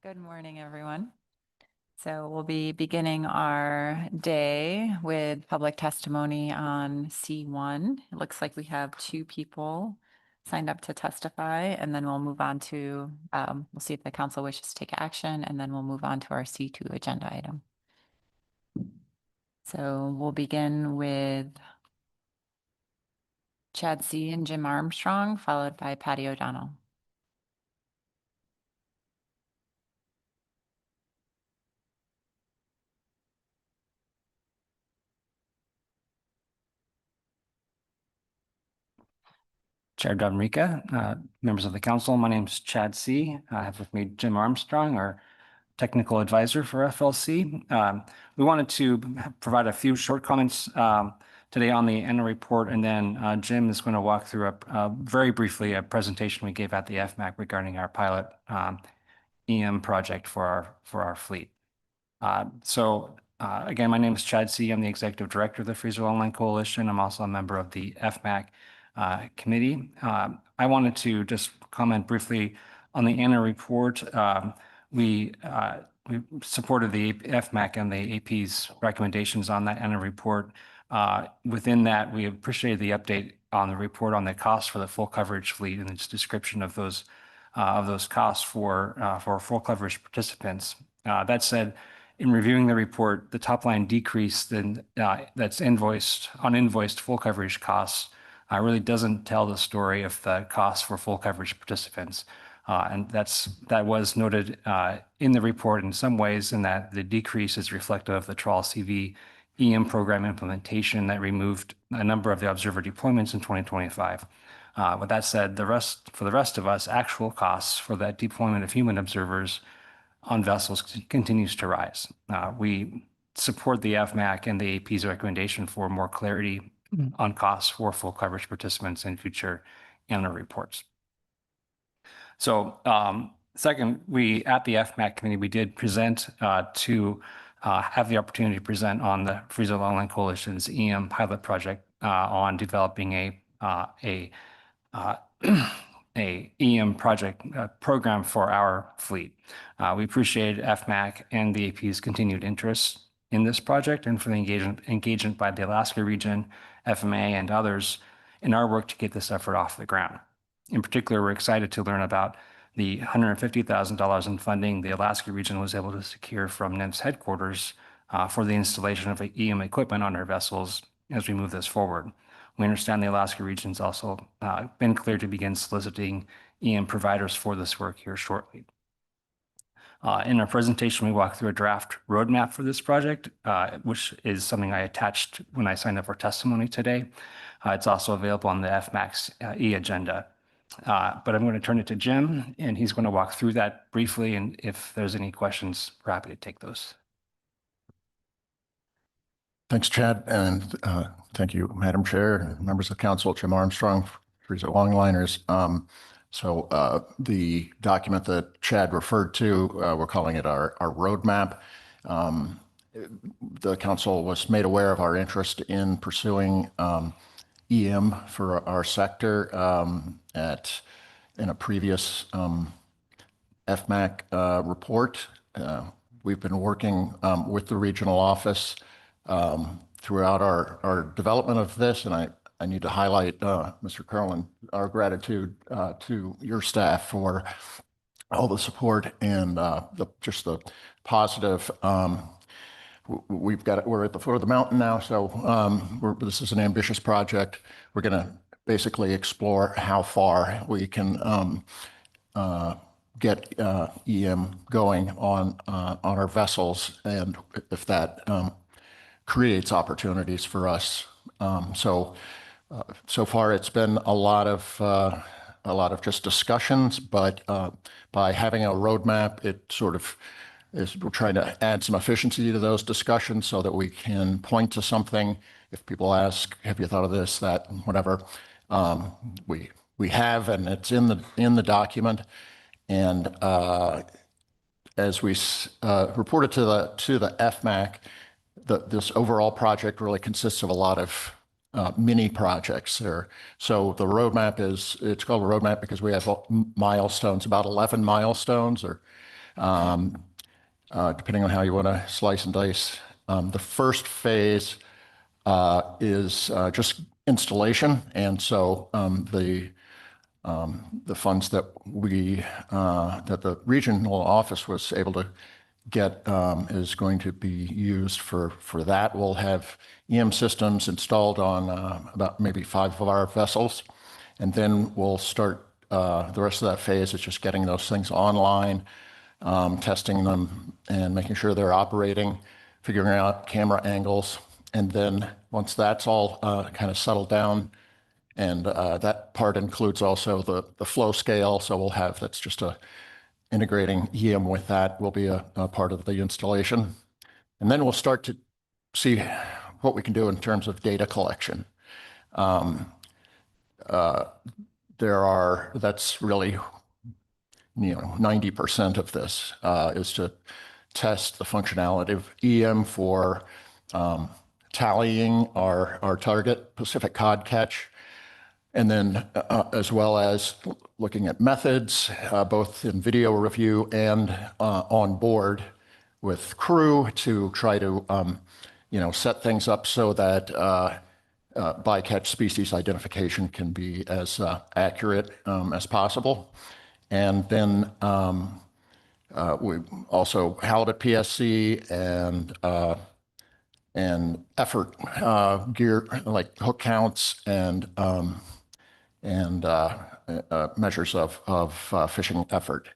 Good morning, everyone. So we'll be beginning our day with public testimony on C1. It looks like we have 2 people signed up to testify, and then we'll move on to, we'll see if the council wishes to take action, and then we'll move on to our C2 agenda item. So we'll begin with Chad See and Jim Armstrong, followed by Patty O'Donnell. Chair Donrica, members of the council, my name is Chad See. I have with me Jim Armstrong, our technical advisor for FLC. We wanted to provide a few short comments today on the annual report, and then Jim is going to walk through very briefly a presentation we gave at the FMAC regarding our pilot EM project for our fleet. Again, my name is Chad C. I'm the Executive Director of the Freezer Online Coalition. I'm also a member of the FMAC committee. I wanted to just comment briefly on the annual report. We supported the FMAC and the AP's recommendations on that annual report. Within that, we appreciated the update on the report on the cost for the full coverage fleet and its description of those costs for full coverage participants. That said, in reviewing the report, the top line decrease that's uninvoiced full coverage costs really doesn't tell the story of the costs for full coverage participants. And that was noted in the report in some ways, in that the decrease is reflective of the Trawl CV EM program implementation that removed a number of the observer deployments in 2025. With that said, for the rest of us, actual costs for that deployment of human observers on vessels continues to rise. We support the FMAC and the AP's recommendation for more clarity on costs for full coverage participants in future annual reports. So second, at the FMAC committee, we did present to have the opportunity to present on the Freezer Online Coalition's EM pilot project on developing a EM project program for our fleet. We appreciate FMAC and the AP's continued interest in this project and for the engagement by the Alaska region, FMA, and others in our work to get this effort off the ground. In particular, we're excited to learn about the $150,000 in funding the Alaska region was able to secure from NIMS headquarters for the installation of EM equipment on our vessels as we move this forward. We understand the Alaska region's also been cleared to begin soliciting EM providers for this work here shortly. In our presentation, we walk through a draft roadmap for this project, which is something I attached when I signed up for testimony today. It's also available on the FMAC's e-agenda. But I'm going to turn it to Jim, and he's going to walk through that briefly, and if there's any questions, we're happy to take those. Thanks, Chad, and thank you, Madam Chair, members of council, Jim Armstrong, Freezer Longliners. The document that Chad referred to, we're calling it our roadmap. The council was made aware of our interest in pursuing EM for our sector in a previous FMAC report. We've been working with the regional office throughout our development of this, and I need to highlight, Mr. Kurland, our gratitude to your staff for all the support and just the positive. We're at the foot of the mountain now, so this is an ambitious project. We're going to basically explore how far we can get EM going on our vessels, and if that creates opportunities for us. So far, it's been a lot of just discussions, but by having a roadmap, it sort of we're trying to add some efficiency to those discussions so that we can point to something. If people ask, "Have you thought of this, that, whatever?" We have, and it's in the document. And as we reported to the FMAC, this overall project really consists of a lot of mini projects there. So the roadmap it's called a roadmap because we have milestones, about 11 milestones, or depending on how you want to slice and dice. The first phase is just installation, and so the funds that the regional office was able to get is going to be used for that. We'll have EM systems installed on about maybe 5 of our vessels, and then we'll start the rest of that phase is just getting those things online, testing them and making sure they're operating, figuring out camera angles. And then once that's all kind of settled down, and that part includes also the flow scale. So we'll have, that's just integrating EM with that will be a part of the installation. And then we'll start to see what we can do in terms of data collection. That's really, 90% of this is to test the functionality of EM for tallying our target Pacific cod catch, and then as well as looking at methods, both in video review and on board with crew to try to set things up so that bycatch species identification can be as accurate as possible. And then we also held at PSC and effort gear like hook counts and measures of fishing effort.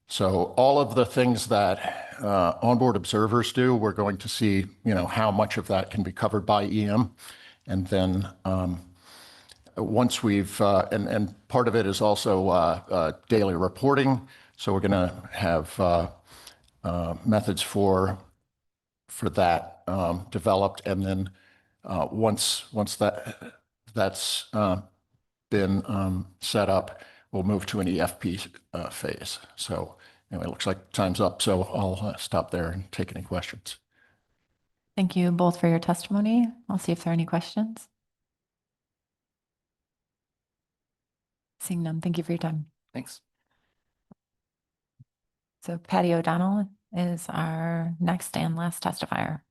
So all of the things that onboard observers do, we're going to see, how much of that can be covered by EM. And then once we've, and part of it is also daily reporting. So we're going to have methods for that developed. And then once that's been set up, we'll move to an EFP phase. So anyway, it looks like time's up. So I'll stop there and take any questions. Thank you both for your testimony. I'll see if there are any questions. Seeing none, thank you for your time. Thanks. So Patty O'Donnell is our next and last testifier.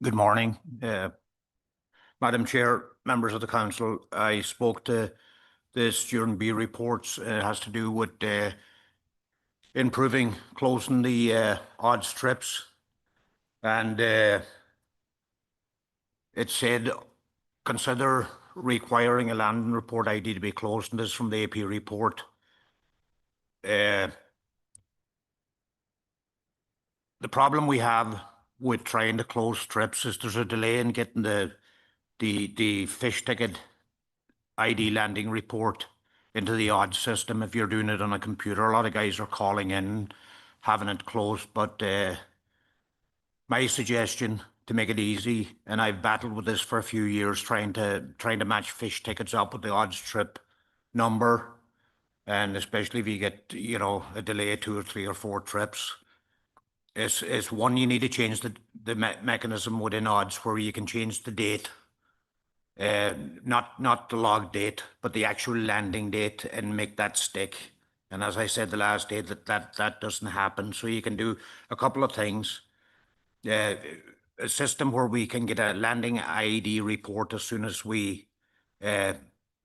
Good morning, Madam Chair, members of the council. I spoke to this during B reports. It has to do with improving, closing the odd strips, and it said consider requiring a landing report ID to be closed, and this is from the AP report. The problem we have with trying to close strips is there's a delay in getting the fish ticket ID landing report into the odd system. If you're doing it on a computer, a lot of guys are calling in, having it closed. But my suggestion to make it easy, and I've battled with this for a few years, trying to match fish tickets up with the odd strip number, and especially if you get a delay of 2 or 3 or 4 trips. Is one, you need to change the mechanism within odds where you can change the date, not the log date, but the actual landing date, and make that stick. And as I said the last day, that doesn't happen. So you can do a couple of things. A system where we can get a landing ID report as soon as we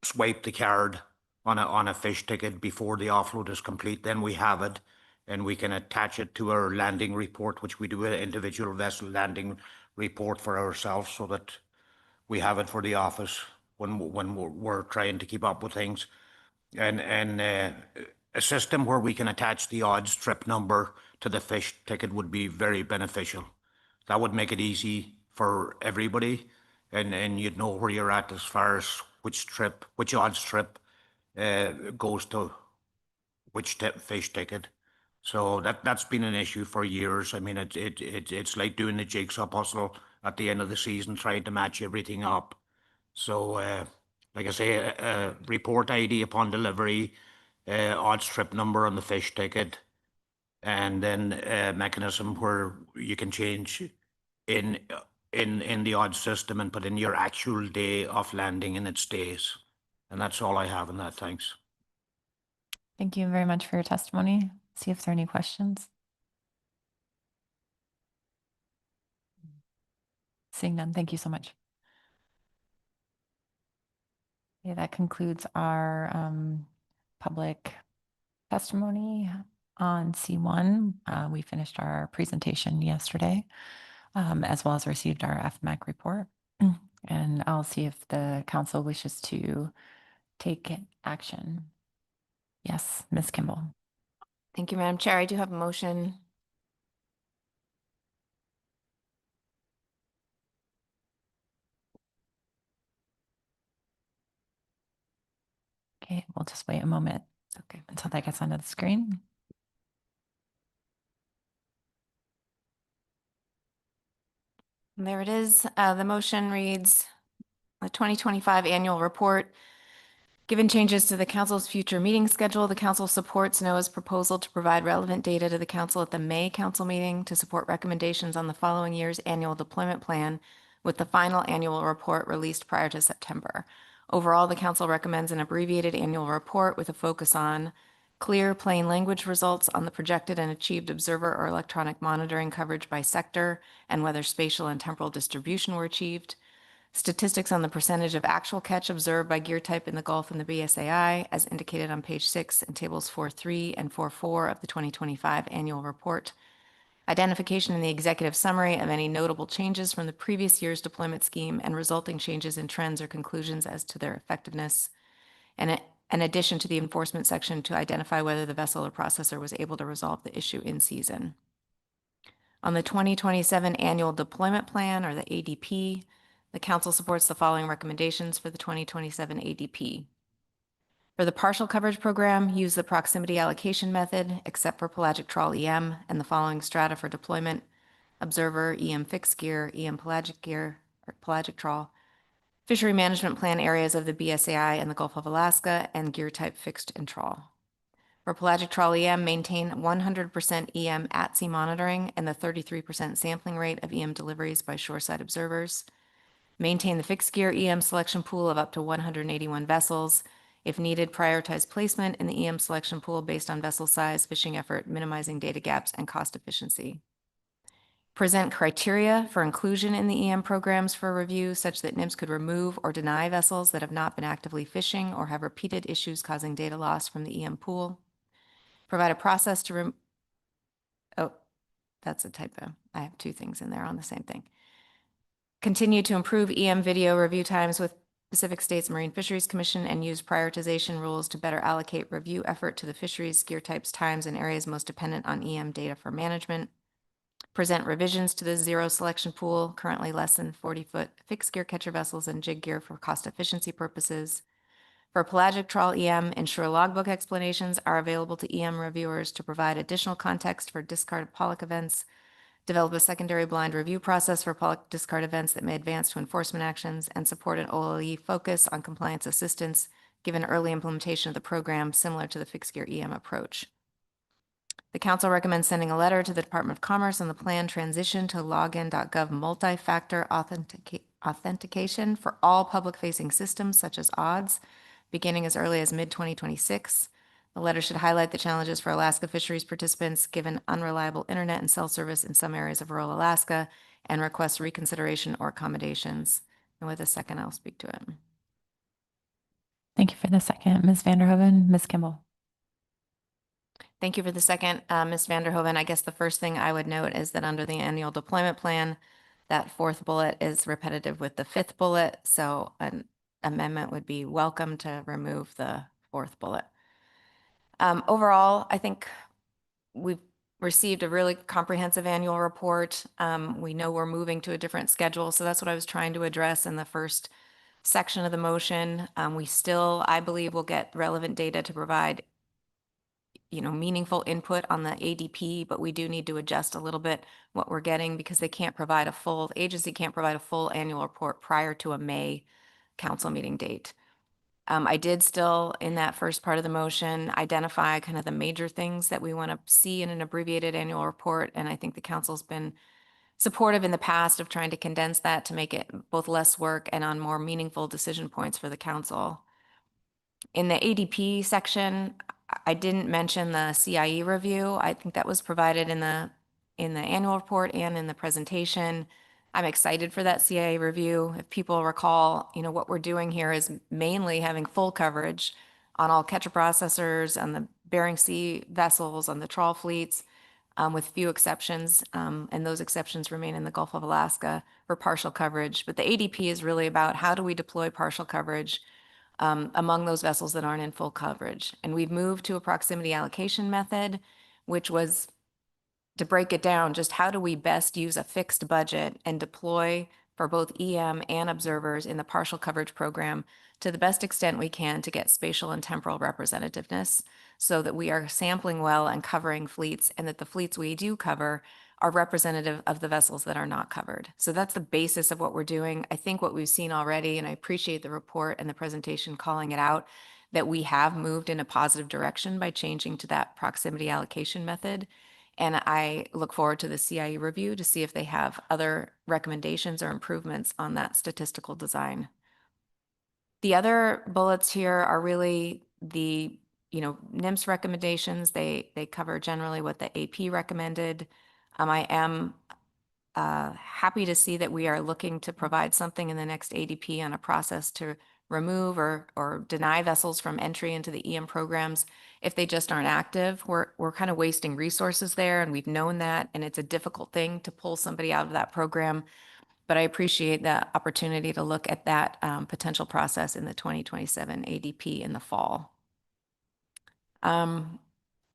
swipe the card on a fish ticket before the offload is complete. Then we have it, and we can attach it to our landing report, which we do an individual vessel landing report for ourselves, so that we have it for the office when we're trying to keep up with things. And a system where we can attach the odd strip number to the fish ticket would be very beneficial. That would make it easy for everybody, and you'd know where you're at as far as which odd strip goes to which fish ticket. So that's been an issue for years. I mean, it's like doing the jigsaw puzzle at the end of the season, trying to match everything up. So, like I say, report ID upon delivery, odd strip number on the fish ticket, and then a mechanism where you can change in the odd system and put in your actual day of landing, and it stays. And that's all I have on that. Thanks. Thank you very much for your testimony. See if there are any questions. Seeing none, thank you so much. Yeah, that concludes our public testimony on C1. We finished our presentation yesterday, as well as received our FMAC report. And I'll see if the council wishes to take action. Yes, Ms. Kimball. Thank you, Madam Chair. I do have a motion. Okay, we'll just wait a moment. Okay, until that gets onto the screen. There it is. The motion reads, the 2025 annual report. Given changes to the council's future meeting schedule, the council supports NOAA's proposal to provide relevant data to the council at the May council meeting to support recommendations on the following year's annual deployment plan, with the final annual report released prior to September. Overall, the council recommends an abbreviated annual report with a focus on clear, plain language results on the projected and achieved observer or electronic monitoring coverage by sector and whether spatial and temporal distribution were achieved, statistics on the percentage of actual catch observed by gear type in the Gulf and the BSAI, as indicated on page 6 in tables 4.3 and 4.4 of the 2025 annual report. Identification in the executive summary of any notable changes from the previous year's deployment scheme and resulting changes in trends or conclusions as to their effectiveness. And an addition to the enforcement section to identify whether the vessel or processor was able to resolve the issue in season. On the 2027 annual deployment plan, or the ADP, the council supports the following recommendations for the 2027 ADP. For the partial coverage program, use the proximity allocation method, except for pelagic trawl EM and the following strata for deployment: observer, EM fixed gear, EM pelagic gear, or pelagic trawl, fishery management plan areas of the BSAI and the Gulf of Alaska, and gear type fixed and trawl. For pelagic trawl EM, maintain 100% EM at sea monitoring and the 33% sampling rate of EM deliveries by shoreside observers. Maintain the fixed gear EM selection pool of up to 181 vessels. If needed, prioritize placement in the EM selection pool based on vessel size, fishing effort, minimizing data gaps, and cost efficiency. Present criteria for inclusion in the EM programs for review such that NIMS could remove or deny vessels that have not been actively fishing or have repeated issues causing data loss from the EM pool. Provide a process to oh, that's a typo. I have two things in there on the same thing. Continue to improve EM video review times with Pacific States Marine Fisheries Commission and use prioritization rules to better allocate review effort to the fisheries, gear types, times, and areas most dependent on EM data for management. Present revisions to the zero selection pool, currently less than 40-foot fixed gear catcher vessels and jig gear for cost efficiency purposes. For pelagic trawl EM, ensure logbook explanations are available to EM reviewers to provide additional context for discarded pollock events. Develop a secondary blind review process for pollock discard events that may advance to enforcement actions, and support an OLE focus on compliance assistance given early implementation of the program similar to the fixed gear EM approach. The council recommends sending a letter to the Department of Commerce on the planned transition to login.gov multi-factor authentication for all public-facing systems such as ODDS, beginning as early as mid-2026. The letter should highlight the challenges for Alaska fisheries participants given unreliable internet and cell service in some areas of rural Alaska, and request reconsideration or accommodations. And with a second, I'll speak to it. Thank you for the second, Ms. Vanderhoeven. Ms. Kimball. Thank you for the second, Ms. Vanderhoeven. I guess the first thing I would note is that under the annual deployment plan, that fourth bullet is repetitive with the fifth bullet. So an amendment would be welcome to remove the fourth bullet. Overall, I think we've received a really comprehensive annual report. We know we're moving to a different schedule, so that's what I was trying to address in the first section of the motion. We still, I believe, will get relevant data to provide, meaningful input on the ADP, but we do need to adjust a little bit what we're getting because the agency can't provide a full annual report prior to a May council meeting date. I did still, in that first part of the motion, identify kind of the major things that we want to see in an abbreviated annual report. And I think the council's been supportive in the past of trying to condense that to make it both less work and on more meaningful decision points for the council. In the ADP section, I didn't mention the CIE review. I think that was provided in the annual report and in the presentation. I'm excited for that CIA review. If people recall, what we're doing here is mainly having full coverage on all catcher processors, on the Bering Sea vessels, on the trawl fleets, with few exceptions. And those exceptions remain in the Gulf of Alaska for partial coverage. But the ADP is really about how do we deploy partial coverage among those vessels that aren't in full coverage. And we've moved to a proximity allocation method, which was, to break it down, just how do we best use a fixed budget and deploy for both EM and observers in the partial coverage program to the best extent we can to get spatial and temporal representativeness so that we are sampling well and covering fleets, and that the fleets we do cover are representative of the vessels that are not covered. So that's the basis of what we're doing. I think what we've seen already, and I appreciate the report and the presentation calling it out, that we have moved in a positive direction by changing to that proximity allocation method. And I look forward to the CIE review to see if they have other recommendations or improvements on that statistical design. The other bullets here are really the, NIMS recommendations. They cover generally what the AP recommended. I am happy to see that we are looking to provide something in the next ADP on a process to remove or deny vessels from entry into the EM programs if they just aren't active. We're kind of wasting resources there, and we've known that, and it's a difficult thing to pull somebody out of that program. But I appreciate the opportunity to look at that potential process in the 2027 ADP in the fall.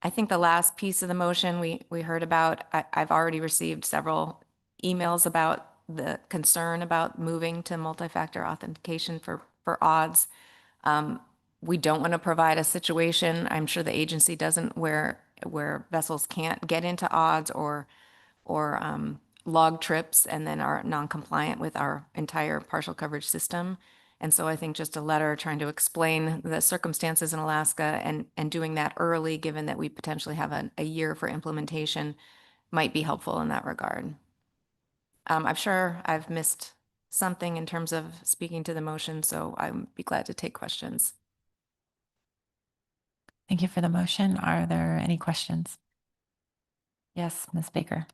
I think the last piece of the motion we heard about, I've already received several emails about the concern about moving to multi-factor authentication for odds. We don't want to provide a situation, I'm sure the agency doesn't, where vessels can't get into odds or log trips and then are non-compliant with our entire partial coverage system. And so I think just a letter trying to explain the circumstances in Alaska and doing that early, given that we potentially have a year for implementation, might be helpful in that regard. I'm sure I've missed something in terms of speaking to the motion, so I'd be glad to take questions. Thank you for the motion. Are there any questions? Yes, Ms. Baker.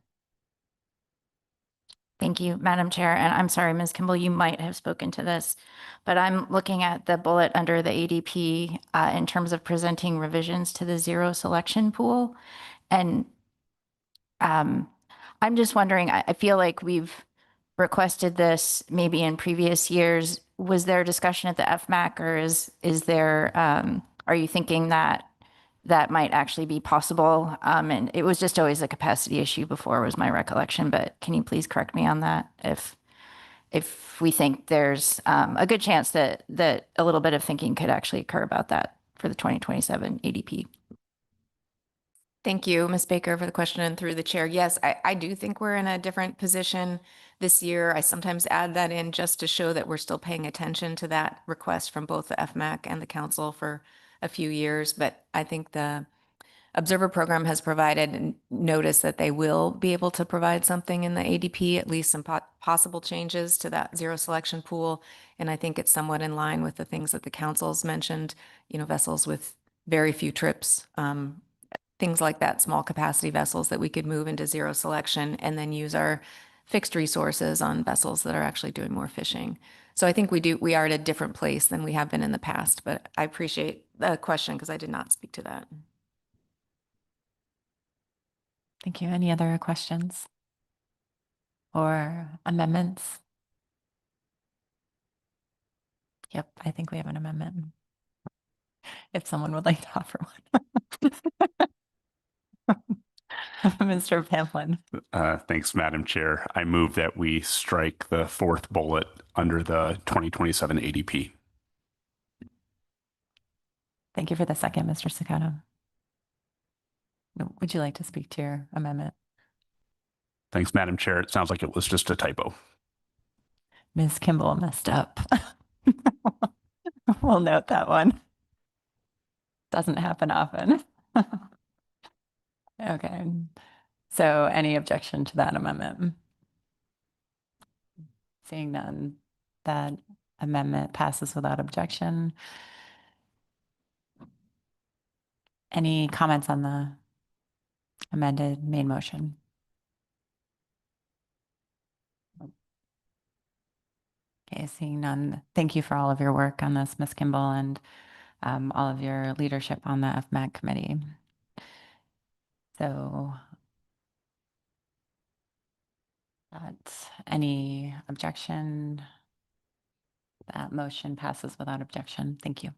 Thank you, Madam Chair. And I'm sorry, Ms. Kimball, you might have spoken to this, but I'm looking at the bullet under the ADP in terms of presenting revisions to the zero selection pool. And I'm just wondering, I feel like we've requested this maybe in previous years. Was there discussion at the FMAC, or is there, are you thinking that that might actually be possible? And it was just always a capacity issue before, was my recollection, but can you please correct me on that if we think there's a good chance that a little bit of thinking could actually occur about that for the 2027 ADP? Thank you, Ms. Baker, for the question, and through the chair. Yes, I do think we're in a different position this year. I sometimes add that in just to show that we're still paying attention to that request from both the FMAC and the council for a few years. But I think the Observer program has provided notice that they will be able to provide something in the ADP, at least some possible changes to that zero selection pool. And I think it's somewhat in line with the things that the council's mentioned, vessels with very few trips, things like that, small capacity vessels that we could move into zero selection and then use our fixed resources on vessels that are actually doing more fishing. So I think we are at a different place than we have been in the past, but I appreciate the question because I did not speak to that. Thank you. Any other questions or amendments? Yep, I think we have an amendment. If someone would like to offer one. Mr. Pamplin. Thanks, Madam Chair. I move that we strike the fourth bullet under the 2027 ADP. Thank you for the second, Mr. Tsukada. Would you like to speak to your amendment? Thanks, Madam Chair. It sounds like it was just a typo. Ms. Kimball messed up. We'll note that one. Doesn't happen often. Okay. So any objection to that amendment? Seeing none, that amendment passes without objection. Any comments on the amended main motion? Okay, seeing none. Thank you for all of your work on this, Ms. Kimball, and all of your leadership on the FMAC committee. So that's any objection? That motion passes without objection. Thank you.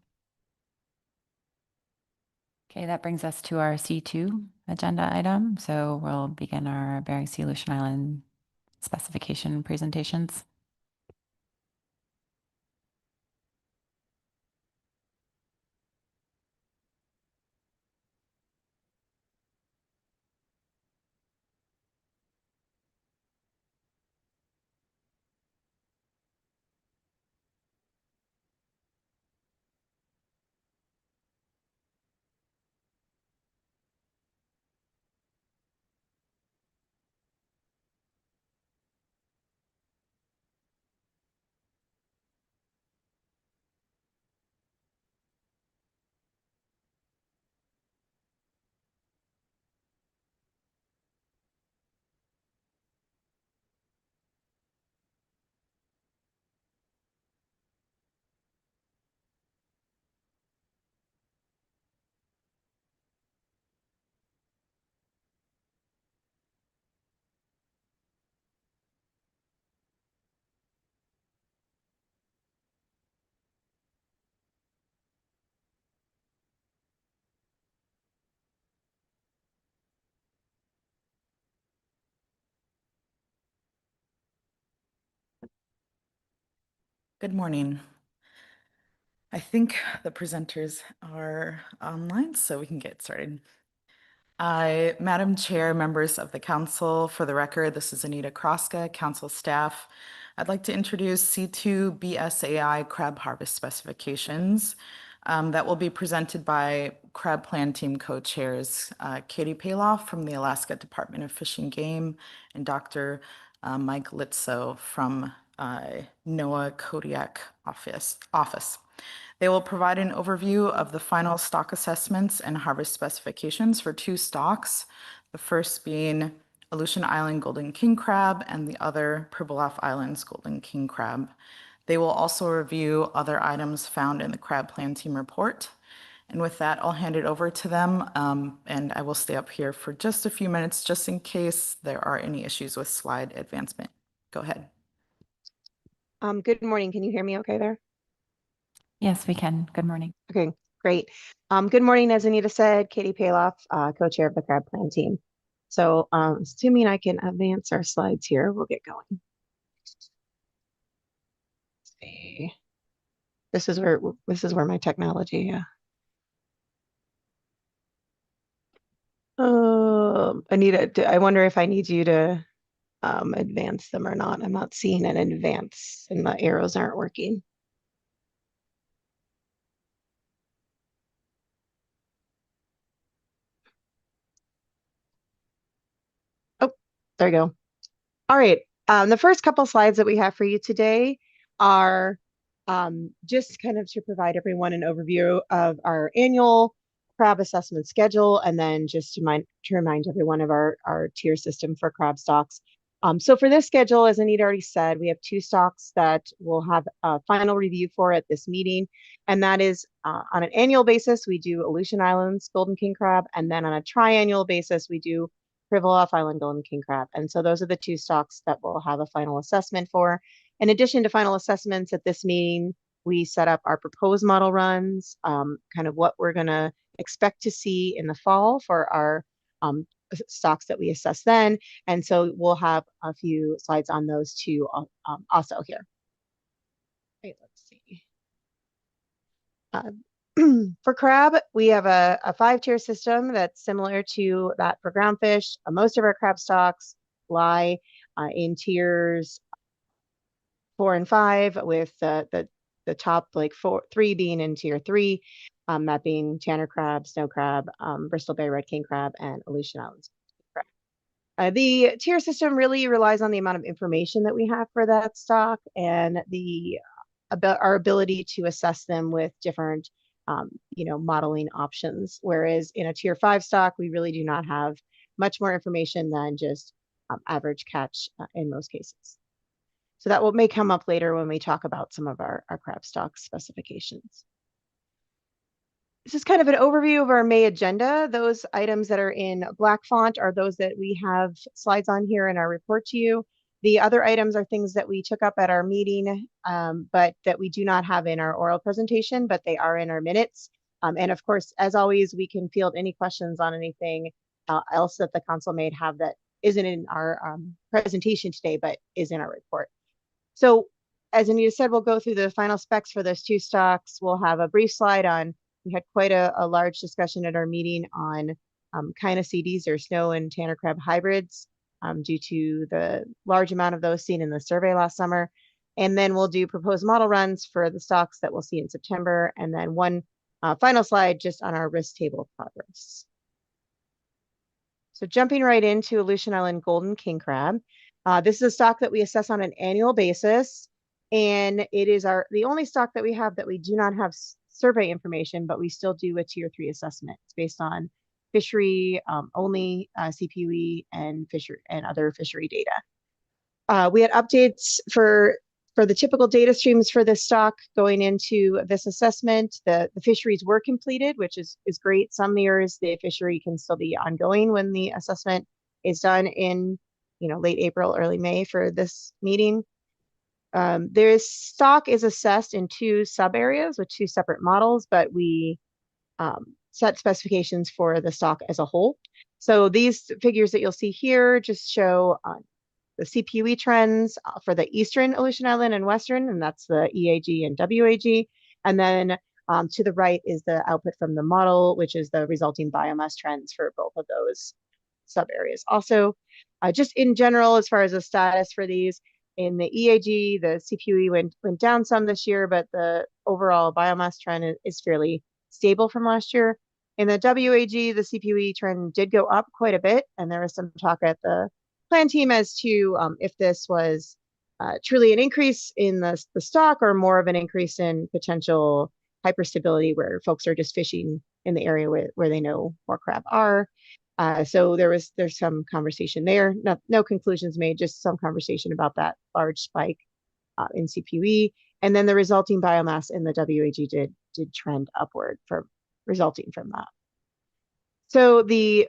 Okay, that brings us to our C2 agenda item. So we'll begin our Bering Sea Aleutian Island specification presentations. Good morning. I think the presenters are online, so we can get started. Madam Chair, members of the council, for the record, this is Anita Kroska, council staff. I'd like to introduce C2 BSAI crab harvest specifications that will be presented by crab plan team co-chairs Katie Paloff from the Alaska Department of Fish and Game and Dr. Mike Litso from NOAA Kodiak office. They will provide an overview of the final stock assessments and harvest specifications for 2 stocks, the first being Aleutian Island golden king crab and the other Pribilof Islands golden king crab. They will also review other items found in the crab plan team report. And with that, I'll hand it over to them, and I will stay up here for just a few minutes, just in case there are any issues with slide advancement. Go ahead. Good morning. Can you hear me okay there? Yes, we can. Good morning. Okay, great. Good morning, as Anita said, Katie Paloff, co-chair of the crab plan team. So assuming I can advance our slides here, we'll get going. Let's see. This is where my technology. Anita, I wonder if I need you to advance them or not. I'm not seeing an advance and the arrows aren't working. Oh, there you go. All right. The first couple slides that we have for you today are just kind of to provide everyone an overview of our annual crab assessment schedule, and then just to remind everyone of our tier system for crab stocks. So for this schedule, as Anita already said, we have 2 stocks that we'll have a final review for at this meeting, and that is on an annual basis, we do Aleutian Islands golden king crab, and then on a triannual basis, we do Pribilof Island golden king crab. And so those are the 2 stocks that we'll have a final assessment for. In addition to final assessments at this meeting, we set up our proposed model runs, kind of what we're going to expect to see in the fall for our stocks that we assess then. And so we'll have a few slides on those too also here. Right, let's see. For crab, we have a 5-tier system that's similar to that for groundfish. Most of our crab stocks lie in tiers 4 and 5, with the top like 3 being in tier 3, that being Tanner crab, snow crab, Bristol Bay red king crab, and Aleutian Islands crab. The tier system really relies on the amount of information that we have for that stock and our ability to assess them with different modeling options. Whereas in a tier 5 stock, we really do not have much more information than just average catch in most cases. So that may come up later when we talk about some of our crab stock specifications. This is kind of an overview of our May agenda. Those items that are in black font are those that we have slides on here in our report to you. The other items are things that we took up at our meeting, but that we do not have in our oral presentation, but they are in our minutes. And of course, as always, we can field any questions on anything else that the council may have that isn't in our presentation today, but is in our report. So as Anita said, we'll go through the final specs for those 2 stocks. We'll have a brief slide on, we had quite a large discussion at our meeting on CDs or snow and Tanner crab hybrids due to the large amount of those seen in the survey last summer. And then we'll do proposed model runs for the stocks that we'll see in September. And then one final slide just on our risk table progress. So jumping right into Aleutian Island golden king crab. This is a stock that we assess on an annual basis. And it is the only stock that we have that we do not have survey information, but we still do a tier 3 assessment. It's based on fishery only CPUE and other fishery data. We had updates for the typical data streams for this stock going into this assessment. The fisheries were completed, which is great. Some years the fishery can still be ongoing when the assessment is done in late April, early May for this meeting. This stock is assessed in 2 sub areas with 2 separate models, but we set specifications for the stock as a whole. So these figures that you'll see here just show the CPUE trends for the Eastern Aleutian Island and Western, and that's the EAG and WAG. And then to the right is the output from the model, which is the resulting biomass trends for both of those sub areas. Also, just in general, as far as the status for these, in the EAG, the CPUE went down some this year, but the overall biomass trend is fairly stable from last year. In the WAG, the CPUE trend did go up quite a bit, and there was some talk at the plan team as to if this was truly an increase in the stock or more of an increase in potential hyperstability where folks are just fishing in the area where they know more crab are. So there's some conversation there. No conclusions made, just some conversation about that large spike in CPUE. And then the resulting biomass in the WAG did trend upward resulting from that. So the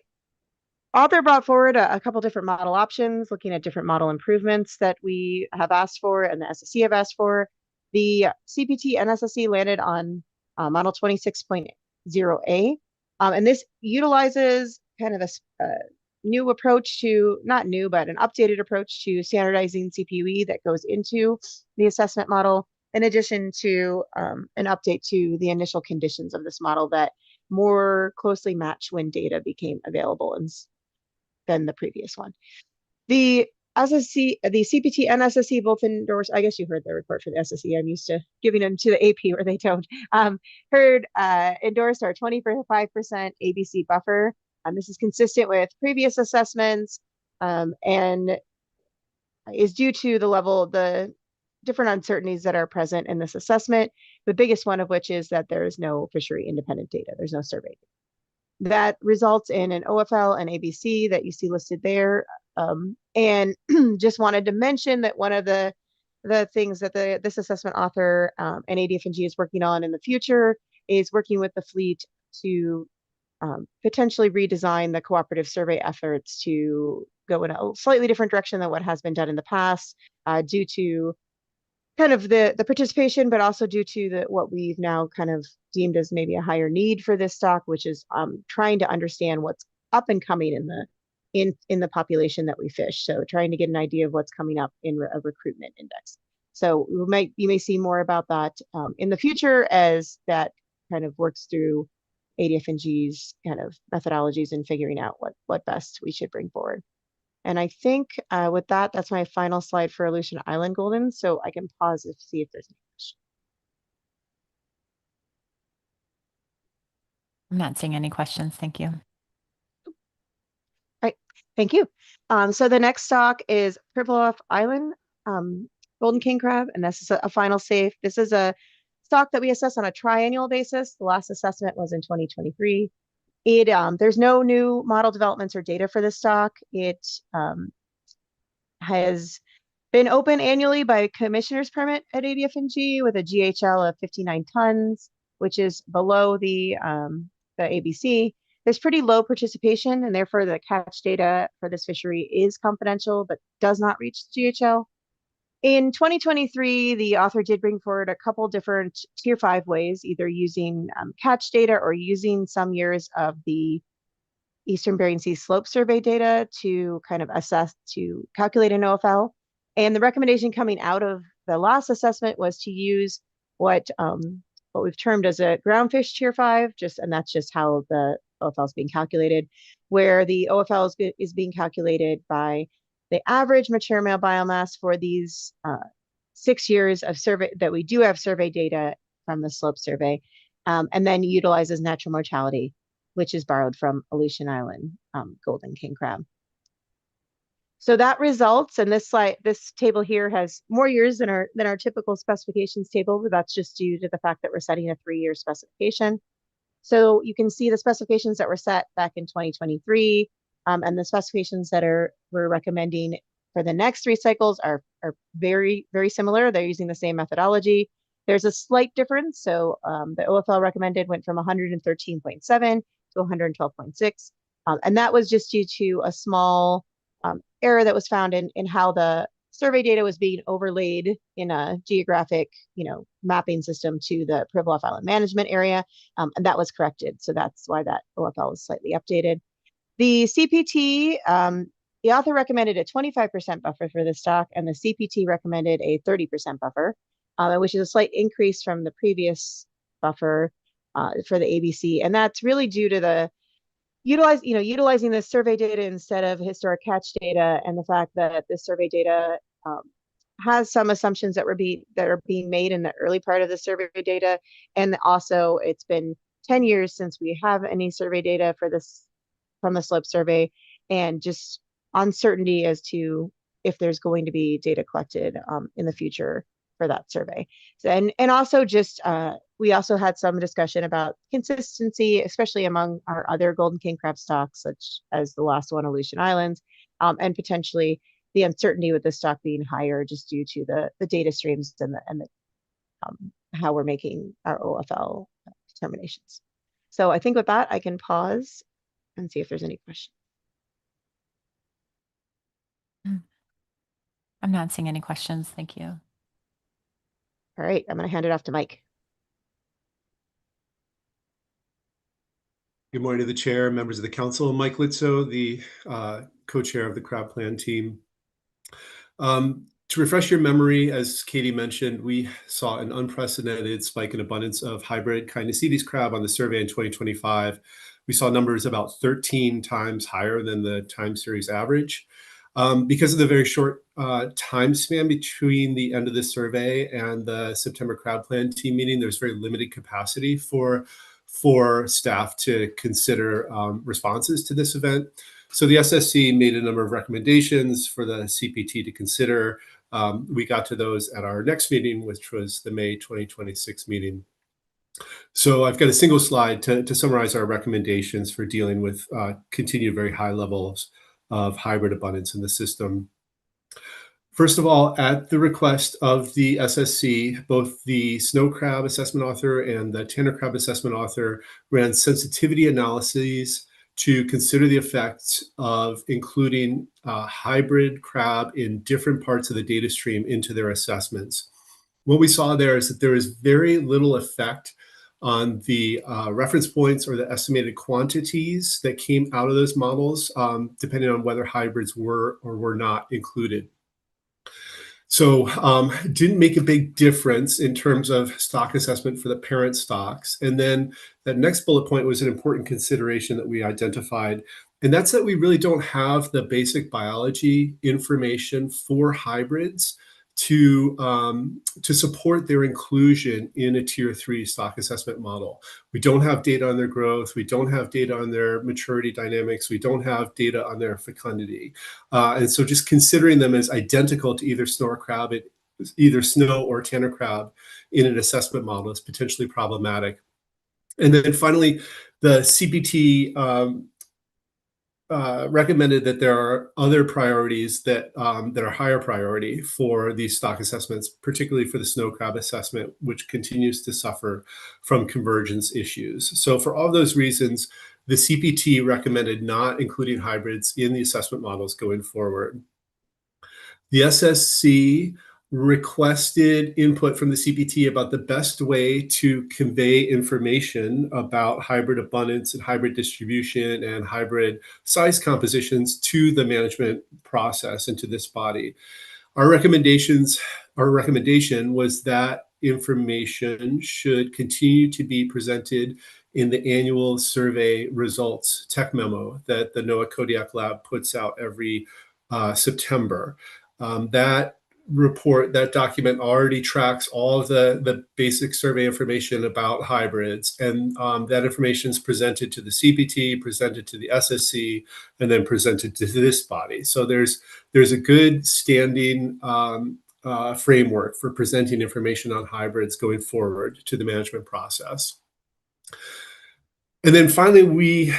author brought forward a couple different model options, looking at different model improvements that we have asked for and the SSE have asked for. The CPT and SSE landed on model 26.0A, and this utilizes kind of a new approach to, not new, but an updated approach to standardizing CPUE that goes into the assessment model, in addition to an update to the initial conditions of this model that more closely match when data became available than the previous one. The SSE, the CPT and SSE both endorsed, I guess you heard the report for the SSE, I'm used to giving them to the AP where they don't, endorsed our 25% ABC buffer. This is consistent with previous assessments and is due to the different uncertainties that are present in this assessment, the biggest one of which is that there is no fishery independent data, there's no survey. That results in an OFL and ABC that you see listed there. And just wanted to mention that one of the things that this assessment author and ADF&G is working on in the future is working with the fleet to potentially redesign the cooperative survey efforts to go in a slightly different direction than what has been done in the past, due to kind of the participation, but also due to what we've now kind of deemed as maybe a higher need for this stock, which is trying to understand what's up and coming in the population that we fish. So trying to get an idea of what's coming up in a recruitment index. So you may see more about that in the future as that kind of works through ADF&G's kind of methodologies and figuring out what best we should bring forward. And I think with that, that's my final slide for Aleutian Island Golden. So I can pause to see if there's any questions. I'm not seeing any questions. Thank you. All right, thank you. So the next stock is Pribilof Island Golden King Crab, and this is a final safe. This is a stock that we assess on a triennial basis. The last assessment was in 2023. There's no new model developments or data for this stock. It has been open annually by commissioner's permit at ADF&G with a GHL of 59 tons, which is below the ABC. There's pretty low participation, and therefore the catch data for this fishery is confidential, but does not reach the GHL. In 2023, the author did bring forward a couple different tier 5 ways, either using catch data or using some years of the Eastern Bering Sea slope survey data to kind of to calculate an OFL. And the recommendation coming out of the last assessment was to use what we've termed as a groundfish tier 5, and that's just how the OFL is being calculated, where the OFL is being calculated by the average mature male biomass for these 6 years of survey that we do have survey data from the slope survey, and then utilizes natural mortality, which is borrowed from Aleutian Island Golden King Crab. So that results, and this table here has more years than our typical specifications table, but that's just due to the fact that we're setting a 3-year specification. So you can see the specifications that were set back in 2023. And the specifications that we're recommending for the next 3 cycles are very, very similar. They're using the same methodology. There's a slight difference. So the OFL recommended went from 113.7 to 112.6. And that was just due to a small error that was found in how the survey data was being overlaid in a geographic, mapping system to the Pribilof Island management area. And that was corrected. So that's why that OFL was slightly updated. The CPT The author recommended a 25% buffer for the stock, and the CPT recommended a 30% buffer, which is a slight increase from the previous buffer for the ABC. And that's really due to the utilizing the survey data instead of historic catch data, and the fact that the survey data has some assumptions that are being made in the early part of the survey data. And also, it's been 10 years since we have any survey data for this from the slope survey, and just uncertainty as to if there's going to be data collected in the future for that survey. So, and also just we also had some discussion about consistency, especially among our other golden king crab stocks, such as the last one, Aleutian Islands, and potentially the uncertainty with the stock being higher just due to the data streams and the how we're making our OFL determinations. So I think with that, I can pause and see if there's any questions. I'm not seeing any questions. Thank you. All right, I'm going to hand it off to Mike. Good morning to the chair, members of the council. Mike Litzo, the co-chair of the crab plan team. To refresh your memory, as Katie mentioned, we saw an unprecedented spike in abundance of hybrid Kinesides crab on the survey in 2025. We saw numbers about 13 times higher than the time series average. Because of the very short time span between the end of the survey and the September crab plan team meeting, there's very limited capacity for staff to consider responses to this event. So the SSC made a number of recommendations for the CPT to consider. We got to those at our next meeting, which was the May 2026 meeting. So I've got a single slide to summarize our recommendations for dealing with continued very high levels of hybrid abundance in the system. First of all, at the request of the SSC, both the snow crab assessment author and the tanner crab assessment author ran sensitivity analyses to consider the effects of including hybrid crab in different parts of the data stream into their assessments. What we saw there is that there is very little effect on the reference points or the estimated quantities that came out of those models, depending on whether hybrids were or were not included. So it didn't make a big difference in terms of stock assessment for the parent stocks. And then that next bullet point was an important consideration that we identified, and that's that we really don't have the basic biology information for hybrids to support their inclusion in a tier 3 stock assessment model. We don't have data on their growth. We don't have data on their maturity dynamics. We don't have data on their fecundity. And so just considering them as identical to either snow or crab, either snow or tanner crab in an assessment model is potentially problematic. And then finally, the CPT recommended that there are other priorities that are higher priority for these stock assessments, particularly for the snow crab assessment, which continues to suffer from convergence issues. So for all those reasons, the CPT recommended not including hybrids in the assessment models going forward. The SSC requested input from the CPT about the best way to convey information about hybrid abundance and hybrid distribution and hybrid size compositions to the management process and to this body. Our recommendation was that information should continue to be presented in the annual survey results tech memo that the NOAA Kodiak Lab puts out every September. That document already tracks all of the basic survey information about hybrids, and that information is presented to the CPT, presented to the SSC, and then presented to this body. So there's a good standing framework for presenting information on hybrids going forward to the management process. And then finally, we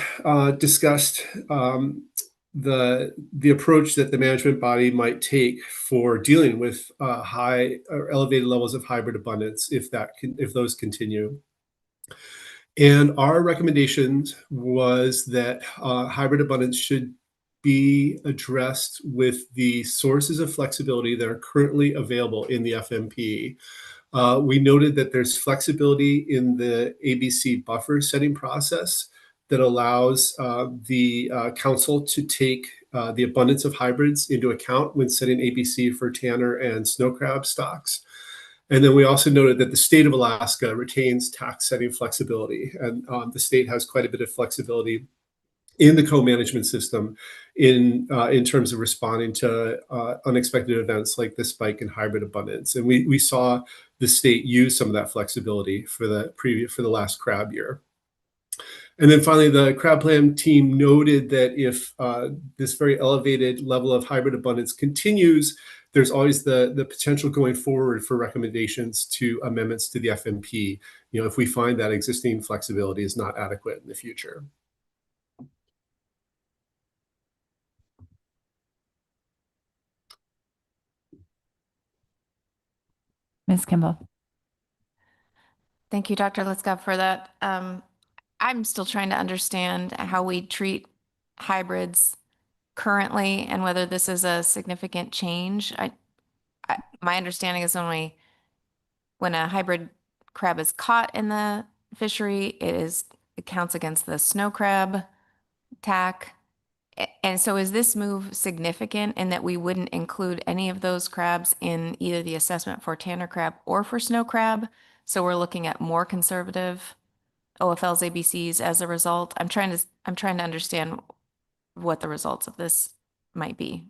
discussed the approach that the management body might take for dealing with high or elevated levels of hybrid abundance if those continue. And our recommendation was that hybrid abundance should be addressed with the sources of flexibility that are currently available in the FMP. We noted that there's flexibility in the ABC buffer setting process that allows the council to take the abundance of hybrids into account when setting ABC for tanner and snow crab stocks. And then we also noted that the state of Alaska retains tax setting flexibility, and the state has quite a bit of flexibility in the co-management system in terms of responding to unexpected events like the spike in hybrid abundance. And we saw the state use some of that flexibility for the last crab year. And then finally, the crab plan team noted that if this very elevated level of hybrid abundance continues, there's always the potential going forward for recommendations to amendments to the FMP, if we find that existing flexibility is not adequate in the future. Ms. Kimball. Thank you, Dr. Litzkov, for that. I'm still trying to understand how we treat hybrids currently and whether this is a significant change. My understanding is only when a hybrid crab is caught in the fishery, it counts against the snow crab TAC. And so is this move significant in that we wouldn't include any of those crabs in either the assessment for tanner crab or for snow crab? So we're looking at more conservative OFLs, ABCs as a result. I'm trying to understand what the results of this might be.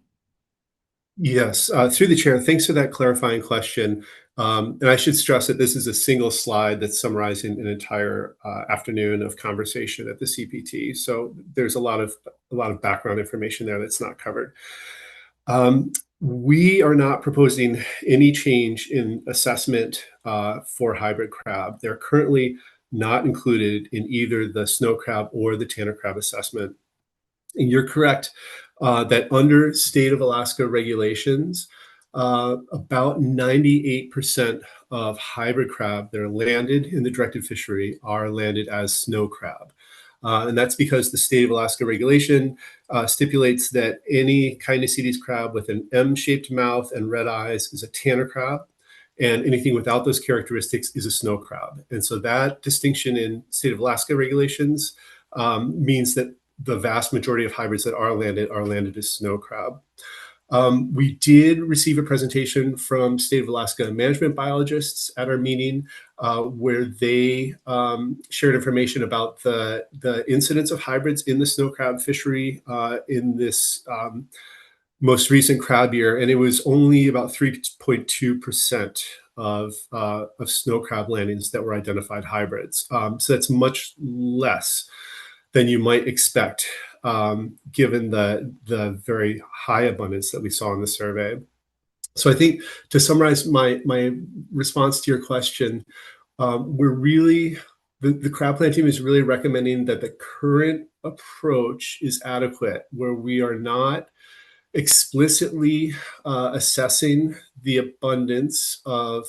Yes, through the chair, thanks for that clarifying question. And I should stress that this is a single slide that's summarizing an entire afternoon of conversation at the CPT. So there's a lot of background information there that's not covered. We are not proposing any change in assessment for hybrid crab. They're currently not included in either the snow crab or the tanner crab assessment. And you're correct that under state of Alaska regulations, about 98% of hybrid crab that are landed in the directed fishery are landed as snow crab. And that's because the state of Alaska regulation stipulates that any Cainicides crab with an M-shaped mouth and red eyes is a tanner crab, and anything without those characteristics is a snow crab. And so that distinction in state of Alaska regulations means that the vast majority of hybrids that are landed as snow crab. We did receive a presentation from State of Alaska management biologists at our meeting where they shared information about the incidence of hybrids in the snow crab fishery in this most recent crab year, and it was only about 3.2% of snow crab landings that were identified hybrids. So that's much less than you might expect, given the very high abundance that we saw in the survey. So I think to summarize my response to your question, the crab plan team is really recommending that the current approach is adequate, where we are not explicitly assessing the abundance of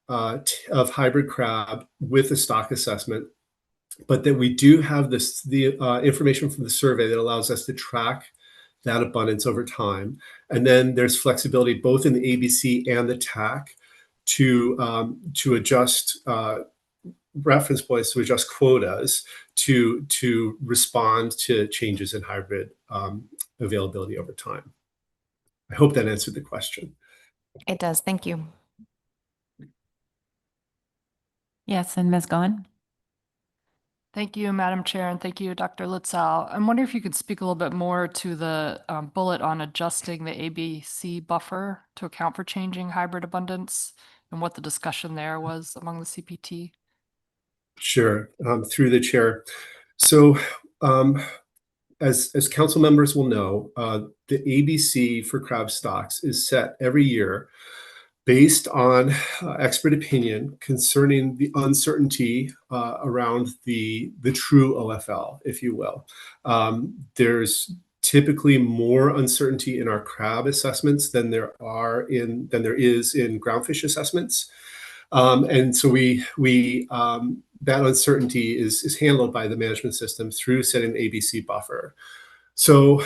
hybrid crab with a stock assessment, but that we do have the information from the survey that allows us to track that abundance over time. And then there's flexibility both in the ABC and the TAC to adjust reference points, to adjust quotas to respond to changes in hybrid availability over time. I hope that answered the question. It does. Thank you. Yes, and Ms. Goen. Thank you, Madam Chair, and thank you, Dr. Litzow. I'm wondering if you could speak a little bit more to the bullet on adjusting the ABC buffer to account for changing hybrid abundance and what the discussion there was among the CPT. Sure, through the chair. So as council members will know, the ABC for crab stocks is set every year based on expert opinion concerning the uncertainty around the true OFL, if you will. There's typically more uncertainty in our crab assessments than there is in groundfish assessments. And so that uncertainty is handled by the management system through setting the ABC buffer. So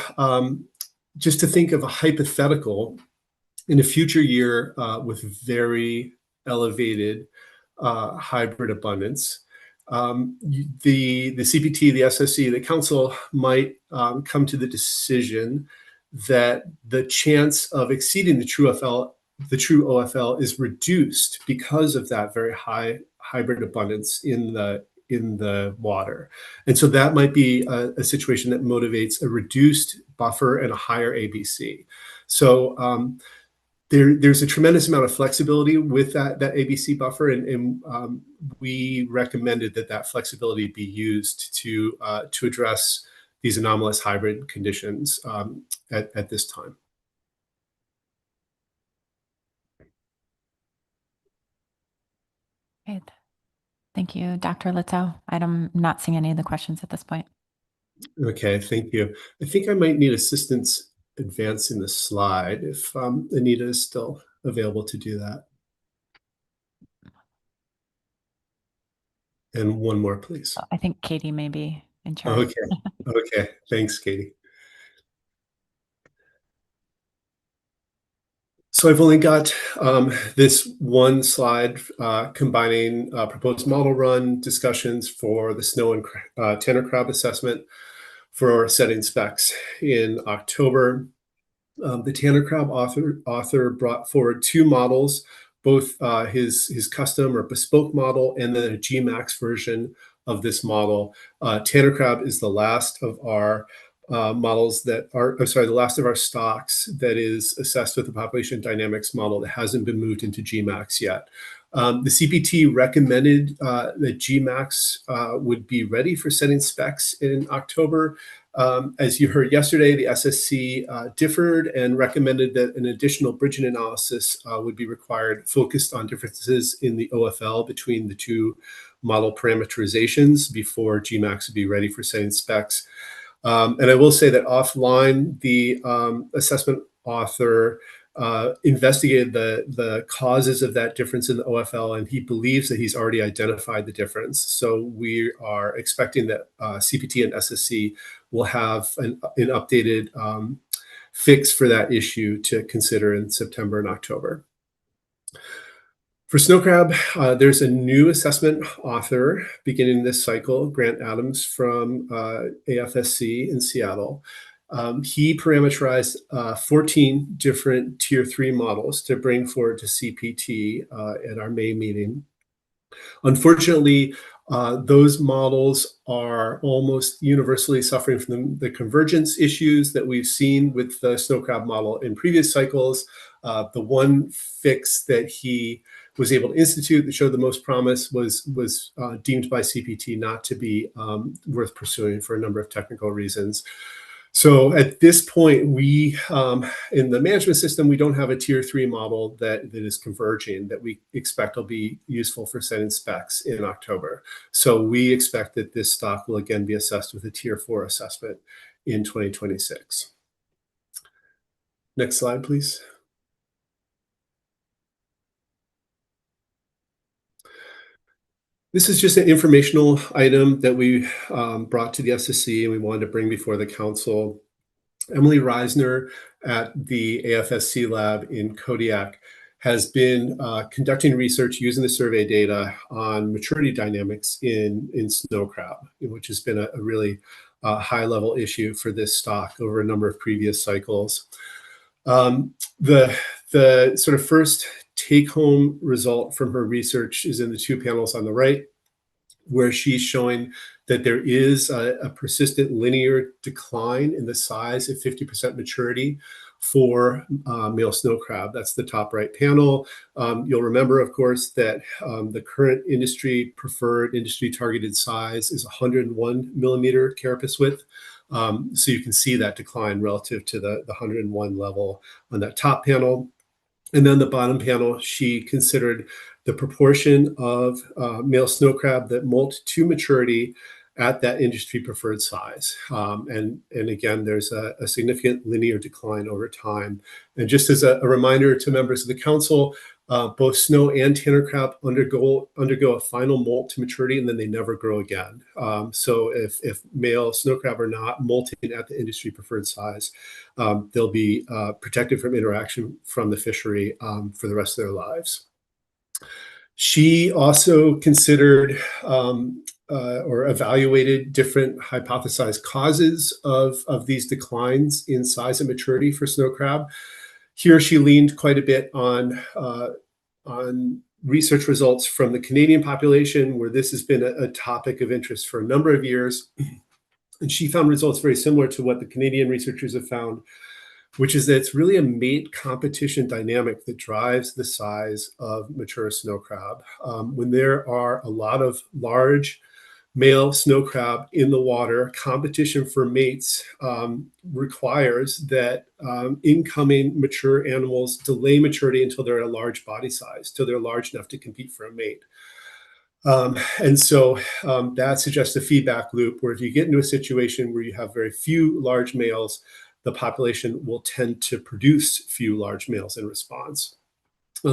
just to think of a hypothetical, in a future year with very elevated hybrid abundance, the CPT, the SSC, the council might come to the decision that the chance of exceeding the true OFL is reduced because of that very high hybrid abundance in the water. And so that might be a situation that motivates a reduced buffer and a higher ABC. So there's a tremendous amount of flexibility with that ABC buffer, and we recommended that flexibility be used to address these anomalous hybrid conditions at this time. Okay. Thank you, Dr. Litzow. I'm not seeing any of the questions at this point. Okay, thank you. I think I might need assistance advancing the slide if Anita is still available to do that. And one more, please. I think Katie may be in charge. Okay. Thanks, Katie. So I've only got this one slide combining proposed model run discussions for the snow and tanner crab assessment for setting specs in October. The tanner crab author brought forward two models, both his custom or bespoke model and then a GMAX version of this model. Tanner crab is the last of our models that are, I'm sorry, the last of our stocks that is assessed with the population dynamics model that hasn't been moved into GMAX yet. The CPT recommended that GMAX would be ready for setting specs in October. As you heard yesterday, the SSC differed and recommended that an additional bridging analysis would be required, focused on differences in the OFL between the two model parameterizations before GMAX would be ready for setting specs. And I will say that offline, the assessment author investigated the causes of that difference in the OFL, and he believes that he's already identified the difference. So we are expecting that CPT and SSC will have an updated fix for that issue to consider in September and October. For snow crab, there's a new assessment author beginning this cycle, Grant Adams from AFSC in Seattle. He parameterized 14 different tier 3 models to bring forward to CPT at our May meeting. Unfortunately, those models are almost universally suffering from the convergence issues that we've seen with the snow crab model in previous cycles. The one fix that he was able to institute that showed the most promise was deemed by CPT not to be worth pursuing for a number of technical reasons. So at this point, we in the management system, we don't have a tier 3 model that is converging that we expect will be useful for setting specs in October. So we expect that this stock will again be assessed with a tier 4 assessment in 2026. Next slide, please. This is just an informational item that we brought to the SSC and we wanted to bring before the council. Emily Reisner at the AFSC lab in Kodiak has been conducting research using the survey data on maturity dynamics in snow crab, which has been a really high level issue for this stock over a number of previous cycles. The sort of first take-home result from her research is in the two panels on the right, where she's showing that there is a persistent linear decline in the size at 50% maturity for male snow crab. That's the top right panel. You'll remember, of course, that the current industry-preferred, industry-targeted size is 101 millimeter carapace width. So you can see that decline relative to the 101 level on that top panel. And then the bottom panel, she considered the proportion of male snow crab that molt to maturity at that industry preferred size. And again, there's a significant linear decline over time. And just as a reminder to members of the council, both snow and tanner crab undergo a final molt to maturity and then they never grow again. So if male snow crab are not molting at the industry preferred size, they'll be protected from interaction from the fishery for the rest of their lives. She also considered or evaluated different hypothesized causes of these declines in size and maturity for snow crab. Here she leaned quite a bit on research results from the Canadian population, where this has been a topic of interest for a number of years. And she found results very similar to what the Canadian researchers have found, which is that it's really a mate competition dynamic that drives the size of mature snow crab. When there are a lot of large male snow crab in the water, competition for mates requires that incoming mature animals delay maturity until they're at a large body size, till they're large enough to compete for a mate. And so that suggests a feedback loop where if you get into a situation where you have very few large males, the population will tend to produce few large males in response.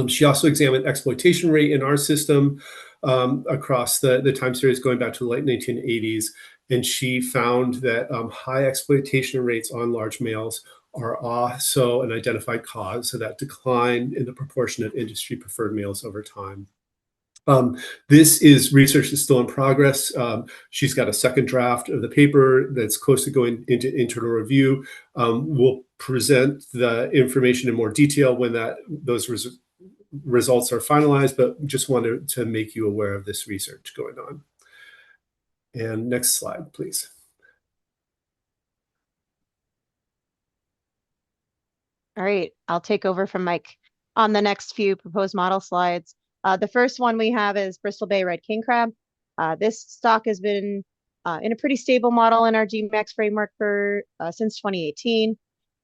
She also examined exploitation rate in our system across the time series going back to the late 1980s. And she found that high exploitation rates on large males are also an identified cause of that decline in the proportion of industry preferred males over time. This is research that's still in progress. She's got a second draft of the paper that's close to going into internal review. We'll present the information in more detail when those results are finalized, but just wanted to make you aware of this research going on. And next slide, please. All right, I'll take over from Mike on the next few proposed model slides. The first one we have is Bristol Bay Red King Crab. This stock has been in a pretty stable model in our GMAX framework for since 2018.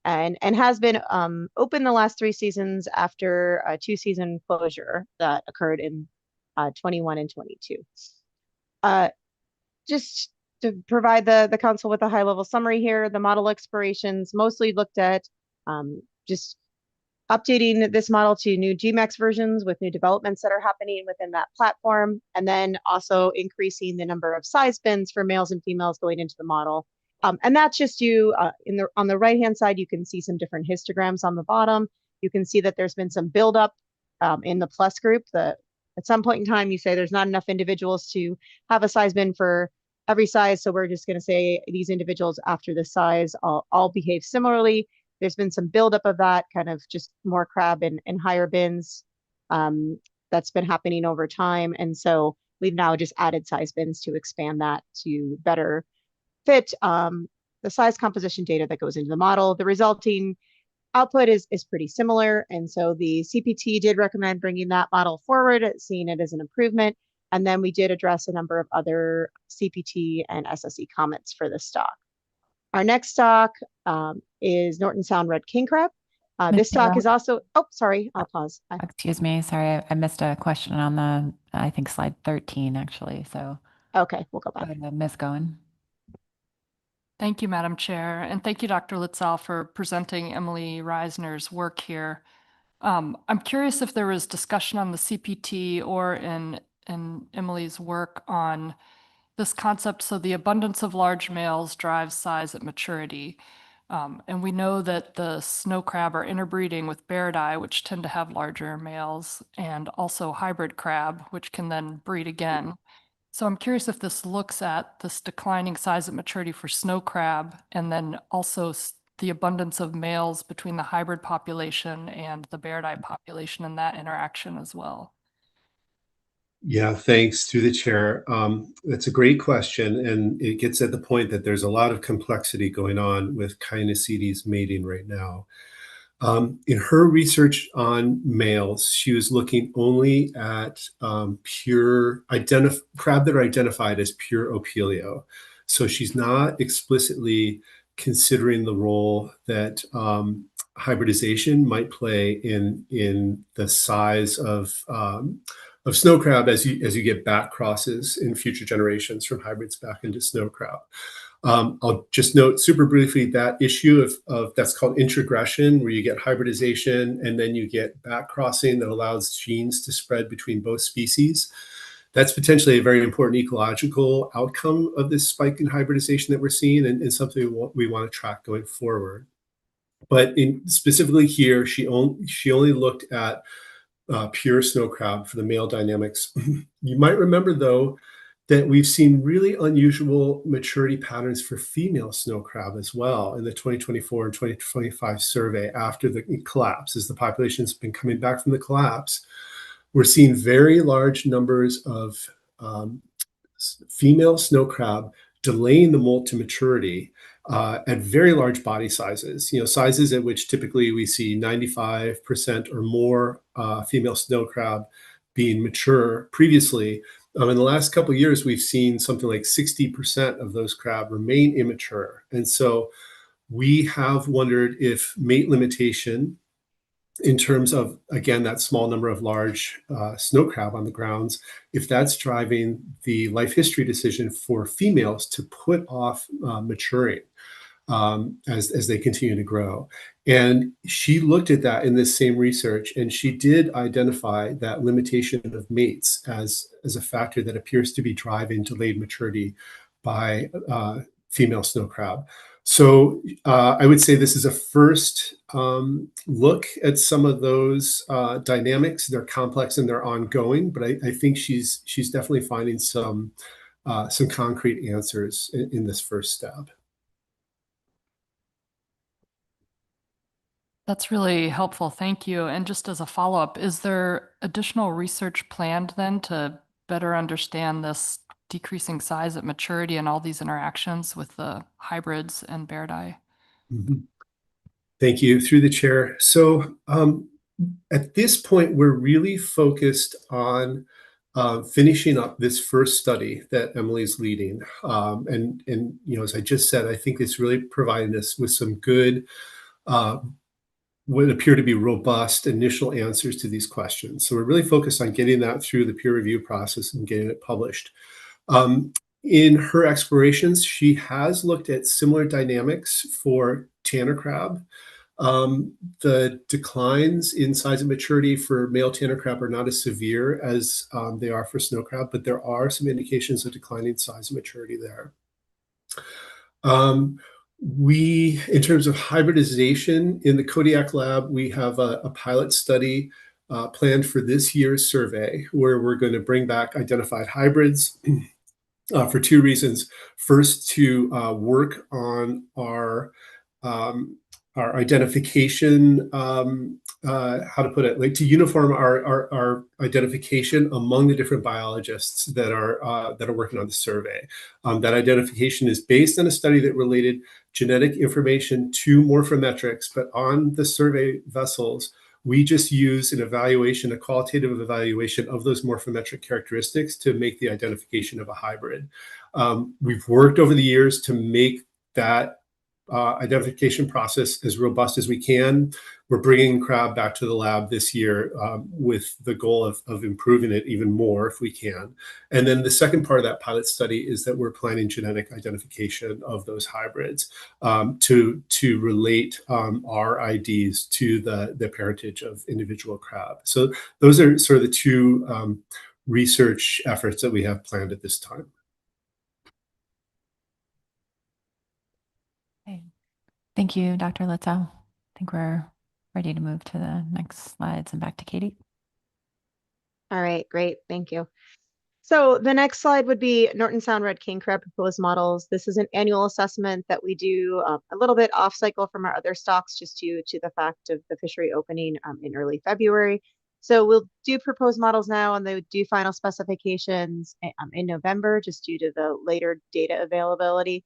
And has been open the last 3 seasons after a 2-season closure that occurred in 21 and 22. Just to provide the council with a high-level summary here, the model explorations mostly looked at just updating this model to new GMAX versions with new developments that are happening within that platform, and then also increasing the number of size bins for males and females going into the model. And that's just on the right-hand side, you can see some different histograms on the bottom. You can see that there's been some buildup in the plus group. That at some point in time, you say there's not enough individuals to have a size bin for every size. So we're just going to say these individuals after this size all behave similarly. There's been some buildup of that, kind of just more crab in higher bins. That's been happening over time. And so we've now just added size bins to expand that to better fit the size composition data that goes into the model. The resulting output is pretty similar. And so the CPT did recommend bringing that model forward, seeing it as an improvement. And then we did address a number of other CPT and SSE comments for this stock. Our next stock is Norton Sound Red King Crab. This stock is also, oh, sorry, I'll pause. Excuse me, sorry, I missed a question on I think slide 13 actually, so. Okay, we'll go back. Ms. Goen. Thank you, Madam Chair, and thank you, Dr. Litzow, for presenting Emily Reisner's work here. I'm curious if there was discussion on the CPT or in Emily's work on this concept. So the abundance of large males drives size at maturity. And we know that the snow crab are interbreeding with Bairdi, which tend to have larger males, and also hybrid crab, which can then breed again. So I'm curious if this looks at this declining size at maturity for snow crab, and then also the abundance of males between the hybrid population and the Bairdi population and that interaction as well. Yeah, thanks through the chair. That's a great question, and it gets at the point that there's a lot of complexity going on with Caenorhabditis mating right now. In her research on males, she was looking only at pure crab that are identified as pure opilio. So she's not explicitly considering the role that hybridization might play in the size of snow crab as you get back crosses in future generations from hybrids back into snow crab. I'll just note super briefly that issue of that's called introgression, where you get hybridization and then you get back crossing that allows genes to spread between both species. That's potentially a very important ecological outcome of this spike in hybridization that we're seeing, and something we want to track going forward. But specifically here, she only looked at pure snow crab for the male dynamics. You might remember, though, that we've seen really unusual maturity patterns for female snow crab as well in the 2024 and 2025 survey after the collapse. As the population's been coming back from the collapse, we're seeing very large numbers of female snow crab delaying the molt to maturity at very large body sizes, sizes at which typically we see 95% or more female snow crab being mature previously. In the last couple of years, we've seen something like 60% of those crab remain immature. And so we have wondered if mate limitation, in terms of, again, that small number of large snow crab on the grounds, if that's driving the life history decision for females to put off maturing as they continue to grow. And she looked at that in this same research, and she did identify that limitation of mates as a factor that appears to be driving delayed maturity by female snow crab. So I would say this is a first look at some of those dynamics. They're complex and they're ongoing, but I think she's definitely finding some concrete answers in this first step. That's really helpful. Thank you. And just as a follow-up, is there additional research planned then to better understand this decreasing size at maturity and all these interactions with the hybrids and Bairdi? Thank you. Through the chair. So at this point, we're really focused on finishing up this first study that Emily's leading. And as I just said, I think it's really providing us with some good what appear to be robust initial answers to these questions. So we're really focused on getting that through the peer review process and getting it published. In her explorations, she has looked at similar dynamics for tanner crab. The declines in size and maturity for male tanner crab are not as severe as they are for snow crab, but there are some indications of declining size and maturity there. In terms of hybridization in the Kodiak lab, we have a pilot study planned for this year's survey where we're going to bring back identified hybrids for two reasons. First, to work on our identification, how to put it, like to uniform our identification among the different biologists that are working on the survey. That identification is based on a study that related genetic information to morphometrics, but on the survey vessels, we just use an evaluation, a qualitative evaluation of those morphometric characteristics to make the identification of a hybrid. We've worked over the years to make that identification process as robust as we can. We're bringing crab back to the lab this year with the goal of improving it even more if we can. And then the second part of that pilot study is that we're planning genetic identification of those hybrids to relate our IDs to the parentage of individual crab. So those are sort of the two research efforts that we have planned at this time. Thank you, Dr. Litzow. I think we're ready to move to the next slides and back to Katie. All right, great. Thank you. So the next slide would be Norton Sound Red King Crab proposed models. This is an annual assessment that we do a little bit off cycle from our other stocks just due to the fact of the fishery opening in early February. So we'll do proposed models now and they would do final specifications in November just due to the later data availability.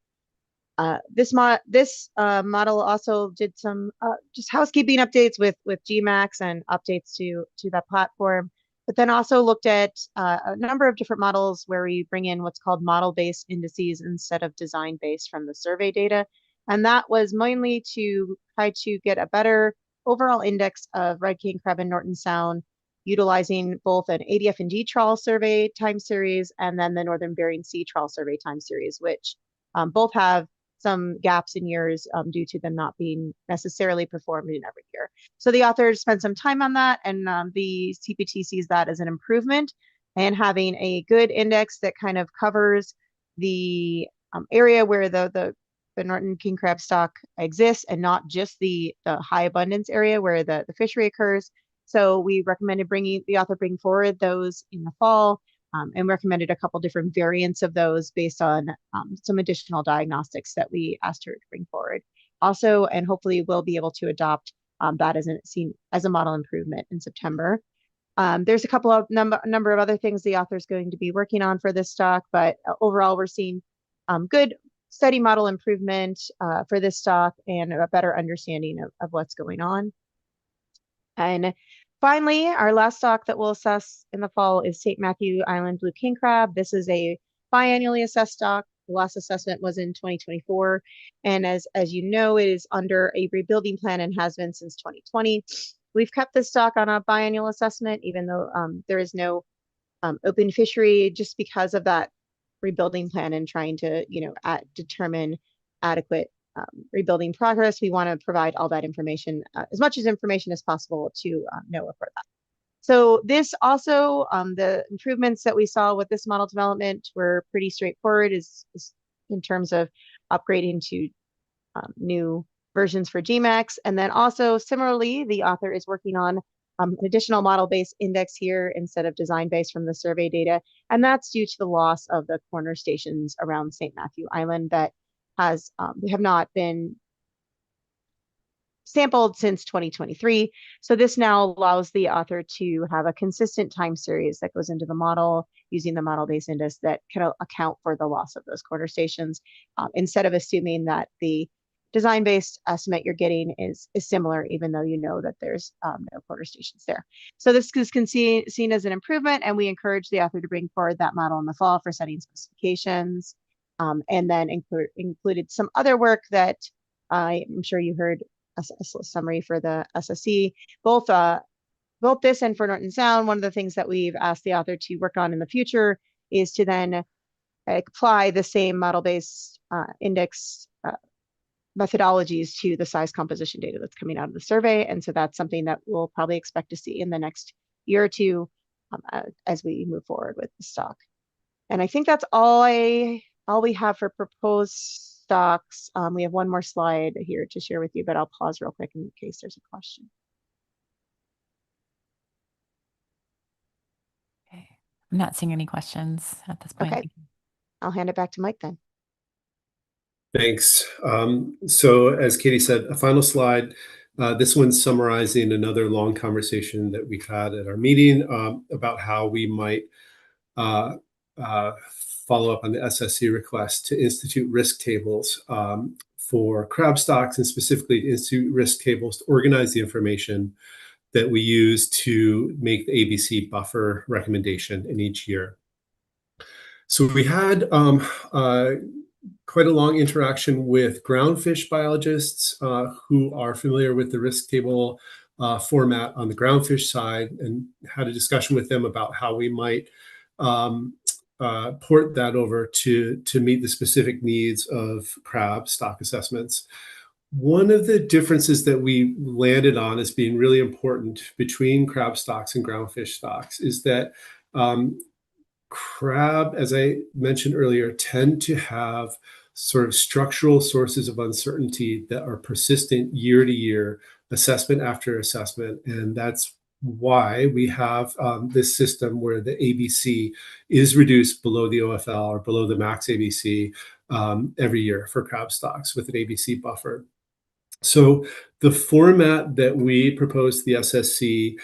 This model also did some just housekeeping updates with GMAX and updates to that platform, but then also looked at a number of different models where we bring in what's called model-based indices instead of design-based from the survey data. And that was mainly to try to get a better overall index of red king crab in Norton Sound, utilizing both an ADF and D trawl survey time series and then the Northern Bering Sea trawl survey time series, which both have some gaps in years due to them not being necessarily performed in every year. So the authors spent some time on that, and the CPT sees that as an improvement, and having a good index that kind of covers the area where the Norton king crab stock exists and not just the high abundance area where the fishery occurs. So we recommended the author bring forward those in the fall and recommended a couple different variants of those based on some additional diagnostics that we asked her to bring forward. Also, and hopefully we'll be able to adopt that as a model improvement in September. There's a couple of number of other things the author is going to be working on for this stock, but overall we're seeing good steady model improvement for this stock and a better understanding of what's going on. And finally, our last stock that we'll assess in the fall is St. Matthew Island Blue King Crab. This is a biannually assessed stock. The last assessment was in 2024. And as you know, it is under a rebuilding plan and has been since 2020. We've kept this stock on a biannual assessment, even though there is no open fishery, just because of that rebuilding plan and trying to, determine adequate rebuilding progress. We want to provide all that information, as much information as possible to NOAA for that. So this also, the improvements that we saw with this model development were pretty straightforward is in terms of upgrading to new versions for GMAX. And then also similarly, the author is working on an additional model-based index here instead of design-based from the survey data. And that's due to the loss of the corner stations around St. Matthew Island that have not been sampled since 2023. So this now allows the author to have a consistent time series that goes into the model using the model-based index that can account for the loss of those corner stations, instead of assuming that the design-based estimate you're getting is similar, even though you know that there's no corner stations there. So this is seen as an improvement, and we encourage the author to bring forward that model in the fall for setting specifications, and then included some other work that I'm sure you heard a summary for the SSE. Both this and for Norton Sound, one of the things that we've asked the author to work on in the future is to then apply the same model-based index methodologies to the size composition data that's coming out of the survey. And so that's something that we'll probably expect to see in the next year or two as we move forward with the stock. And I think that's all we have for proposed stocks. We have one more slide here to share with you, but I'll pause real quick in case there's a question. Okay. I'm not seeing any questions at this point. Okay. I'll hand it back to Mike then. Thanks. So as Katie said, a final slide. This one's summarizing another long conversation that we had at our meeting about how we might follow up on the SSC request to institute risk tables for crab stocks, and specifically to institute risk tables to organize the information that we use to make the ABC buffer recommendation in each year. So we had quite a long interaction with groundfish biologists who are familiar with the risk table format on the groundfish side, and had a discussion with them about how we might port that over to meet the specific needs of crab stock assessments. One of the differences that we landed on as being really important between crab stocks and groundfish stocks is that crab, as I mentioned earlier, tend to have sort of structural sources of uncertainty that are persistent year to year, assessment after assessment. And that's why we have this system where the ABC is reduced below the OFL or below the max ABC every year for crab stocks with an ABC buffer. So the format that we propose to the SSC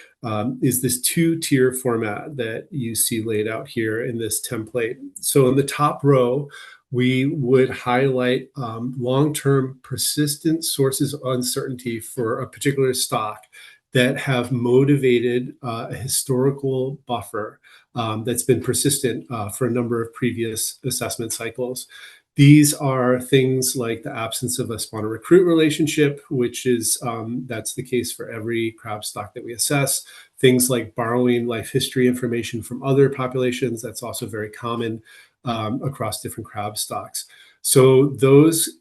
is this two-tier format that you see laid out here in this template. So in the top row, we would highlight long-term persistent sources of uncertainty for a particular stock that have motivated a historical buffer that's been persistent for a number of previous assessment cycles. These are things like the absence of a spawner-recruit relationship, which is, that's the case for every crab stock that we assess. Things like borrowing life history information from other populations, that's also very common across different crab stocks. So those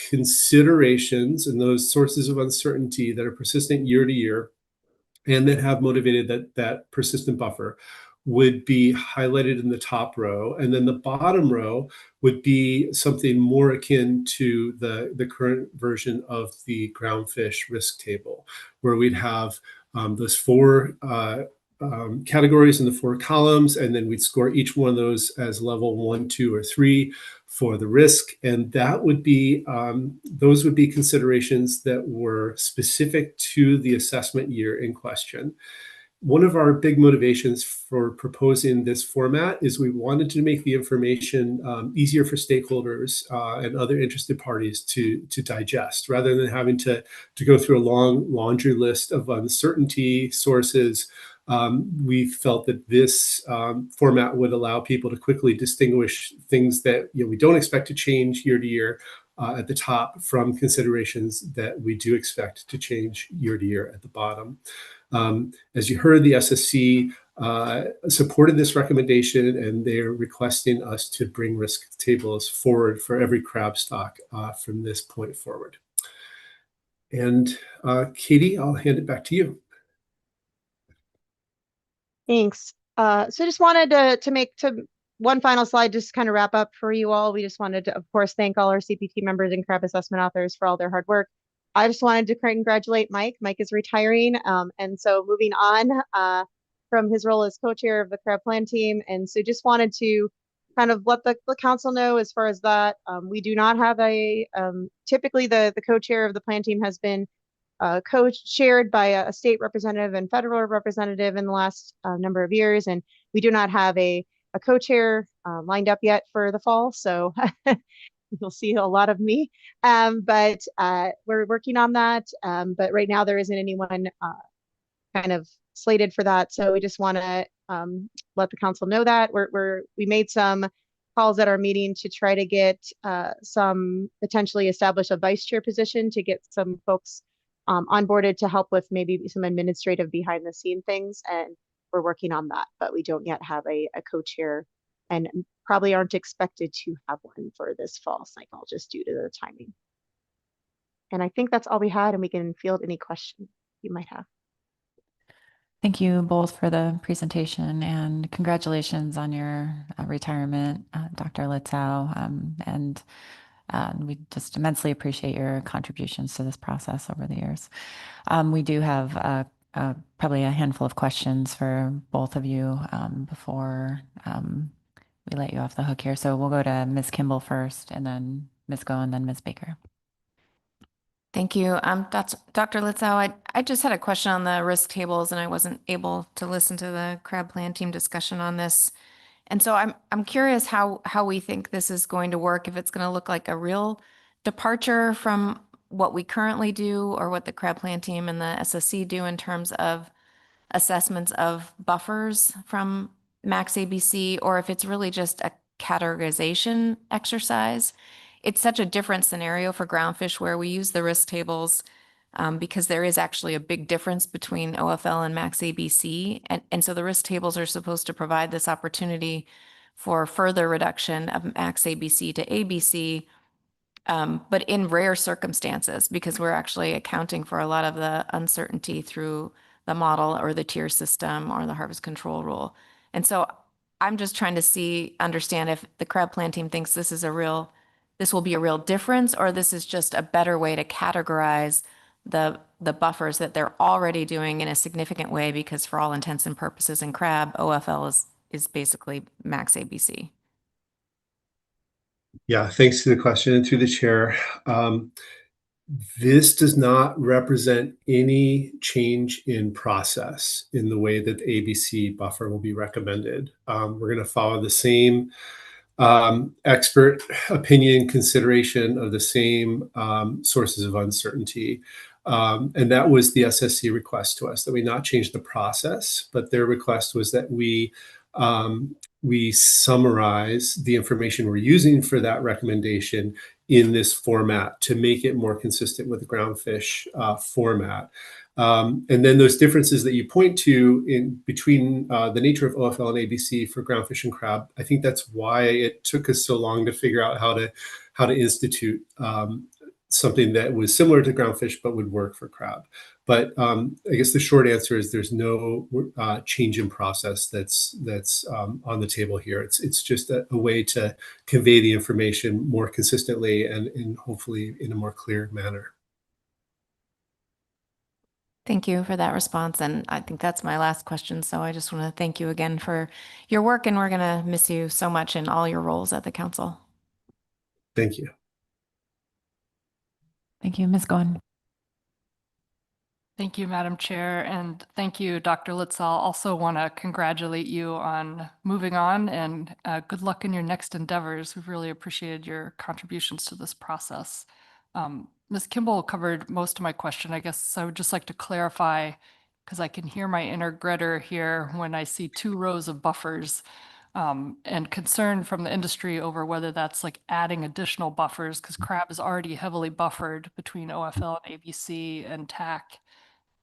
considerations and those sources of uncertainty that are persistent year to year and that have motivated that persistent buffer would be highlighted in the top row. And then the bottom row would be something more akin to the current version of the groundfish risk table, where we'd have those four categories in the 4 columns, and then we'd score each one of those as level 1, 2, or 3 for the risk. And that would be, those would be considerations that were specific to the assessment year in question. One of our big motivations for proposing this format is we wanted to make the information easier for stakeholders and other interested parties to digest, rather than having to go through a long laundry list of uncertainty sources. We felt that this format would allow people to quickly distinguish things that we don't expect to change year to year at the top from considerations that we do expect to change year to year at the bottom. As you heard, the SSC supported this recommendation, and they're requesting us to bring risk tables forward for every crab stock from this point forward. And Katie, I'll hand it back to you. Thanks. So just wanted to make one final slide, just kind of wrap up for you all. We just wanted to, of course, thank all our CPT members and crab assessment authors for all their hard work. I just wanted to congratulate Mike. Mike is retiring. And so moving on from his role as co-chair of the crab plan team. And so just wanted to kind of let the council know as far as that. We do not have a, typically the co-chair of the plan team has been co-chaired by a state representative and federal representative in the last number of years. And we do not have a co-chair lined up yet for the fall. So you'll see a lot of me, but we're working on that. But right now there isn't anyone kind of slated for that. So we just want to let the council know that we made some calls at our meeting to try to get some potentially establish a vice chair position to get some folks onboarded to help with maybe some administrative behind the scene things. And we're working on that, but we don't yet have a co-chair and probably aren't expected to have one for this fall cycle just due to the timing. And I think that's all we had, and we can field any questions you might have. Thank you both for the presentation, and congratulations on your retirement, Dr. Litzau. And we just immensely appreciate your contributions to this process over the years. We do have probably a handful of questions for both of you before we let you off the hook here. So we'll go to Ms. Kimball first, and then Ms. Goen, then Ms. Baker. Thank you. Dr. Litzau, I just had a question on the risk tables, and I wasn't able to listen to the crab plan team discussion on this. And so I'm curious how we think this is going to work, if it's going to look like a real departure from what we currently do or what the crab plan team and the SSC do in terms of assessments of buffers from max ABC, or if it's really just a categorization exercise. It's such a different scenario for groundfish where we use the risk tables because there is actually a big difference between OFL and max ABC. And so the risk tables are supposed to provide this opportunity for further reduction of max ABC to ABC, but in rare circumstances, because we're actually accounting for a lot of the uncertainty through the model or the tier system or the harvest control rule. And so I'm just trying to understand if the crab plan team thinks this will be a real difference, or this is just a better way to categorize the buffers that they're already doing in a significant way, because for all intents and purposes in crab, OFL is basically max ABC. Yeah, thanks to the question and through the chair. This does not represent any change in process in the way that the ABC buffer will be recommended. We're going to follow the same expert opinion consideration of the same sources of uncertainty. And that was the SSC request to us, that we not change the process, but their request was that we summarize the information we're using for that recommendation in this format to make it more consistent with the groundfish format. And then those differences that you point to in between the nature of OFL and ABC for groundfish and crab, I think that's why it took us so long to figure out how to institute something that was similar to groundfish but would work for crab. But I guess the short answer is there's no change in process that's on the table here. It's just a way to convey the information more consistently and hopefully in a more clear manner. Thank you for that response. And I think that's my last question. So I just want to thank you again for your work, and we're going to miss you so much in all your roles at the council. Thank you. Thank you, Ms. Goen. Thank you, Madam Chair, and thank you, Dr. Litzel. Also want to congratulate you on moving on, and good luck in your next endeavors. We've really appreciated your contributions to this process. Ms. Kimball covered most of my question. I guess I would just like to clarify, because I can hear my inner Gritter here when I see 2 rows of buffers, and concern from the industry over whether that's like adding additional buffers, because crab is already heavily buffered between OFL and ABC and TAC.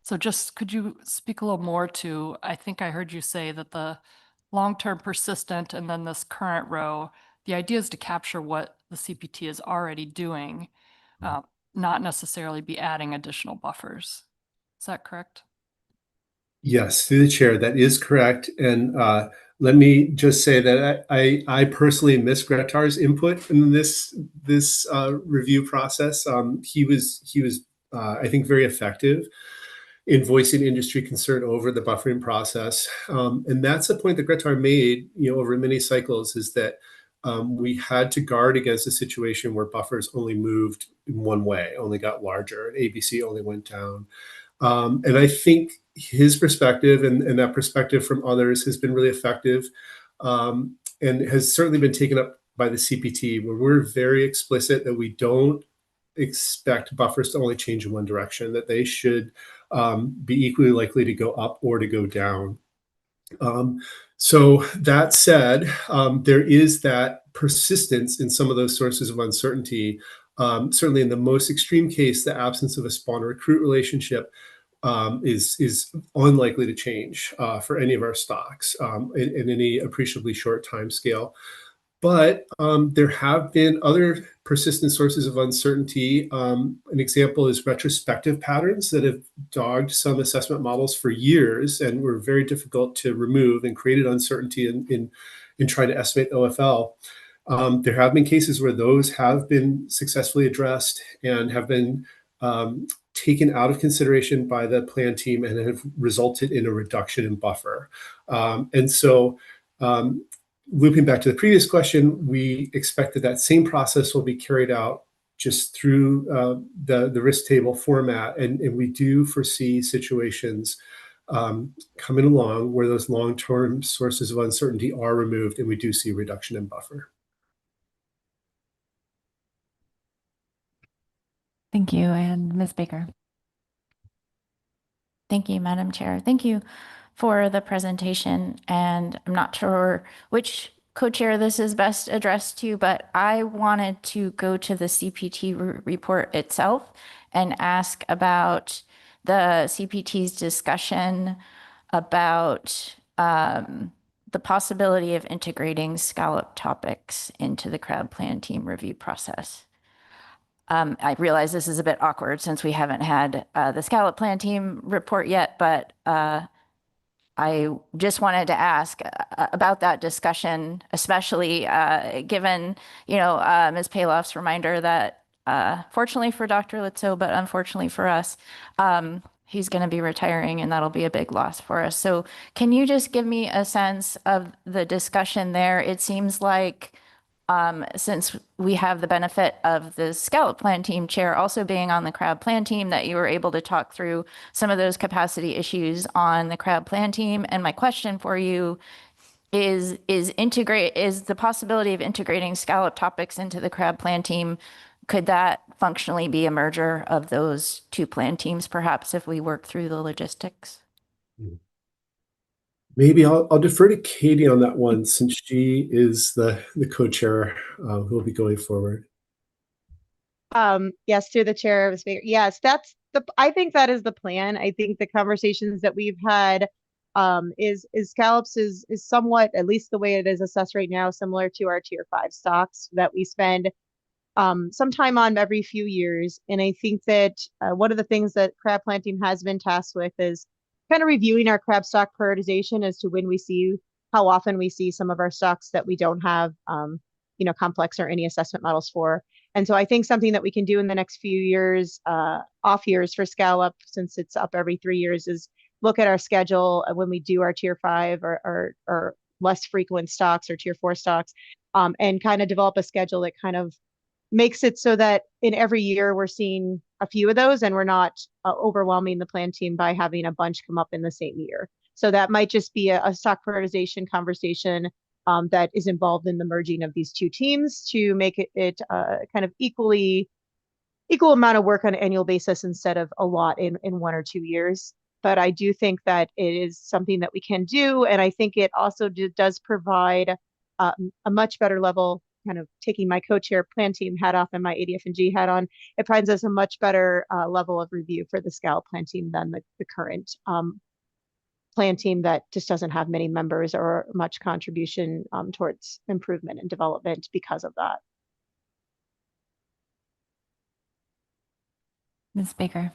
So just could you speak a little more to, I think I heard you say that the long-term persistent and then this current row, the idea is to capture what the CPT is already doing, not necessarily be adding additional buffers. Is that correct? Yes, through the chair, that is correct. And let me just say that I personally miss Gretar's input in this review process. He was I think very effective in voicing industry concern over the buffering process. And that's a point that Gretar made, over many cycles, is that we had to guard against a situation where buffers only moved in one way, only got larger, and ABC only went down. And I think his perspective and that perspective from others has been really effective, and has certainly been taken up by the CPT, where we're very explicit that we don't expect buffers to only change in one direction, that they should be equally likely to go up or to go down. So that said, there is that persistence in some of those sources of uncertainty. Certainly in the most extreme case, the absence of a spawn-recruit relationship is unlikely to change for any of our stocks in any appreciably short time scale. But there have been other persistent sources of uncertainty. An example is retrospective patterns that have dogged some assessment models for years and were very difficult to remove and created uncertainty in trying to estimate OFL. There have been cases where those have been successfully addressed and have been taken out of consideration by the plan team and have resulted in a reduction in buffer. And so looping back to the previous question, we expect that same process will be carried out just through the risk table format. And we do foresee situations coming along where those long-term sources of uncertainty are removed, and we do see a reduction in buffer. Thank you. And Ms. Baker. Thank you, Madam Chair. Thank you for the presentation. And I'm not sure which co-chair this is best addressed to, but I wanted to go to the CPT report itself and ask about the CPT's discussion about the possibility of integrating Scallop topics into the crowd plan team review process. I realize this is a bit awkward since we haven't had the Scallop plan team report yet, but I just wanted to ask about that discussion, especially given, Ms. Paloff's reminder that fortunately for Dr. Litzel, but unfortunately for us, he's going to be retiring, and that'll be a big loss for us. So can you just give me a sense of the discussion there? It seems like since we have the benefit of the Scallop plan team chair also being on the crowd plan team, that you were able to talk through some of those capacity issues on the crowd plan team. And my question for you is the possibility of integrating Scallop topics into the crowd plan team, could that functionally be a merger of those two plan teams, perhaps, if we work through the logistics? Maybe I'll defer to Katie on that one, since she is the co-chair who will be going forward. Yes, to the chair of the speaker. Yes, I think that is the plan. I think the conversations that we've had is Scallops is somewhat, at least the way it is assessed right now, similar to our tier 5 stocks that we spend some time on every few years. And I think that one of the things that crab plan team has been tasked with is kind of reviewing our crab stock prioritization as to when we see, how often we see some of our stocks that we don't have complex or any assessment models for. And so I think something that we can do in the next few years, off years for Scallop, since it's up every 3 years, is look at our schedule when we do our tier 5 or less frequent stocks or tier 4 stocks, and kind of develop a schedule that kind of makes it so that in every year we're seeing a few of those and we're not overwhelming the plan team by having a bunch come up in the same year. So that might just be a stock prioritization conversation that is involved in the merging of these two teams to make it kind of equal amount of work on an annual basis instead of a lot in 1 or 2 years. But I do think that it is something that we can do. And I think it also does provide a much better level, kind of taking my co-chair plan team hat off and my ADF&G hat on. It provides us a much better level of review for the Scallop plan team than the current plan team that just doesn't have many members or much contribution towards improvement and development because of that. Ms. Baker.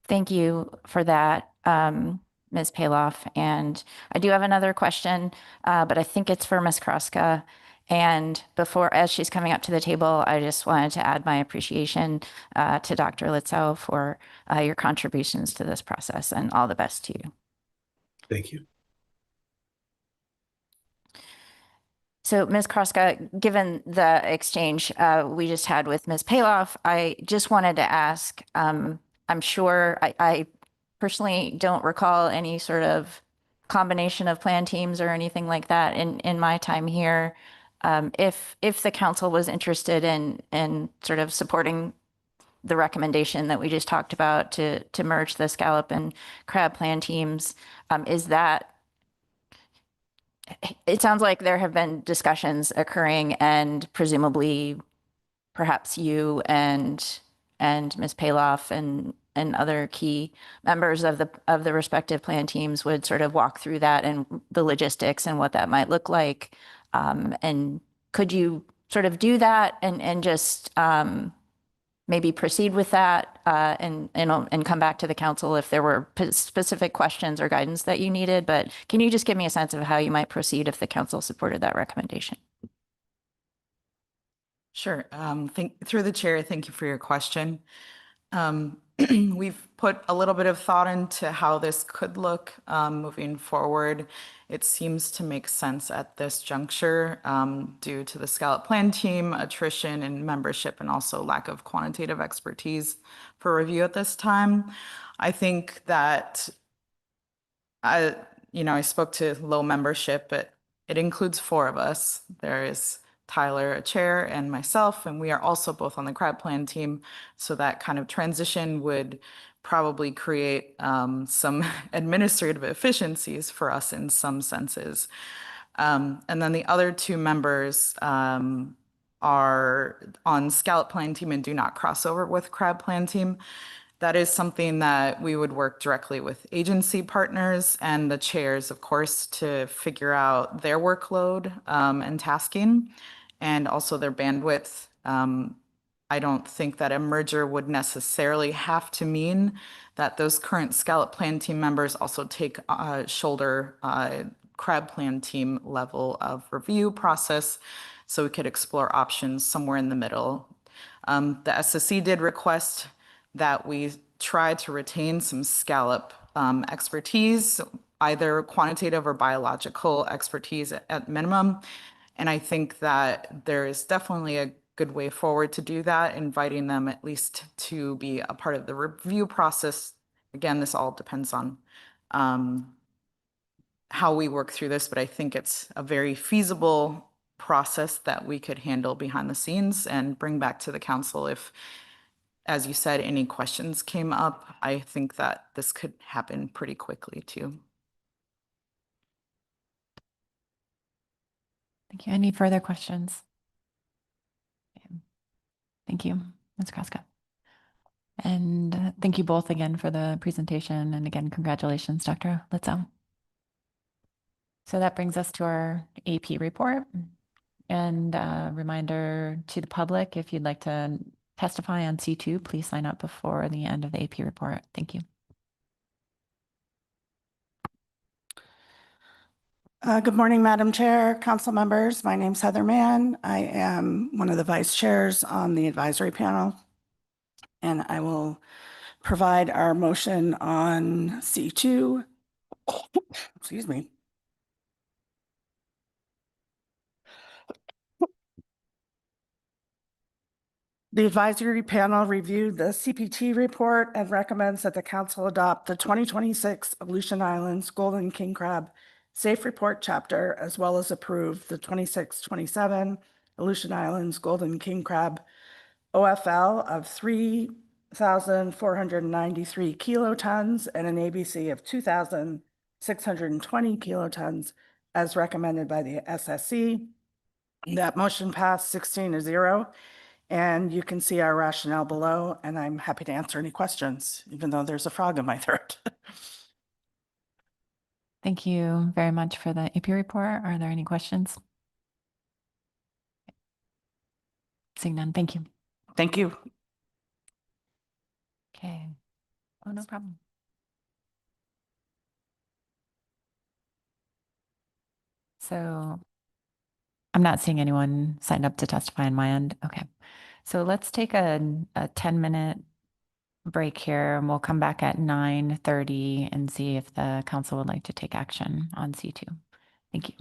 Thank you for that, Ms. Paloff. And I do have another question, but I think it's for Ms. Kraska. And before, as she's coming up to the table, I just wanted to add my appreciation to Dr. Litzow for your contributions to this process, and all the best to you. Thank you. So, Ms. Kraska, given the exchange we just had with Ms. Paloff, I just wanted to ask, I'm sure I personally don't recall any sort of combination of plan teams or anything like that in my time here. If the council was interested in sort of supporting the recommendation that we just talked about to merge the Scallop and Crab plan teams, it sounds like there have been discussions occurring, and presumably perhaps you and Ms. Paloff and other key members of the respective plan teams would sort of walk through that and the logistics and what that might look like. And could you sort of do that and just maybe proceed with that and come back to the council if there were specific questions or guidance that you needed? But can you just give me a sense of how you might proceed if the council supported that recommendation? Sure. Through the chair, thank you for your question. We've put a little bit of thought into how this could look moving forward. It seems to make sense at this juncture due to the Scallop plan team, attrition in membership, and also lack of quantitative expertise for review at this time. I think that I spoke to low membership, but it includes 4 of us. There is Tyler, a chair, and myself, and we are also both on the Crab plan team. So that kind of transition would probably create some administrative efficiencies for us in some senses. And then the other 2 members are on Scallop plan team and do not cross over with Crab plan team. That is something that we would work directly with agency partners and the chairs, of course, to figure out their workload and tasking, and also their bandwidth. I don't think that a merger would necessarily have to mean that those current Scallop plan team members also take shoulder Crab plan team level of review process, so we could explore options somewhere in the middle. The SSC did request that we try to retain some Scallop expertise, either quantitative or biological expertise at minimum. And I think that there is definitely a good way forward to do that, inviting them at least to be a part of the review process. Again, this all depends on how we work through this, but I think it's a very feasible process that we could handle behind the scenes and bring back to the council if, as you said, any questions came up. I think that this could happen pretty quickly too. Thank you. Any further questions? Thank you, Ms. Kraska. And thank you both again for the presentation. And again, congratulations, Dr. Litzow. So that brings us to our AP report. And a reminder to the public, if you'd like to testify on C2, please sign up before the end of the AP report. Thank you. Good morning, Madam Chair, council members. My name's Heather Mann. I am one of the vice chairs on the advisory panel. And I will provide our motion on C2. Excuse me. The advisory panel reviewed the CPT report and recommends that the council adopt the 2026 Aleutian Islands Golden King Crab Safe Report Chapter, as well as approve the 26-27 Aleutian Islands Golden King Crab OFL of 3,493 kilotons and an ABC of 2,620 kilotons as recommended by the SSC. That motion passed 16-0. And you can see our rationale below, and I'm happy to answer any questions, even though there's a frog in my throat. Thank you very much for the AP report. Are there any questions? Seeing none, thank you. Thank you. Okay. Oh, no problem. So I'm not seeing anyone signed up to testify on my end. Okay. So let's take a 10-minute break here and we'll come back at 9:30 and see if the council would like to take action on C2. Thank you.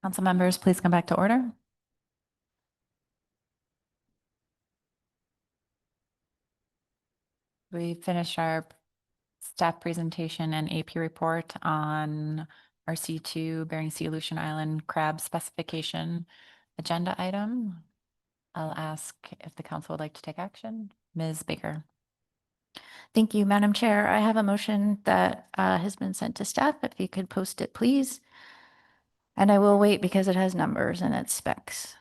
Council members, please come back to order. We finished our staff presentation and AP report on our C2 Bering Sea Aleutian Island crab specification agenda item. I'll ask if the council would like to take action. Ms. Baker. Thank you, Madam Chair. I have a motion that has been sent to staff. If you could post it, please. And I will wait because it has numbers and it's specs.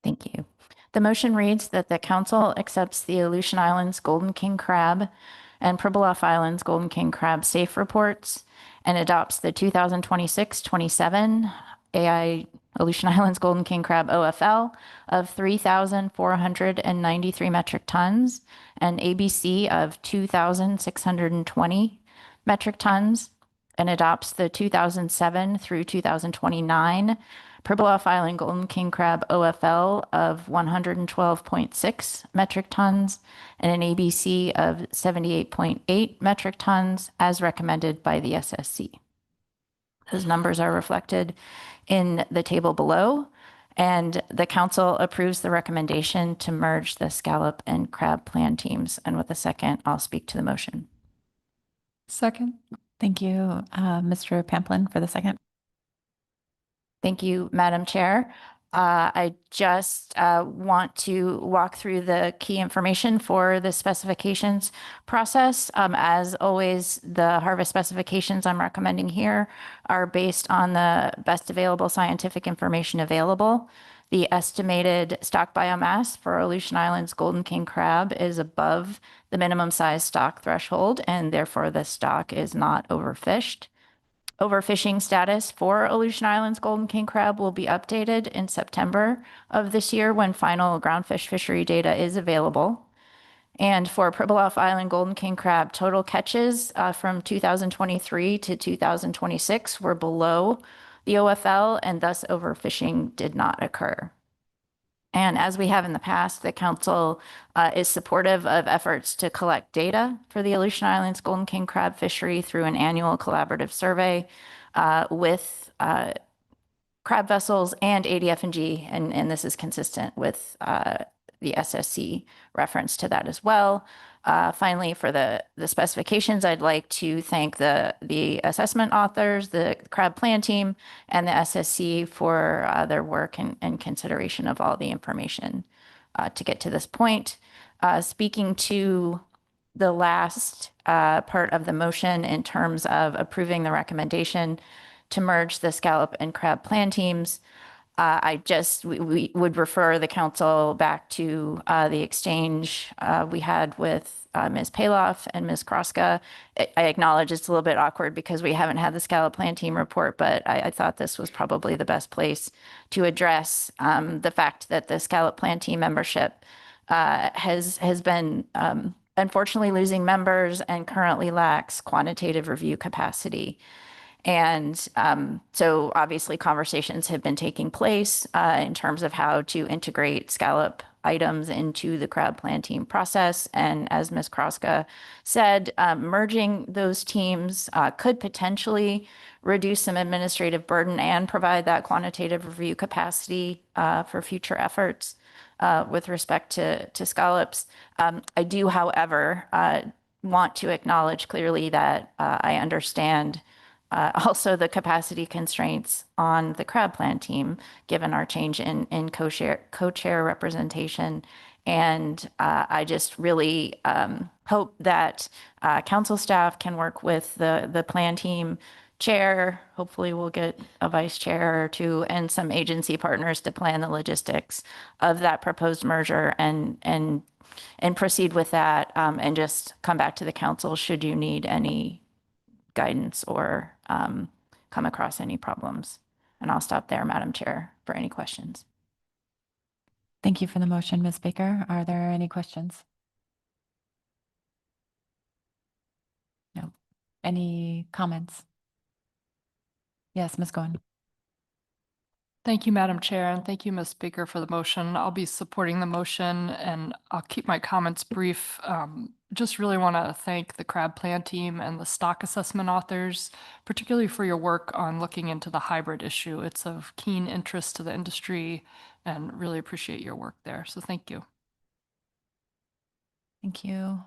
Thank you. The motion reads that the council accepts the Aleutian Islands Golden King Crab and Pribilof Islands Golden King Crab safe reports and adopts the 2026-27 AI Aleutian Islands Golden King Crab OFL of 3,493 metric tons and ABC of 2,620 metric tons, and adopts the 2007 through 2029 Pribilof Island Golden King Crab OFL of 112.6 metric tons and an ABC of 78.8 metric tons as recommended by the SSC. Those numbers are reflected in the table below, and the council approves the recommendation to merge the scallop and crab plan teams. And with a second, I'll speak to the motion. Second. Thank you, Mr. Pamplin, for the second. Thank you, Madam Chair. I just want to walk through the key information for the specifications process. As always, the harvest specifications I'm recommending here are based on the best available scientific information available. The estimated stock biomass for Aleutian Islands Golden King Crab is above the minimum size stock threshold, and therefore the stock is not overfished. Overfishing status for Aleutian Islands Golden King Crab will be updated in September of this year when final groundfish fishery data is available. And for Pribilof Island Golden King Crab, total catches from 2023 to 2026 were below the OFL, and thus overfishing did not occur. And as we have in the past, the council is supportive of efforts to collect data for the Aleutian Islands Golden King Crab fishery through an annual collaborative survey with crab vessels and ADF&G, and this is consistent with the SSC reference to that as well. Finally, for the specifications, I'd like to thank the assessment authors, the crab plan team, and the SSC for their work and consideration of all the information to get to this point. Speaking to the last part of the motion in terms of approving the recommendation to merge the scallop and crab plan teams, we would refer the council back to the exchange we had with Ms. Paloff and Ms. Kroska. I acknowledge it's a little bit awkward because we haven't had the scallop plan team report, but I thought this was probably the best place to address the fact that the scallop plan team membership has been unfortunately losing members and currently lacks quantitative review capacity. And so obviously conversations have been taking place in terms of how to integrate scallop items into the crab plan team process. And as Ms. Kroska said, merging those teams could potentially reduce some administrative burden and provide that quantitative review capacity for future efforts with respect to scallops. I do, however, want to acknowledge clearly that I understand also the capacity constraints on the crab plan team, given our change in co-chair representation. And I just really hope that council staff can work with the plan team chair. Hopefully we'll get a vice chair or two and some agency partners to plan the logistics of that proposed merger and and proceed with that, and just come back to the council should you need any guidance or come across any problems. And I'll stop there, Madam Chair, for any questions. Thank you for the motion, Ms. Baker. Are there any questions? No. Any comments? Yes, Ms. Goen. Thank you, Madam Chair, and thank you, Ms. Baker, for the motion. I'll be supporting the motion, and I'll keep my comments brief. Just really want to thank the crab plan team and the stock assessment authors, particularly for your work on looking into the hybrid issue. It's of keen interest to the industry, and really appreciate your work there. So thank you. Thank you.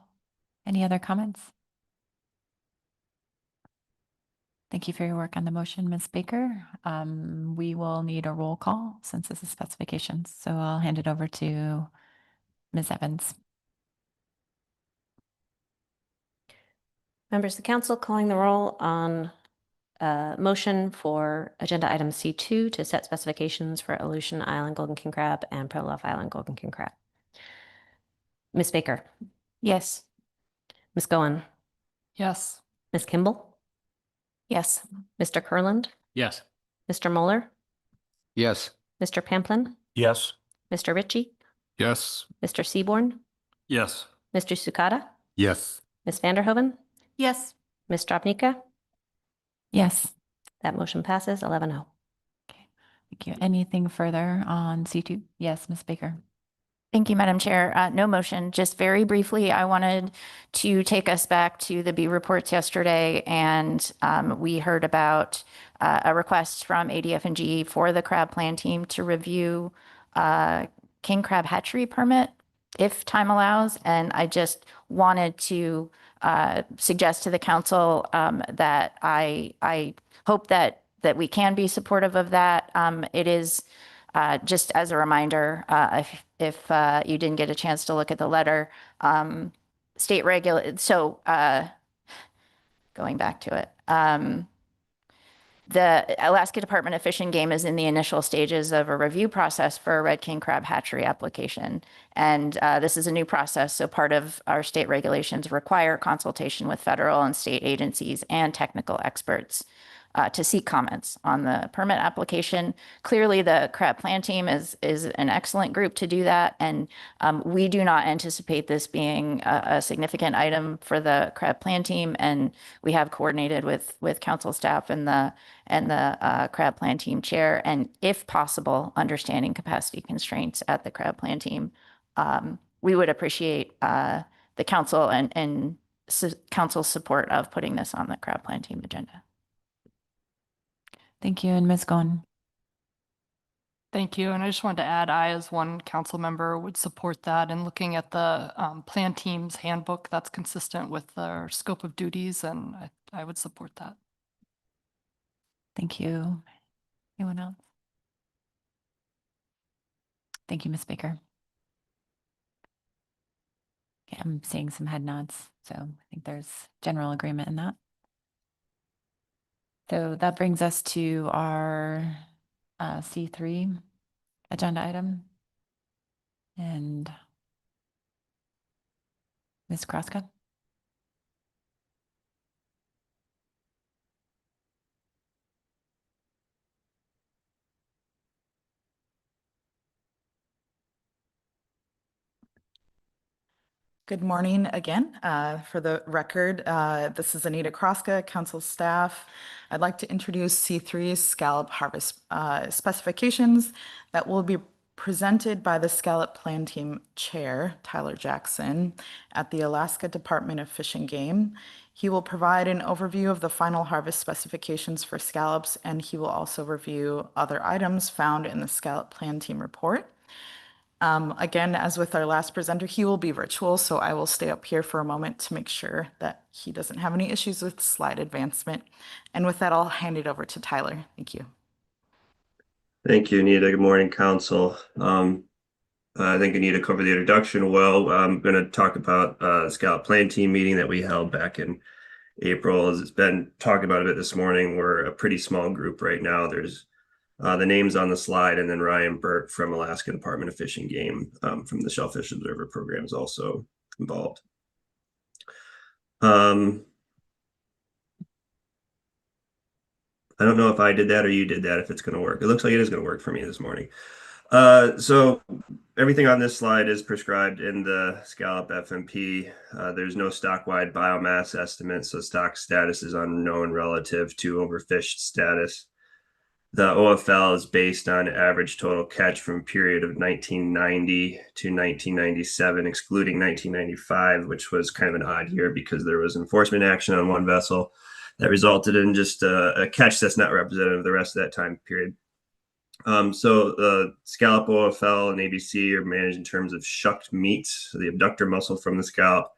Any other comments? Thank you for your work on the motion, Ms. Baker. We will need a roll call since this is specifications. So I'll hand it over to Ms. Evans. Members of the council, calling the roll on motion for agenda item C2 to set specifications for Aleutian Island Golden King Crab and Pribilof Island Golden King Crab. Ms. Baker, Yes. Ms. Goen, Yes. Ms. Kimball, Yes. Mr. Kurland, Yes. Mr. Moeller, Yes. Mr. Pamplin, Yes. Mr. Ritchie, Yes. Mr. Seaborn, Yes. Mr. Tsukada, Yes. Ms. Vanderhoeven, Yes. Ms. Drobnica. Yes. That motion passes 11-0. Okay. Thank you. Anything further on C2? Yes, Ms. Baker. Thank you, Madam Chair. No motion. Just very briefly, I wanted to take us back to the B reports yesterday, and we heard about a request from ADF&G for the crab plan team to review king crab hatchery permit if time allows. And I just wanted to suggest to the council that I hope that we can be supportive of that. It is just as a reminder, if you didn't get a chance to look at the letter, state going back to it, the Alaska Department of Fish and Game is in the initial stages of a review process for a red king crab hatchery application. And this is a new process. So part of our state regulations require consultation with federal and state agencies and technical experts to seek comments on the permit application. Clearly, the crab plan team is an excellent group to do that, and we do not anticipate this being a significant item for the crab plan team. And we have coordinated with council staff and the crab plan team chair, and if possible, understanding capacity constraints at the crab plan team. We would appreciate the council and council's support of putting this on the crab plan team agenda. Thank you. And Ms. Goen. Thank you. And I just wanted to add, I, as one council member, would support that. And looking at the plan team's handbook, that's consistent with their scope of duties, and I would support that. Thank you. Anyone else? Thank you, Ms. Baker. Okay, I'm seeing some head nods, so I think there's general agreement in that. So that brings us to our C3 agenda item. And Ms. Kraska. Good morning again. For the record, this is Anita Kraska, council staff. I'd like to introduce C3's scallop harvest specifications that will be presented by the Scallop Plan Team Chair, Tyler Jackson, at the Alaska Department of Fish and Game. He will provide an overview of the final harvest specifications for scallops, and he will also review other items found in the Scallop Plan Team report. Again, as with our last presenter, he will be virtual, so I will stay up here for a moment to make sure that he doesn't have any issues with slide advancement. And with that, I'll hand it over to Tyler. Thank you. Thank you, Anita. Good morning, Council. I think Anita covered the introduction well. I'm going to talk about the Scallop Plan Team meeting that we held back in April. As it's been talked about a bit this morning, we're a pretty small group right now. There's The name's on the slide, and then Ryan Burt from Alaska Department of Fish and Game from the Shellfish Observer Program is also involved. I don't know if I did that or you did that, if it's going to work. It looks like it is going to work for me this morning. So everything on this slide is prescribed in the Scallop FMP. There's no stock-wide biomass estimate, so stock status is unknown relative to overfished status. The OFL is based on average total catch from period of 1990 to 1997, excluding 1995, which was kind of an odd year because there was enforcement action on one vessel that resulted in just a catch that's not representative of the rest of that time period. So the scallop OFL and ABC are managed in terms of shucked meats, so the abductor muscle from the scallop.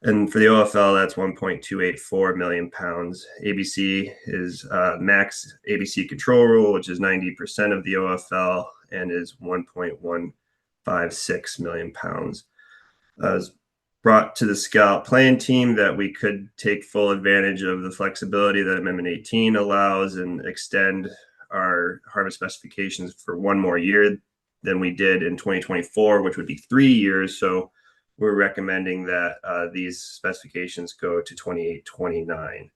And for the OFL, that's 1.284 million pounds. ABC is max ABC control rule, which is 90% of the OFL and is 1.156 million pounds. Was brought to the scallop plan team that we could take full advantage of the flexibility that Amendment 18 allows and extend our harvest specifications for one more year than we did in 2024, which would be 3 years. So we're recommending that these specifications go to 28-29.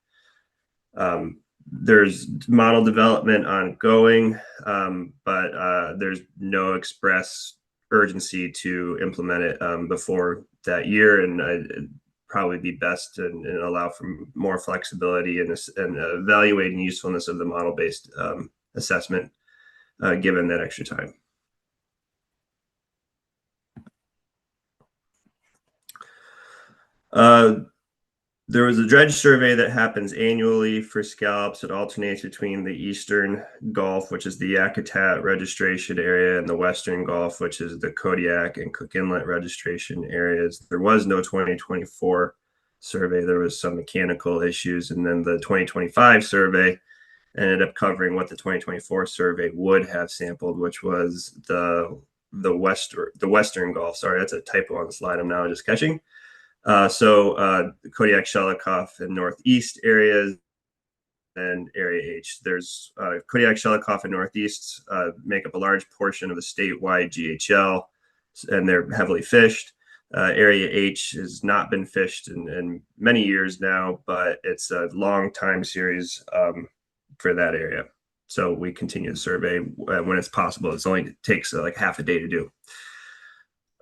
There's model development ongoing, but there's no express urgency to implement it before that year, and it'd probably be best and allow for more flexibility and evaluating usefulness of the model-based assessment given that extra time. There was a dredge survey that happens annually for scallops. It alternates between the Eastern Gulf, which is the Yakutat registration area, and the Western Gulf, which is the Kodiak and Cook Inlet registration areas. There was no 2024 survey. There was some mechanical issues, and then the 2025 survey ended up covering what the 2024 survey would have sampled, which was the Western Gulf. Sorry, that's a typo on the slide I'm now just catching. So Kodiak, Shelikoff, and Northeast areas, and Area H. There's Kodiak, Shelikoff, and Northeast make up a large portion of the statewide GHL, and they're heavily fished. Area H has not been fished in many years now, but it's a long time series for that area. So we continue the survey when it's possible. It only takes like half a day to do.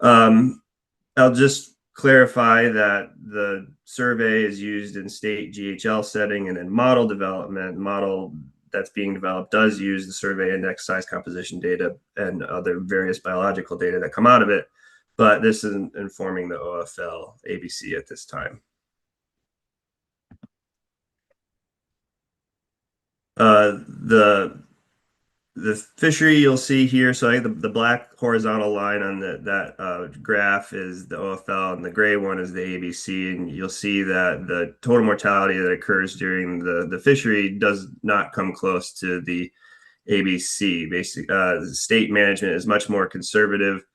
I'll just clarify that the survey is used in state GHL setting, and then model development. Model that's being developed does use the survey index size composition data and other various biological data that come out of it, but this isn't informing the OFL ABC at this time. The fishery you'll see here, so I think the black horizontal line on that graph is the OFL, and the gray one is the ABC, and you'll see that the total mortality that occurs during the fishery does not come close to the ABC. Basically, state management is much more conservative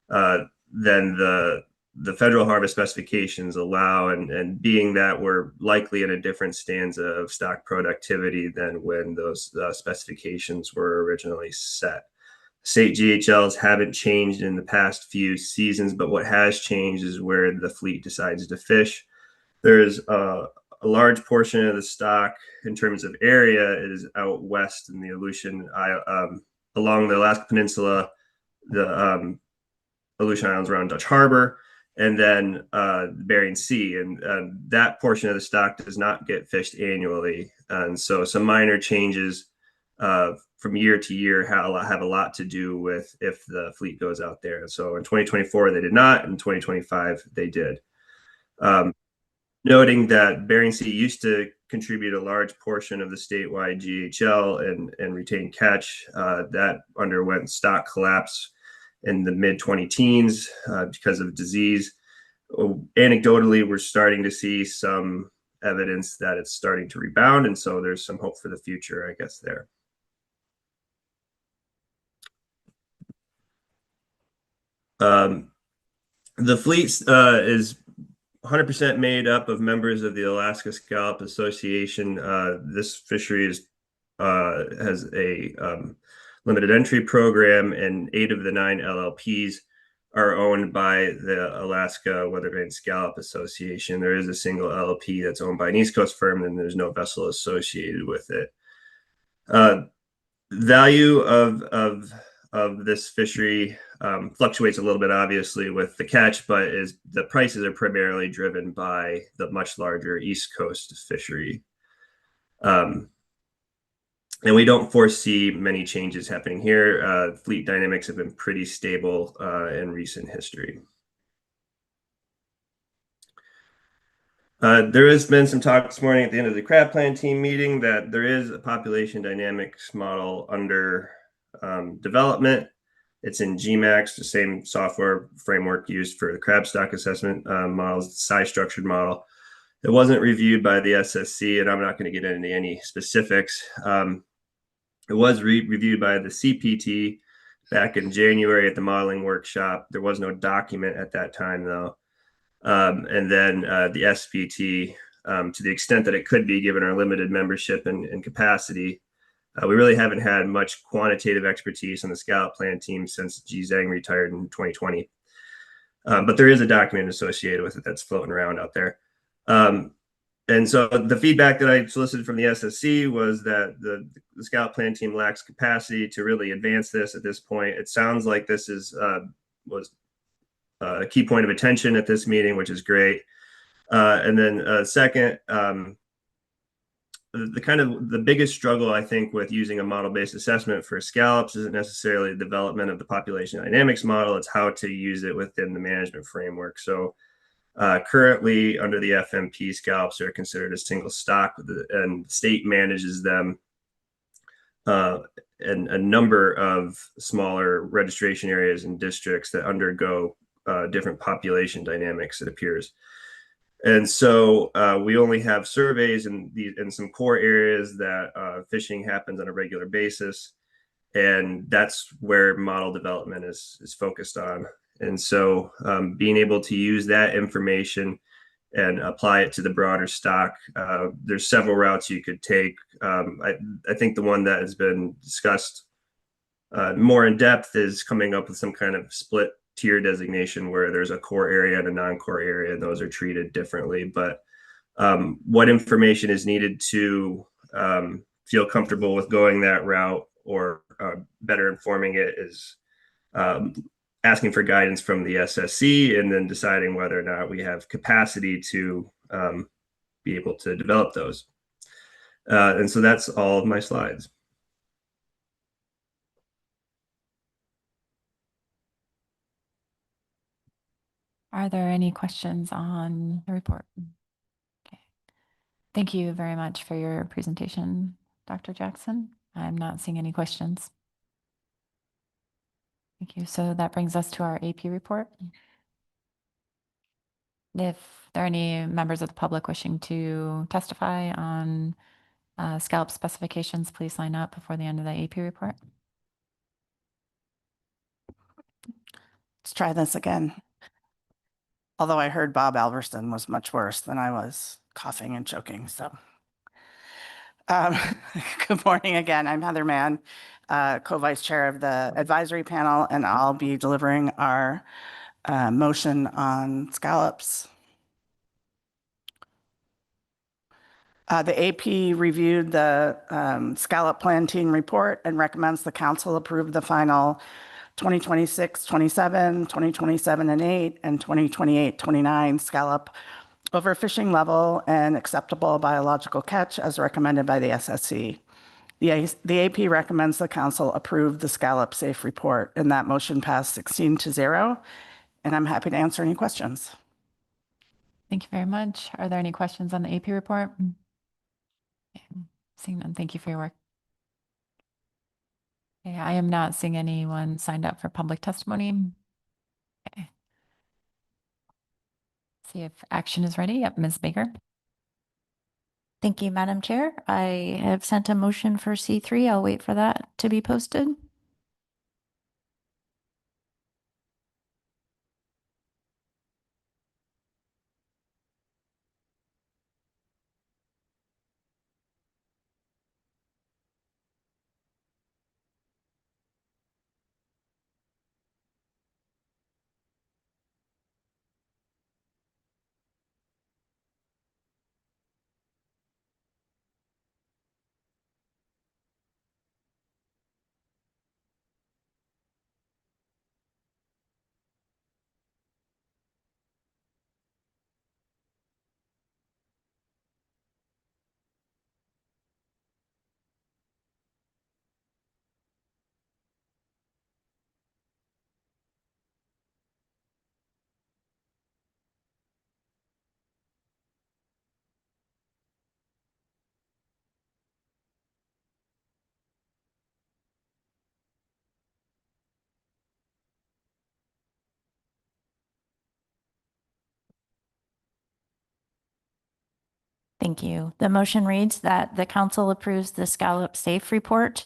than the federal harvest specifications allow, and being that we're likely in a different stanza of stock productivity than when those specifications were originally set. State GHLs haven't changed in the past few seasons, but what has changed is where the fleet decides to fish. There's a large portion of the stock in terms of area is out west in the Aleutian, along the Alaska Peninsula, the Aleutian Islands around Dutch Harbor, and then Bering Sea, and that portion of the stock does not get fished annually, and so some minor changes from year to year have a lot to do with if the fleet goes out there. So in 2024 they did not, in 2025 they did. Noting that Bering Sea used to contribute a large portion of the statewide GHL and retained catch, that underwent stock collapse in the mid-2010s because of disease. Anecdotally, we're starting to see some evidence that it's starting to rebound, and so there's some hope for the future, I guess, there. The fleet is 100% made up of members of the Alaska Scallop Association. This fishery is has a limited entry program, and 8 of the 9 LLPs are owned by the Alaska Weathervane Scallop Association. There is a single LLP that's owned by an East Coast firm, and there's no vessel associated with it. Value of this fishery fluctuates a little bit, obviously, with the catch, but the prices are primarily driven by the much larger East Coast fishery. And we don't foresee many changes happening here. Fleet dynamics have been pretty stable in recent history. There has been some talk this morning at the end of the crab plan team meeting that there is a population dynamics model under development. It's in GMAX, the same software framework used for the crab stock assessment models, the size structured model. It wasn't reviewed by the SSC, and I'm not going to get into any specifics. It was reviewed by the CPT back in January at the modeling workshop. There was no document at that time, though. And then the SPT, to the extent that it could be given our limited membership and capacity. We really haven't had much quantitative expertise on the Scallop plan team since G. Zhang retired in 2020. But there is a document associated with it that's floating around out there. And so the feedback that I solicited from the SSC was that the Scallop plan team lacks capacity to really advance this at this point. It sounds like this was a key point of attention at this meeting, which is great. And then second, the biggest struggle, I think, with using a model-based assessment for scallops isn't necessarily the development of the population dynamics model. It's how to use it within the management framework. So currently, under the FMP, scallops are considered a single stock, and the state manages them in a number of smaller registration areas and districts that undergo different population dynamics, it appears. And so we only have surveys in some core areas that fishing happens on a regular basis. And that's where model development is focused on. And so being able to use that information and apply it to the broader stock, there's several routes you could take. I think the one that has been discussed more in depth is coming up with some kind of split tier designation where there's a core area and a non-core area, and those are treated differently. But what information is needed to feel comfortable with going that route or better informing it is asking for guidance from the SSC and then deciding whether or not we have capacity to be able to develop those. And so that's all of my slides. Are there any questions on the report? Okay. Thank you very much for your presentation, Dr. Jackson. I'm not seeing any questions. Thank you. So that brings us to our AP report. If there are any members of the public wishing to testify on scallop specifications, please sign up before the end of the AP report. Let's try this again. Although I heard Bob Alverston was much worse than I was, coughing and choking. So good morning again. I'm Heather Mann, co-vice chair of the advisory panel, and I'll be delivering our motion on scallops. The AP reviewed the scallop plan team report and recommends the council approve the final 2026-27, 2027-8, and 2028-29 scallop overfishing level and acceptable biological catch as recommended by the SSC. The AP recommends the council approve the scallop safe report, and that motion passed 16-0, and I'm happy to answer any questions. Thank you very much. Are there any questions on the AP report? Okay. Seeing none, thank you for your work. Okay, I am not seeing anyone signed up for public testimony. Okay. See if action is ready. Yep, Ms. Baker. Thank you, Madam Chair. I have sent a motion for C3. I'll wait for that to be posted. Thank you. The motion reads that the council approves the Scallop Safe Report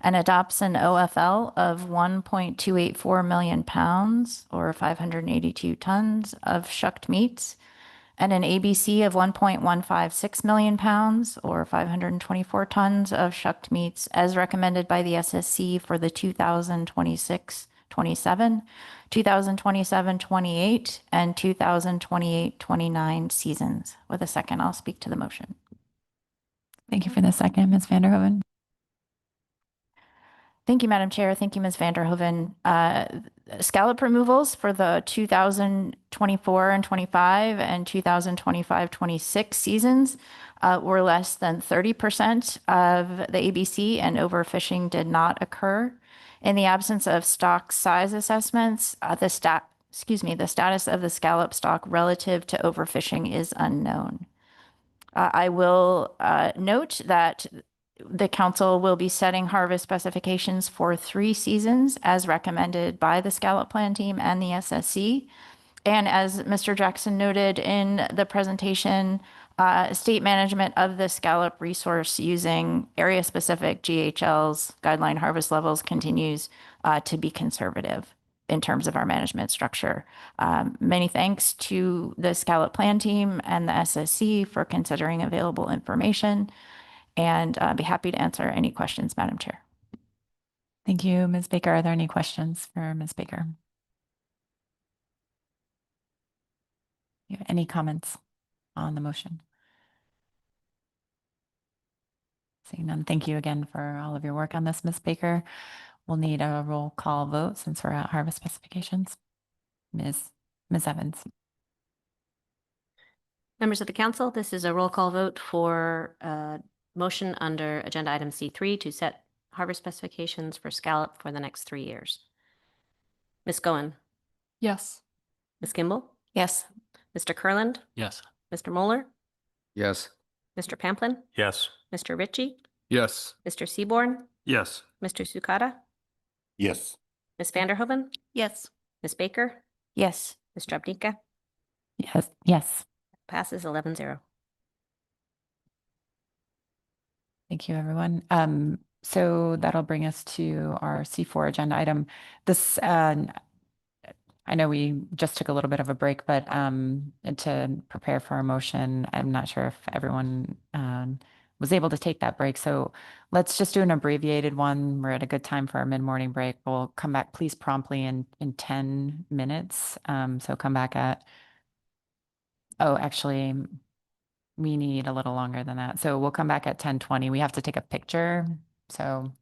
and adopts an OFL of 1.284 million pounds or 582 tons of shucked meats and an ABC of 1.156 million pounds or 524 tons of shucked meats as recommended by the SSC for the 2026-27, 2027-28, and 2028-29 seasons. With a second, I'll speak to the motion. Thank you for the second, Ms. Vanderhoeven. Thank you, Madam Chair. Thank you, Ms. Vanderhoeven. Scallop removals for the 2024 and 25 and 2025-26 seasons were less than 30% of the ABC, and overfishing did not occur. In the absence of stock size assessments, the status of the scallop stock relative to overfishing is unknown. I will note that the council will be setting harvest specifications for 3 seasons as recommended by the Scallop Plan team and the SSC. And as Mr. Jackson noted in the presentation, state management of the scallop resource using area-specific GHLs, guideline harvest levels, continues to be conservative in terms of our management structure. Many thanks to the Scallop Plan team and the SSC for considering available information, and I'd be happy to answer any questions, Madam Chair. Thank you, Ms. Baker. Are there any questions for Ms. Baker? You have any comments on the motion? Seeing none, thank you again for all of your work on this, Ms. Baker. We'll need a roll call vote since we're at harvest specifications. Ms. Evans. Members of the council, this is a roll call vote for motion under agenda item C3 to set harvest specifications for scallop for the next 3 years. Ms. Goen, Yes. Ms. Kimball, Yes. Mr. Kurland, Yes. Mr. Moeller, Yes. Mr. Pamplin, Yes. Mr. Ritchie, Yes. Mr. Seaborn, Yes. Mr. Tsukada, Yes. Ms. Vanderhoeven, Yes. Ms. Baker, Yes. Ms. Drobnika. Yes. Passes 11-0. Thank you, everyone. So that'll bring us to our C4 agenda item. This, I know we just took a little bit of a break, but to prepare for our motion, I'm not sure if everyone was able to take that break. So let's just do an abbreviated one. We're at a good time for our mid-morning break. We'll come back, please, promptly in 10 minutes. So come back at, oh, actually, we need a little longer than that. So we'll come back at 10:20. We have to take a picture. So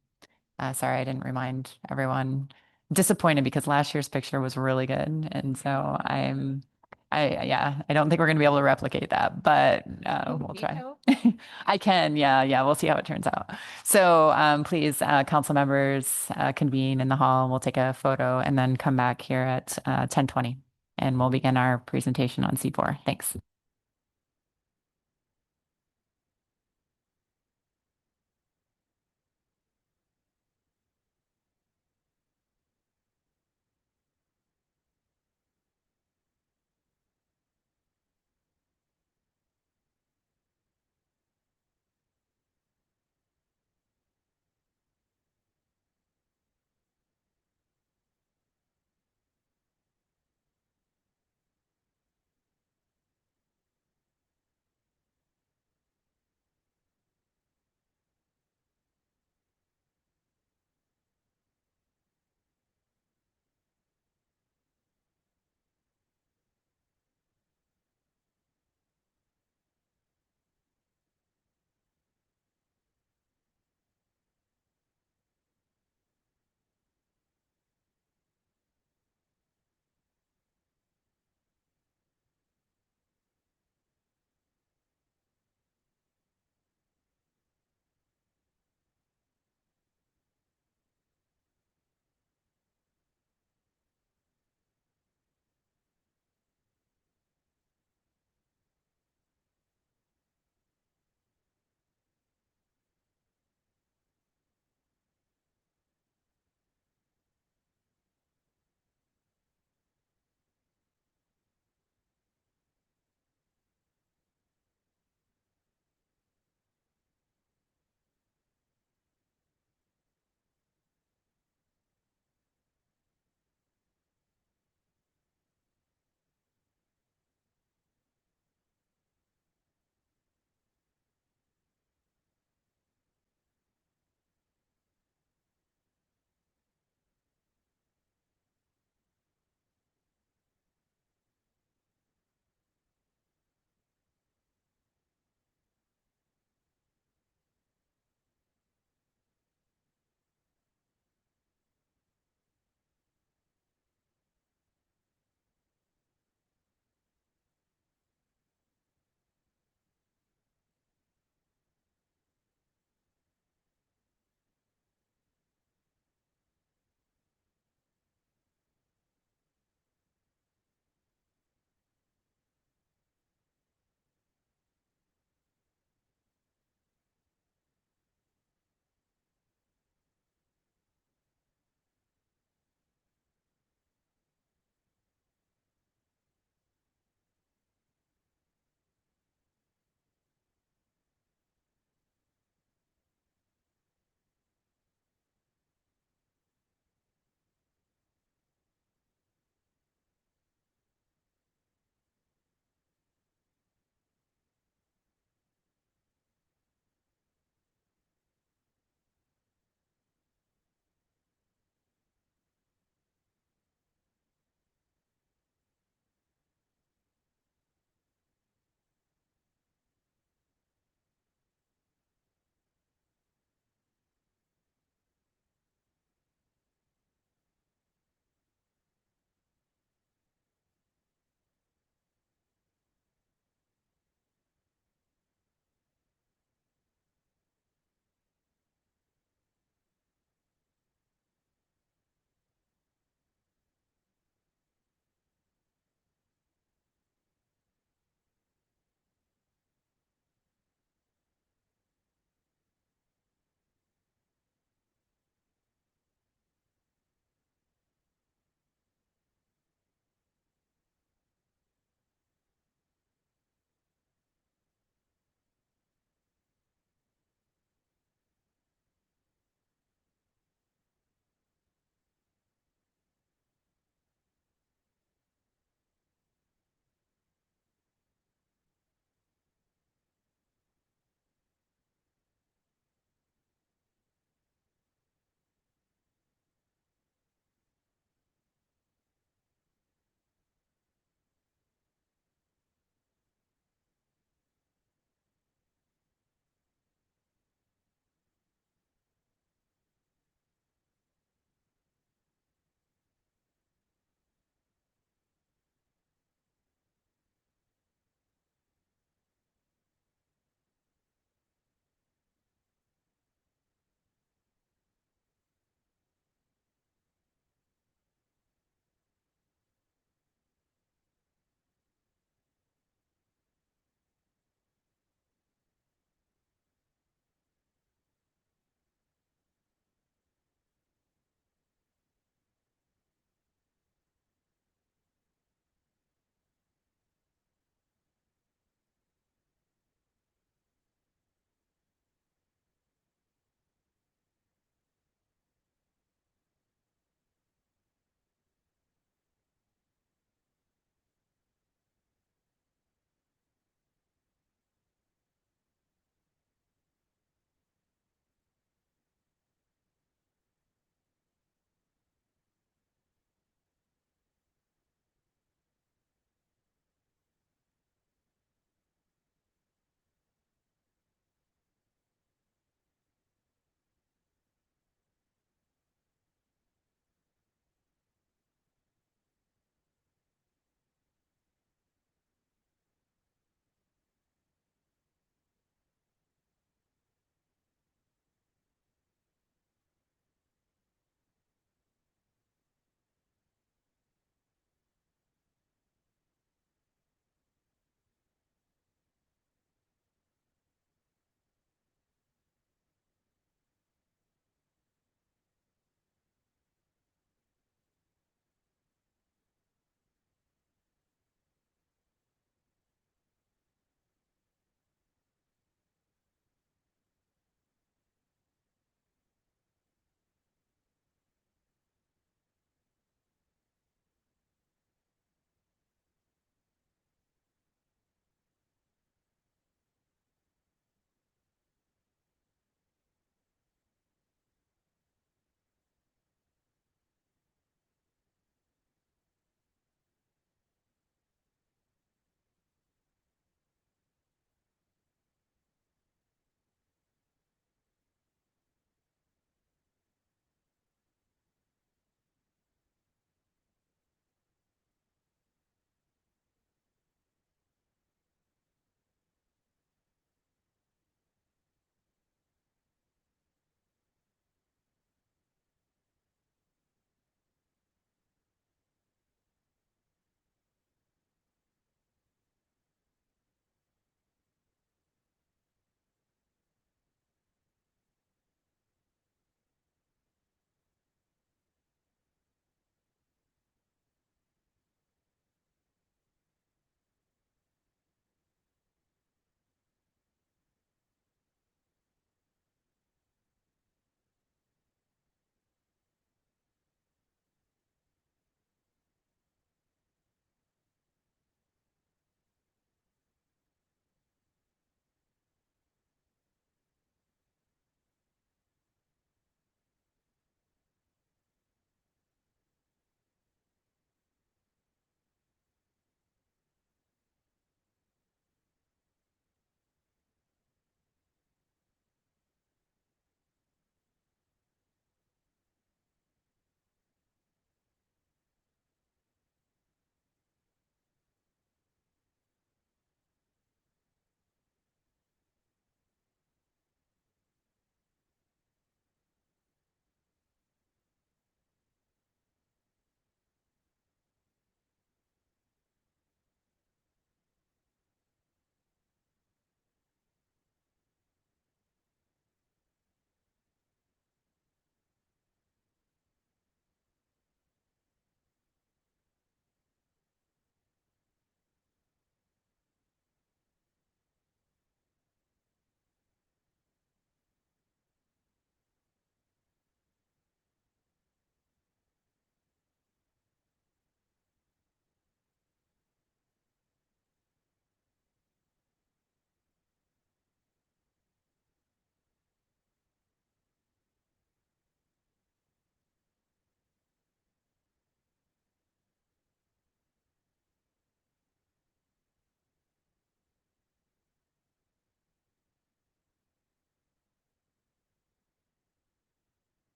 sorry, I didn't remind everyone. Disappointed because last year's picture was really good. And so I don't think we're going to be able to replicate that, but we'll try. I can. Yeah. We'll see how it turns out. So please, council members, convene in the hall. We'll take a photo and then come back here at 10:20 and we'll begin our presentation on C4. Thanks.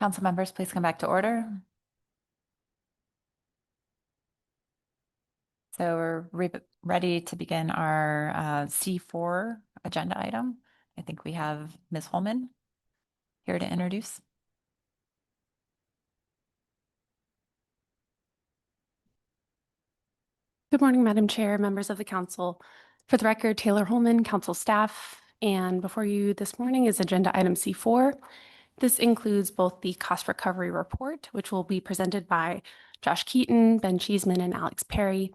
Council members, please come back to order. So we're ready to begin our C4 agenda item. I think we have Ms. Holman here to introduce. Good morning, Madam Chair, members of the council. For the record, Taylor Holman, council staff, and before you this morning is agenda item C4. This includes both the cost recovery report, which will be presented by Josh Keaton, Ben Cheeseman, and Alex Perry,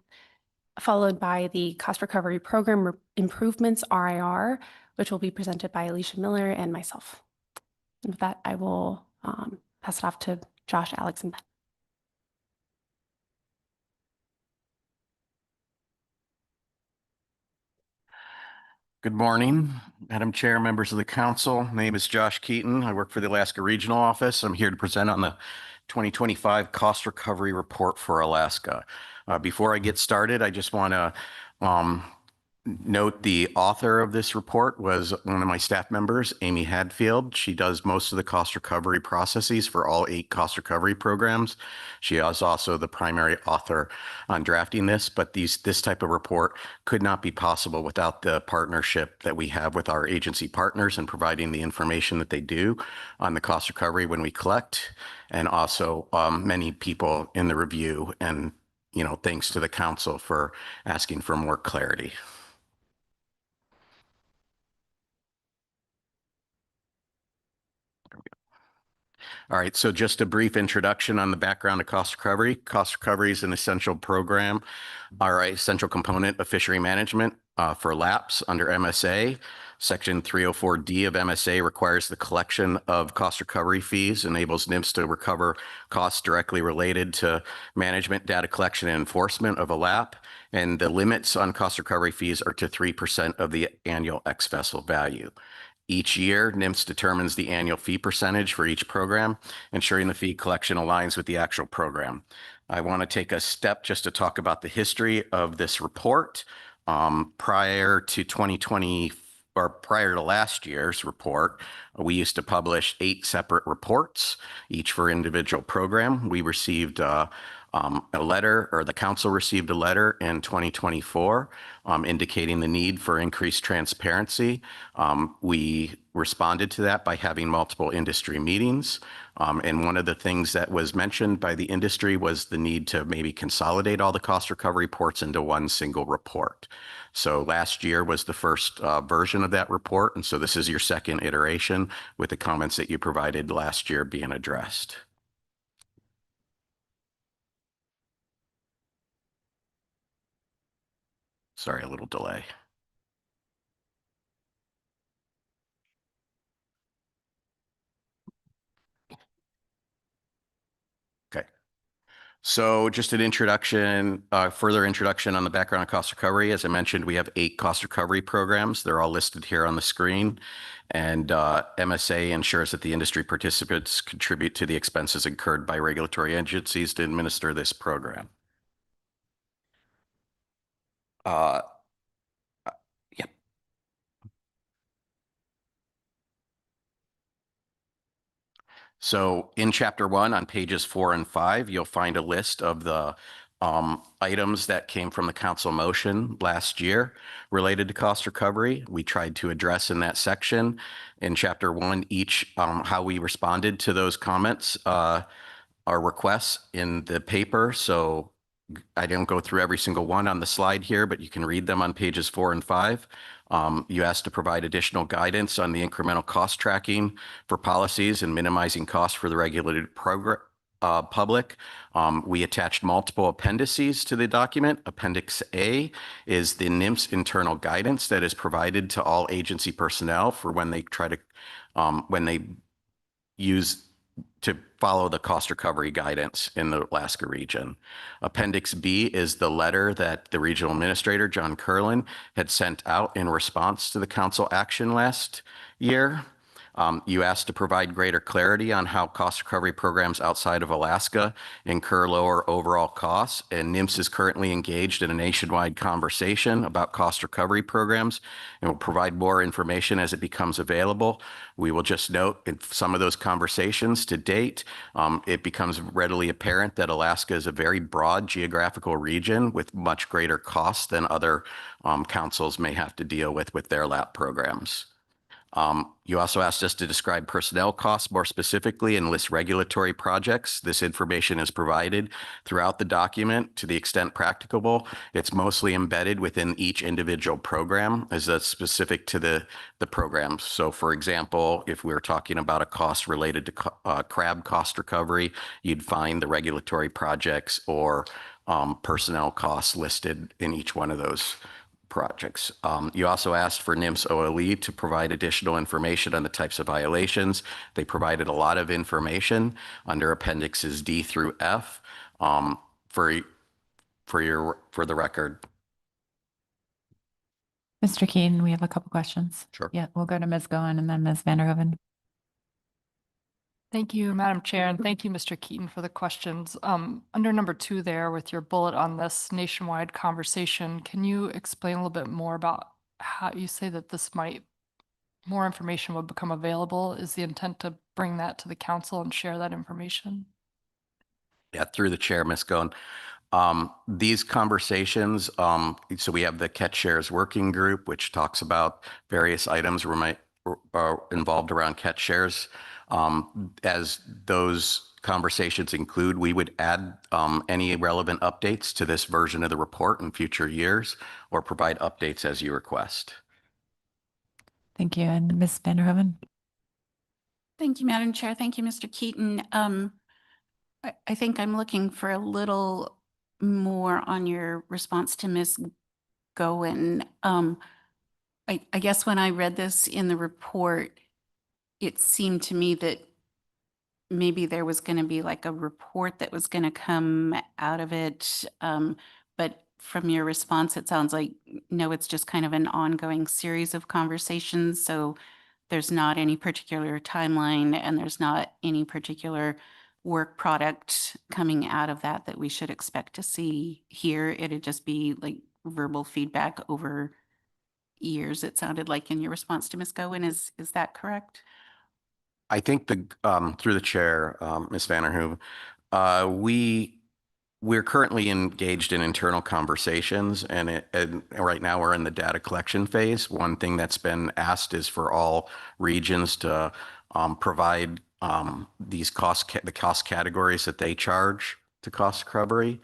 followed by the cost recovery program improvements RIR, which will be presented by Alicia Miller and myself. And with that, I will pass it off to Josh, Alex, and Ben. Good morning, Madam Chair, members of the council. My name is Josh Keaton. I work for the Alaska Regional Office. I'm here to present on the 2025 Cost Recovery Report for Alaska. Before I get started, I just want to note the author of this report was one of my staff members, Amy Hadfield. She does most of the cost recovery processes for all 8 cost recovery programs. She is also the primary author on drafting this, but this type of report could not be possible without the partnership that we have with our agency partners and providing the information that they do on the cost recovery when we collect, and also many people in the review, and thanks to the council for asking for more clarity. All right, so just a brief introduction on the background of cost recovery. Cost recovery is an essential program, or essential component of fishery management for LAPS under MSA. Section 304D of MSA requires the collection of cost recovery fees, enables NIMS to recover costs directly related to management, data collection, and enforcement of a LAP. And the limits on cost recovery fees are to 3% of the annual ex-vessel value. Each year, NIMS determines the annual fee percentage for each program, ensuring the fee collection aligns with the actual program. I want to take a step just to talk about the history of this report. Prior to 2020, or prior to last year's report, we used to publish 8 separate reports, each for individual program. We received a letter, or the council received a letter in 2024 indicating the need for increased transparency. We responded to that by having multiple industry meetings. And one of the things that was mentioned by the industry was the need to maybe consolidate all the cost recovery reports into one single report. So last year was the first version of that report. And so this is your second iteration, with the comments that you provided last year being addressed. Sorry, a little delay. Okay. So just an introduction, further introduction on the background of cost recovery. As I mentioned, we have 8 cost recovery programs. They're all listed here on the screen. And MSA ensures that the industry participants contribute to the expenses incurred by regulatory agencies to administer this program. Yeah. So in Chapter 1 on pages 4 and 5, you'll find a list of the items that came from the council motion last year related to cost recovery. We tried to address in that section in Chapter 1 each how we responded to those comments, our requests in the paper. So I didn't go through every single one on the slide here, but you can read them on pages 4 and 5. You asked to provide additional guidance on the incremental cost tracking for policies and minimizing costs for the regulated program. Public. We attached multiple appendices to the document. Appendix A is the NIMS internal guidance that is provided to all agency personnel for when they try to, when they use to follow the cost recovery guidance in the Alaska region. Appendix B is the letter that the regional administrator, John Kurland, had sent out in response to the council action last year. You asked to provide greater clarity on how cost recovery programs outside of Alaska incur lower overall costs. And NIMS is currently engaged in a nationwide conversation about cost recovery programs and will provide more information as it becomes available. We will just note in some of those conversations to date, it becomes readily apparent that Alaska is a very broad geographical region with much greater costs than other councils may have to deal with their LAP programs. You also asked us to describe personnel costs more specifically and list regulatory projects. This information is provided throughout the document to the extent practicable. It's mostly embedded within each individual program as that's specific to the program. So for example, if we were talking about a cost related to crab cost recovery, you'd find the regulatory projects or personnel costs listed in each one of those projects. You also asked for NIMS OLE to provide additional information on the types of violations. They provided a lot of information under appendixes D through F for the record. Mr. Keaton, we have a couple questions. Sure. Yeah, we'll go to Ms. Goen and then Ms. Vanderhoeven. Thank you, Madam Chair, and thank you, Mr. Keaton, for the questions. Under number 2 there with your bullet on this nationwide conversation, can you explain a little bit more about how you say that more information would become available? Is the intent to bring that to the council and share that information? Yeah, through the chair, Ms. Goen. These conversations, so we have the Catch Shares Working Group, which talks about various items involved around catch shares. As those conversations include, we would add any relevant updates to this version of the report in future years or provide updates as you request. Thank you. And Ms. Vanderhoeven? Thank you, Madam Chair. Thank you, Mr. Keaton. I think I'm looking for a little more on your response to Ms. Goen. I guess when I read this in the report, it seemed to me that maybe there was going to be like a report that was going to come out of it. But from your response, it sounds like, no, it's just kind of an ongoing series of conversations. So there's not any particular timeline and there's not any particular work product coming out of that we should expect to see here. It'd just be like verbal feedback over years, it sounded like in your response to Ms. Goen. Is that correct? I think through the chair, Ms. Vanderhoeven, we're currently engaged in internal conversations, and right now we're in the data collection phase. One thing that's been asked is for all regions to provide the cost categories that they charge to cost recovery.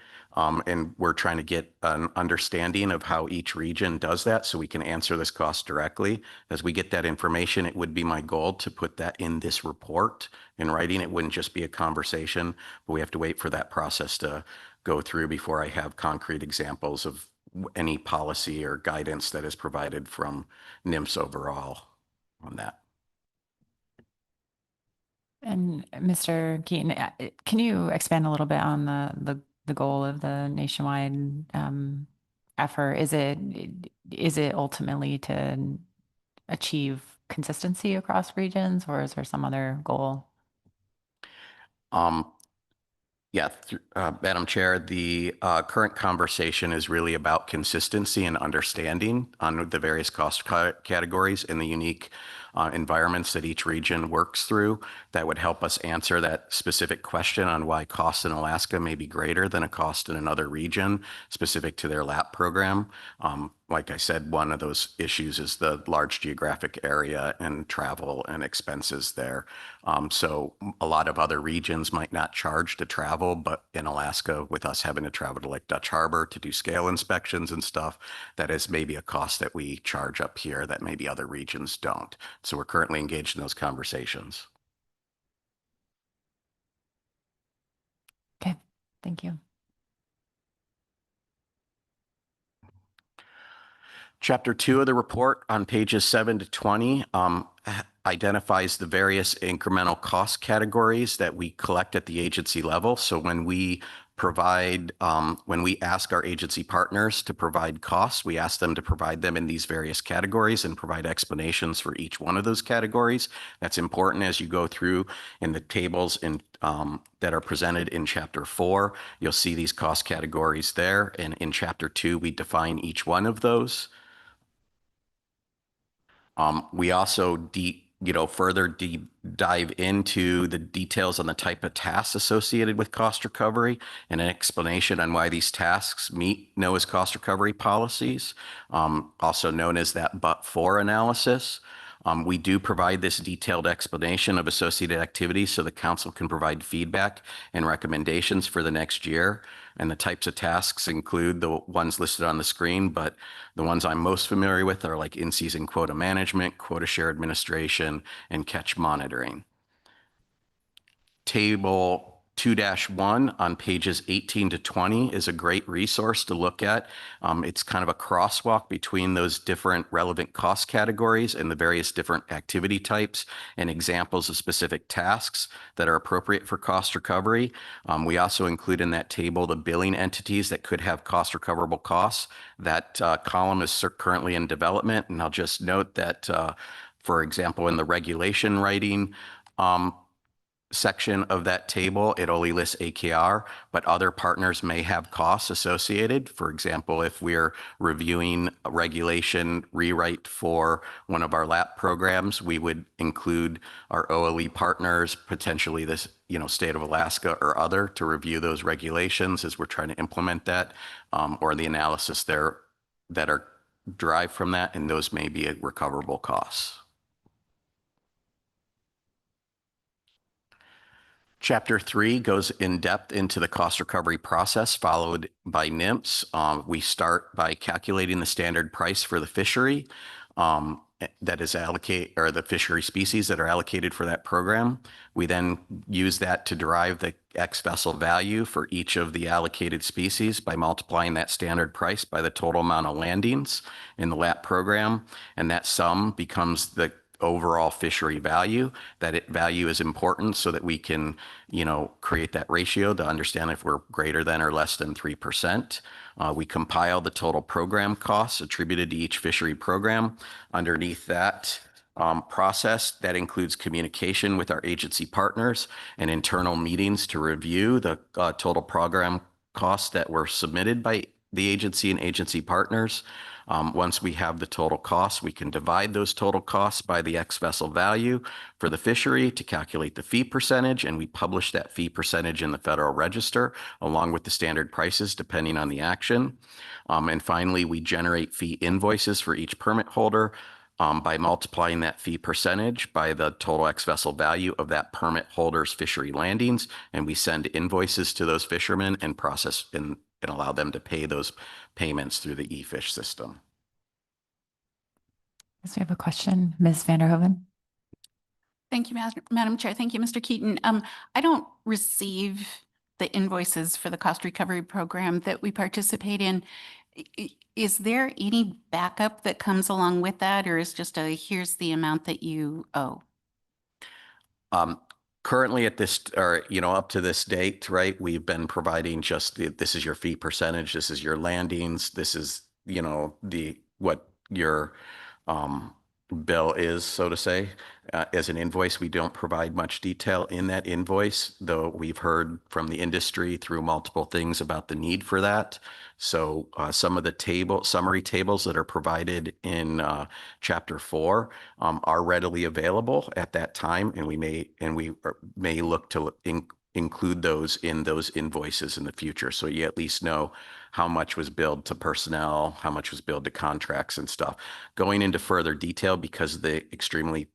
And we're trying to get an understanding of how each region does that so we can answer this cost directly. As we get that information, it would be my goal to put that in this report in writing. It wouldn't just be a conversation, but we have to wait for that process to go through before I have concrete examples of any policy or guidance that is provided from NIMS overall on that. And Mr. Keaton, can you expand a little bit on the goal of the nationwide effort? Is it ultimately to achieve consistency across regions, or is there some other goal? Yeah, Madam Chair, the current conversation is really about consistency and understanding on the various cost categories and the unique environments that each region works through. That would help us answer that specific question on why costs in Alaska may be greater than a cost in another region specific to their LAP program. Like I said, one of those issues is the large geographic area and travel and expenses there. So a lot of other regions might not charge to travel, but in Alaska, with us having to travel to like Dutch Harbor to do scale inspections and stuff, that is maybe a cost that we charge up here that maybe other regions don't. So we're currently engaged in those conversations. Okay, thank you. Chapter 2 of the report on pages 7 to 20 identifies the various incremental cost categories that we collect at the agency level. So when we provide, when we ask our agency partners to provide costs, we ask them to provide them in these various categories and provide explanations for each one of those categories. That's important as you go through in the tables that are presented in Chapter 4. You'll see these cost categories there. And in Chapter 2, we define each one of those. We also further dive into the details on the type of tasks associated with cost recovery and an explanation on why these tasks meet NOAA's cost recovery policies, also known as that but-for analysis. We do provide this detailed explanation of associated activities so the council can provide feedback and recommendations for the next year. And the types of tasks include the ones listed on the screen, but the ones I'm most familiar with are like in-season quota management, quota share administration, and catch monitoring. Table 2-1 on pages 18 to 20 is a great resource to look at. It's kind of a crosswalk between those different relevant cost categories and the various different activity types and examples of specific tasks that are appropriate for cost recovery. We also include in that table the billing entities that could have cost recoverable costs. That column is currently in development, and I'll just note that, for example, in the regulation writing, section of that table, it only lists AKR, but other partners may have costs associated. For example, if we're reviewing a regulation rewrite for one of our LAP programs, we would include our OLE partners, potentially this, state of Alaska or other, to review those regulations as we're trying to implement that, or the analysis there that are derived from that, and those may be recoverable costs. Chapter 3 goes in depth into the cost recovery process, followed by NIMS. We start by calculating the standard price for the fishery that is allocated, or the fishery species that are allocated for that program. We then use that to derive the ex-vessel value for each of the allocated species by multiplying that standard price by the total amount of landings in the LAP program. And that sum becomes the overall fishery value. That value is important so that we can, create that ratio to understand if we're greater than or less than 3%. We compile the total program costs attributed to each fishery program. Underneath that process, that includes communication with our agency partners and internal meetings to review the total program costs that were submitted by the agency and agency partners. Once we have the total costs, we can divide those total costs by the ex-vessel value for the fishery to calculate the fee percentage, and we publish that fee percentage in the Federal Register along with the standard prices depending on the action. And finally, we generate fee invoices for each permit holder by multiplying that fee percentage by the total ex-vessel value of that permit holder's fishery landings, and we send invoices to those fishermen and process and allow them to pay those payments through the eFish system. Yes, we have a question, Ms. Vanderhoeven. Thank you, Madam Chair. Thank you, Mr. Keaton. I don't receive the invoices for the cost recovery program that we participate in. Is there any backup that comes along with that, or is just here's the amount that you owe? Currently at this, or, up to this date, right, we've been providing just this is your fee percentage, this is your landings, this is, what your bill is, so to say, as an invoice. We don't provide much detail in that invoice, though we've heard from the industry through multiple things about the need for that. So some of the summary tables that are provided in Chapter 4 are readily available at that time, and we may look to include those in those invoices in the future. So you at least know how much was billed to personnel, how much was billed to contracts and stuff. Going into further detail because of the extremely,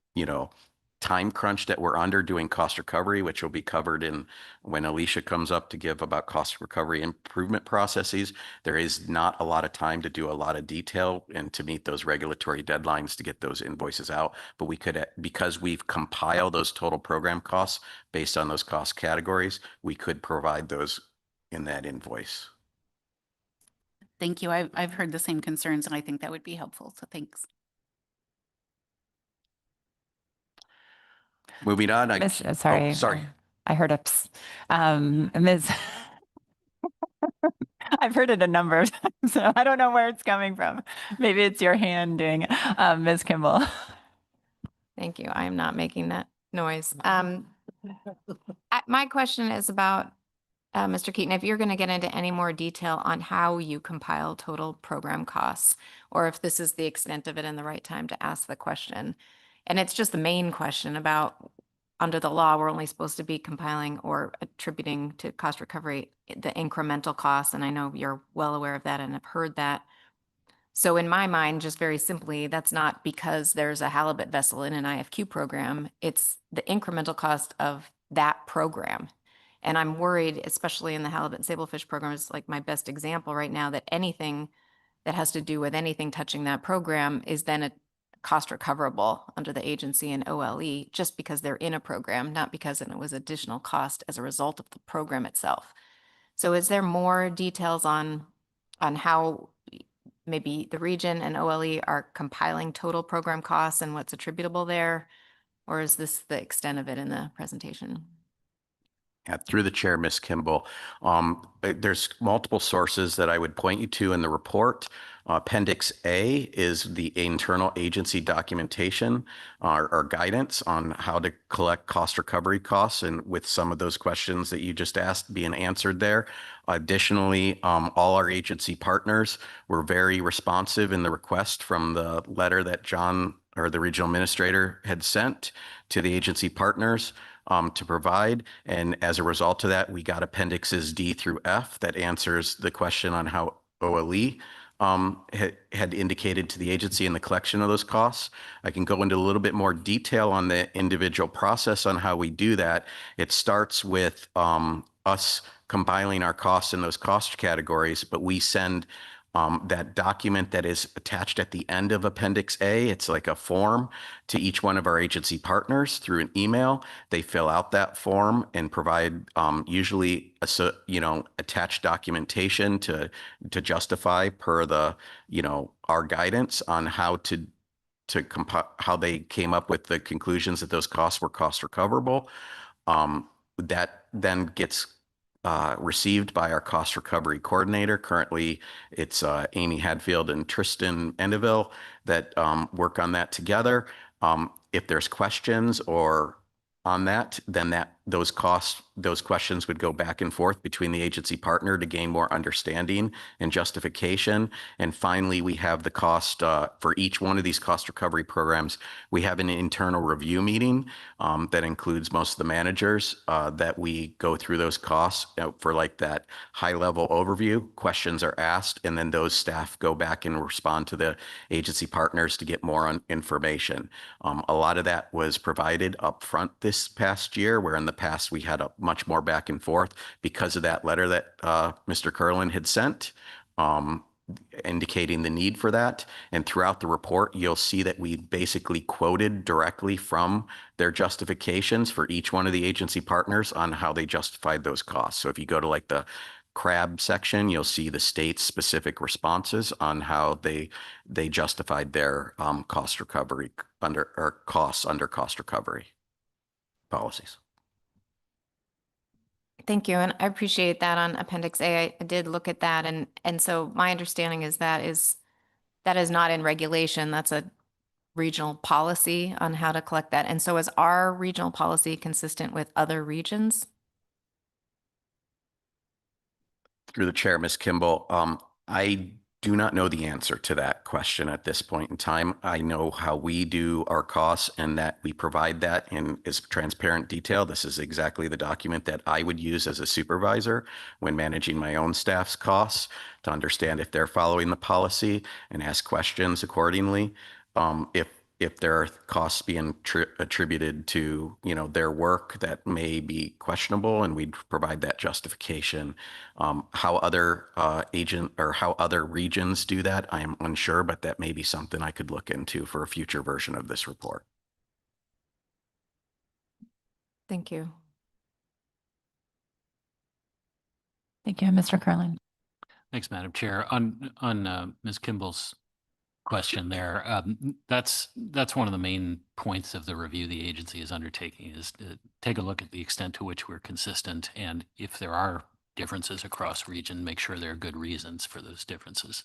time crunch that we're under doing cost recovery, which will be covered in when Alicia comes up to give about cost recovery improvement processes. There is not a lot of time to do a lot of detail and to meet those regulatory deadlines to get those invoices out. But we could, because we've compiled those total program costs based on those cost categories, we could provide those in that invoice. Thank you. I've heard the same concerns, and I think that would be helpful. So thanks. Moving on. Sorry. Sorry. I heard ups. Ms. I've heard it a number of times, so I don't know where it's coming from. Maybe it's your hand doing it. Ms. Kimball. Thank you. I am not making that noise. My question is about, Mr. Keaton, if you're going to get into any more detail on how you compile total program costs, or if this is the extent of it and the right time to ask the question. And it's just the main question about, under the law, we're only supposed to be compiling or attributing to cost recovery the incremental costs. And I know you're well aware of that and have heard that. So in my mind, just very simply, that's not because there's a halibut vessel in an IFQ program. It's the incremental cost of that program. And I'm worried, especially in the halibut and sablefish program, is like my best example right now, that anything that has to do with anything touching that program is then a cost recoverable under the agency and OLE, just because they're in a program, not because it was additional cost as a result of the program itself. So is there more details on how maybe the region and OLE are compiling total program costs and what's attributable there? Or is this the extent of it in the presentation? Yeah, through the chair, Ms. Kimball, there's multiple sources that I would point you to in the report. Appendix A is the internal agency documentation or guidance on how to collect cost recovery costs, and with some of those questions that you just asked being answered there. Additionally, all our agency partners were very responsive in the request from the letter that John or the regional administrator had sent to the agency partners to provide. And as a result of that, we got appendixes D through F that answers the question on how OLE had indicated to the agency in the collection of those costs. I can go into a little bit more detail on the individual process on how we do that. It starts with us compiling our costs in those cost categories, but we send that document that is attached at the end of Appendix A. It's like a form to each one of our agency partners through an email. They fill out that form and provide usually attached documentation to justify per the our guidance on how how they came up with the conclusions that those costs were cost recoverable. That then gets received by our cost recovery coordinator. Currently, it's Amy Hadfield and Tristan Endeville that work on that together. If there's questions or on that, then those questions would go back and forth between the agency partner to gain more understanding and justification. And finally, we have the cost for each one of these cost recovery programs. We have an internal review meeting that includes most of the managers that we go through those costs for like that high level overview. Questions are asked, and then those staff go back and respond to the agency partners to get more information. A lot of that was provided up front this past year, where in the past we had a much more back and forth because of that letter that Mr. Kurland had sent, indicating the need for that. And throughout the report, you'll see that we basically quoted directly from their justifications for each one of the agency partners on how they justified those costs. So if you go to like the crab section, you'll see the state's specific responses on how they justified their cost recovery costs under cost recovery policies. Thank you. And I appreciate that on Appendix A. I did look at that. And so my understanding is that is not in regulation. That's a regional policy on how to collect that. And so is our regional policy consistent with other regions? Through the chair, Ms. Kimball, I do not know the answer to that question at this point in time. I know how we do our costs and that we provide that in as transparent detail. This is exactly the document that I would use as a supervisor when managing my own staff's costs to understand if they're following the policy and ask questions accordingly. If there are costs being attributed to their work that may be questionable, and we'd provide that justification. How other how other regions do that, I am unsure, but that may be something I could look into for a future version of this report. Thank you. Thank you, Mr. Kurland. Thanks, Madam Chair. On Ms. Kimball's question there, that's one of the main points of the review the agency is undertaking, is to take a look at the extent to which we're consistent, and if there are differences across region, make sure there are good reasons for those differences.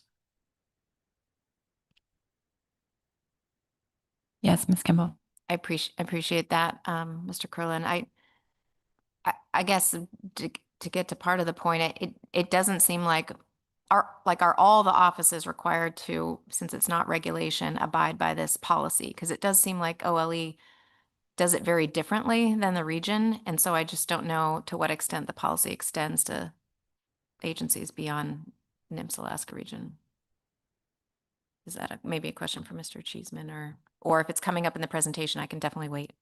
Yes, Ms. Kimball. I appreciate that, Mr. Kurland. I guess to get to part of the point, it doesn't seem like are all the offices required to, since it's not regulation, abide by this policy? Because it does seem like OLE does it very differently than the region. And so I just don't know to what extent the policy extends to agencies beyond NIMS Alaska region. Is that maybe a question for Mr. Cheeseman, or if it's coming up in the presentation, I can definitely wait.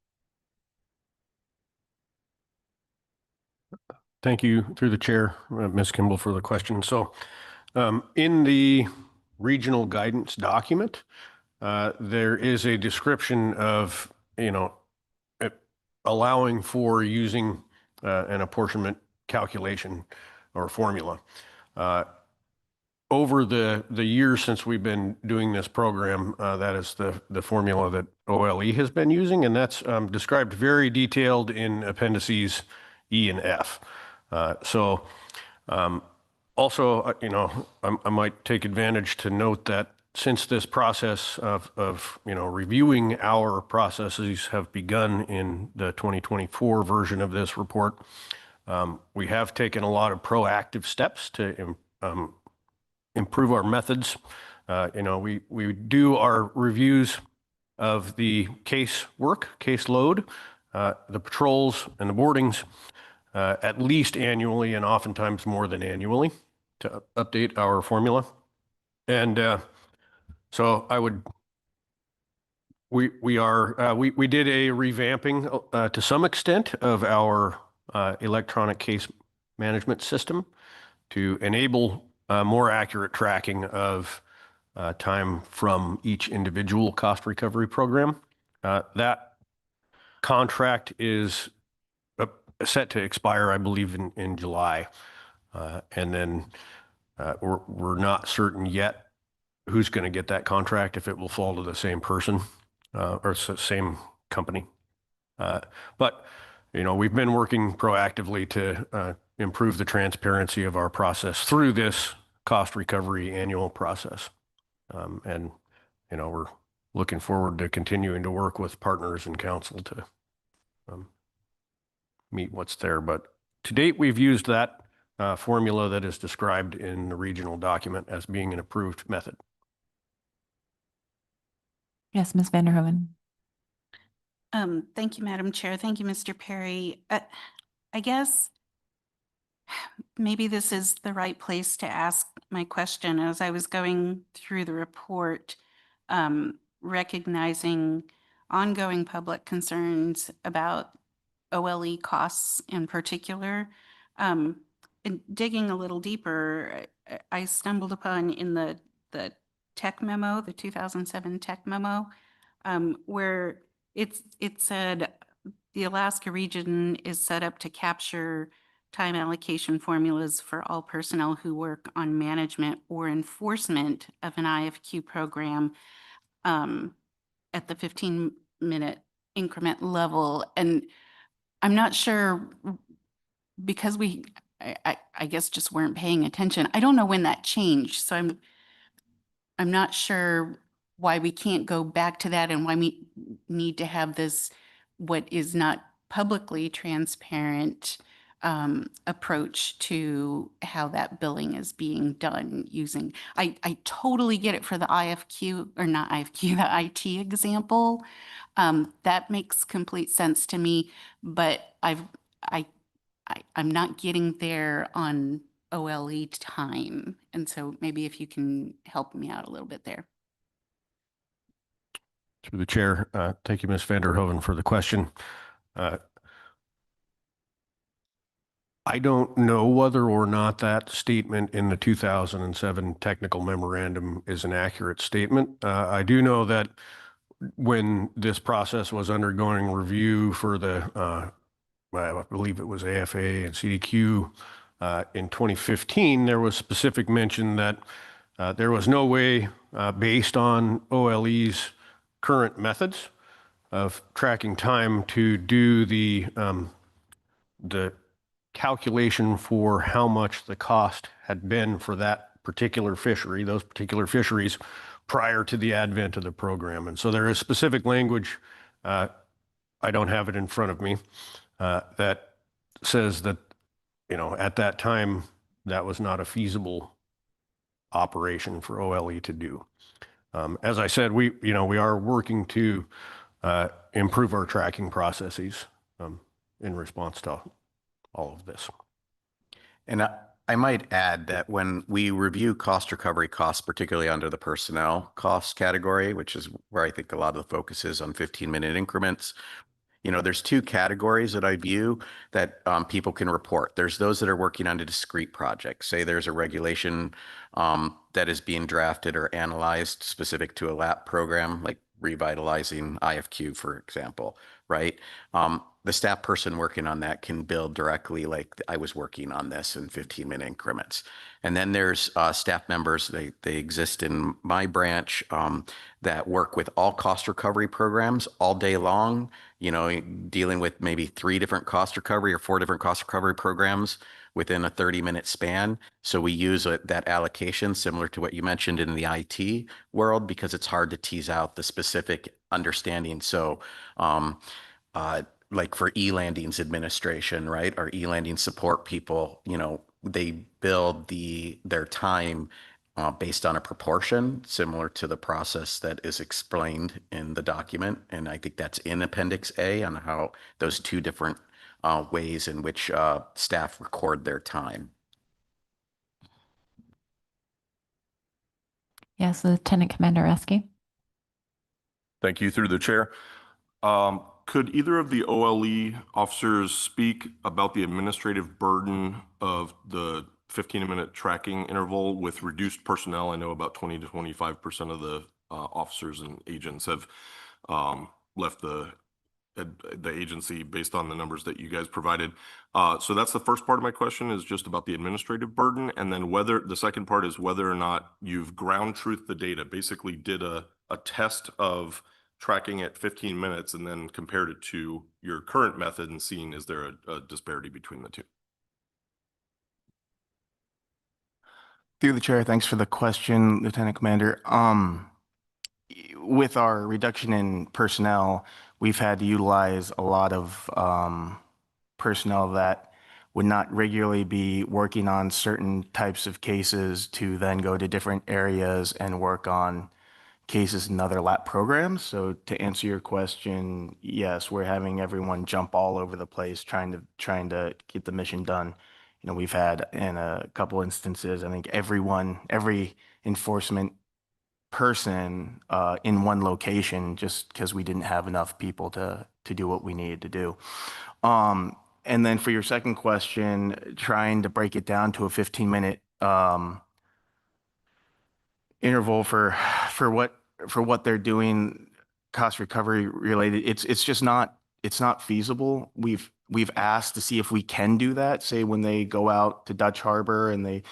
Thank you, through the chair, Ms. Kimball, for the question. So in the regional guidance document, there is a description of, allowing for using an apportionment calculation or formula. Over the years since we've been doing this program, that is the formula that OLE has been using, and that's described very detailed in appendices E and F. Also, I might take advantage to note that since this process of reviewing our processes have begun in the 2024 version of this report, we have taken a lot of proactive steps to improve our methods. We do our reviews of the caseload, the patrols and the boardings at least annually, and oftentimes more than annually, to update our formula. And so we did a revamping to some extent of our electronic case management system to enable more accurate tracking of time from each individual cost recovery program. That contract is set to expire, I believe, in July. And then we're not certain yet who's going to get that contract, if it will fall to the same person or same company. But, we've been working proactively to improve the transparency of our process through this cost recovery annual process. And, we're looking forward to continuing to work with partners and council to meet what's there. But to date, we've used that formula that is described in the regional document as being an approved method. Yes, Ms. Vanderhoeven. Thank you, Madam Chair. Thank you, Mr. Perry. I guess maybe this is the right place to ask my question. As I was going through the report, recognizing ongoing public concerns about OLE costs in particular, and digging a little deeper, I stumbled upon in the tech memo, the 2007 tech memo, where it said the Alaska region is set up to capture time allocation formulas for all personnel who work on management or enforcement of an IFQ program at the 15-minute increment level. And I'm not sure, because I guess just weren't paying attention. I don't know when that changed, so I'm not sure why we can't go back to that and why we need to have this, what is not publicly transparent approach to how that billing is being done using. I totally get it for the IFQ, or not IFQ, the IT example. That makes complete sense to me, but I'm not getting there on OLE time. And so maybe if you can help me out a little bit there. Through the chair, thank you, Ms. Vanderhoeven, for the question. I don't know whether or not that statement in the 2007 technical memorandum is an accurate statement. I do know that when this process was undergoing review for the, I believe it was AFA and CDQ in 2015, there was specific mention that there was no way, based on OLE's current methods of tracking time, to do the calculation for how much the cost had been for that particular fishery, those particular fisheries prior to the advent of the program. And so there is specific language, I don't have it in front of me, that says that, at that time, that was not a feasible operation for OLE to do. As I said, we are working to improve our tracking processes in response to all of this. And I might add that when we review cost recovery costs, particularly under the personnel cost category, which is where I think a lot of the focus is on 15-minute increments, there's two categories that I view that people can report. There's those that are working on a discrete project. Say there's a regulation that is being drafted or analyzed specific to a LAP program, like revitalizing IFQ, for example, right? The staff person working on that can build directly, like I was working on this in 15-minute increments. And then there's staff members, they exist in my branch that work with all cost recovery programs all day long, dealing with maybe 3 different cost recovery or 4 different cost recovery programs within a 30-minute span. So we use that allocation similar to what you mentioned in the IT world, because it's hard to tease out the specific understanding. So like for e-landings administration, right? Our e-landing support people, they build their time based on a proportion similar to the process that is explained in the document. And I think that's in Appendix A on how those 2 different ways in which staff record their time. Yes, Lieutenant Commander Reske. Thank you, through the chair. Could either of the OLE officers speak about the administrative burden of the 15-minute tracking interval with reduced personnel? I know about 20 to 25% of the officers and agents have left the agency based on the numbers that you guys provided. So that's the first part of my question, is just about the administrative burden. And then the second part is whether or not you've ground truthed the data, basically did a test of tracking at 15 minutes and then compared it to your current method and seeing, is there a disparity between the two? Through the chair, thanks for the question, Lieutenant Commander. With our reduction in personnel, we've had to utilize a lot of personnel that would not regularly be working on certain types of cases to then go to different areas and work on cases in other LAP programs. So to answer your question, yes, we're having everyone jump all over the place trying to get the mission done. We've had in a couple instances, I think every enforcement person in one location, just because we didn't have enough people to do what we needed to do. And then for your second question, trying to break it down to a 15-minute interval for what they're doing, cost recovery related, it's just not feasible. We've asked to see if we can do that, say when they go out to Dutch Harbor and they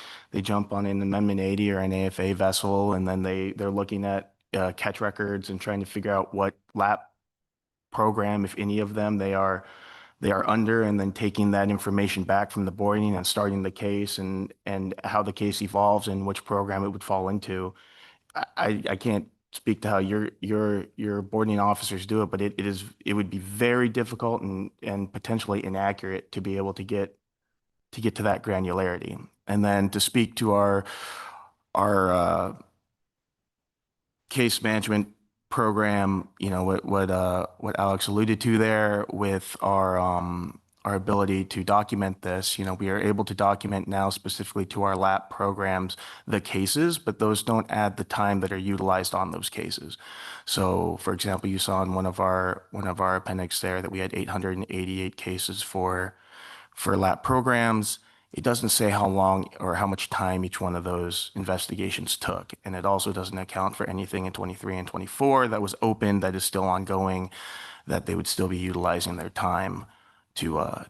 jump on an Amendment 80 or an AFA vessel, and then they're looking at catch records and trying to figure out what LAP program, if any of them, they are under, and then taking that information back from the boarding and starting the case and how the case evolves and which program it would fall into. I can't speak to how your boarding officers do it, but it would be very difficult and potentially inaccurate to be able to get to that granularity. And then to speak to our case management program, what Alex alluded to there with our ability to document this, we are able to document now specifically to our LAP programs the cases, but those don't add the time that are utilized on those cases. So, for example, you saw in one of our appendix there that we had 888 cases for LAP programs. It doesn't say how long or how much time each one of those investigations took. And it also doesn't account for anything in 23 and 24 that was open, that is still ongoing, that they would still be utilizing their time to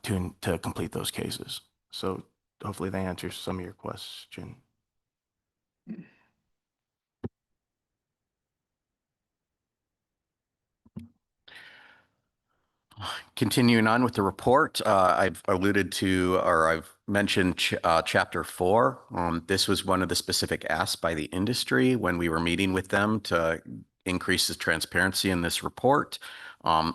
complete those cases. So hopefully that answers some of your question. Continuing on with the report, I've alluded to, or I've mentioned Chapter 4. This was one of the specific asks by the industry when we were meeting with them to increase the transparency in this report.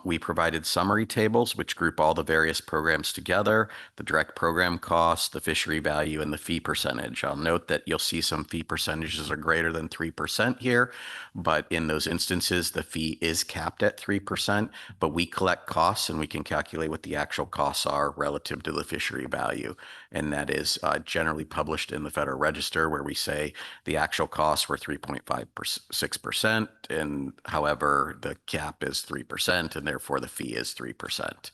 We provided summary tables which group all the various programs together, the direct program cost, the fishery value, and the fee percentage. I'll note that you'll see some fee percentages are greater than 3% here, but in those instances, the fee is capped at 3%, but we collect costs and we can calculate what the actual costs are relative to the fishery value. And that is generally published in the Federal Register, where we say the actual costs were 3.56%, and however, the cap is 3%, and therefore the fee is 3%.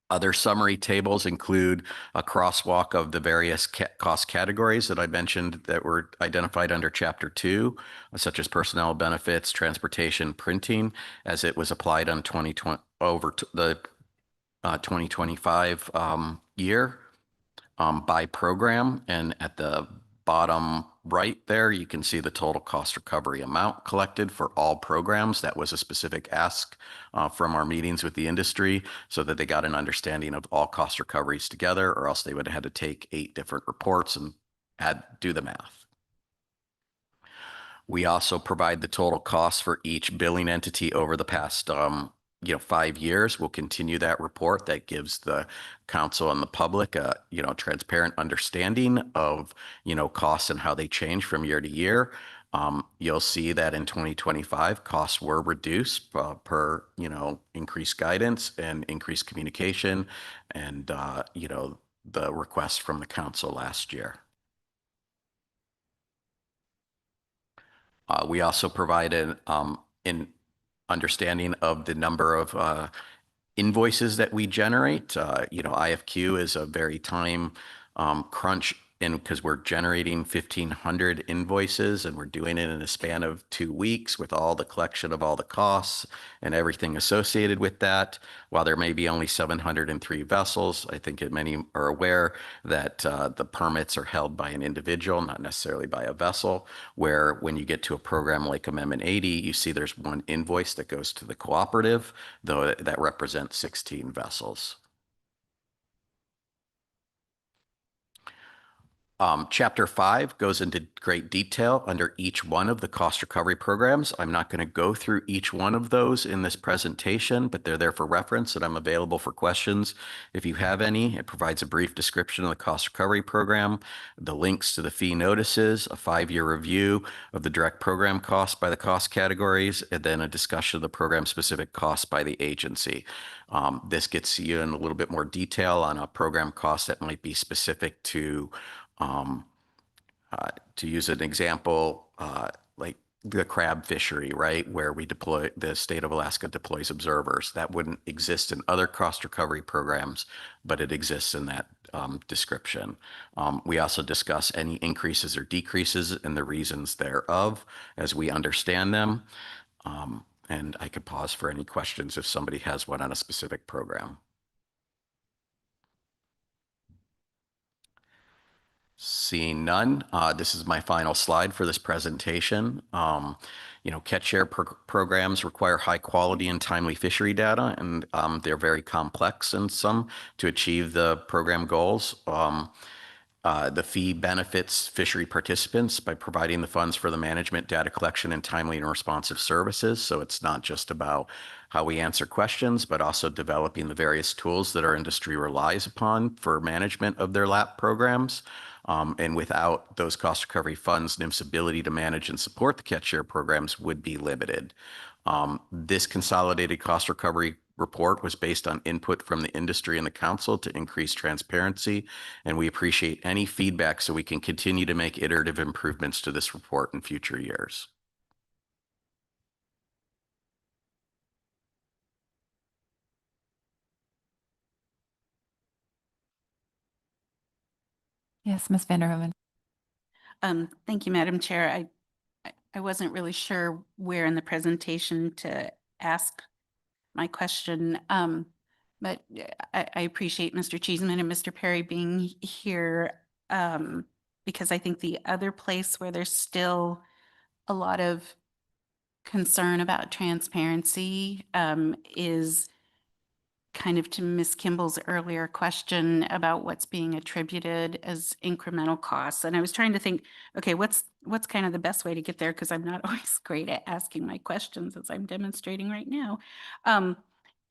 Other summary tables include a crosswalk of the various cost categories that I mentioned that were identified under Chapter 2, such as personnel benefits, transportation, printing, as it was applied on 2020 over to the 2025 year by program. And at the bottom right there, you can see the total cost recovery amount collected for all programs. That was a specific ask from our meetings with the industry so that they got an understanding of all cost recoveries together, or else they would have had to take 8 different reports and do the math. We also provide the total cost for each billing entity over the past 5 years. We'll continue that report. That gives the council and the public a transparent understanding of costs and how they change from year to year. You'll see that in 2025 costs were reduced per increased guidance and increased communication and the request from the council last year. We also provided an understanding of the number of invoices that we generate. IFQ is a very time crunch because we're generating 1,500 invoices and we're doing it in a span of 2 weeks with all the collection of all the costs and everything associated with that. While there may be only 703 vessels, I think many are aware that the permits are held by an individual, not necessarily by a vessel, where when you get to a program like Amendment 80, you see there's one invoice that goes to the cooperative, though that represents 16 vessels. Chapter 5 goes into great detail under each one of the cost recovery programs. I'm not going to go through each one of those in this presentation, but they're there for reference and I'm available for questions if you have any. It provides a brief description of the cost recovery program, the links to the fee notices, a 5-year review of the direct program costs by the cost categories, and then a discussion of the program specific costs by the agency. This gets you in a little bit more detail on a program cost that might be specific to use an example, like the crab fishery, right, where the state of Alaska deploys observers. That wouldn't exist in other cost recovery programs, but it exists in that description. We also discuss any increases or decreases and the reasons thereof as we understand them. And I could pause for any questions if somebody has one on a specific program. Seeing none, this is my final slide for this presentation. Catch share programs require high quality and timely fishery data, and they're very complex in some to achieve the program goals. The fee benefits fishery participants by providing the funds for the management, data collection, and timely and responsive services. So it's not just about how we answer questions, but also developing the various tools that our industry relies upon for management of their LAP programs. And without those cost recovery funds, NIMF's ability to manage and support the catch share programs would be limited. This consolidated cost recovery report was based on input from the industry and the council to increase transparency, and we appreciate any feedback so we can continue to make iterative improvements to this report in future years. Yes, Ms. Vanderhoeven. Thank you, Madam Chair. I wasn't really sure where in the presentation to ask my question, but I appreciate Mr. Cheeseman and Mr. Perry being here because I think the other place where there's still a lot of concern about transparency is kind of to Ms. Kimball's earlier question about what's being attributed as incremental costs. And I was trying to think, okay, what's kind of the best way to get there? Because I'm not always great at asking my questions as I'm demonstrating right now.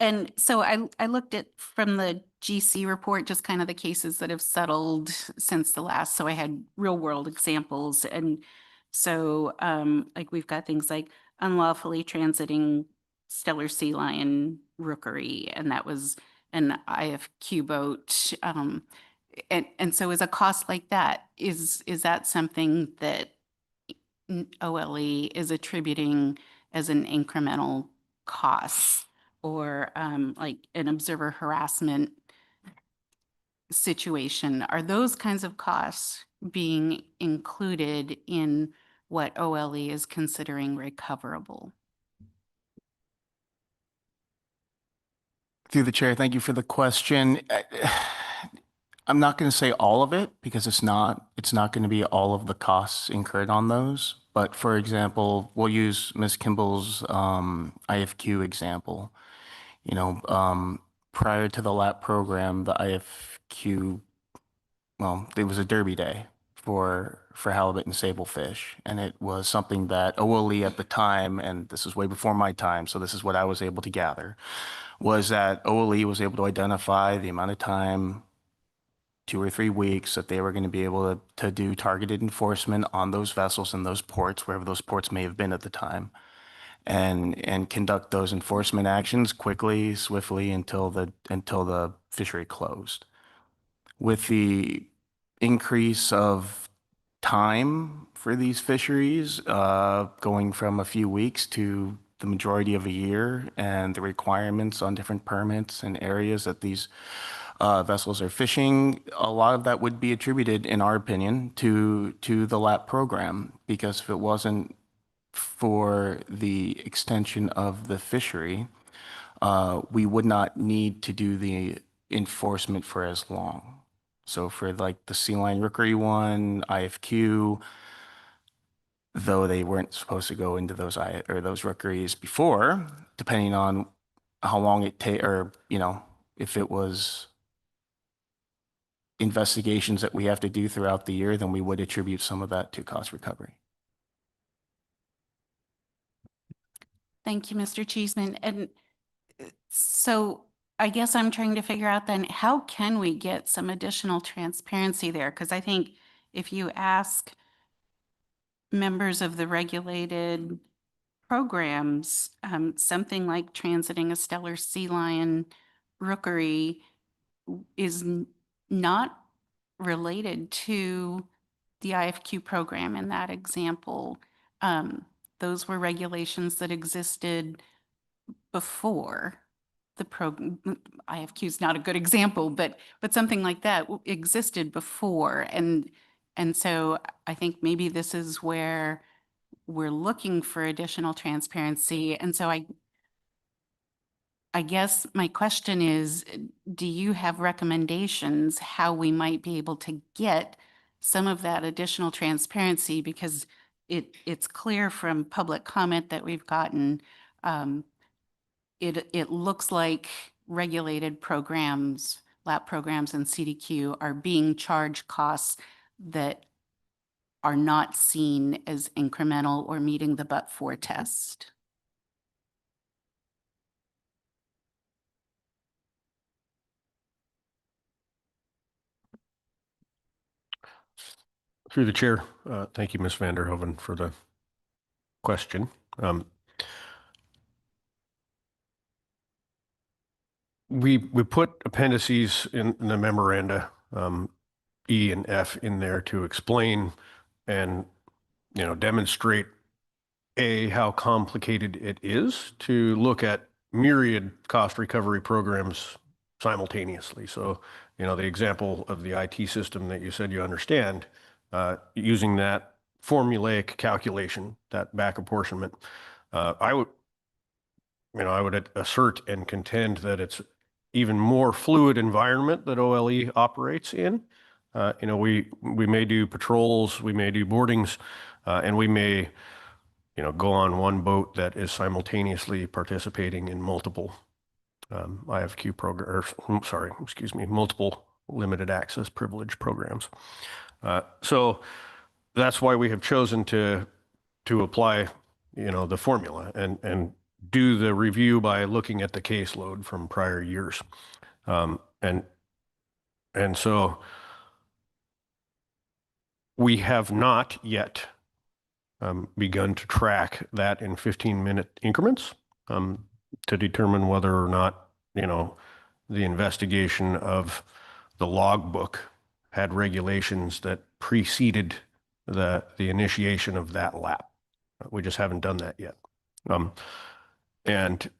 And so I looked at from the GC report, just kind of the cases that have settled since the last. So I had real world examples. And so like we've got things like unlawfully transiting stellar sea lion rookery, and that was an IFQ boat. And so is a cost like that, is that something that OLE is attributing as an incremental cost? Or like an observer harassment situation, are those kinds of costs being included in what OLE is considering recoverable? Through the chair, thank you for the question. I'm not going to say all of it because it's not going to be all of the costs incurred on those. But for example, we'll use Ms. Kimball's IFQ example. You know, prior to the LAP program, the IFQ, well, it was a derby day for halibut and sablefish. And it was something that OLE at the time, and this is way before my time, so this is what I was able to gather, was that OLE was able to identify the amount of time, 2 or 3 weeks, that they were going to be able to do targeted enforcement on those vessels and those ports, wherever those ports may have been at the time, and conduct those enforcement actions quickly, swiftly until the fishery closed. With the increase of time for these fisheries, going from a few weeks to the majority of a year, and the requirements on different permits and areas that these vessels are fishing, a lot of that would be attributed, in our opinion, to the LAP program, because if it wasn't for the extension of the fishery, we would not need to do the enforcement for as long. So for like the sea lion rookery one, IFQ, though they weren't supposed to go into those those rookeries before, depending on how long it take, or if it was investigations that we have to do throughout the year, then we would attribute some of that to cost recovery. Thank you, Mr. Cheeseman. And so I guess I'm trying to figure out then, how can we get some additional transparency there? Because I think if you ask members of the regulated programs, something like transiting a stellar sea lion rookery is not related to the IFQ program in that example. Those were regulations that existed before the program. IFQ is not a good example, but something like that existed before. And so I think maybe this is where we're looking for additional transparency. And so I guess my question is, do you have recommendations how we might be able to get some of that additional transparency? Because it's clear from public comment that we've gotten, it looks like regulated programs, LAP programs and CDQ are being charged costs that are not seen as incremental or meeting the but-for test. Through the chair, thank you, Ms. Vanderhoeven, for the question. We put appendices in the memoranda, E and F, in there to explain and demonstrate how complicated it is to look at myriad cost recovery programs simultaneously. So the example of the IT system that you said you understand, using that formulaic calculation, that back apportionment, I would assert and contend that it's even more fluid environment that OLE operates in. We may do patrols, we may do boardings, and we may go on one boat that is simultaneously participating in multiple IFQ program, or sorry, excuse me, multiple limited access privilege programs. So that's why we have chosen to apply, the formula and do the review by looking at the caseload from prior years. And so we have not yet begun to track that in 15-minute increments to determine whether or not, the investigation of the logbook had regulations that preceded the initiation of that lap. We just haven't done that yet. And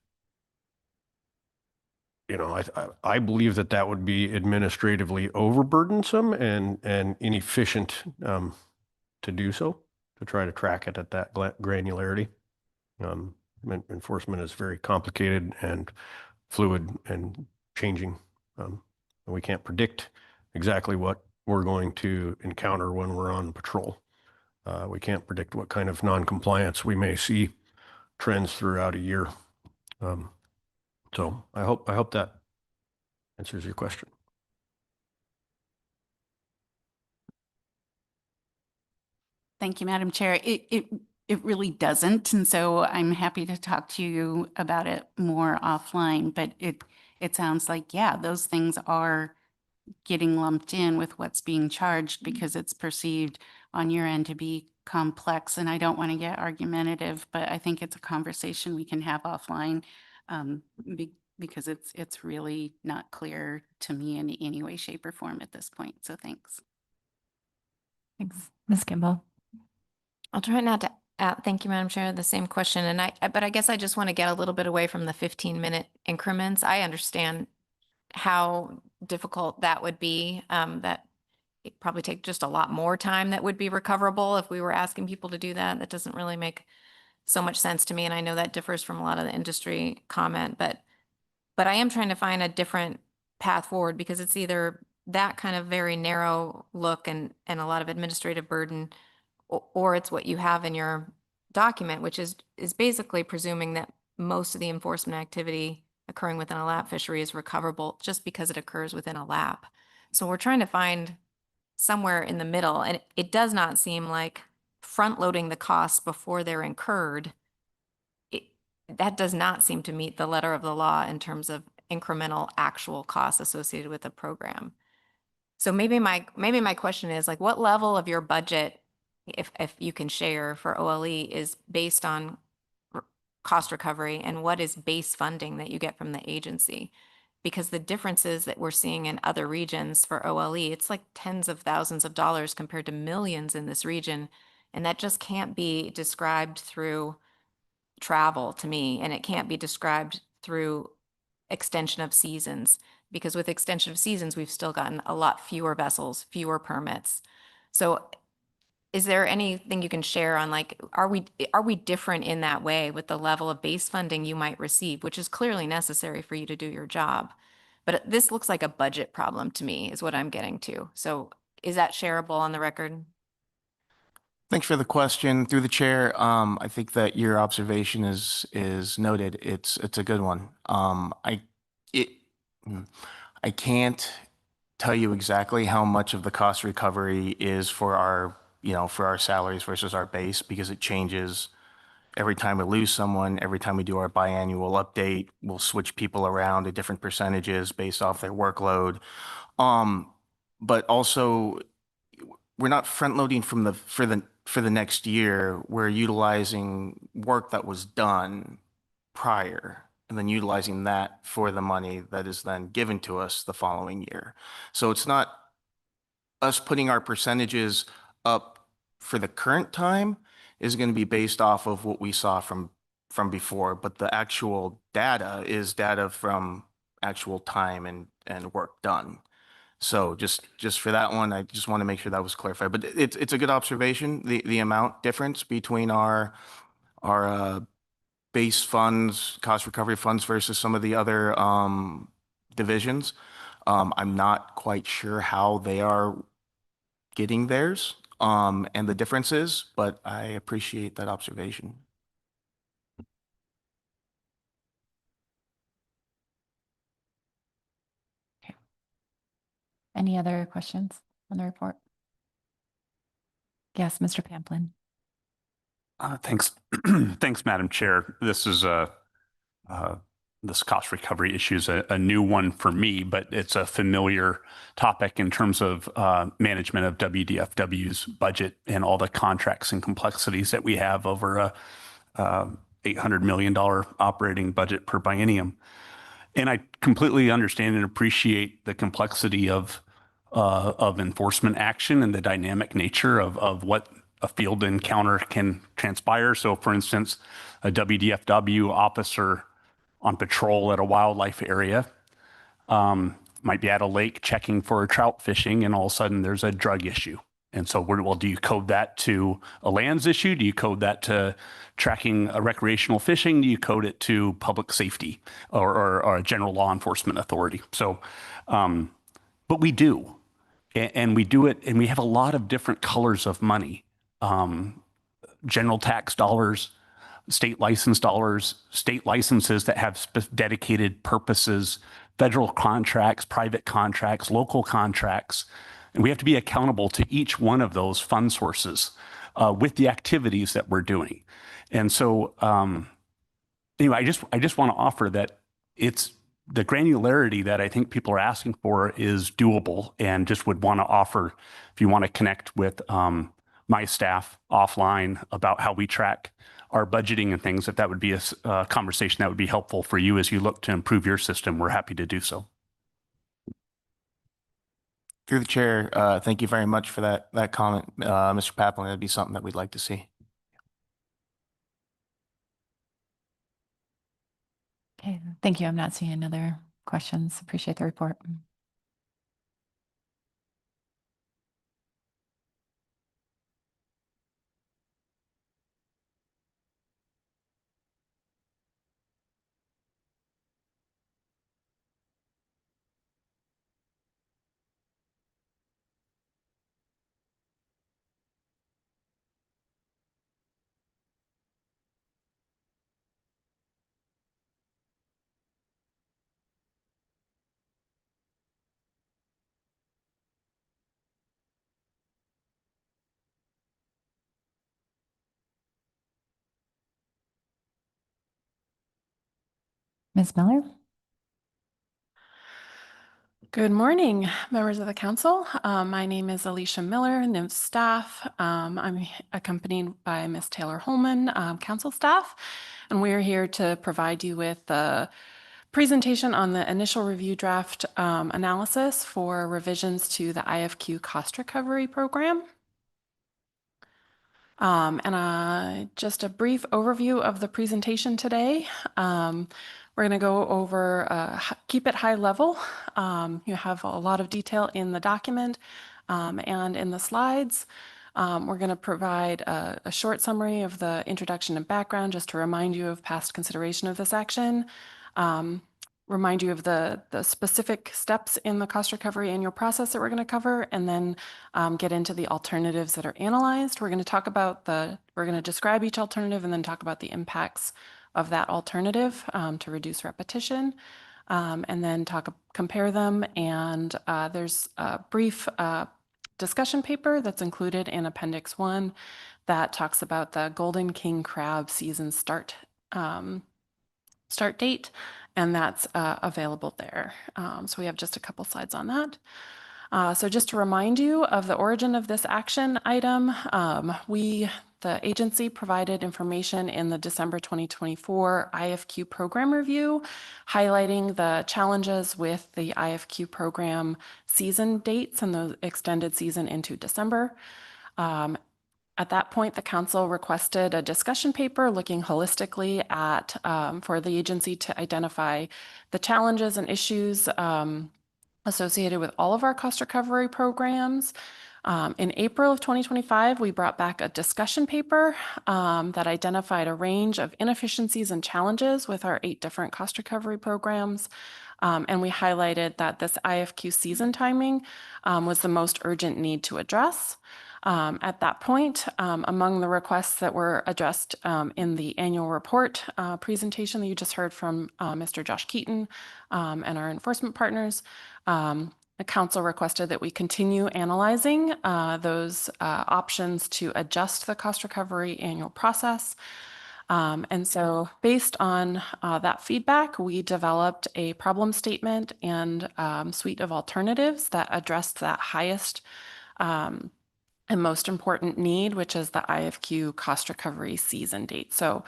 I believe that would be administratively overburdensome and inefficient to do so, to try to track it at that granularity. Enforcement is very complicated and fluid and changing. We can't predict exactly what we're going to encounter when we're on patrol. We can't predict what kind of non-compliance we may see trends throughout a year. So I hope that answers your question. Thank you, Madam Chair. It really doesn't, and so I'm happy to talk to you about it more offline. But it sounds like, yeah, those things are getting lumped in with what's being charged because it's perceived on your end to be complex. And I don't want to get argumentative, but I think it's a conversation we can have offline because it's really not clear to me in any way, shape, or form at this point. So thanks. Thanks. Ms. Kimball. I'll try not to thank you, Madam Chair, the same question. But I guess I just want to get a little bit away from the 15-minute increments. I understand how difficult that would be, that it probably take just a lot more time that would be recoverable if we were asking people to do that. That doesn't really make so much sense to me. And I know that differs from a lot of the industry comment, but I am trying to find a different path forward because it's either that kind of very narrow look and a lot of administrative burden, or it's what you have in your document, which is basically presuming that most of the enforcement activity occurring within a lap fishery is recoverable just because it occurs within a lap. So we're trying to find somewhere in the middle, and it does not seem like front loading the costs before they're incurred. That does not seem to meet the letter of the law in terms of incremental actual costs associated with the program. So maybe my question is, like, what level of your budget, if you can share, for OLE is based on cost recovery, and what is base funding that you get from the agency? Because the differences that we're seeing in other regions for OLE, it's like tens of thousands of dollars compared to millions in this region. And that just can't be described through travel to me, and it can't be described through extension of seasons, because with extension of seasons, we've still gotten a lot fewer vessels, fewer permits. So is there anything you can share on, like, are we different in that way with the level of base funding you might receive, which is clearly necessary for you to do your job? But this looks like a budget problem to me, is what I'm getting to. So is that shareable on the record? Thanks for the question. Through the chair, I think that your observation is noted. It's a good one. I can't tell you exactly how much of the cost recovery is for our salaries versus our base, because it changes every time we lose someone. Every time we do our biannual update, we'll switch people around to different percentages based off their workload. But also, we're not front loading for the next year. We're utilizing work that was done prior and then utilizing that for the money that is then given to us the following year. So it's not us putting our percentages up for the current time is going to be based off of what we saw from before, but the actual data is data from actual time and work done. So just for that one, I just want to make sure that was clarified. But it's a good observation, the amount difference between our base funds, cost recovery funds versus some of the other divisions. I'm not quite sure how they are getting theirs and the differences, but I appreciate that observation. Any other questions on the report? Yes, Mr. Pamplin. Thanks. Thanks, Madam Chair. This is this cost recovery issue is a new one for me, but it's a familiar topic in terms of management of WDFW's budget and all the contracts and complexities that we have over a $800 million operating budget per biennium. And I completely understand and appreciate the complexity of enforcement action and the dynamic nature of what a field encounter can transpire. So, for instance, a WDFW officer on patrol at a wildlife area might be at a lake checking for trout fishing, and all of a sudden there's a drug issue. And so, well, do you code that to a lands issue? Do you code that to tracking a recreational fishing? Do you code it to public safety or a general law enforcement authority? So, but we do, and we do it, and we have a lot of different colors of money. General tax dollars, state license dollars, state licenses that have dedicated purposes, federal contracts, private contracts, local contracts. And we have to be accountable to each one of those fund sources with the activities that we're doing. And so, anyway, I just want to offer that it's the granularity that I think people are asking for is doable, and just would want to offer, if you want to connect with my staff offline about how we track our budgeting and things, if that would be a conversation that would be helpful for you as you look to improve your system, we're happy to do so. Through the chair, thank you very much for that comment, Mr. Pamplin. That'd be something that we'd like to see. Okay, thank you. I'm not seeing other questions. Appreciate the report. Ms. Miller? Good morning, members of the council. My name is Alicia Miller, NIMS staff. I'm accompanied by Ms. Taylor Holman, council staff, and we're here to provide you with the presentation on the initial review draft analysis for revisions to the IFQ cost recovery program. Just a brief overview of the presentation today. We're going to go over, keep it high level. You have a lot of detail in the document and in the slides. We're going to provide a short summary of the introduction and background just to remind you of past consideration of this action. Remind you of the specific steps in the cost recovery annual process that we're going to cover, and then get into the alternatives that are analyzed. We're going to talk about we're going to describe each alternative and then talk about the impacts of that alternative to reduce repetition, and then compare them. And there's a brief discussion paper that's included in Appendix 1 that talks about the golden king crab season start date, and that's available there. So we have just a couple slides on that. So just to remind you of the origin of this action item, the agency provided information in the December 2024 IFQ program review, highlighting the challenges with the IFQ program season dates and the extended season into December. At that point, the council requested a discussion paper looking holistically at for the agency to identify the challenges and issues associated with all of our cost recovery programs. In April of 2025, we brought back a discussion paper that identified a range of inefficiencies and challenges with our 8 different cost recovery programs. And we highlighted that this IFQ season timing was the most urgent need to address. At that point, among the requests that were addressed in the annual report presentation that you just heard from Mr. Josh Keaton and our enforcement partners, the council requested that we continue analyzing those options to adjust the cost recovery annual process. And so based on that feedback, we developed a problem statement and suite of alternatives that addressed that highest and most important need, which is the IFQ cost recovery season date. So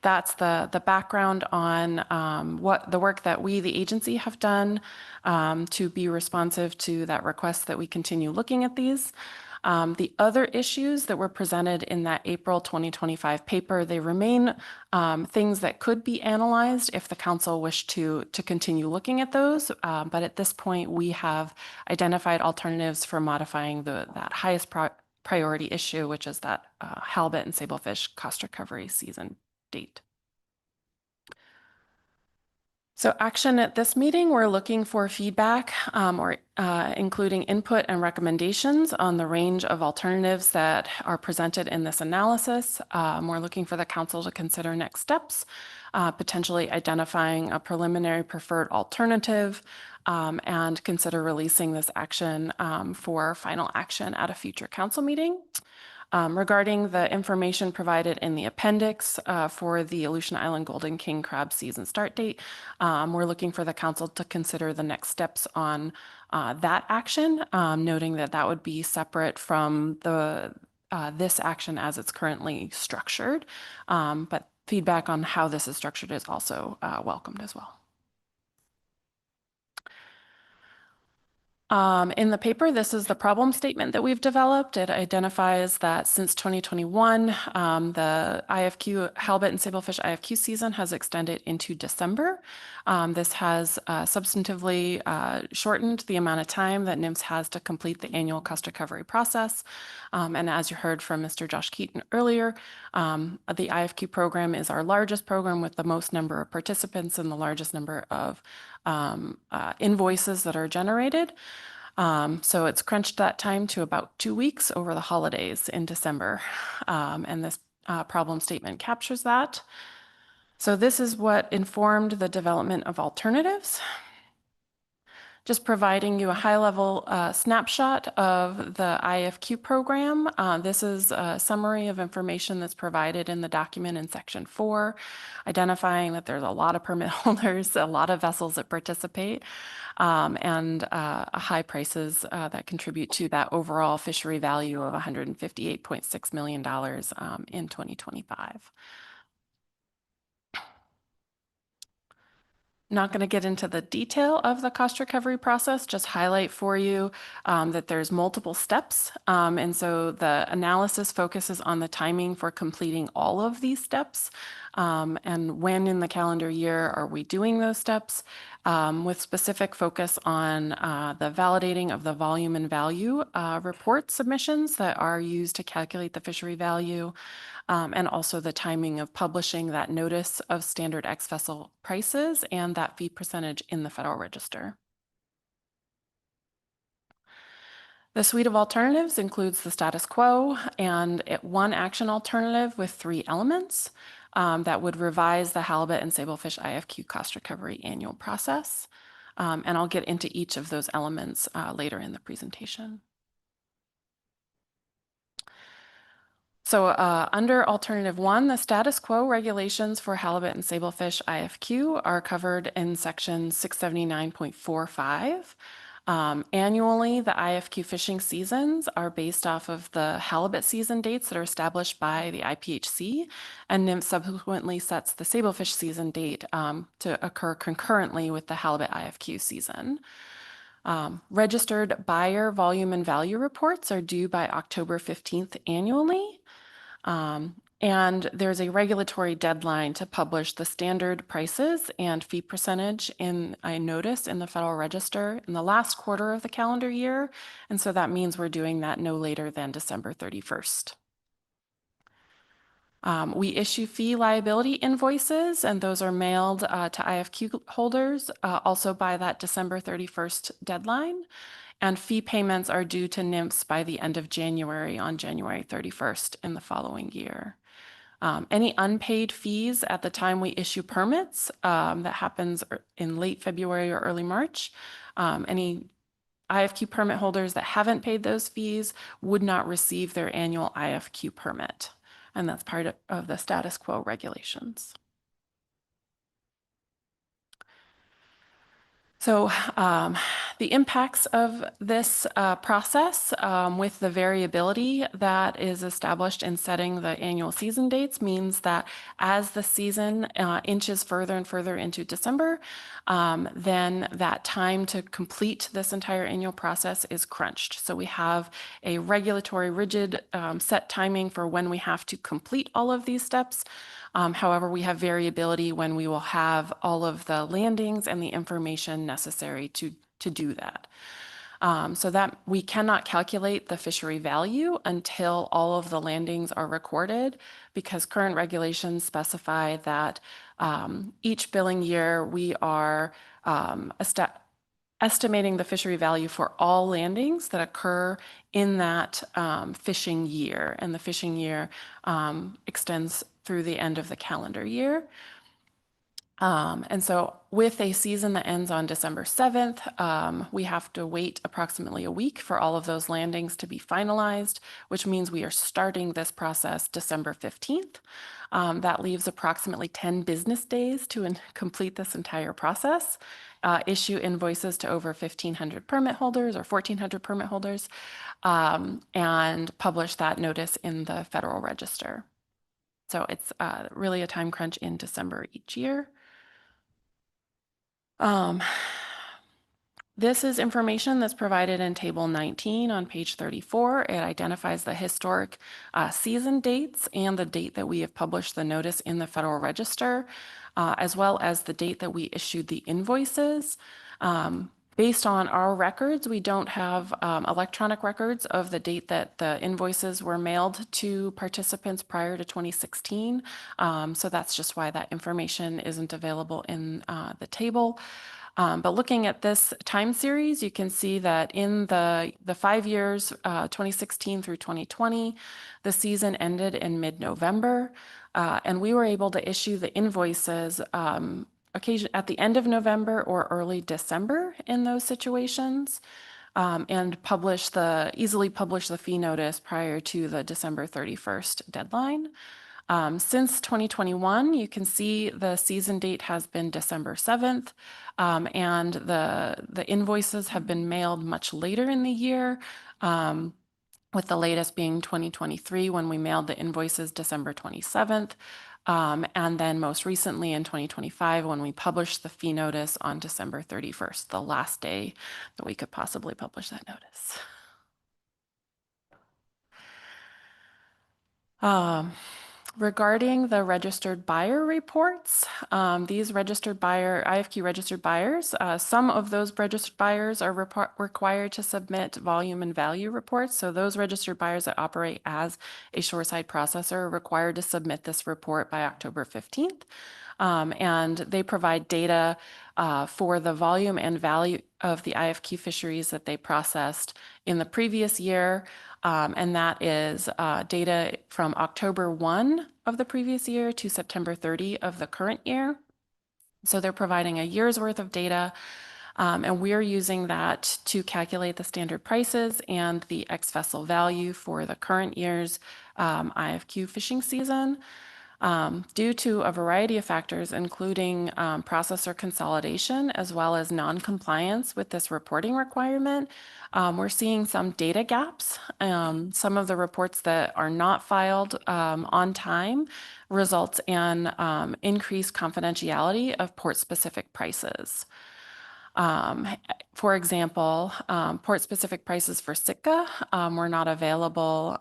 that's the background on what the work that we, the agency, have done to be responsive to that request that we continue looking at these. The other issues that were presented in that April 2025 paper, they remain things that could be analyzed if the council wished to continue looking at those. But at this point, we have identified alternatives for modifying that highest priority issue, which is that halibut and sablefish cost recovery season date. So action at this meeting, we're looking for feedback including input and recommendations on the range of alternatives that are presented in this analysis. We're looking for the council to consider next steps, potentially identifying a preliminary preferred alternative, and consider releasing this action for final action at a future council meeting. Regarding the information provided in the appendix for the Aleutian Island Golden King Crab season start date, we're looking for the council to consider the next steps on that action, noting that that would be separate from this action as it's currently structured. But feedback on how this is structured is also welcomed as well. In the paper, this is the problem statement that we've developed. It identifies that since 2021, the IFQ halibut and sablefish IFQ season has extended into December. This has substantively shortened the amount of time that NMFS has to complete the annual cost recovery process. And as you heard from Mr. Josh Keaton earlier, the IFQ program is our largest program with the most number of participants and the largest number of invoices that are generated. So it's crunched that time to about 2 weeks over the holidays in December. And this problem statement captures that. So this is what informed the development of alternatives. Just providing you a high-level snapshot of the IFQ program. This is a summary of information that's provided in the document in section 4, identifying that there's a lot of permit holders, a lot of vessels that participate, and high prices that contribute to that overall fishery value of $158.6 million in 2025. Not going to get into the detail of the cost recovery process, just highlight for you that there's multiple steps. And so the analysis focuses on the timing for completing all of these steps and when in the calendar year are we doing those steps, with specific focus on the validating of the volume and value report submissions that are used to calculate the fishery value. And also the timing of publishing that notice of standard X vessel prices and that fee percentage in the Federal Register. The suite of alternatives includes the status quo and one action alternative with 3 elements that would revise the halibut and sablefish IFQ cost recovery annual process. And I'll get into each of those elements later in the presentation. So under alternative 1, the status quo regulations for halibut and sablefish IFQ are covered in section 679.45. Annually, the IFQ fishing seasons are based off of the halibut season dates that are established by the IPHC, and NMFS subsequently sets the sablefish season date to occur concurrently with the halibut IFQ season. Registered buyer volume and value reports are due by October 15th annually. And there's a regulatory deadline to publish the standard prices and fee percentage in a notice in the Federal Register in the last quarter of the calendar year. And so that means we're doing that no later than December 31st. We issue fee liability invoices, and those are mailed to IFQ holders also by that December 31st deadline. And fee payments are due to NMFS by the end of January on January 31st in the following year. Any unpaid fees at the time we issue permits, that happens in late February or early March, Any IFQ permit holders that haven't paid those fees would not receive their annual IFQ permit. And that's part of the status quo regulations. So the impacts of this process with the variability that is established in setting the annual season dates means that as the season inches further and further into December, then that time to complete this entire annual process is crunched. So we have a regulatory rigid set timing for when we have to complete all of these steps. However, we have variability when we will have all of the landings and the information necessary to do that. So that we cannot calculate the fishery value until all of the landings are recorded, because current regulations specify that each billing year we are estimating the fishery value for all landings that occur in that fishing year, and the fishing year extends through the end of the calendar year. And so with a season that ends on December 7th, we have to wait approximately a week for all of those landings to be finalized, which means we are starting this process December 15th. That leaves approximately 10 business days to complete this entire process, issue invoices to over 1,500 permit holders or 1,400 permit holders, and publish that notice in the Federal Register. So it's really a time crunch in December each year. This is information that's provided in Table 19 on page 34. It identifies the historic season dates and the date that we have published the notice in the Federal Register, as well as the date that we issued the invoices. Based on our records, we don't have electronic records of the date that the invoices were mailed to participants prior to 2016. So that's just why that information isn't available in the table. But looking at this time series, you can see that in the 5 years, 2016 through 2020, the season ended in mid-November, and we were able to issue the invoices at the end of November or early December in those situations, and easily publish the fee notice prior to the December 31st deadline. Since 2021, you can see the season date has been December 7th, and the invoices have been mailed much later in the year, with the latest being 2023 when we mailed the invoices December 27th. And then most recently in 2025 when we published the fee notice on December 31st, the last day that we could possibly publish that notice. Regarding the registered buyer reports, these IFQ registered buyers, some of those registered buyers are required to submit volume and value reports. So those registered buyers that operate as a shoreside processor are required to submit this report by October 15th. And they provide data for the volume and value of the IFQ fisheries that they processed in the previous year. And that is data from October 1 of the previous year to September 30 of the current year. So they're providing a year's worth of data, and we're using that to calculate the standard prices and the ex-vessel value for the current year's IFQ fishing season. Due to a variety of factors, including processor consolidation, as well as non-compliance with this reporting requirement, we're seeing some data gaps. Some of the reports that are not filed on time results in increased confidentiality of port-specific prices. For example, port-specific prices for Sitka were not available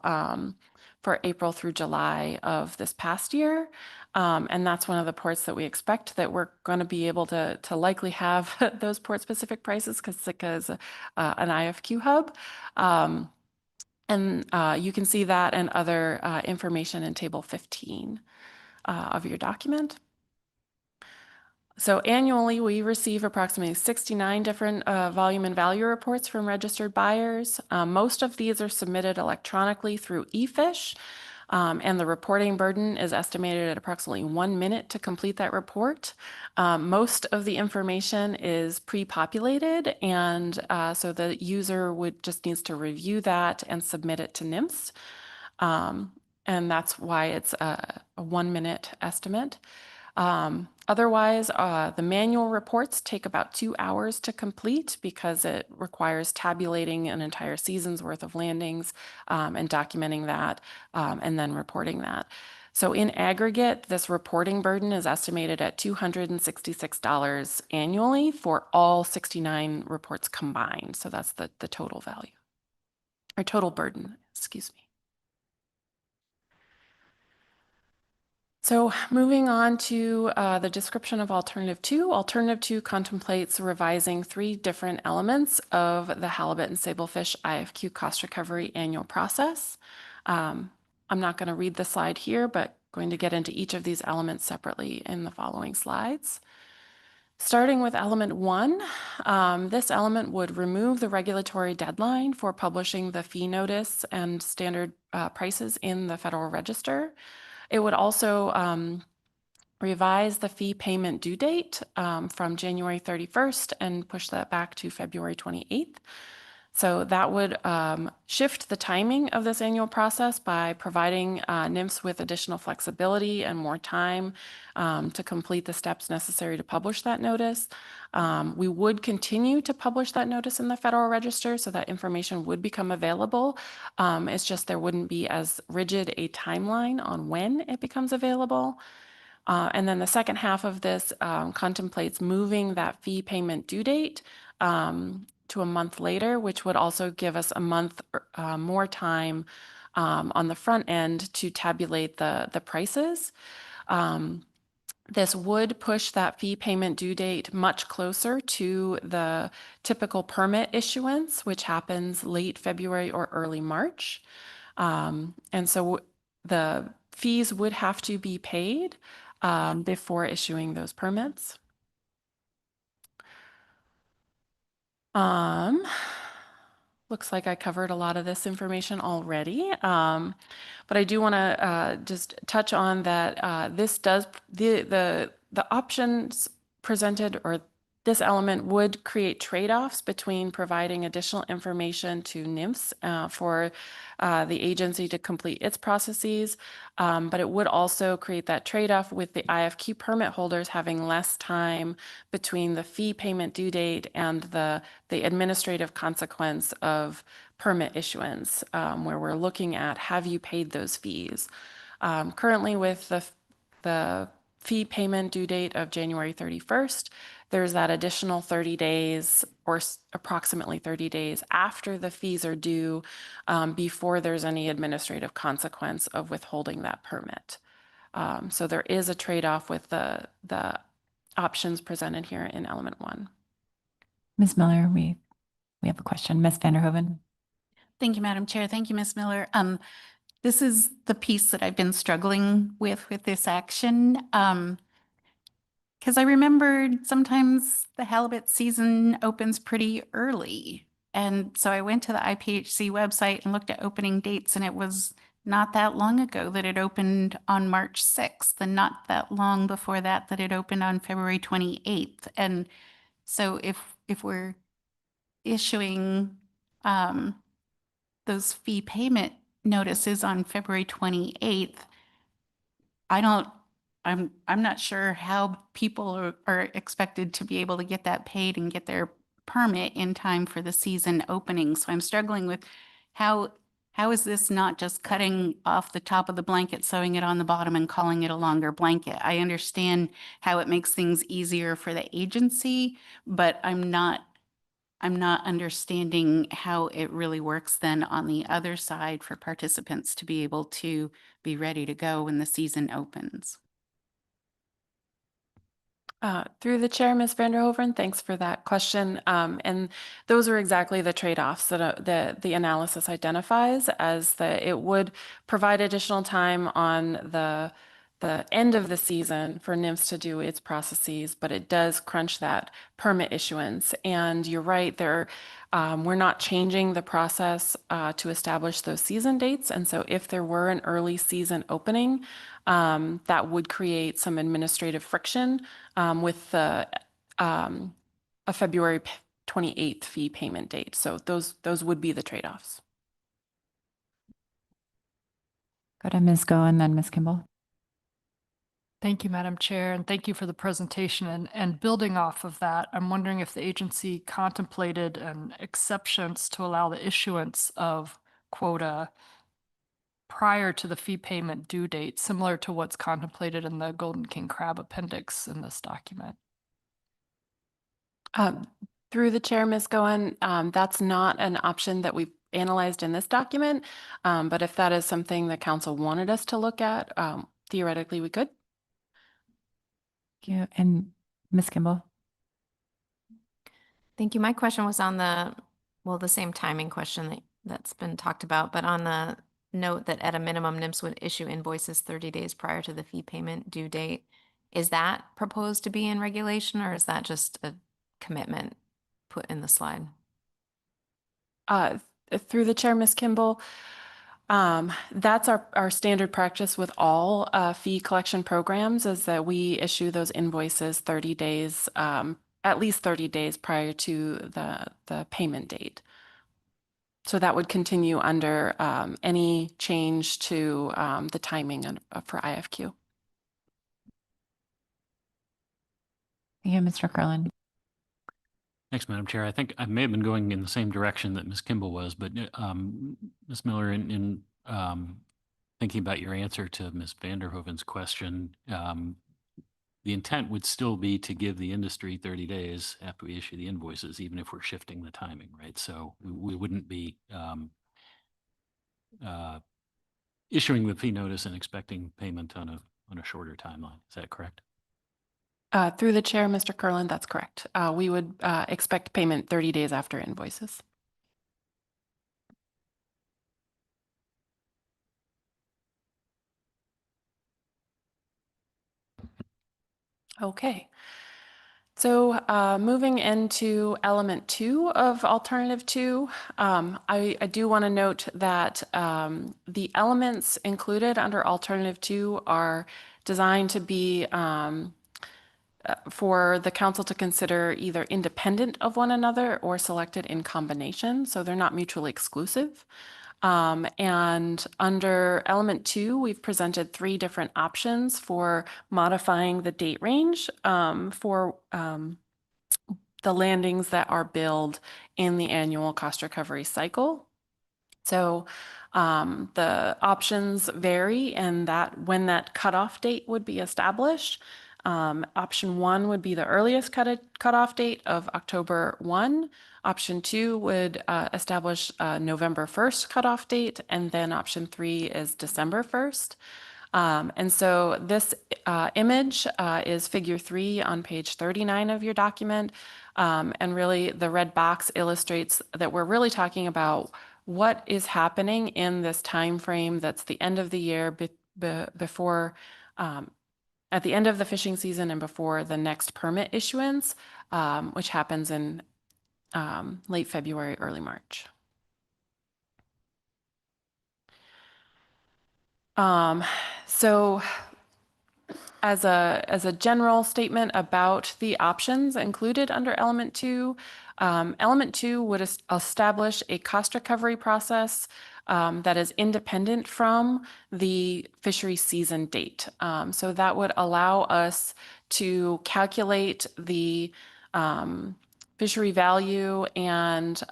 for April through July of this past year. And that's one of the ports that we expect that we're going to be able to likely have those port-specific prices, because Sitka is an IFQ hub. And you can see that and other information in Table 15 of your document. So annually, we receive approximately 69 different volume and value reports from registered buyers. Most of these are submitted electronically through eFish. And the reporting burden is estimated at approximately 1 minute to complete that report. Most of the information is pre-populated, and so the user just needs to review that and submit it to NIMS. And that's why it's a 1 minute estimate. Otherwise, the manual reports take about 2 hours to complete because it requires tabulating an entire season's worth of landings and documenting that and then reporting that. So in aggregate, this reporting burden is estimated at $266 annually for all 69 reports combined. So that's the total value, or total burden, excuse me. So moving on to the description of Alternative 2. Alternative 2 contemplates revising 3 different elements of the halibut and sablefish IFQ cost recovery annual process. I'm not going to read the slide here, but going to get into each of these elements separately in the following slides. Starting with element 1, this element would remove the regulatory deadline for publishing the fee notice and standard prices in the Federal Register. It would also revise the fee payment due date from January 31st and push that back to February 28th. So that would shift the timing of this annual process by providing NIMS with additional flexibility and more time to complete the steps necessary to publish that notice. We would continue to publish that notice in the Federal Register, so that information would become available. It's just there wouldn't be as rigid a timeline on when it becomes available. And then the second half of this contemplates moving that fee payment due date to a month later, which would also give us a month more time on the front end to tabulate the prices. This would push that fee payment due date much closer to the typical permit issuance, which happens late February or early March. And so the fees would have to be paid before issuing those permits. Looks like I covered a lot of this information already, but I do want to just touch on that this does, the options presented, or this element would create trade-offs between providing additional information to NIMS for the agency to complete its processes, but it would also create that trade-off with the IFQ permit holders having less time between the fee payment due date and the administrative consequence of permit issuance, where we're looking at, have you paid those fees? Currently with the fee payment due date of January 31st, there's that additional 30 days or approximately 30 days after the fees are due before there's any administrative consequence of withholding that permit. So there is a trade-off with the options presented here in element 1. Ms. Miller, we have a question. Ms. Vanderhoeven. Thank you, Madam Chair. Thank you, Ms. Miller. This is the piece that I've been struggling with this action. Because I remembered sometimes the halibut season opens pretty early. And so I went to the IPHC website and looked at opening dates, and it was not that long ago that it opened on March 6th, and not that long before that it opened on February 28th. And so if we're issuing those fee payment notices on February 28th, I'm not sure how people are expected to be able to get that paid and get their permit in time for the season opening. So I'm struggling with how is this not just cutting off the top of the blanket, sewing it on the bottom and calling it a longer blanket? I understand how it makes things easier for the agency, but I'm not understanding how it really works then on the other side for participants to be able to be ready to go when the season opens. Through the chair, Ms. Vanderhoeven, thanks for that question. And those are exactly the trade-offs that the analysis identifies, as it would provide additional time on the the end of the season for NIMS to do its processes, but it does crunch that permit issuance. And you're right, we're not changing the process to establish those season dates. And so if there were an early season opening, that would create some administrative friction with a February 28th fee payment date. So those would be the trade-offs. Go to Ms. Goen, then Ms. Kimball. Thank you, Madam Chair, and thank you for the presentation. And building off of that, I'm wondering if the agency contemplated an exceptions to allow the issuance of quota prior to the fee payment due date, similar to what's contemplated in the Golden King Crab appendix in this document. Through the chair, Ms. Goen, that's not an option that we've analyzed in this document, but if that is something the council wanted us to look at, theoretically we could. Thank you. And Ms. Kimball. Thank you. My question was on the same timing question that's been talked about, but on the note that at a minimum, NIMS would issue invoices 30 days prior to the fee payment due date. Is that proposed to be in regulation, or is that just a commitment put in the slide? Through the chair, Ms. Kimball, that's our standard practice with all fee collection programs, is that we issue those invoices 30 days, at least 30 days prior to the payment date. So that would continue under any change to the timing for IFQ. Thank you, Mr. Kurland. Thanks, Madam Chair. I think I may have been going in the same direction that Ms. Kimball was, but Ms. Miller, in thinking about your answer to Ms. Vanderhoeven's question, the intent would still be to give the industry 30 days after we issue the invoices, even if we're shifting the timing, right? So we wouldn't be issuing the fee notice and expecting payment on a shorter timeline. Is that correct? Through the chair, Mr. Kurland, that's correct. We would expect payment 30 days after invoices. Okay. So moving into element 2 of alternative 2, I do want to note that the elements included under alternative 2 are designed to be for the council to consider either independent of one another or selected in combination. So they're not mutually exclusive. And under element 2, we've presented 3 different options for modifying the date range for the landings that are billed in the annual cost recovery cycle. So the options vary in that when that cutoff date would be established. Option 1 would be the earliest cutoff date of October 1. Option 2 would establish November 1st cutoff date, and then option 3 is December 1st. And so this image is figure 3 on page 39 of your document. And really the red box illustrates that we're really talking about what is happening in this time frame that's the end of the year before at the end of the fishing season and before the next permit issuance, which happens in late February, early March. So as a general statement about the options included under element 2, element 2 would establish a cost recovery process that is independent from the fishery season date. So that would allow us to calculate the fishery value and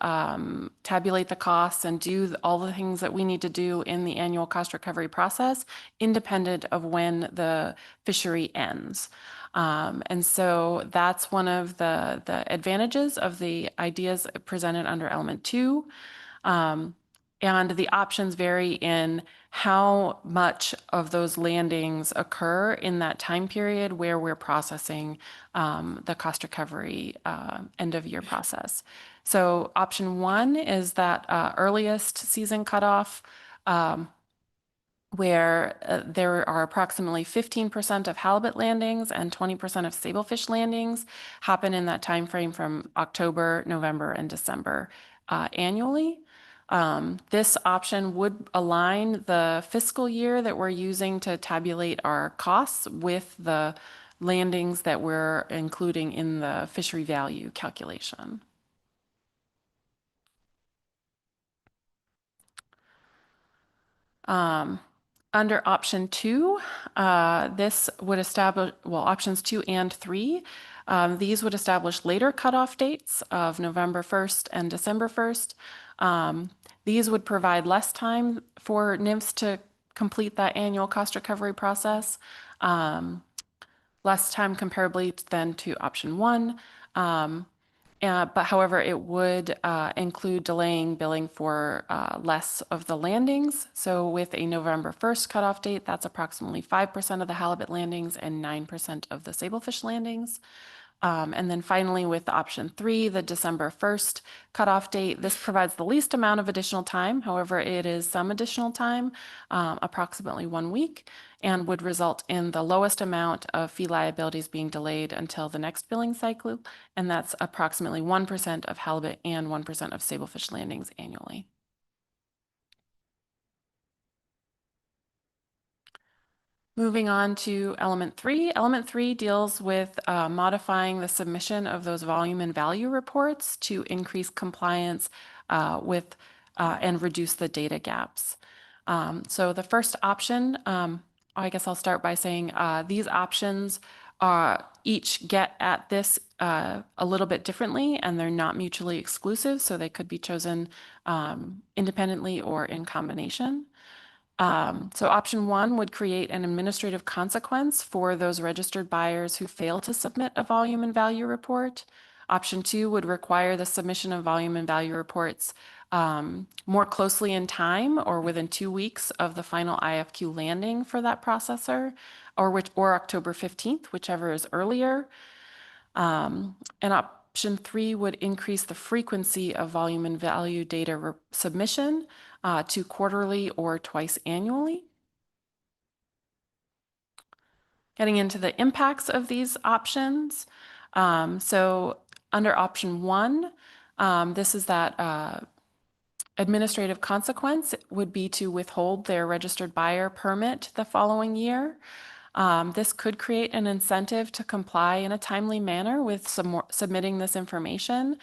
tabulate the costs and do all the things that we need to do in the annual cost recovery process, independent of when the fishery ends. And so that's one of the advantages of the ideas presented under element 2. And the options vary in how much of those landings occur in that time period where we're processing the cost recovery end of year process. So option 1 is that earliest season cutoff where there are approximately 15% of halibut landings and 20% of sablefish landings happen in that time frame from October, November, and December annually. This option would align the fiscal year that we're using to tabulate our costs with the landings that we're including in the fishery value calculation. Under option 2, this would establish, well, options 2 and 3, these would establish later cutoff dates of November 1st and December 1st. These would provide less time for nymphs to complete that annual cost recovery process, less time comparably than to option 1. But however, it would include delaying billing for less of the landings. So with a November 1st cutoff date, that's approximately 5% of the halibut landings and 9% of the sablefish landings. And then finally, with option 3, the December 1st cutoff date, this provides the least amount of additional time. However, it is some additional time, approximately 1 week, and would result in the lowest amount of fee liabilities being delayed until the next billing cycle. And that's approximately 1% of halibut and 1% of sablefish landings annually. Moving on to element 3. Element 3 deals with modifying the submission of those volume and value reports to increase compliance with and reduce the data gaps. So the first option, I guess I'll start by saying these options each get at this a little bit differently, and they're not mutually exclusive, so they could be chosen independently or in combination. So option 1 would create an administrative consequence for those registered buyers who fail to submit a volume and value report. Option 2 would require the submission of volume and value reports more closely in time or within 2 weeks of the final IFQ landing for that processor, or October 15th, whichever is earlier. And option 3 would increase the frequency of volume and value data submission to quarterly or twice annually. Getting into the impacts of these options. So under option 1, this is that administrative consequence would be to withhold their registered buyer permit the following year. This could create an incentive to comply in a timely manner with submitting this information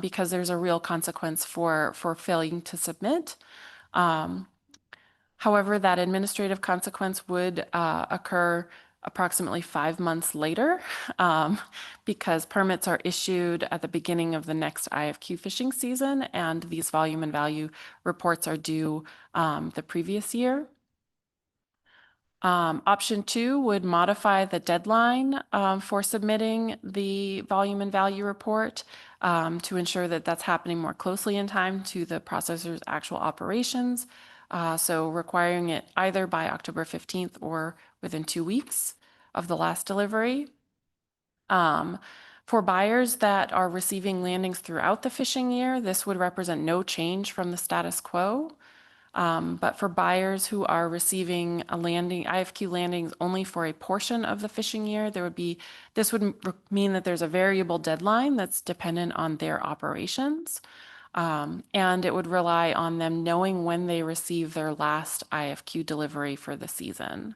because there's a real consequence for failing to submit. However, that administrative consequence would occur approximately 5 months later because permits are issued at the beginning of the next IFQ fishing season, and these volume and value reports are due the previous year. Option 2 would modify the deadline for submitting the volume and value report to ensure that that's happening more closely in time to the processor's actual operations. So requiring it either by October 15th or within 2 weeks of the last delivery. For buyers that are receiving landings throughout the fishing year, this would represent no change from the status quo. But for buyers who are receiving IFQ landings only for a portion of the fishing year, this would mean that there's a variable deadline that's dependent on their operations. And it would rely on them knowing when they receive their last IFQ delivery for the season.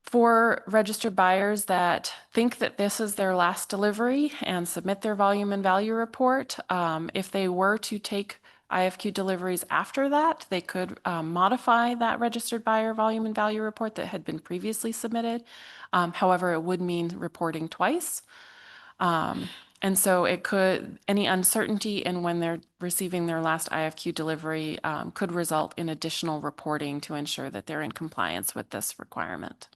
For registered buyers that think that this is their last delivery and submit their volume and value report, if they were to take IFQ deliveries after that, they could modify that registered buyer volume and value report that had been previously submitted. However, it would mean reporting twice. And so any uncertainty in when they're receiving their last IFQ delivery could result in additional reporting to ensure that they're in compliance with this requirement.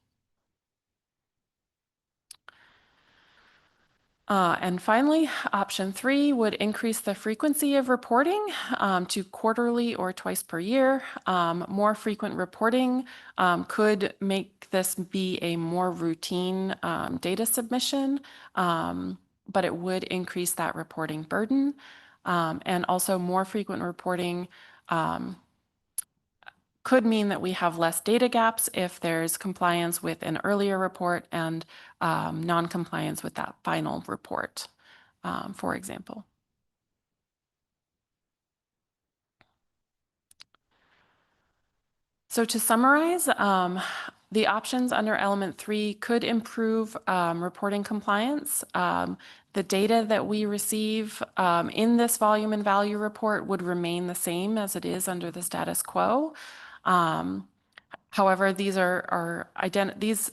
And finally, option 3 would increase the frequency of reporting to quarterly or twice per year. More frequent reporting could make this be a more routine data submission, but it would increase that reporting burden. And also more frequent reporting could mean that we have less data gaps if there's compliance with an earlier report and non-compliance with that final report, for example. So to summarize, the options under element 3 could improve reporting compliance. The data that we receive in this volume and value report would remain the same as it is under the status quo. However, these these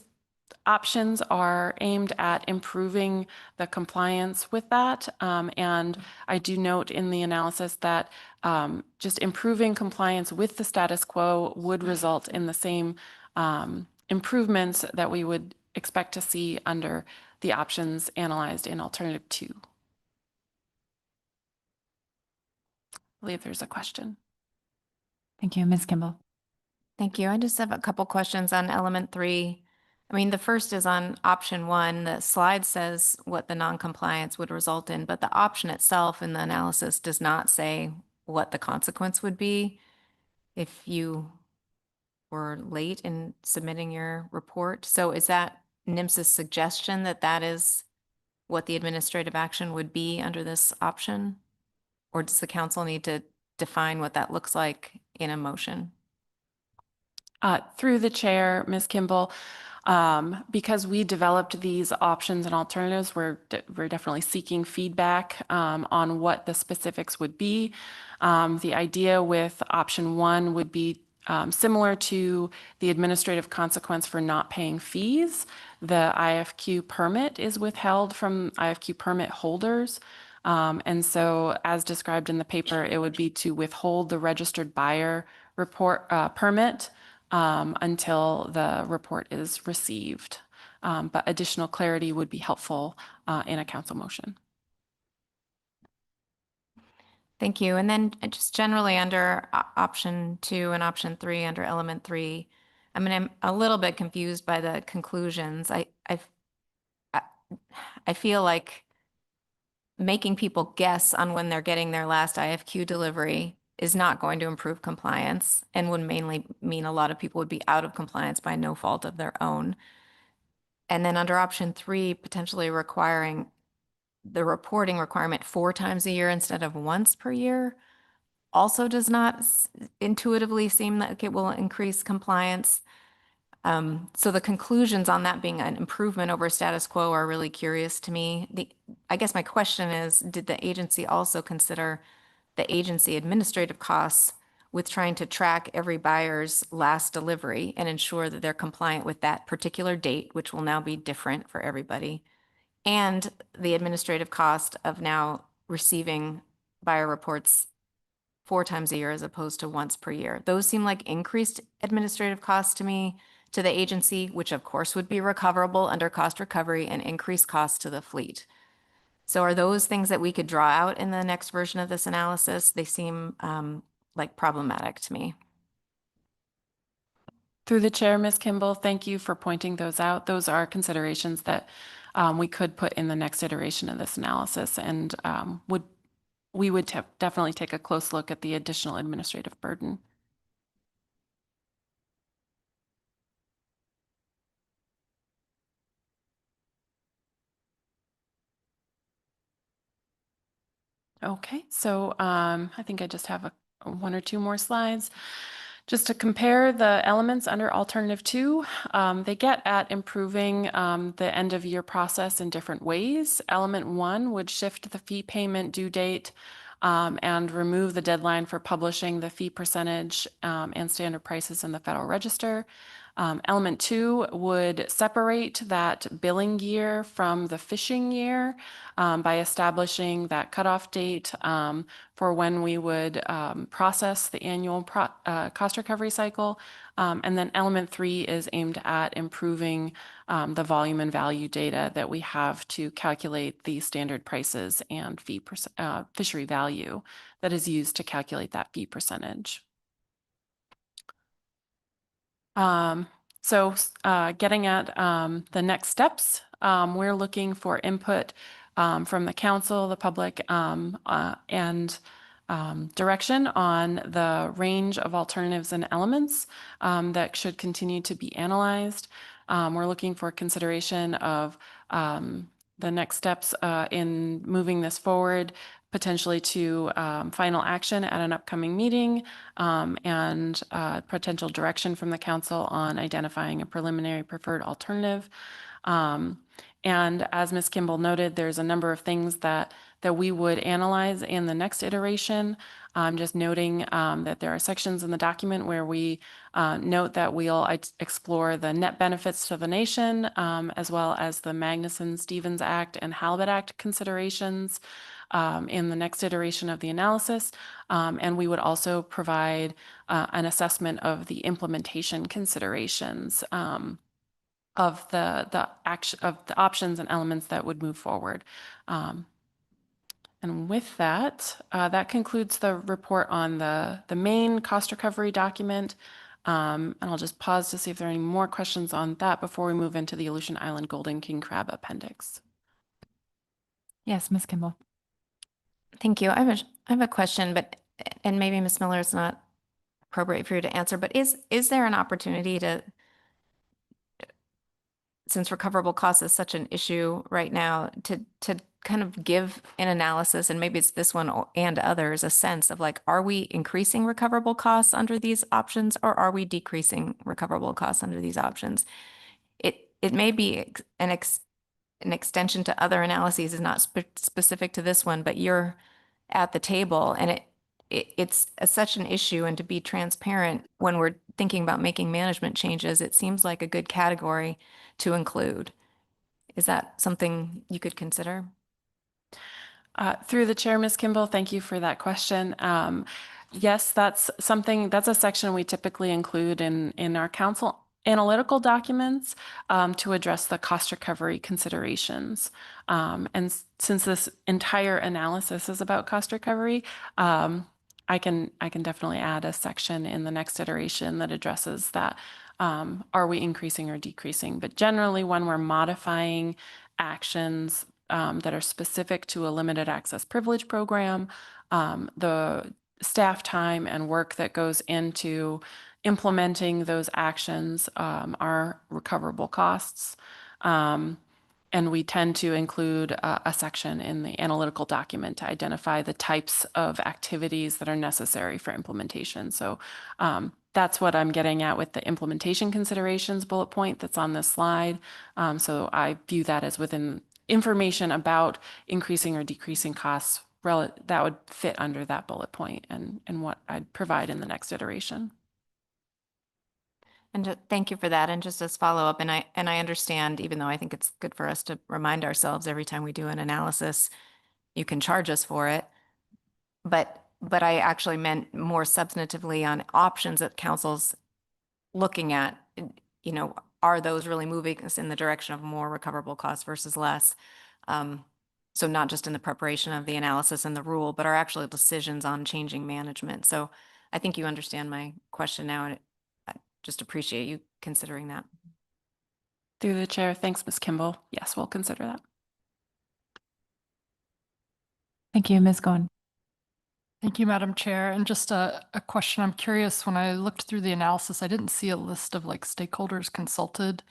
options are aimed at improving the compliance with that. And I do note in the analysis that just improving compliance with the status quo would result in the same improvements that we would expect to see under the options analyzed in alternative 2. I believe there's a question. Thank you, Ms. Kimball. Thank you. I just have a couple questions on element 3. I mean, the first is on option 1. The slide says what the non-compliance would result in, but the option itself in the analysis does not say what the consequence would be if you were late in submitting your report. So is that NMS's suggestion that that is what the administrative action would be under this option? Or does the council need to define what that looks like in a motion? Through the chair, Ms. Kimball, because we developed these options and alternatives, we're definitely seeking feedback on what the specifics would be. The idea with option 1 would be similar to the administrative consequence for not paying fees. The IFQ permit is withheld from IFQ permit holders. And so as described in the paper, it would be to withhold the registered buyer report permit until the report is received. But additional clarity would be helpful in a council motion. Thank you. And then just generally under option 2 and option 3 under element 3, I mean, I'm a little bit confused by the conclusions. I feel like making people guess on when they're getting their last IFQ delivery is not going to improve compliance and would mainly mean a lot of people would be out of compliance by no fault of their own. And then under option 3, potentially requiring the reporting requirement 4 times a year instead of once per year also does not intuitively seem like it will increase compliance. So the conclusions on that being an improvement over status quo are really curious to me. I guess my question is, did the agency also consider the agency administrative costs with trying to track every buyer's last delivery and ensure that they're compliant with that particular date, which will now be different for everybody, and the administrative cost of now receiving buyer reports 4 times a year as opposed to once per year? Those seem like increased administrative costs to me, to the agency, which of course would be recoverable under cost recovery, and increased costs to the fleet. So are those things that we could draw out in the next version of this analysis? They seem like problematic to me. Through the chair, Ms. Kimball, thank you for pointing those out. Those are considerations that we could put in the next iteration of this analysis, and we would definitely take a close look at the additional administrative burden. Okay, so I think I just have 1 or 2 more slides. Just to compare the elements under alternative 2, they get at improving the end of year process in different ways. Element 1 would shift the fee payment due date and remove the deadline for publishing the fee percentage and standard prices in the Federal Register. Element 2 would separate that billing year from the fishing year by establishing that cutoff date for when we would process the annual cost recovery cycle. And then element 3 is aimed at improving the volume and value data that we have to calculate the standard prices and fishery value that is used to calculate that fee percentage. So getting at the next steps, we're looking for input from the council, the public, and direction on the range of alternatives and elements that should continue to be analyzed. We're looking for consideration of the next steps in moving this forward, potentially to final action at an upcoming meeting, and potential direction from the council on identifying a preliminary preferred alternative. And as Ms. Kimball noted, there's a number of things that we would analyze in the next iteration. Just noting that there are sections in the document where we note that we'll explore the net benefits to the nation, as well as the Magnuson-Stevens Act and Halibut Act considerations in the next iteration of the analysis. And we would also provide an assessment of the implementation considerations of the options and elements that would move forward. And with that, that concludes the report on the main cost recovery document. And I'll just pause to see if there are any more questions on that before we move into the Aleutian Island Golden King Crab Appendix. Yes, Ms. Kimball. Thank you. I have a question, and maybe Ms. Miller, is not appropriate for you to answer, but is there an opportunity to, since recoverable cost is such an issue right now, to kind of give an analysis, and maybe it's this one and others, a sense of like, are we increasing recoverable costs under these options, or are we decreasing recoverable costs under these options? It may be an extension to other analyses, is not specific to this one, but you're at the table, and it's such an issue. And to be transparent, when we're thinking about making management changes, it seems like a good category to include. Is that something you could consider? Through the chair, Ms. Kimball, thank you for that question. Yes, that's a section we typically include in our council analytical documents to address the cost recovery considerations. And since this entire analysis is about cost recovery, I can definitely add a section in the next iteration that addresses that. Are we increasing or decreasing? But generally, when we're modifying actions that are specific to a limited access privilege program, the staff time and work that goes into implementing those actions are recoverable costs. And we tend to include a section in the analytical document to identify the types of activities that are necessary for implementation. So that's what I'm getting at with the implementation considerations bullet point that's on this slide. So I view that as within information about increasing or decreasing costs that would fit under that bullet point and what I'd provide in the next iteration. And thank you for that. And just as follow-up, and I understand, even though I think it's good for us to remind ourselves every time we do an analysis, you can charge us for it. But I actually meant more substantively on options that council's looking at. You know, are those really moving us in the direction of more recoverable costs versus less? So not just in the preparation of the analysis and the rule, but our actual decisions on changing management. So I think you understand my question now, and I just appreciate you considering that. Through the chair, thanks, Ms. Kimball. Yes, we'll consider that. Thank you, Ms. Goen. Thank you, Madam Chair. And just a question. I'm curious, when I looked through the analysis, I didn't see a list of like stakeholders consulted.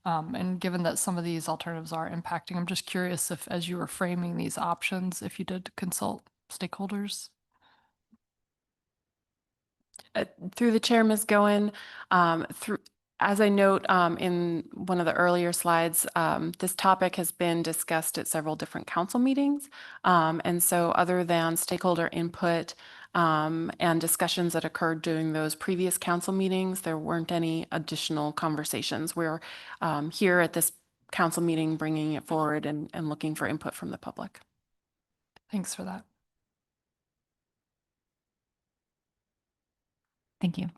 And given that some of these alternatives are impacting, I'm just curious if, as you were framing these options, if you did consult stakeholders. Through the chair, Ms. Goen, as I note in one of the earlier slides, this topic has been discussed at several different council meetings. And so other than stakeholder input and discussions that occurred during those previous council meetings, there weren't any additional conversations. We're here at this council meeting bringing it forward and looking for input from the public. Thanks for that. Thank you.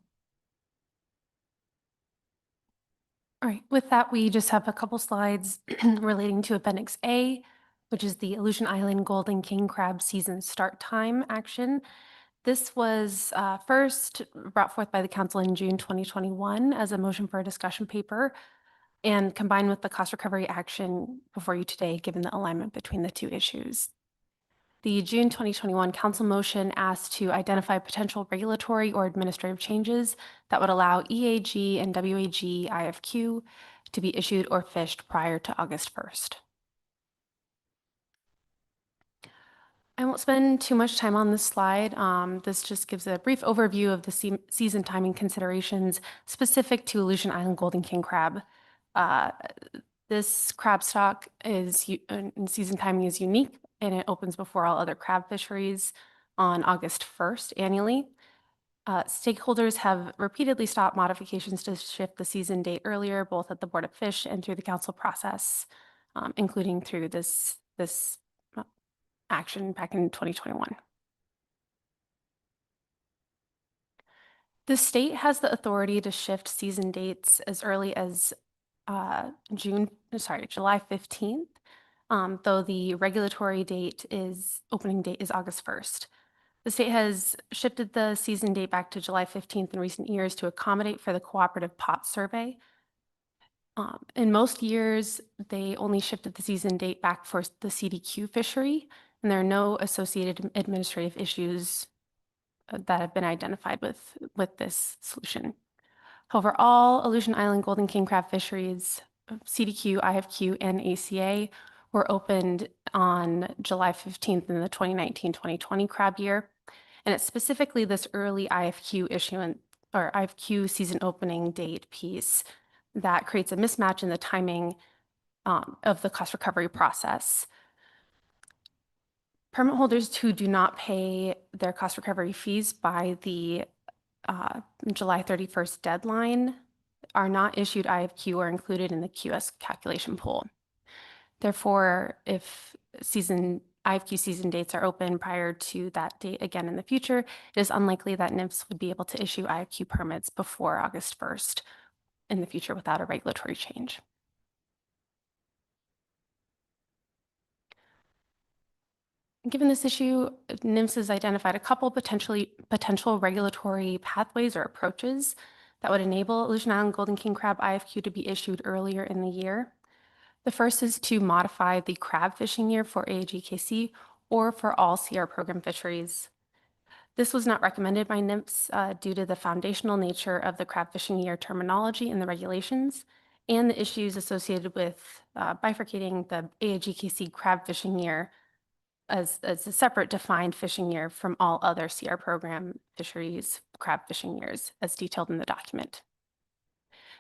All right, with that, we just have a couple slides relating to Appendix A, which is the Aleutian Island Golden King Crab Season Start Time action. This was first brought forth by the council in June 2021 as a motion for a discussion paper and combined with the cost recovery action before you today, given the alignment between the two issues. The June 2021 council motion asked to identify potential regulatory or administrative changes that would allow EAG and WAG IFQ to be issued or fished prior to August 1st. I won't spend too much time on this slide. This just gives a brief overview of the season timing considerations specific to Aleutian Island golden king crab. This crab stock is in season timing is unique, and it opens before all other crab fisheries on August 1st annually. Stakeholders have repeatedly stopped modifications to shift the season date earlier, both at the Board of Fish and through the council process, including through this action back in 2021. The state has the authority to shift season dates as early as July 15th, though the regulatory opening date is August 1st. The state has shifted the season date back to July 15th in recent years to accommodate for the cooperative pot survey. In most years, they only shifted the season date back for the CDQ fishery, and there are no associated administrative issues that have been identified with this solution. However, all Aleutian Island golden king crab fisheries, CDQ, IFQ, and ACA, were opened on July 15th in the 2019-2020 crab year. And it's specifically this early IFQ issuance or IFQ season opening date piece that creates a mismatch in the timing of the cost recovery process. Permit holders who do not pay their cost recovery fees by the July 31st deadline are not issued IFQ or included in the QS calculation pool. Therefore, if IFQ season dates are open prior to that date again in the future, it is unlikely that NIFS would be able to issue IFQ permits before August 1st in the future without a regulatory change. Given this issue, NIMS has identified a couple potential regulatory pathways or approaches that would enable Aleutian Island golden king crab IFQ to be issued earlier in the year. The first is to modify the crab fishing year for AIGKC or for all CR program fisheries. This was not recommended by NIMS due to the foundational nature of the crab fishing year terminology in the regulations and the issues associated with bifurcating the AIGKC crab fishing year as a separate defined fishing year from all other CR program fisheries crab fishing years, as detailed in the document.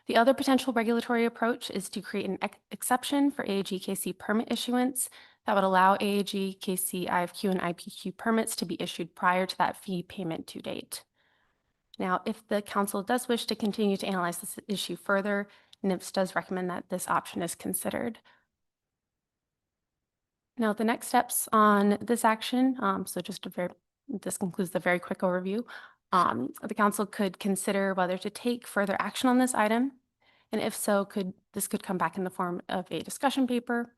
The other potential regulatory approach is to create an exception for AIGKC permit issuance that would allow AIGKC, IFQ, and IPQ permits to be issued prior to that fee payment due date. Now, if the council does wish to continue to analyze this issue further, NIPS does recommend that this option is considered. Now, the next steps on this action, this concludes the very quick overview. The council could consider whether to take further action on this item, and if so, this could come back in the form of a discussion paper,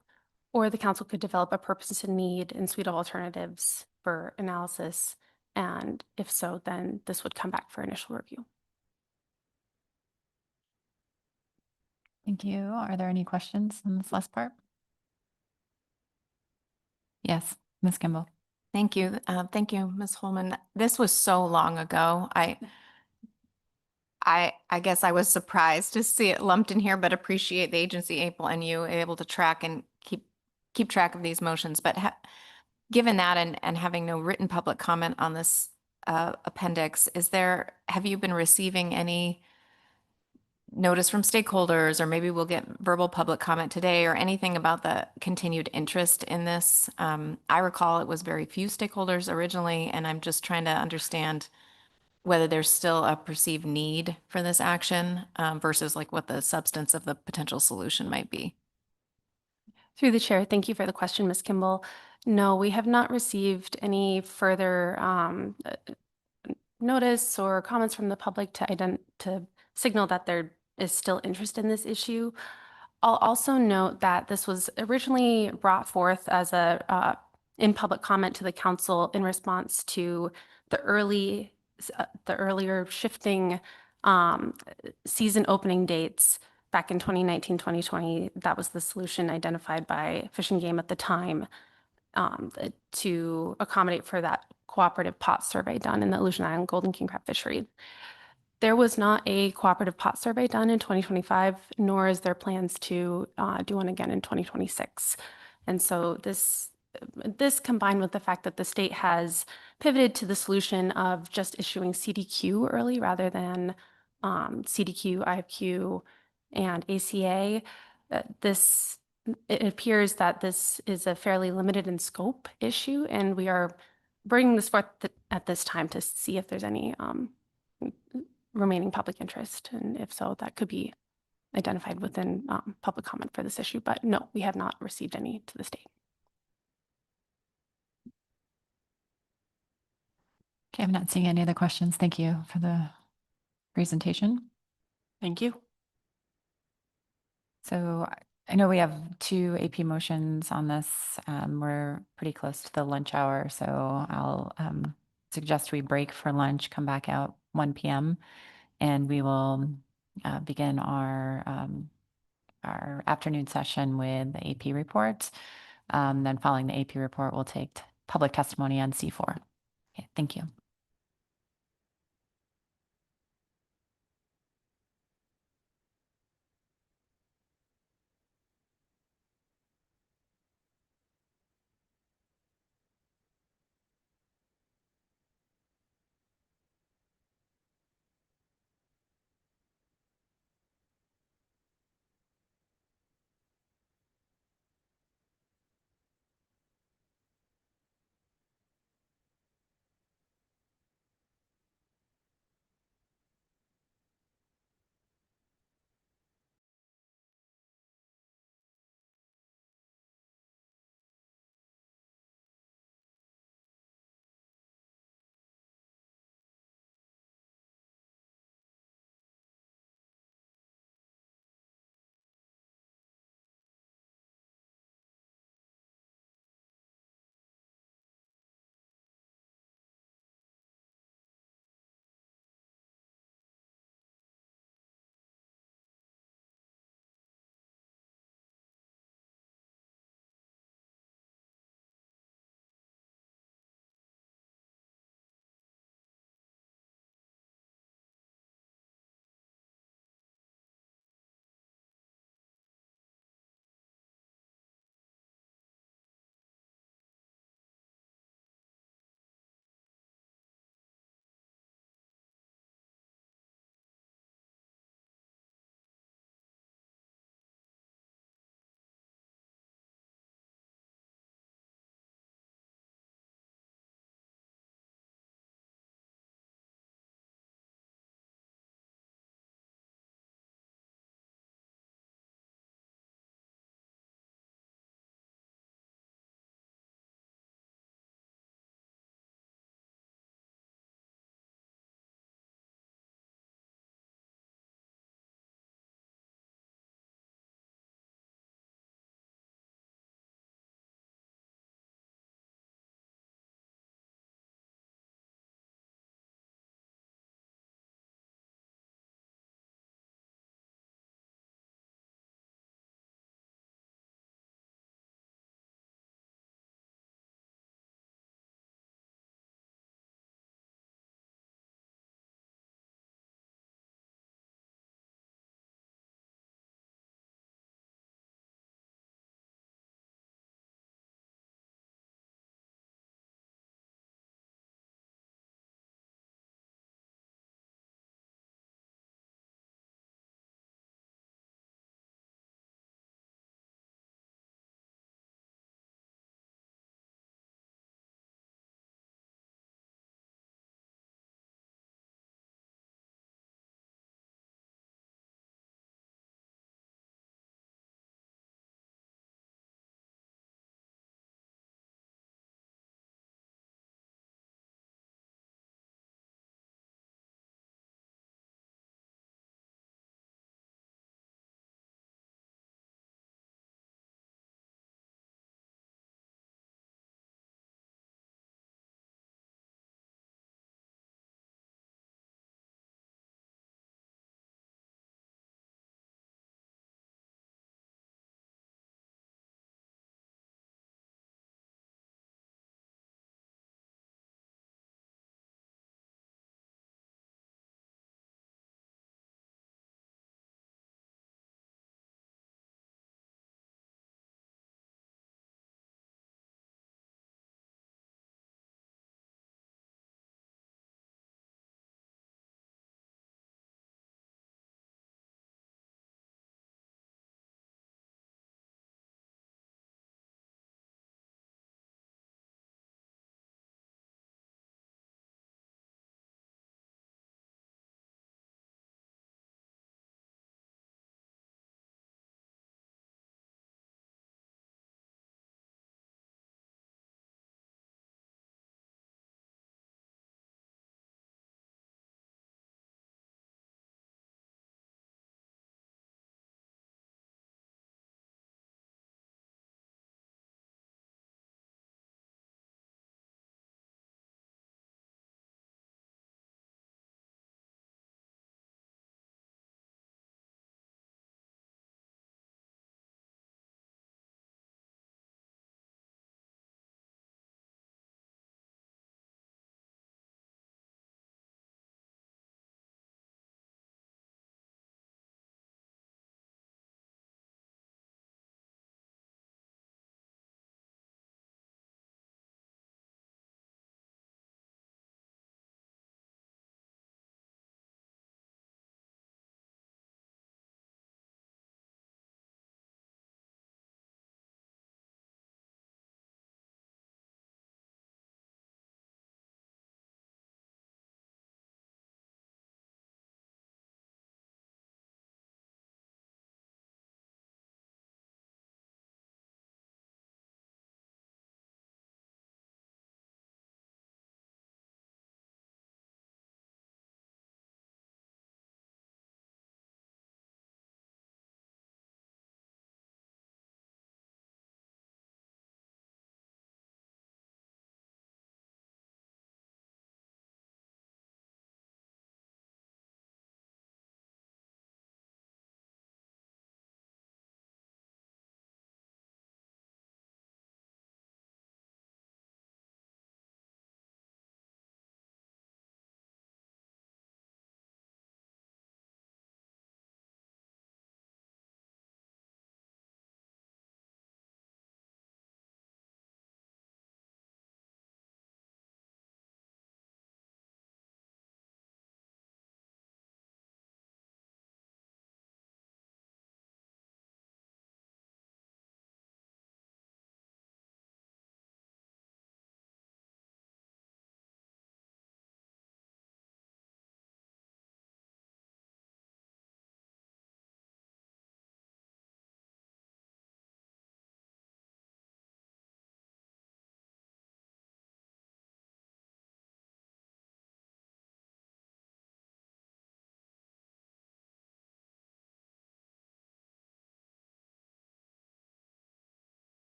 or the council could develop a purpose and need and suite of alternatives for analysis, and if so, then this would come back for initial review. Thank you. Are there any questions on this last part? Yes, Ms. Kimball. Thank you. Thank you, Ms. Holman. This was so long ago. I guess I was surprised to see it lumped in here, but appreciate the agency able to track and keep track of these motions. But given that and having no written public comment on this appendix, have you been receiving any notice from stakeholders, or maybe we'll get verbal public comment today, or anything about the continued interest in this? I recall it was very few stakeholders originally, and I'm just trying to understand whether there's still a perceived need for this action versus like what the substance of the potential solution might be. Through the chair, thank you for the question, Ms. Kimball. No, we have not received any further notice or comments from the public to signal that there is still interest in this issue. I'll also note that this was originally brought forth as a in public comment to the council in response to the earlier shifting season opening dates back in 2019, 2020. That was the solution identified by Fish and Game at the time. to accommodate for that cooperative pot survey done in the Aleutian Island Golden King Crab fishery. There was not a cooperative pot survey done in 2025, nor is there plans to do one again in 2026. And so this combined with the fact that the state has pivoted to the solution of just issuing CDQ early rather than CDQ, IFQ, and ACA, it appears that this is a fairly limited in scope issue, and we are bringing this forth at this time to see if there's any remaining public interest, and if so, that could be identified within public comment for this issue. But no, we have not received any to this date. Okay, I'm not seeing any other questions. Thank you for the presentation. Thank you. So I know we have 2 AP motions on this. We're pretty close to the lunch hour, so I'll suggest we break for lunch, come back out 1 p.m., and we will begin our afternoon session with the AP report. Then following the AP report, we'll take public testimony on C4. Okay, thank you.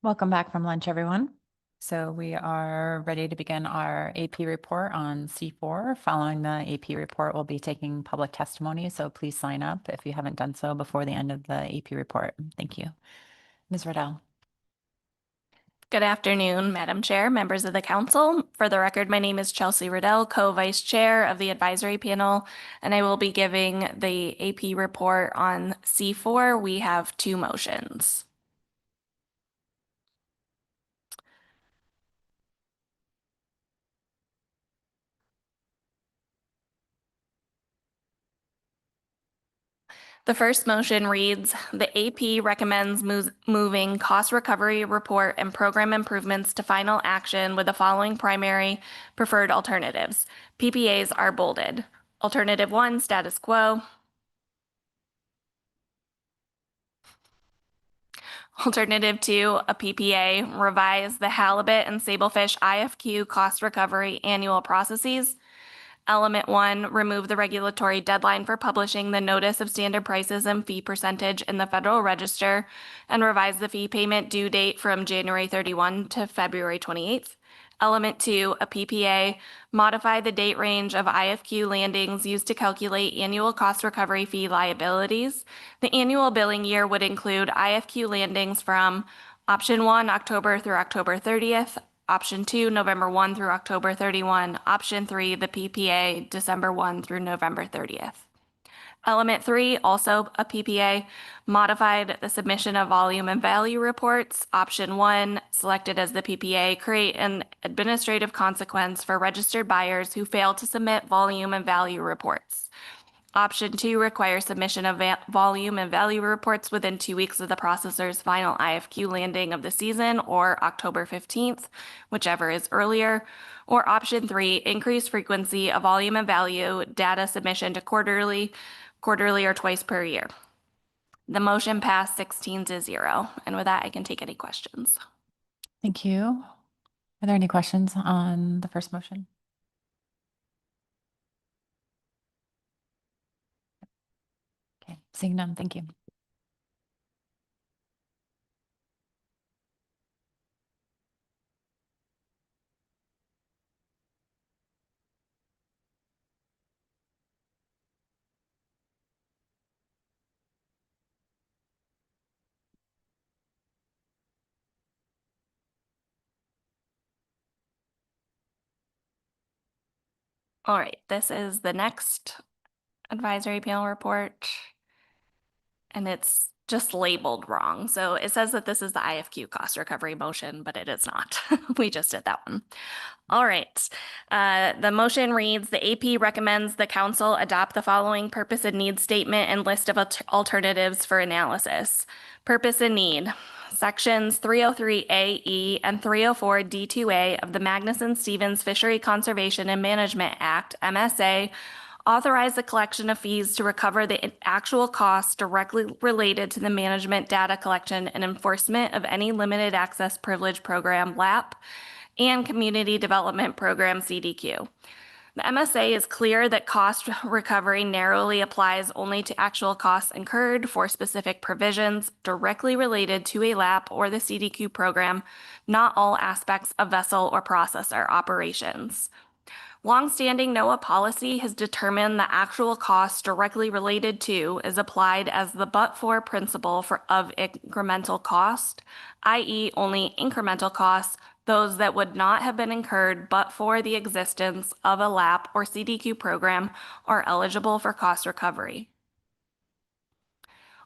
Welcome back from lunch, everyone. So we are ready to begin our AP report on C4. Following the AP report, we'll be taking public testimony, so please sign up if you haven't done so before the end of the AP report. Thank you. Ms. Riddell. Good afternoon, Madam Chair, members of the council. For the record, my name is Chelsea Riddell, co-vice chair of the advisory panel, and I will be giving the AP report on C4. We have 2 motions. The first motion reads, the AP recommends moving cost recovery report and program improvements to final action with the following primary preferred alternatives. PPAs are bolded. Alternative 1, status quo. Alternative 2, a PPA, revise the halibut and sablefish IFQ cost recovery annual processes. Element 1, remove the regulatory deadline for publishing the notice of standard prices and fee percentage in the Federal Register and revise the fee payment due date from January 31 to February 28th. Element 2, a PPA, modify the date range of IFQ landings used to calculate annual cost recovery fee liabilities. The annual billing year would include IFQ landings from option 1, October through October 30th, option 2, November 1 through October 31, option 3, the PPA, December 1 through November 30th. Element 3, also a PPA, modified the submission of volume and value reports. Option 1, selected as the PPA, create an administrative consequence for registered buyers who fail to submit volume and value reports. Option 2 requires submission of volume and value reports within 2 weeks of the processor's final IFQ landing of the season or October 15th, whichever is earlier. Or option 3, increase frequency of volume and value data submission to quarterly or twice per year. The motion passed 16-0. And with that, I can take any questions. Thank you. Are there any questions on the first motion? Okay, seeing none, thank you. All right, this is the next advisory panel report, and it's just labeled wrong. So it says that this is the IFQ cost recovery motion, but it is not. We just did that one. All right. The motion reads, the AP recommends the council adopt the following purpose and need statement and list of alternatives for analysis. Purpose and need. Sections 303A-E and 304D2A of the Magnuson-Stevens Fishery Conservation and Management Act, MSA, authorize the collection of fees to recover the actual costs directly related to the management, data collection, and enforcement of any limited access privilege program, LAP, and community development program, CDQ. The MSA is clear that cost recovery narrowly applies only to actual costs incurred for specific provisions directly related to a LAP or the CDQ program, not all aspects of vessel or processor operations. Longstanding NOAA policy has determined the actual cost directly related to is applied as the but-for principle of incremental cost, i.e. only incremental costs, those that would not have been incurred but for the existence of a LAP or CDQ program, are eligible for cost recovery.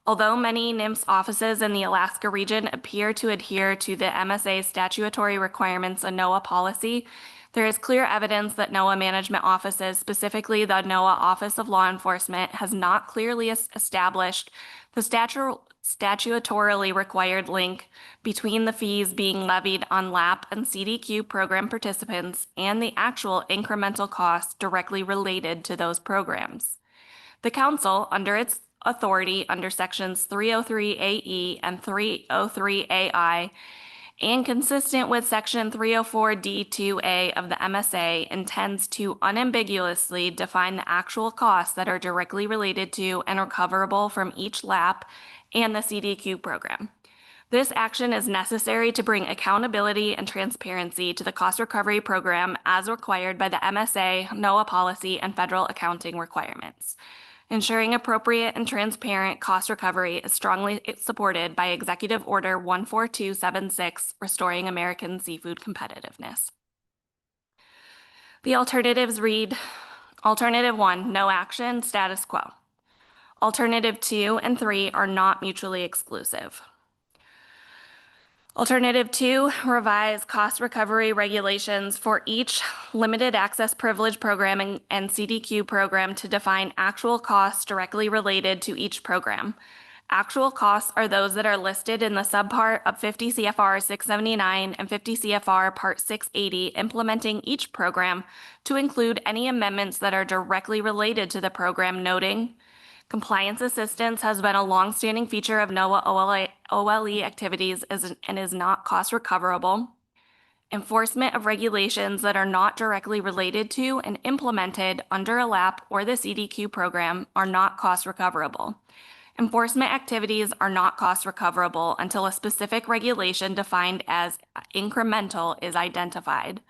Although many NIMS offices in the Alaska region appear to adhere to the MSA's statutory requirements and NOAA policy, there is clear evidence that NOAA management offices, specifically the NOAA Office of Law Enforcement, has not clearly established the statutorily required link between the fees being levied on LAP and CDQ program participants and the actual incremental costs directly related to those programs. The Council, under its authority under Sections 303AE and 303AI, and consistent with Section 304D2A of the MSA, intends to unambiguously define the actual costs that are directly related to and recoverable from each LAP and the CDQ program. This action is necessary to bring accountability and transparency to the cost recovery program as required by the MSA, NOAA policy, and federal accounting requirements. Ensuring appropriate and transparent cost recovery is strongly supported by Executive Order 14276, Restoring American Seafood Competitiveness. The alternatives read, Alternative 1, no action, status quo. Alternative 2 and 3 are not mutually exclusive. Alternative 2, revise cost recovery regulations for each limited access privilege program and CDQ program to define actual costs directly related to each program. Actual costs are those that are listed in the subpart of 50 CFR 679 and 50 CFR Part 680, implementing each program to include any amendments that are directly related to the program, noting compliance assistance has been a longstanding feature of NOAA OLE activities and is not cost recoverable. Enforcement of regulations that are not directly related to and implemented under a LAP or the CDQ program are not cost recoverable. Enforcement activities are not cost recoverable until a specific regulation defined as incremental is identified.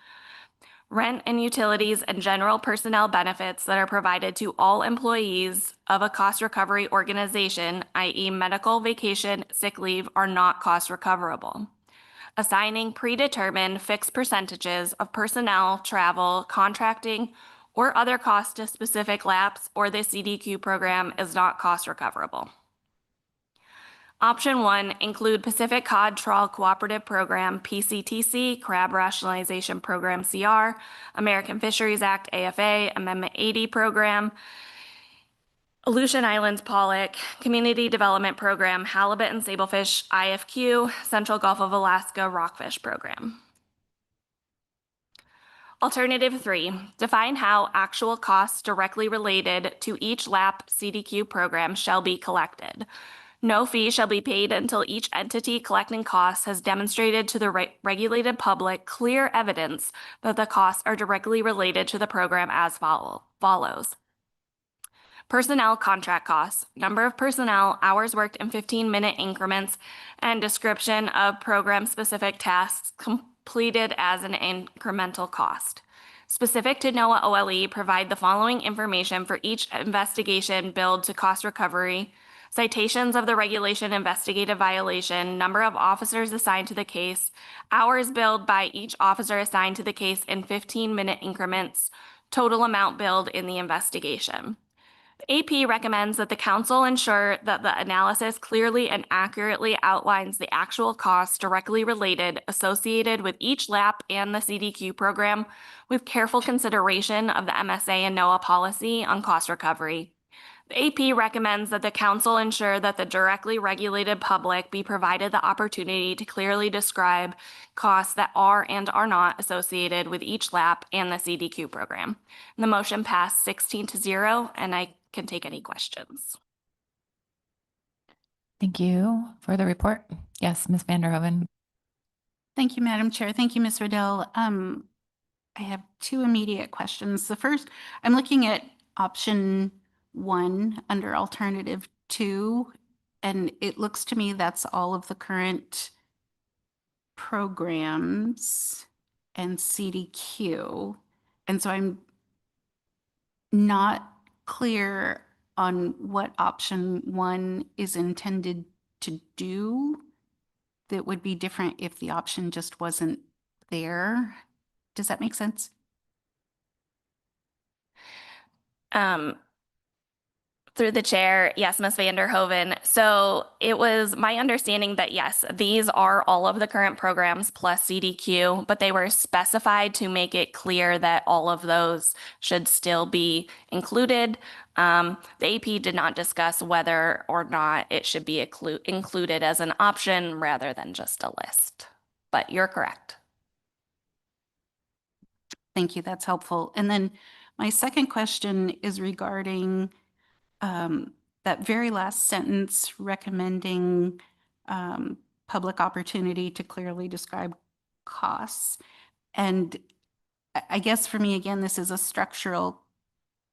Rent and utilities and general personnel benefits that are provided to all employees of a cost recovery organization, i.e. medical, vacation, sick leave, are not cost recoverable. Assigning predetermined fixed percentages of personnel, travel, contracting, or other costs to specific LAPs or the CDQ program is not cost recoverable. Option 1, include Pacific Cod Trawl Cooperative Program, PCTC, Crab Rationalization Program, CR, American Fisheries Act, AFA, Amendment 80 Program, Aleutian Islands Pollock, Community Development Program, Halibut and Sablefish, IFQ, Central Gulf of Alaska Rockfish Program. Alternative 3, define how actual costs directly related to each LAP CDQ program shall be collected. No fee shall be paid until each entity collecting costs has demonstrated to the regulated public clear evidence that the costs are directly related to the program as follows. Personnel contract costs, number of personnel, hours worked in 15-minute increments, and description of program-specific tasks completed as an incremental cost. Specific to NOAA OLE, provide the following information for each investigation billed to cost recovery: citations of the regulation investigative violation, number of officers assigned to the case, hours billed by each officer assigned to the case in 15-minute increments, total amount billed in the investigation. The AP recommends that the council ensure that the analysis clearly and accurately outlines the actual costs directly related associated with each LAP and the CDQ program, with careful consideration of the MSA and NOAA policy on cost recovery. The AP recommends that the council ensure that the directly regulated public be provided the opportunity to clearly describe costs that are and are not associated with each LAP and the CDQ program. And the motion passed 16-0, and I can take any questions. Thank you for the report. Yes, Ms. Vanderhoeven. Thank you, Madam Chair. Thank you, Ms. Riddell. I have two immediate questions. The first, I'm looking at option 1 under alternative 2, and it looks to me that's all of the current programs and CDQ. And so I'm not clear on what option 1 is intended to do that would be different if the option just wasn't there. Does that make sense? Through the chair, yes, Ms. Vanderhoeven. So it was my understanding that yes, these are all of the current programs plus CDQ, but they were specified to make it clear that all of those should still be included. The AP did not discuss whether or not it should be included as an option rather than just a list, but you're correct. Thank you, that's helpful. And then my second question is regarding that very last sentence recommending public opportunity to clearly describe costs. And I guess for me, again, this is a structural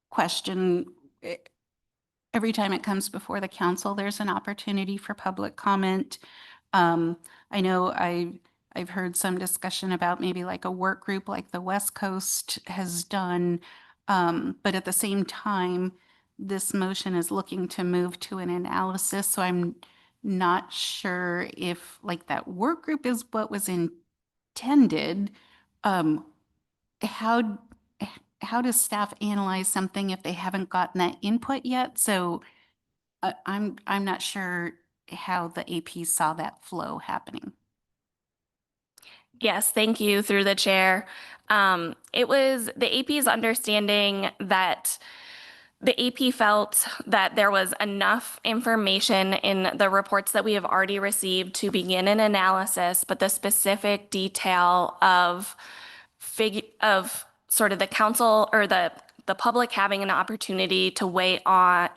question. Every time it comes before the council, there's an opportunity for public comment. I know I've heard some discussion about maybe like a work group like the West Coast has done. But at the same time, this motion is looking to move to an analysis. So I'm not sure if like that work group is what was intended. How does staff analyze something if they haven't gotten that input yet? So I'm not sure how the AP saw that flow happening. Yes, thank you through the chair. It was the AP's understanding that the AP felt that there was enough information in the reports that we have already received to begin an analysis, but the specific detail of sort of the council or the public having an opportunity to weigh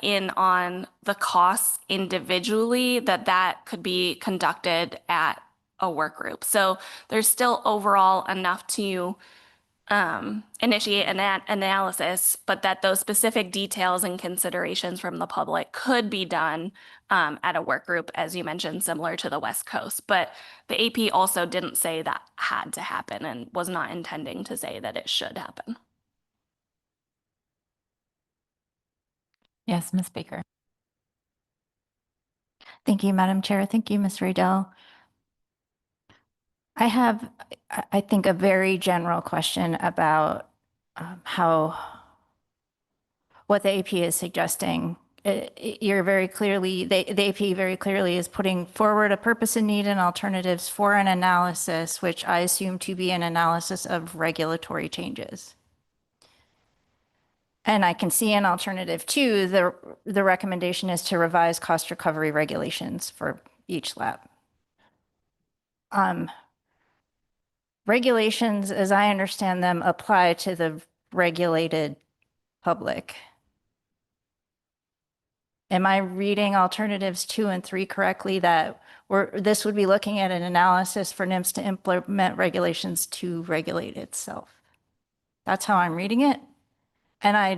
in on the costs individually, that could be conducted at a work group. So there's still overall enough to initiate an analysis, but that those specific details and considerations from the public could be done at a work group, as you mentioned, similar to the West Coast. But the AP also didn't say that had to happen and was not intending to say that it should happen. Yes, Ms. Baker. Thank you, Madam Chair. Thank you, Ms. Riedel. I have, I think, a very general question about what the AP is suggesting. You're very clearly, the AP very clearly is putting forward a purpose and need and alternatives for an analysis, which I assume to be an analysis of regulatory changes. And I can see in alternative 2, the recommendation is to revise cost recovery regulations for each lab. Regulations, as I understand them, apply to the regulated public. Am I reading alternatives 2 and 3 correctly, that this would be looking at an analysis for NIMS to implement regulations to regulate itself? That's how I'm reading it. And I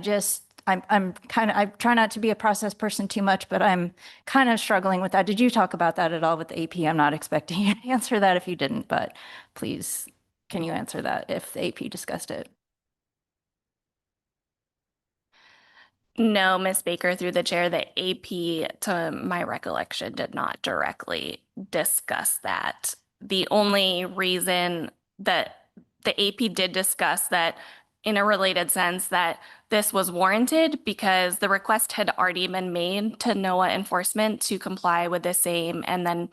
try not to be a process person too much, but I'm kind of struggling with that. Did you talk about that at all with the AP? I'm not expecting you to answer that if you didn't, but please, can you answer that if the AP discussed it? No, Ms. Baker, through the chair, the AP, to my recollection, did not directly discuss that. The only reason that the AP did discuss that in a related sense that this was warranted because the request had already been made to NOAA enforcement to comply with the same, and then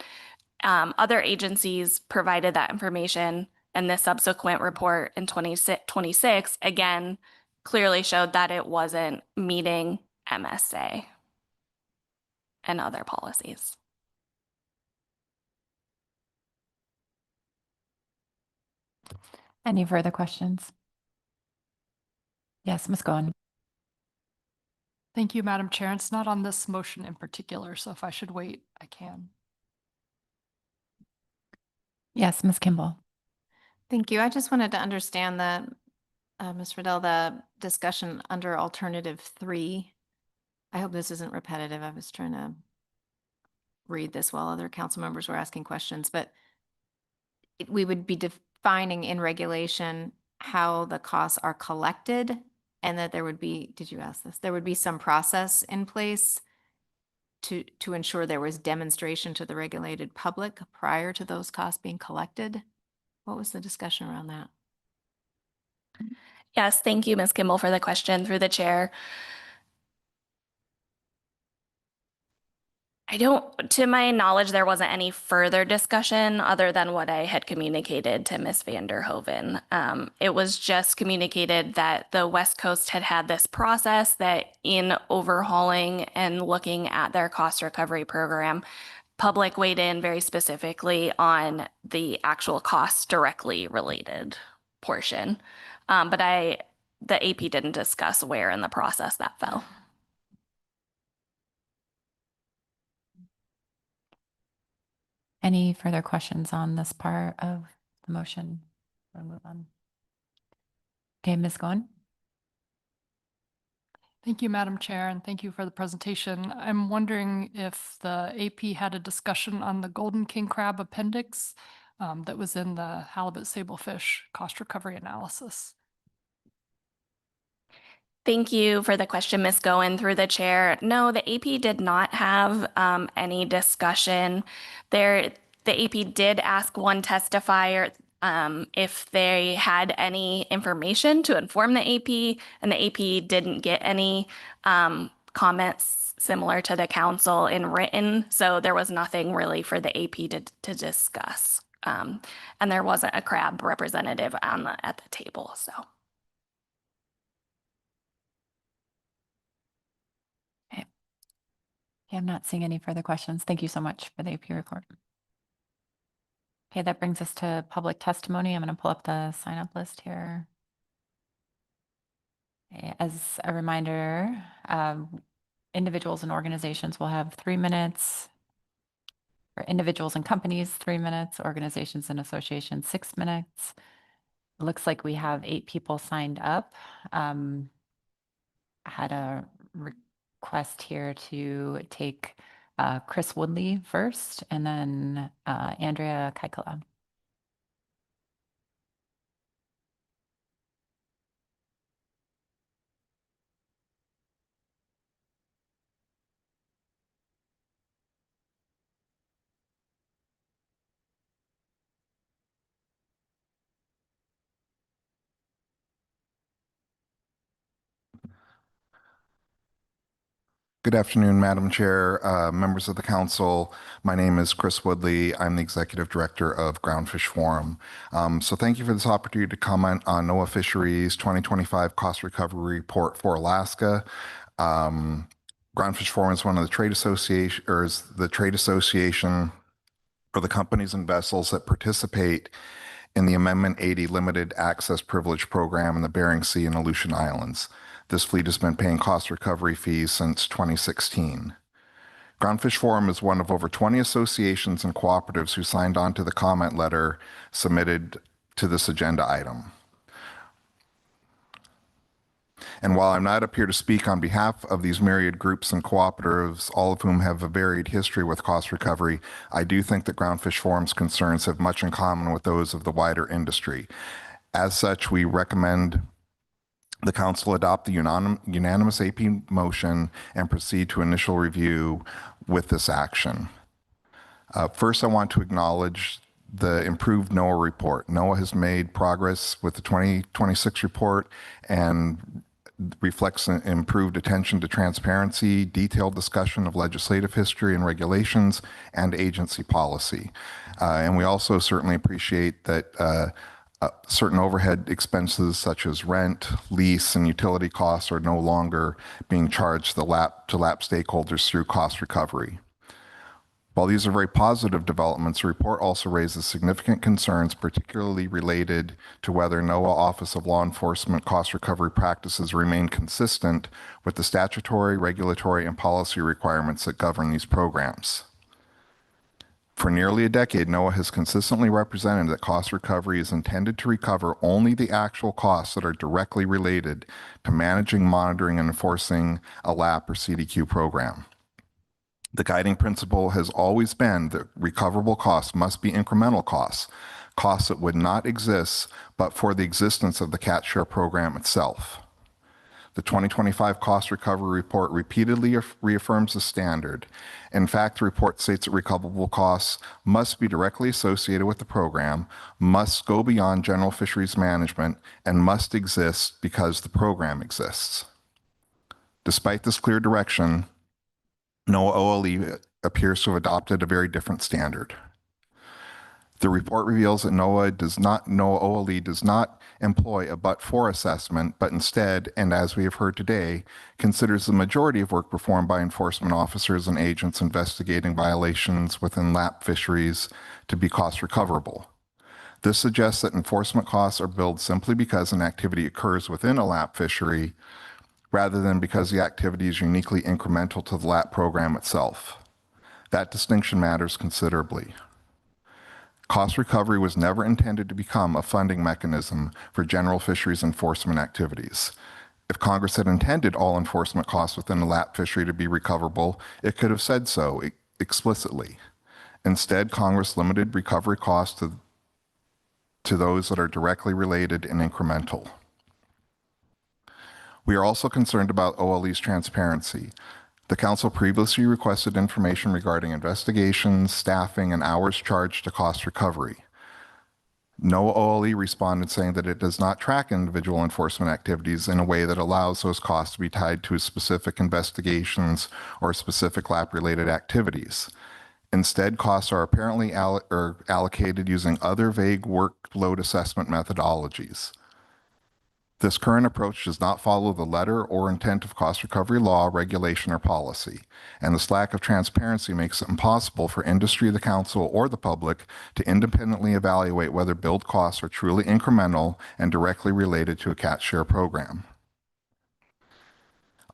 other agencies provided that information, and the subsequent report in 2026 again clearly showed that it wasn't meeting MSA and other policies. Any further questions? Yes, Ms. Goen. Thank you, Madam Chair. It's not on this motion in particular, so if I should wait, I can. Yes, Ms. Kimball. Thank you. I just wanted to understand the, Ms. Riddell, the discussion under alternative 3. I hope this isn't repetitive. I was trying to read this while other council members were asking questions, but we would be defining in regulation how the costs are collected, and that there would be, did you ask this? There would be some process in place to ensure there was demonstration to the regulated public prior to those costs being collected. What was the discussion around that? Yes, thank you, Ms. Kimball, for the question through the chair. To my knowledge, there wasn't any further discussion other than what I had communicated to Ms. Vanderhoeven. It was just communicated that the West Coast had this process that in overhauling and looking at their cost recovery program, public weighed in very specifically on the actual cost directly related portion. But the AP didn't discuss where in the process that fell. Any further questions on this part of the motion? We'll move on. Okay, Ms. Goen. Thank you, Madam Chair, and thank you for the presentation. I'm wondering if the AP had a discussion on the golden king crab appendix that was in the halibut sablefish cost recovery analysis. Thank you for the question, Ms. Goen, through the chair. No, the AP did not have any discussion there. The AP did ask one testifier if they had any information to inform the AP, and the AP didn't get any comments similar to the council in written. So there was nothing really for the AP to discuss. And there wasn't a crab representative at the table, so. Okay, I'm not seeing any further questions. Thank you so much for the AP report. Okay, that brings us to public testimony. I'm going to pull up the sign up list here. Okay, as a reminder, individuals and organizations will have 3 minutes. For individuals and companies, 3 minutes. Organizations and associations, 6 minutes. It looks like we have 8 people signed up. I had a request here to take Chris Woodley first, and then Andrea Keikkala. Good afternoon, Madam Chair, members of the council. My name is Chris Woodley. I'm the Executive Director of Groundfish Forum. So thank you for this opportunity to comment on NOAA Fisheries 2025 Cost Recovery Report for Alaska. Groundfish Forum is one of the trade association, or is the trade association for the companies and vessels that participate in the Amendment 80 Limited Access Privilege Program in the Bering Sea and Aleutian Islands. This fleet has been paying cost recovery fees since 2016. Groundfish Forum is one of over 20 associations and cooperatives who signed on to the comment letter submitted to this agenda item. And while I'm not up here to speak on behalf of these myriad groups and cooperatives, all of whom have a varied history with cost recovery, I do think that Groundfish Forum's concerns have much in common with those of the wider industry. As such, we recommend the council adopt the unanimous AP motion and proceed to initial review with this action. First, I want to acknowledge the improved NOAA report. NOAA has made progress with the 2026 report and reflects an improved attention to transparency, detailed discussion of legislative history and regulations, and agency policy. And we also certainly appreciate that certain overhead expenses such as rent, lease, and utility costs are no longer being charged to LAP stakeholders through cost recovery. While these are very positive developments, the report also raises significant concerns, particularly related to whether NOAA Office of Law Enforcement cost recovery practices remain consistent with the statutory, regulatory, and policy requirements that govern these programs. For nearly a decade, NOAA has consistently represented that cost recovery is intended to recover only the actual costs that are directly related to managing, monitoring, and enforcing a LAP or CDQ program. The guiding principle has always been that recoverable costs must be incremental costs, costs that would not exist but for the existence of the CAT share program itself. The 2025 Cost Recovery Report repeatedly reaffirms the standard. In fact, the report states that recoverable costs must be directly associated with the program, must go beyond general fisheries management, and must exist because the program exists. Despite this clear direction, NOAA OLE appears to have adopted a very different standard. The report reveals that NOAA OLE does not employ a but-for assessment, but instead, and as we have heard today, considers the majority of work performed by enforcement officers and agents investigating violations within LAP fisheries to be cost recoverable. This suggests that enforcement costs are billed simply because an activity occurs within a LAP fishery, rather than because the activity is uniquely incremental to the LAP program itself. That distinction matters considerably. Cost recovery was never intended to become a funding mechanism for general fisheries enforcement activities. If Congress had intended all enforcement costs within the lap fishery to be recoverable, it could have said so explicitly. Instead, Congress limited recovery costs to those that are directly related and incremental. We are also concerned about OLE's transparency. The Council previously requested information regarding investigations, staffing, and hours charged to cost recovery. NOAA OLE responded saying that it does not track individual enforcement activities in a way that allows those costs to be tied to specific investigations or specific lap-related activities. Instead, costs are apparently allocated using other vague workload assessment methodologies. This current approach does not follow the letter or intent of cost recovery law, regulation, or policy, and this lack of transparency makes it impossible for industry, the council, or the public to independently evaluate whether billed costs are truly incremental and directly related to a catch share program.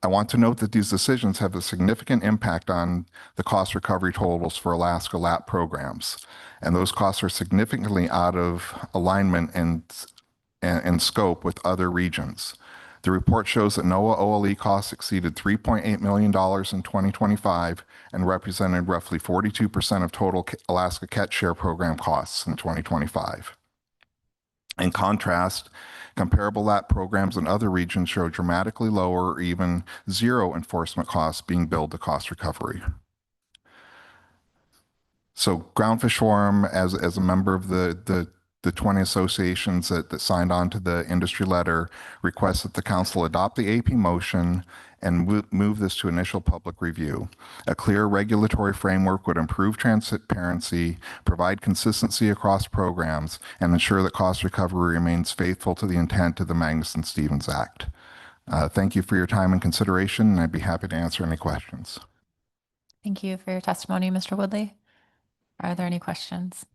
I want to note that these decisions have a significant impact on the cost recovery totals for Alaska LAP programs, and those costs are significantly out of alignment and scope with other regions. The report shows that NOAA OLE costs exceeded $3.8 million in 2025 and represented roughly 42% of total Alaska Catch Share Program costs in 2025. In contrast, comparable LAP programs in other regions show dramatically lower or even zero enforcement costs being billed to cost recovery. So Groundfish Forum, as a member of the 20 associations that signed on to the industry letter, requests that the council adopt the AP motion and move this to initial public review. A clear regulatory framework would improve transparency, provide consistency across programs, and ensure that cost recovery remains faithful to the intent of the Magnuson-Stevens Act. Thank you for your time and consideration, and I'd be happy to answer any questions. Thank you for your testimony, Mr. Woodley. Are there any questions?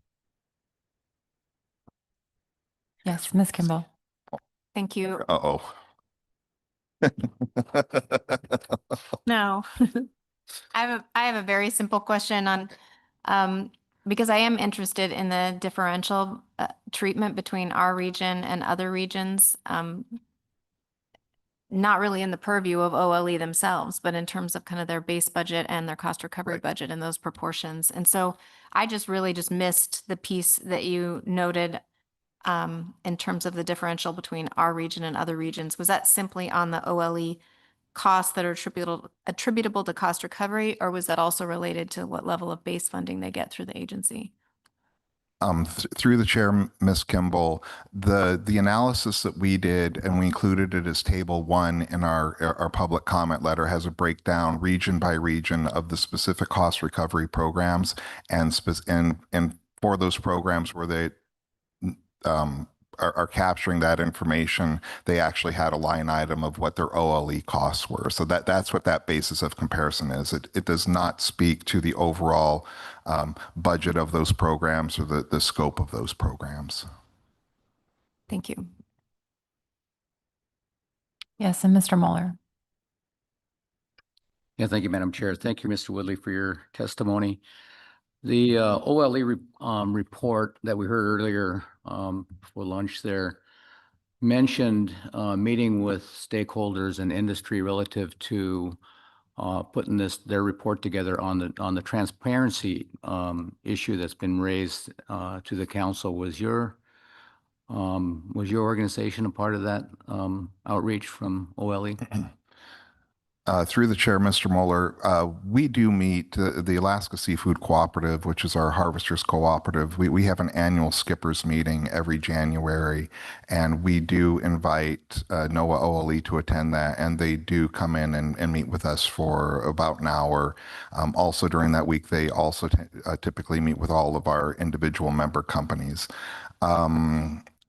Yes, Ms. Kimball. Thank you. Uh-oh. No. I have a very simple question on because I am interested in the differential treatment between our region and other regions. Not really in the purview of OLE themselves, but in terms of kind of their base budget and their cost recovery budget and those proportions. And so I really missed the piece that you noted in terms of the differential between our region and other regions. Was that simply on the OLE costs that are attributable to cost recovery, or was that also related to what level of base funding they get through the agency? Through the chair, Ms. Kimball, the analysis that we did, and we included it as table 1 in our public comment letter, has a breakdown region by region of the specific cost recovery programs, and for those programs where they are capturing that information, they actually had a line item of what their OLE costs were. So that's what that basis of comparison is. It does not speak to the overall budget of those programs or the scope of those programs. Thank you. Yes, and Mr. Mueller. Yeah, thank you, Madam Chair. Thank you, Mr. Woodley, for your testimony. The OLE report that we heard earlier before lunch there mentioned meeting with stakeholders and industry relative to putting their report together on the transparency issue that's been raised to the council. Was your organization a part of that outreach from OLE? Through the chair, Mr. Mueller, we do meet the Alaska Seafood Cooperative, which is our harvesters cooperative. We have an annual skippers meeting every January, and we do invite NOAA OLE to attend that, and they do come in and meet with us for about an hour. Also during that week, they also typically meet with all of our individual member companies.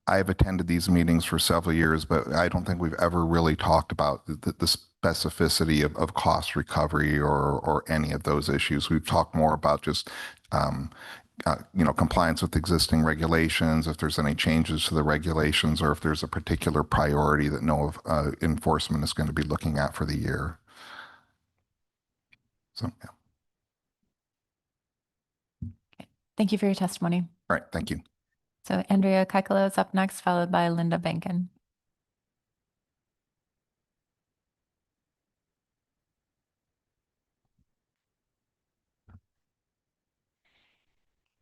I've attended these meetings for several years, but I don't think we've ever really talked about the specificity of cost recovery or any of those issues. We've talked more about just compliance with existing regulations, if there's any changes to the regulations, or if there's a particular priority that NOAA enforcement is going to be looking at for the year. So, yeah. Okay. Thank you for your testimony. All right, thank you. So Andrea Keikkala is up next, followed by Linda Behnken.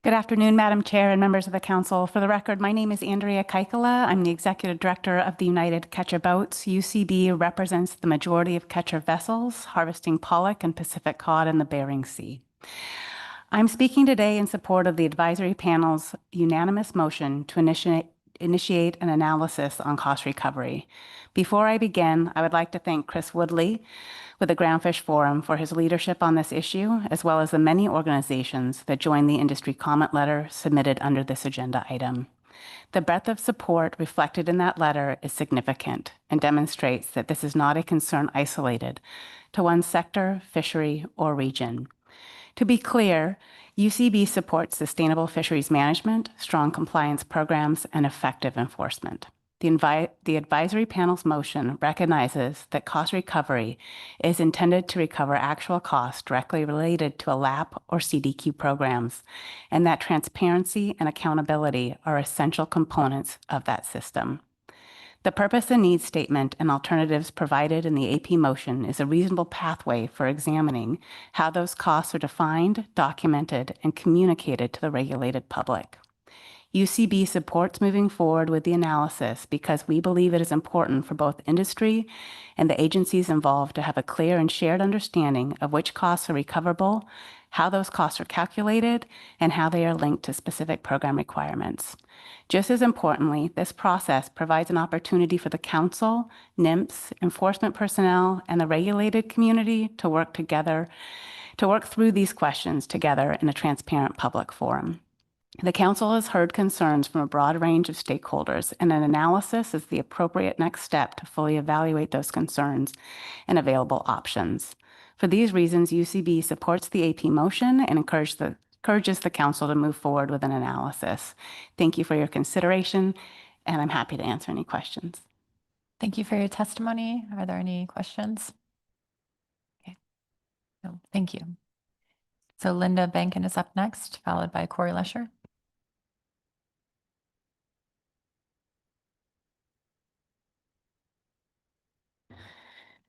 Good afternoon, Madam Chair and members of the council. For the record, my name is Andrea Keikkala. I'm the Executive Director of the United Catcher Boats. UCB represents the majority of catcher vessels harvesting pollock and Pacific cod in the Bering Sea. I'm speaking today in support of the advisory panel's unanimous motion to initiate an analysis on cost recovery. Before I begin, I would like to thank Chris Woodley with the Groundfish Forum for his leadership on this issue, as well as the many organizations that joined the industry comment letter submitted under this agenda item. The breadth of support reflected in that letter is significant and demonstrates that this is not a concern isolated to one sector, fishery, or region. To be clear, UCB supports sustainable fisheries management, strong compliance programs, and effective enforcement. The advisory panel's motion recognizes that cost recovery is intended to recover actual costs directly related to a LAP or CDQ programs, and that transparency and accountability are essential components of that system. The purpose and needs statement and alternatives provided in the AP motion is a reasonable pathway for examining how those costs are defined, documented, and communicated to the regulated public. UCB supports moving forward with the analysis because we believe it is important for both industry and the agencies involved to have a clear and shared understanding of which costs are recoverable, how those costs are calculated, and how they are linked to specific program requirements. Just as importantly, this process provides an opportunity for the council, NIMS, enforcement personnel, and the regulated community to work through these questions together in a transparent public forum. The council has heard concerns from a broad range of stakeholders, and an analysis is the appropriate next step to fully evaluate those concerns and available options. For these reasons, UCB supports the AP motion and encourages the council to move forward with an analysis. Thank you for your consideration, and I'm happy to answer any questions. Thank you for your testimony. Are there any questions? Okay. No, thank you. So Linda Behnken is up next, followed by Cory Lescher.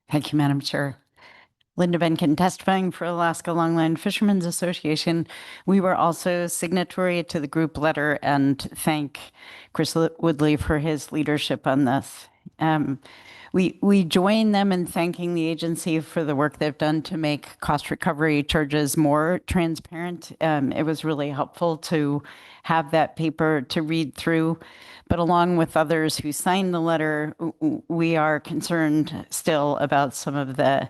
Thank you, Madam Chair. Linda Behnken testifying for Alaska Longline Fishermen's Association. We were also signatory to the group letter and thank Chris Woodley for his leadership on this. We join them in thanking the agency for the work they've done to make cost recovery charges more transparent. It was really helpful to have that paper to read through. But along with others who signed the letter, we are concerned still about some of the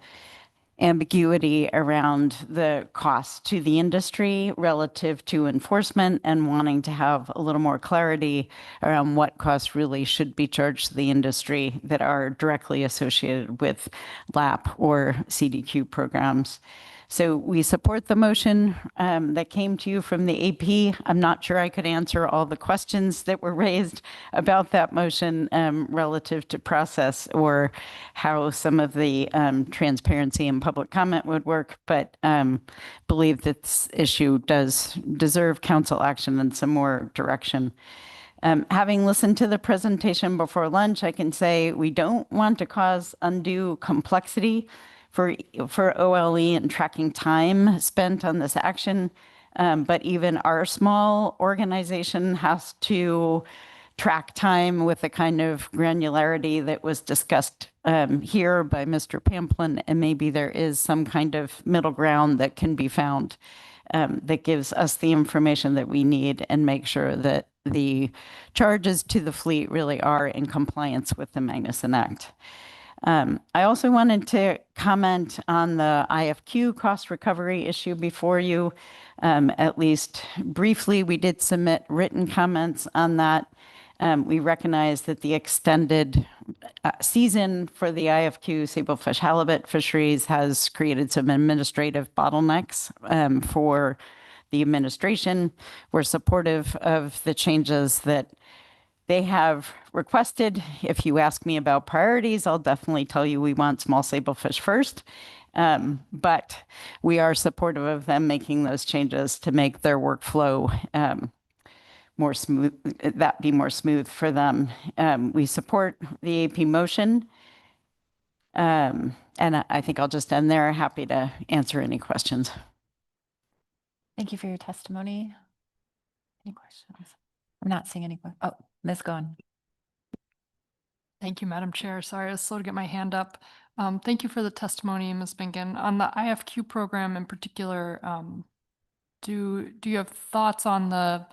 ambiguity around the cost to the industry relative to enforcement and wanting to have a little more clarity around what costs really should be charged to the industry that are directly associated with LAP or CDQ programs. So we support the motion that came to you from the AP. I'm not sure I could answer all the questions that were raised about that motion relative to process or how some of the transparency and public comment would work, but believe that this issue does deserve council action and some more direction. Having listened to the presentation before lunch, I can say we don't want to cause undue complexity for OLE and tracking time spent on this action. But even our small organization has to track time with the kind of granularity that was discussed here by Mr. Pamplin, and maybe there is some kind of middle ground that can be found that gives us the information that we need and make sure that the charges to the fleet really are in compliance with the Magnuson Act. I also wanted to comment on the IFQ cost recovery issue before you, at least briefly. We did submit written comments on that. We recognize that the extended season for the IFQ sablefish halibut fisheries has created some administrative bottlenecks for the administration. We're supportive of the changes that they have requested. If you ask me about priorities, I'll definitely tell you we want small sablefish first. But we are supportive of them making those changes to make their workflow more smooth, that be more smooth for them. We support the AP motion. And I think I'll just end there. Happy to answer any questions. Thank you for your testimony. Any questions? I'm not seeing any. Oh, Ms. Goen. Thank you, Madam Chair. Sorry, I was slow to get my hand up. Thank you for the testimony, Ms. Behnken. On the IFQ program in particular, do you have thoughts on the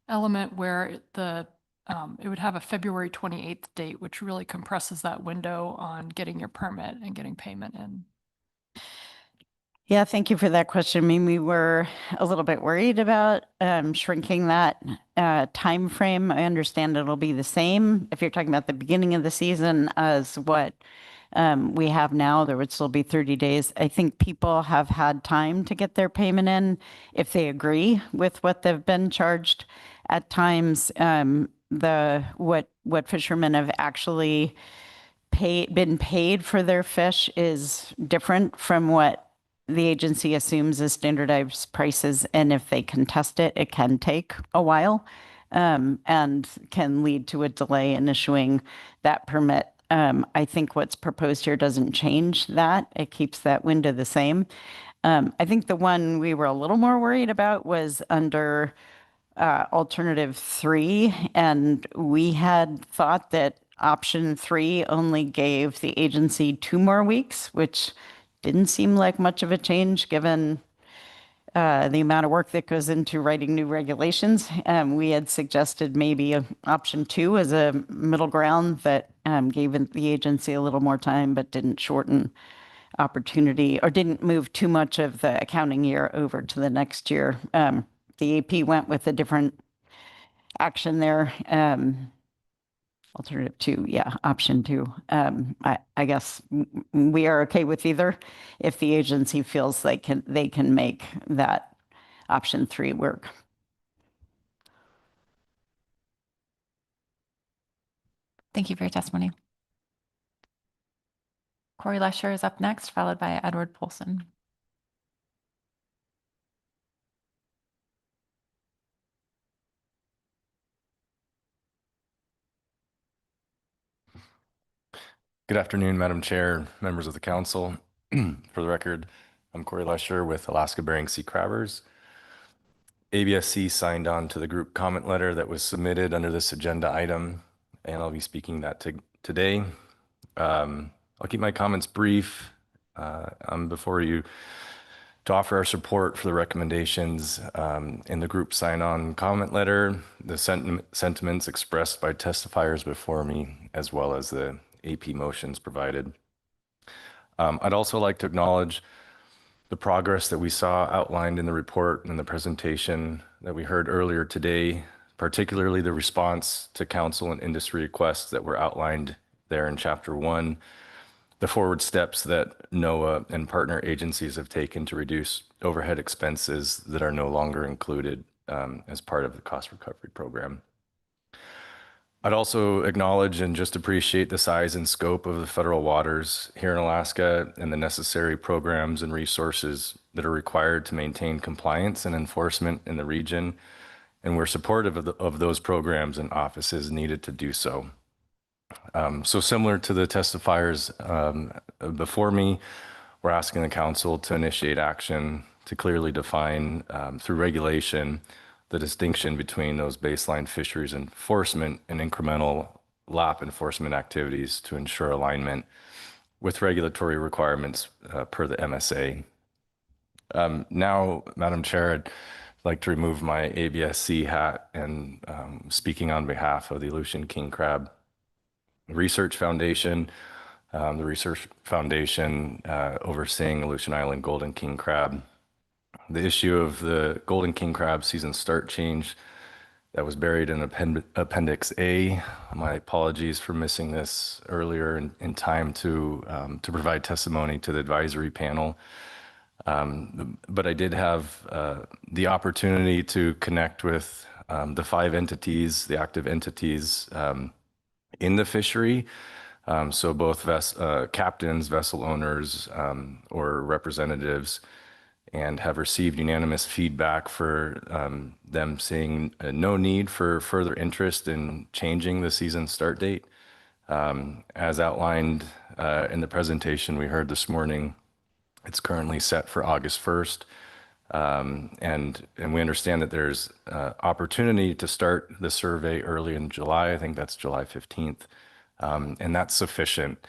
element where it would have a February 28th date, which really compresses that window on getting your permit and getting payment in? Yeah, thank you for that question. I mean, we were a little bit worried about shrinking that time frame. I understand it'll be the same if you're talking about the beginning of the season as what we have now. There would still be 30 days. I think people have had time to get their payment in if they agree with what they've been charged. At times, what fishermen have actually been paid for their fish is different from what the agency assumes as standardized prices, and if they contest it, it can take a while and can lead to a delay in issuing that permit. I think what's proposed here doesn't change that. It keeps that window the same. I think the one we were a little more worried about was under alternative 3, and we had thought that option 3 only gave the agency 2 more weeks, which didn't seem like much of a change given the amount of work that goes into writing new regulations. We had suggested maybe option 2 as a middle ground that gave the agency a little more time, but didn't shorten opportunity or didn't move too much of the accounting year over to the next year. The AP went with a different action there. Alternative 2, yeah, option 2. I guess we are okay with either if the agency feels they can make that option 3 work. Thank you for your testimony. Cory Lescher is up next, followed by Edward Poulsen. Good afternoon, Madam Chair, members of the council. For the record, I'm Cory Lescher with Alaska Bering Sea Crabbers. ABSC signed on to the group comment letter that was submitted under this agenda item, and I'll be speaking that today. I'll keep my comments brief. I'm before you to offer our support for the recommendations in the group sign-on comment letter, the sentiments expressed by testifiers before me, as well as the AP motions provided. I'd also like to acknowledge the progress that we saw outlined in the report and the presentation that we heard earlier today, particularly the response to council and industry requests that were outlined there in Chapter 1, the forward steps that NOAA and partner agencies have taken to reduce overhead expenses that are no longer included as part of the cost recovery program. I'd also acknowledge and just appreciate the size and scope of the federal waters here in Alaska and the necessary programs and resources that are required to maintain compliance and enforcement in the region. And we're supportive of those programs and offices needed to do so. So similar to the testifiers before me, we're asking the council to initiate action to clearly define through regulation the distinction between those baseline fisheries enforcement and incremental LAP enforcement activities to ensure alignment with regulatory requirements per the MSA. Now, Madam Chair, I'd like to remove my ABSC hat and speaking on behalf of the Aleutian King Crab Research Foundation, the Research Foundation overseeing Aleutian Island Golden King Crab. The issue of the Golden King Crab season start change that was buried in Appendix A. My apologies for missing this earlier in time to provide testimony to the advisory panel. But I did have the opportunity to connect with the 5 entities, the active entities in the fishery. So both captains, vessel owners, or representatives, and have received unanimous feedback for them seeing no need for further interest in changing the season start date. As outlined in the presentation we heard this morning, it's currently set for August 1st. And we understand that there's opportunity to start the survey early in July. I think that's July 15th. And that's sufficient.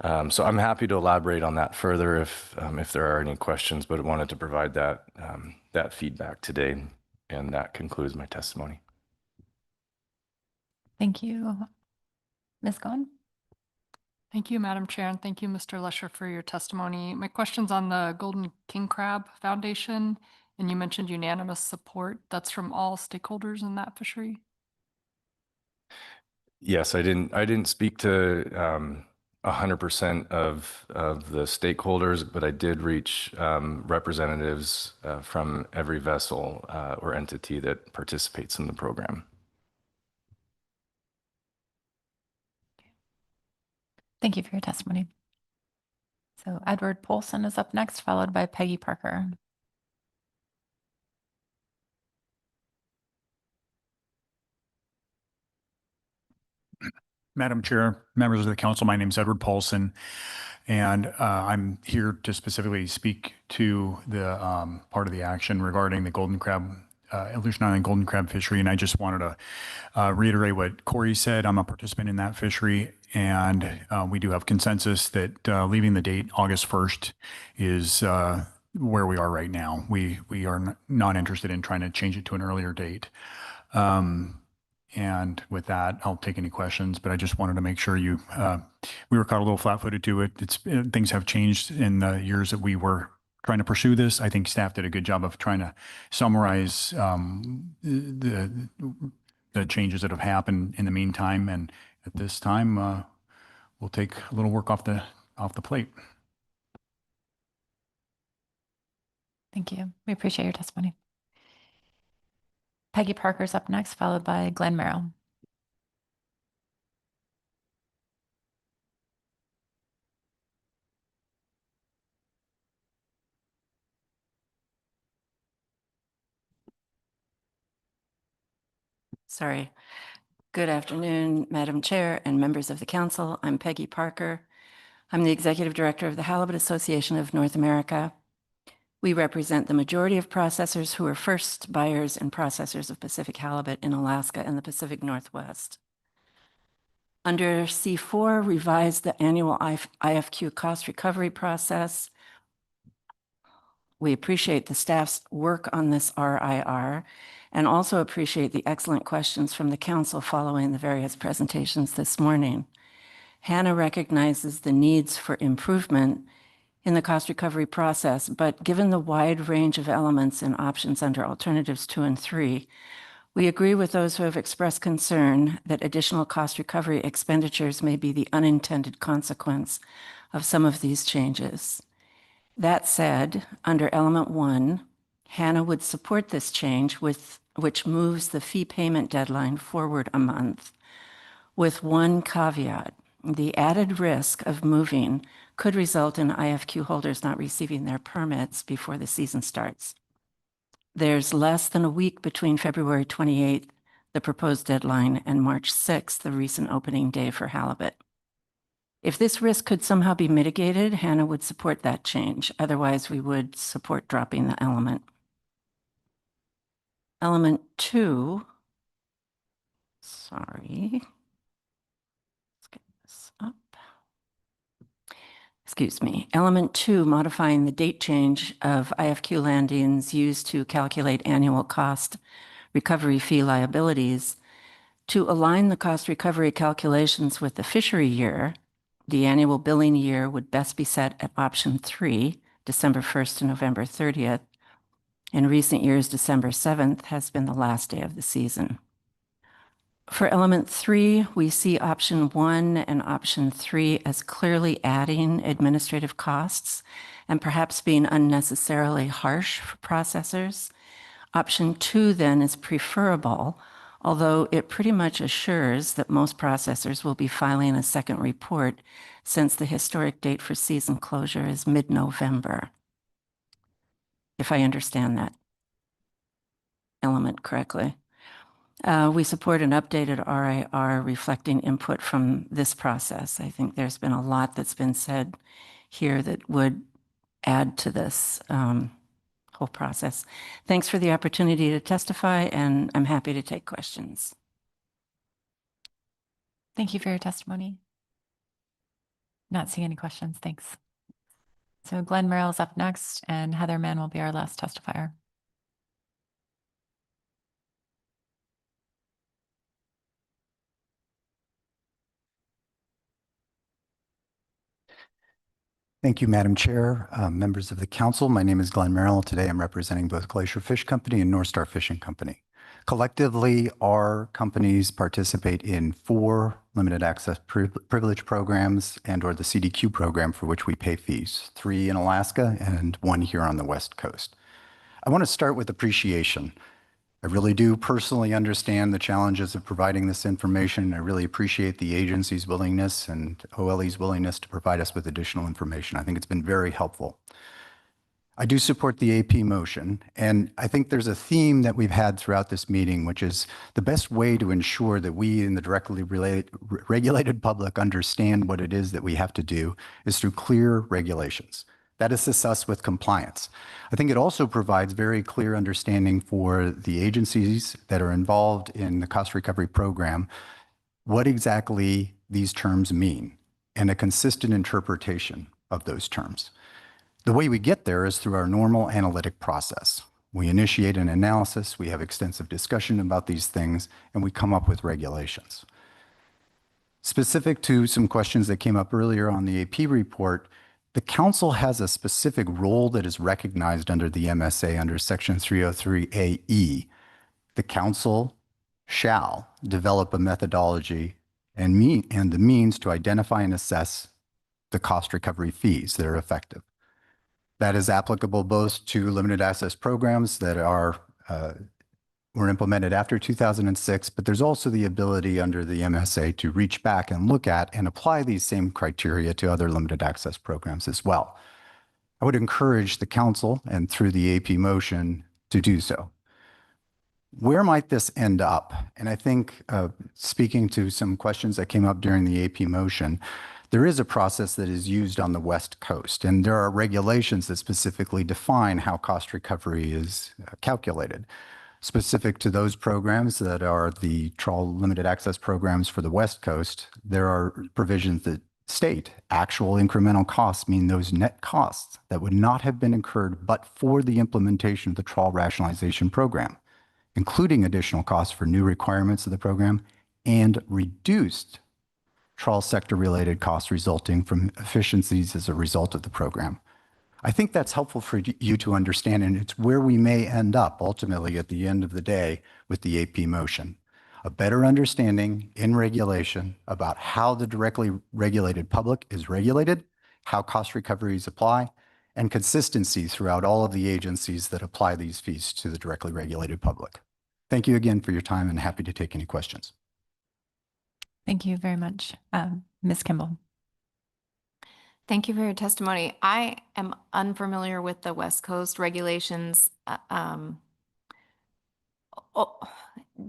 So I'm happy to elaborate on that further if there are any questions, but I wanted to provide that feedback today. And that concludes my testimony. Thank you. Ms. Goen? Thank you, Madam Chair, and thank you, Mr. Lescher, for your testimony. My question's on the Golden King Crab Foundation, and you mentioned unanimous support. That's from all stakeholders in that fishery? Yes, I didn't speak to 100% of the stakeholders, but I did reach representatives from every vessel or entity that participates in the program. Thank you for your testimony. So Edward Poulsen is up next, followed by Peggy Parker. Madam Chair, members of the council, my name is Edward Poulsen, and I'm here to specifically speak to the part of the action regarding the golden crab, Aleutian Island golden crab fishery. And I just wanted to reiterate what Cory said. I'm a participant in that fishery, and we do have consensus that leaving the date August 1st is where we are right now. We are not interested in trying to change it to an earlier date. And with that, I'll take any questions, but I just wanted to make sure we were caught a little flat-footed to it. Things have changed in the years that we were trying to pursue this. I think staff did a good job of trying to summarize the changes that have happened in the meantime. And at this time, we'll take a little work off the plate. Thank you. We appreciate your testimony. Peggy Parker's up next, followed by Glenn Merrill. Sorry. Good afternoon, Madam Chair and members of the council. I'm Peggy Parker. I'm the Executive Director of the Halibut Association of North America. We represent the majority of processors who are first buyers and processors of Pacific halibut in Alaska and the Pacific Northwest. Under C4, revised the annual IFQ cost recovery process. We appreciate the staff's work on this RIR and also appreciate the excellent questions from the council following the various presentations this morning. Hannah recognizes the needs for improvement in the cost recovery process, but given the wide range of elements and options under alternatives 2 and 3, we agree with those who have expressed concern that additional cost recovery expenditures may be the unintended consequence of some of these changes. That said, under element 1, Hannah would support this change which moves the fee payment deadline forward a month, with one caveat. The added risk of moving could result in IFQ holders not receiving their permits before the season starts. There's less than a week between February 28th, the proposed deadline, and March 6th, the recent opening day for halibut. If this risk could somehow be mitigated, Hannah would support that change. Otherwise, we would support dropping the element. Element 2, sorry. Let's get this up. Excuse me. Element 2, modifying the date change of IFQ landings used to calculate annual cost recovery fee liabilities. To align the cost recovery calculations with the fishery year, the annual billing year would best be set at option 3, December 1st to November 30th. In recent years, December 7th has been the last day of the season. For element 3, we see option 1 and option 3 as clearly adding administrative costs and perhaps being unnecessarily harsh for processors. Option 2 then is preferable, although it pretty much assures that most processors will be filing a second report since the historic date for season closure is mid-November, if I understand that element correctly. We support an updated RIR reflecting input from this process. I think there's been a lot that's been said here that would add to this whole process. Thanks for the opportunity to testify, and I'm happy to take questions. Thank you for your testimony. Not seeing any questions. Thanks. So Glenn Merrill is up next, and Heather Mann will be our last testifier. Thank you, Madam Chair, members of the council. My name is Glenn Merrill. Today I'm representing both Glacier Fish Company and North Star Fishing Company. Collectively, our companies participate in 4 limited access privilege programs and or the CDQ program for which we pay fees, 3 in Alaska and 1 here on the West Coast. I want to start with appreciation. I really do personally understand the challenges of providing this information. I really appreciate the agency's willingness and OLE's willingness to provide us with additional information. I think it's been very helpful. I do support the AP motion, and I think there's a theme that we've had throughout this meeting, which is the best way to ensure that we in the directly regulated public understand what it is that we have to do is through clear regulations. That assists us with compliance. I think it also provides very clear understanding for the agencies that are involved in the cost recovery program, what exactly these terms mean, and a consistent interpretation of those terms. The way we get there is through our normal analytic process. We initiate an analysis, we have extensive discussion about these things, and we come up with regulations. Specific to some questions that came up earlier on the AP report, the council has a specific role that is recognized under the MSA under Section 303AE. The council shall develop a methodology and the means to identify and assess the cost recovery fees that are effective. That is applicable both to limited access programs that were implemented after 2006, but there's also the ability under the MSA to reach back and look at and apply these same criteria to other limited access programs as well. I would encourage the council and through the AP motion to do so. Where might this end up? And I think speaking to some questions that came up during the AP motion, there is a process that is used on the West Coast, and there are regulations that specifically define how cost recovery is calculated. Specific to those programs that are the trawl limited access programs for the West Coast, there are provisions that state actual incremental costs mean those net costs that would not have been incurred but for the implementation of the trawl rationalization program, including additional costs for new requirements of the program and reduced trawl sector related costs resulting from efficiencies as a result of the program. I think that's helpful for you to understand, and it's where we may end up ultimately at the end of the day with the AP motion. A better understanding in regulation about how the directly regulated public is regulated, how cost recoveries apply, and consistency throughout all of the agencies that apply these fees to the directly regulated public. Thank you again for your time, and happy to take any questions. Thank you very much. Ms. Kimball. Thank you for your testimony. I am unfamiliar with the West Coast regulations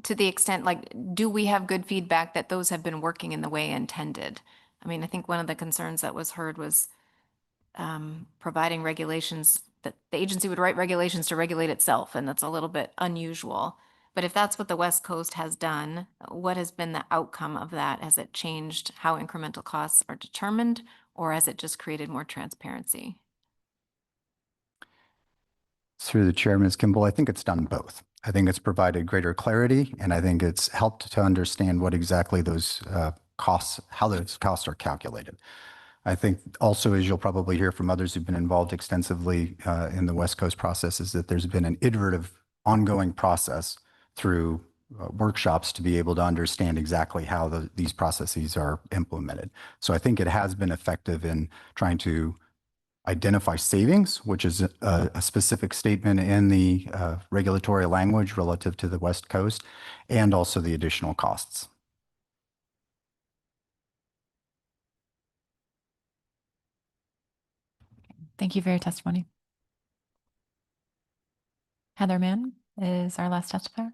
to the extent, like, do we have good feedback that those have been working in the way intended? I mean, I think one of the concerns that was heard was providing regulations that the agency would write regulations to regulate itself, and that's a little bit unusual. But if that's what the West Coast has done, what has been the outcome of that? Has it changed how incremental costs are determined, or has it just created more transparency? Through the chair, Ms. Kimball, I think it's done both. I think it's provided greater clarity, and I think it's helped to understand what exactly those costs, how those costs are calculated. I think also, as you'll probably hear from others who've been involved extensively in the West Coast process, is that there's been an iterative ongoing process through workshops to be able to understand exactly how these processes are implemented. So I think it has been effective in trying to identify savings, which is a specific statement in the regulatory language relative to the West Coast, and also the additional costs. Thank you for your testimony. Heather Mann is our last testifier.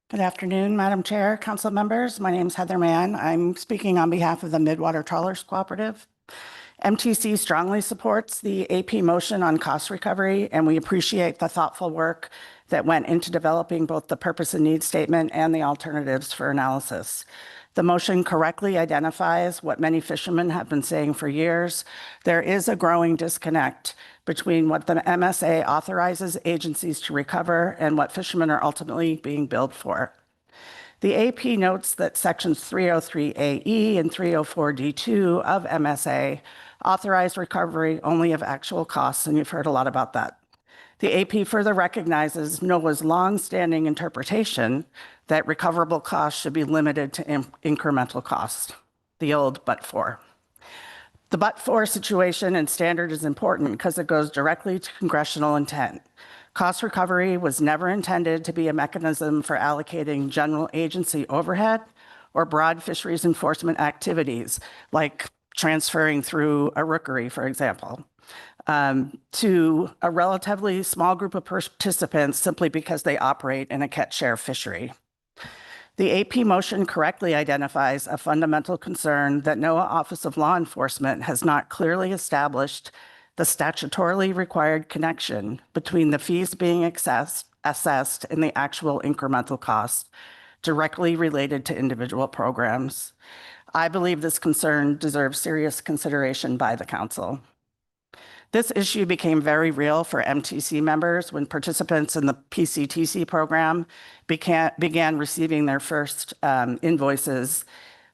Good afternoon, Madam Chair, council members. My name is Heather Mann. I'm speaking on behalf of the Midwater Trawlers Cooperative. MTC strongly supports the AP motion on cost recovery, and we appreciate the thoughtful work that went into developing both the purpose and need statement and the alternatives for analysis. The motion correctly identifies what many fishermen have been saying for years. There is a growing disconnect between what the MSA authorizes agencies to recover and what fishermen are ultimately being billed for. The AP notes that sections 303AE and 304D2 of MSA authorize recovery only of actual costs, and you've heard a lot about that. The AP further recognizes NOAA's longstanding interpretation that recoverable costs should be limited to incremental costs, the old but-for. The but-for situation and standard is important because it goes directly to congressional intent. Cost recovery was never intended to be a mechanism for allocating general agency overhead or broad fisheries enforcement activities, like transferring through a rookery, for example, to a relatively small group of participants simply because they operate in a catch share fishery. The AP motion correctly identifies a fundamental concern that NOAA Office of Law Enforcement has not clearly established the statutorily required connection between the fees being assessed and the actual incremental cost directly related to individual programs. I believe this concern deserves serious consideration by the council. This issue became very real for MTC members when participants in the PCTC program began receiving their first invoices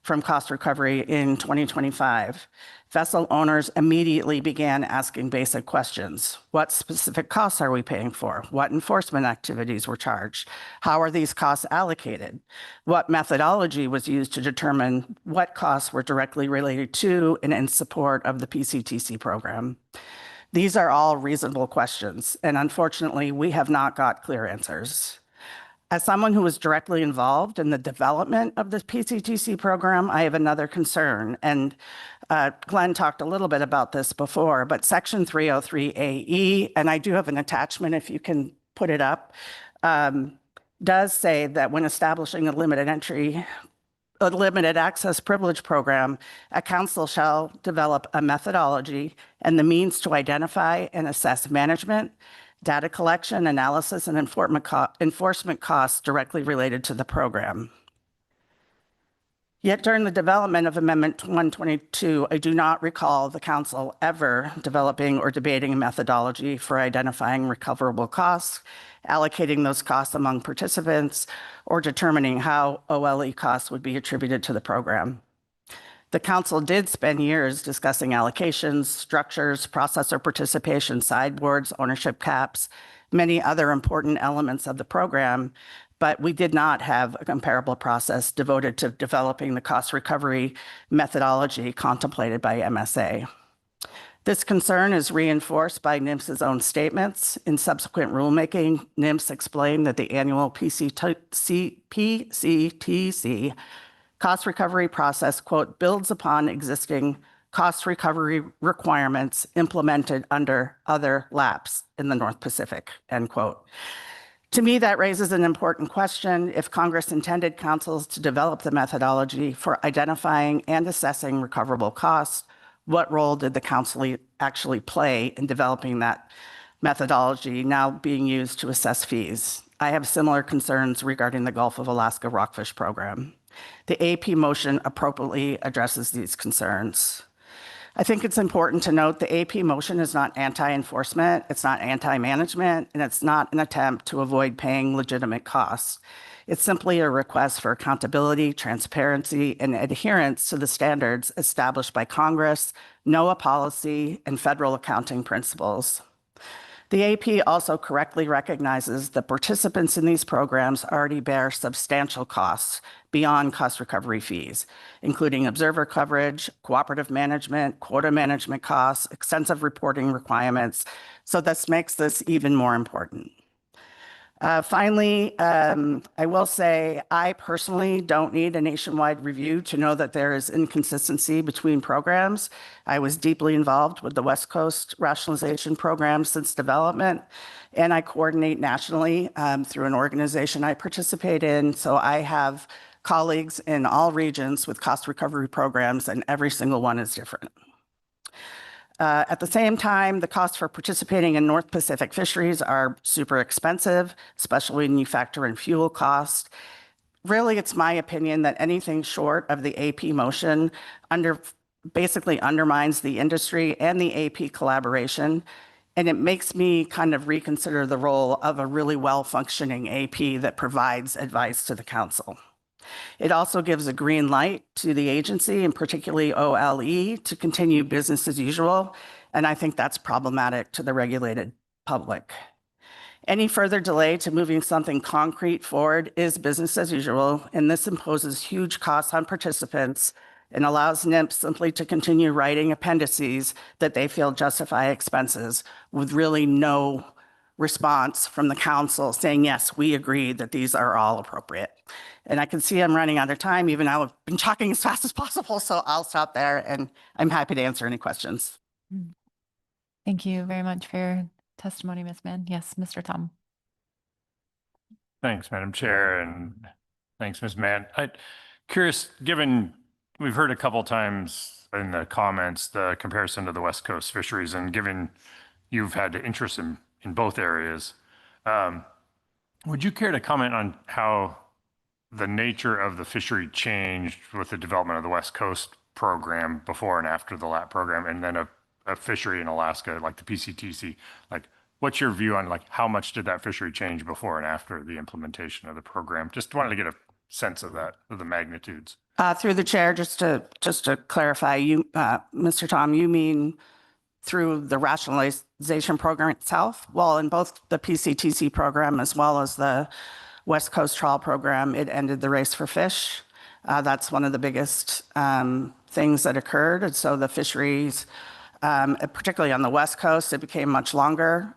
from cost recovery in 2025. Vessel owners immediately began asking basic questions. What specific costs are we paying for? What enforcement activities were charged? How are these costs allocated? What methodology was used to determine what costs were directly related to and in support of the PCTC program? These are all reasonable questions, and unfortunately, we have not got clear answers. As someone who was directly involved in the development of the PCTC program, I have another concern, and Glenn talked a little bit about this before, but Section 303AE, and I do have an attachment if you can put it up, does say that when establishing a limited access privilege program, a council shall develop a methodology and the means to identify and assess management, data collection, analysis, and enforcement costs directly related to the program. Yet during the development of Amendment 122, I do not recall the council ever developing or debating a methodology for identifying recoverable costs, allocating those costs among participants, or determining how OLE costs would be attributed to the program. The council did spend years discussing allocations, structures, processor participation, sideboards, ownership caps, many other important elements of the program, but we did not have a comparable process devoted to developing the cost recovery methodology contemplated by MSA. This concern is reinforced by NIMS's own statements. In subsequent rulemaking, NIMS explained that the annual PCTC cost recovery process, quote, builds upon existing cost recovery requirements implemented under other LAPs in the North Pacific, end quote. To me, that raises an important question. If Congress intended councils to develop the methodology for identifying and assessing recoverable costs, what role did the council actually play in developing that methodology now being used to assess fees? I have similar concerns regarding the Gulf of Alaska rockfish program. The AP motion appropriately addresses these concerns. I think it's important to note the AP motion is not anti-enforcement, it's not anti-management, and it's not an attempt to avoid paying legitimate costs. It's simply a request for accountability, transparency, and adherence to the standards established by Congress, NOAA policy, and federal accounting principles. The AP also correctly recognizes that participants in these programs already bear substantial costs beyond cost recovery fees, including observer coverage, cooperative management, quota management costs, extensive reporting requirements. So this makes this even more important. Finally, I will say I personally don't need a nationwide review to know that there is inconsistency between programs. I was deeply involved with the West Coast rationalization program since development, and I coordinate nationally through an organization I participate in. So I have colleagues in all regions with cost recovery programs, and every single one is different. At the same time, the costs for participating in North Pacific fisheries are super expensive, especially when you factor in fuel cost. Really, it's my opinion that anything short of the AP motion basically undermines the industry and the AP collaboration, and it makes me kind of reconsider the role of a really well-functioning AP that provides advice to the council. It also gives a green light to the agency, and particularly OLE, to continue business as usual, and I think that's problematic to the regulated public. Any further delay to moving something concrete forward is business as usual, and this imposes huge costs on participants and allows NIMP simply to continue writing appendices that they feel justify expenses with really no response from the council saying, yes, we agree that these are all appropriate. And I can see I'm running out of time, even though I've been talking as fast as possible, so I'll stop there, and I'm happy to answer any questions. Thank you very much for your testimony, Ms. Mann. Yes, Mr. Tom. Thanks, Madam Chair, and thanks, Ms. Mann. I'm curious, given we've heard a couple times in the comments the comparison to the West Coast fisheries, and given you've had interest in both areas, would you care to comment on how the nature of the fishery changed with the development of the West Coast program before and after the LAT program, and then a fishery in Alaska like the PCTC? Like, what's your view on like how much did that fishery change before and after the implementation of the program? Just wanted to get a sense of that, of the magnitudes. Through the chair, just to clarify, you, Mr. Tom, you mean through the rationalization program itself? Well, in both the PCTC program as well as the West Coast Trawl program, it ended the race for fish. That's one of the biggest things that occurred. And so the fisheries, particularly on the West Coast, it became much longer.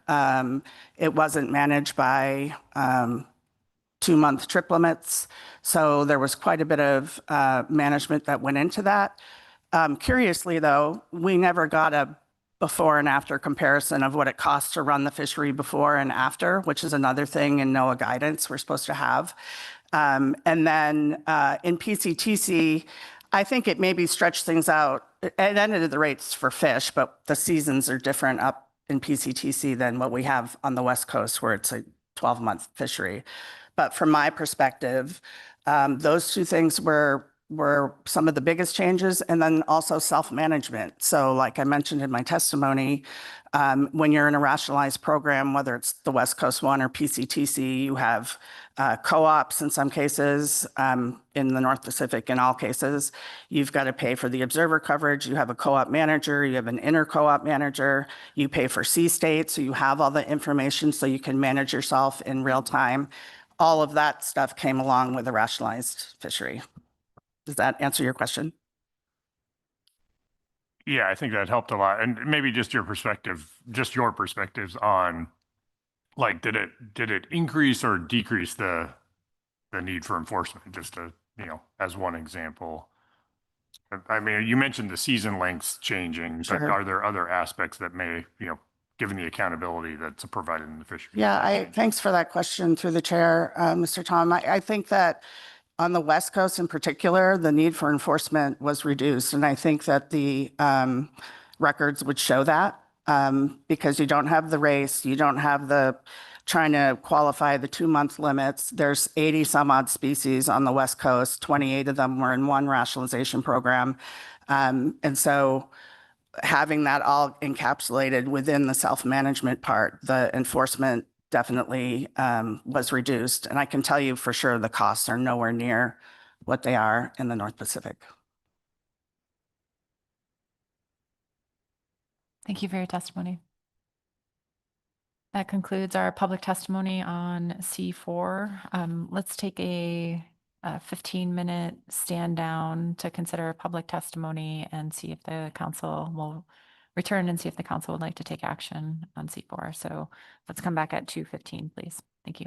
It wasn't managed by 2-month trip limits. So there was quite a bit of management that went into that. Curiously, though, we never got a before and after comparison of what it costs to run the fishery before and after, which is another thing in NOAA guidance we're supposed to have. And then in PCTC, I think it maybe stretched things out. It ended the rates for fish, but the seasons are different up in PCTC than what we have on the West Coast, where it's a 12-month fishery. But from my perspective, those two things were some of the biggest changes, and then also self-management. So like I mentioned in my testimony, when you're in a rationalized program, whether it's the West Coast one or PCTC, you have co-ops in some cases, in the North Pacific in all cases. You've got to pay for the observer coverage. You have a co-op manager, you have an inter-co-op manager, you pay for C-state, so you have all the information so you can manage yourself in real time. All of that stuff came along with a rationalized fishery. Does that answer your question? Yeah, I think that helped a lot. And maybe just your perspectives on, like, did it increase or decrease the need for enforcement? Just to, as one example. I mean, you mentioned the season lengths changing, but are there other aspects that may, given the accountability that's provided in the fishery? Yeah, thanks for that question through the chair, Mr. Tom. I think that on the West Coast in particular, the need for enforcement was reduced. And I think that the records would show that because you don't have the race, you don't have the trying to qualify the 2-month limits. There's 80 some odd species on the West Coast. 28 of them were in one rationalization program. And so having that all encapsulated within the self-management part, the enforcement definitely was reduced. And I can tell you for sure the costs are nowhere near what they are in the North Pacific. Thank you for your testimony. That concludes our public testimony on C4. Let's take a 15-minute stand down to consider public testimony and see if the council will return and see if the council would like to take action on C4. So let's come back at 2:15, please. Thank you.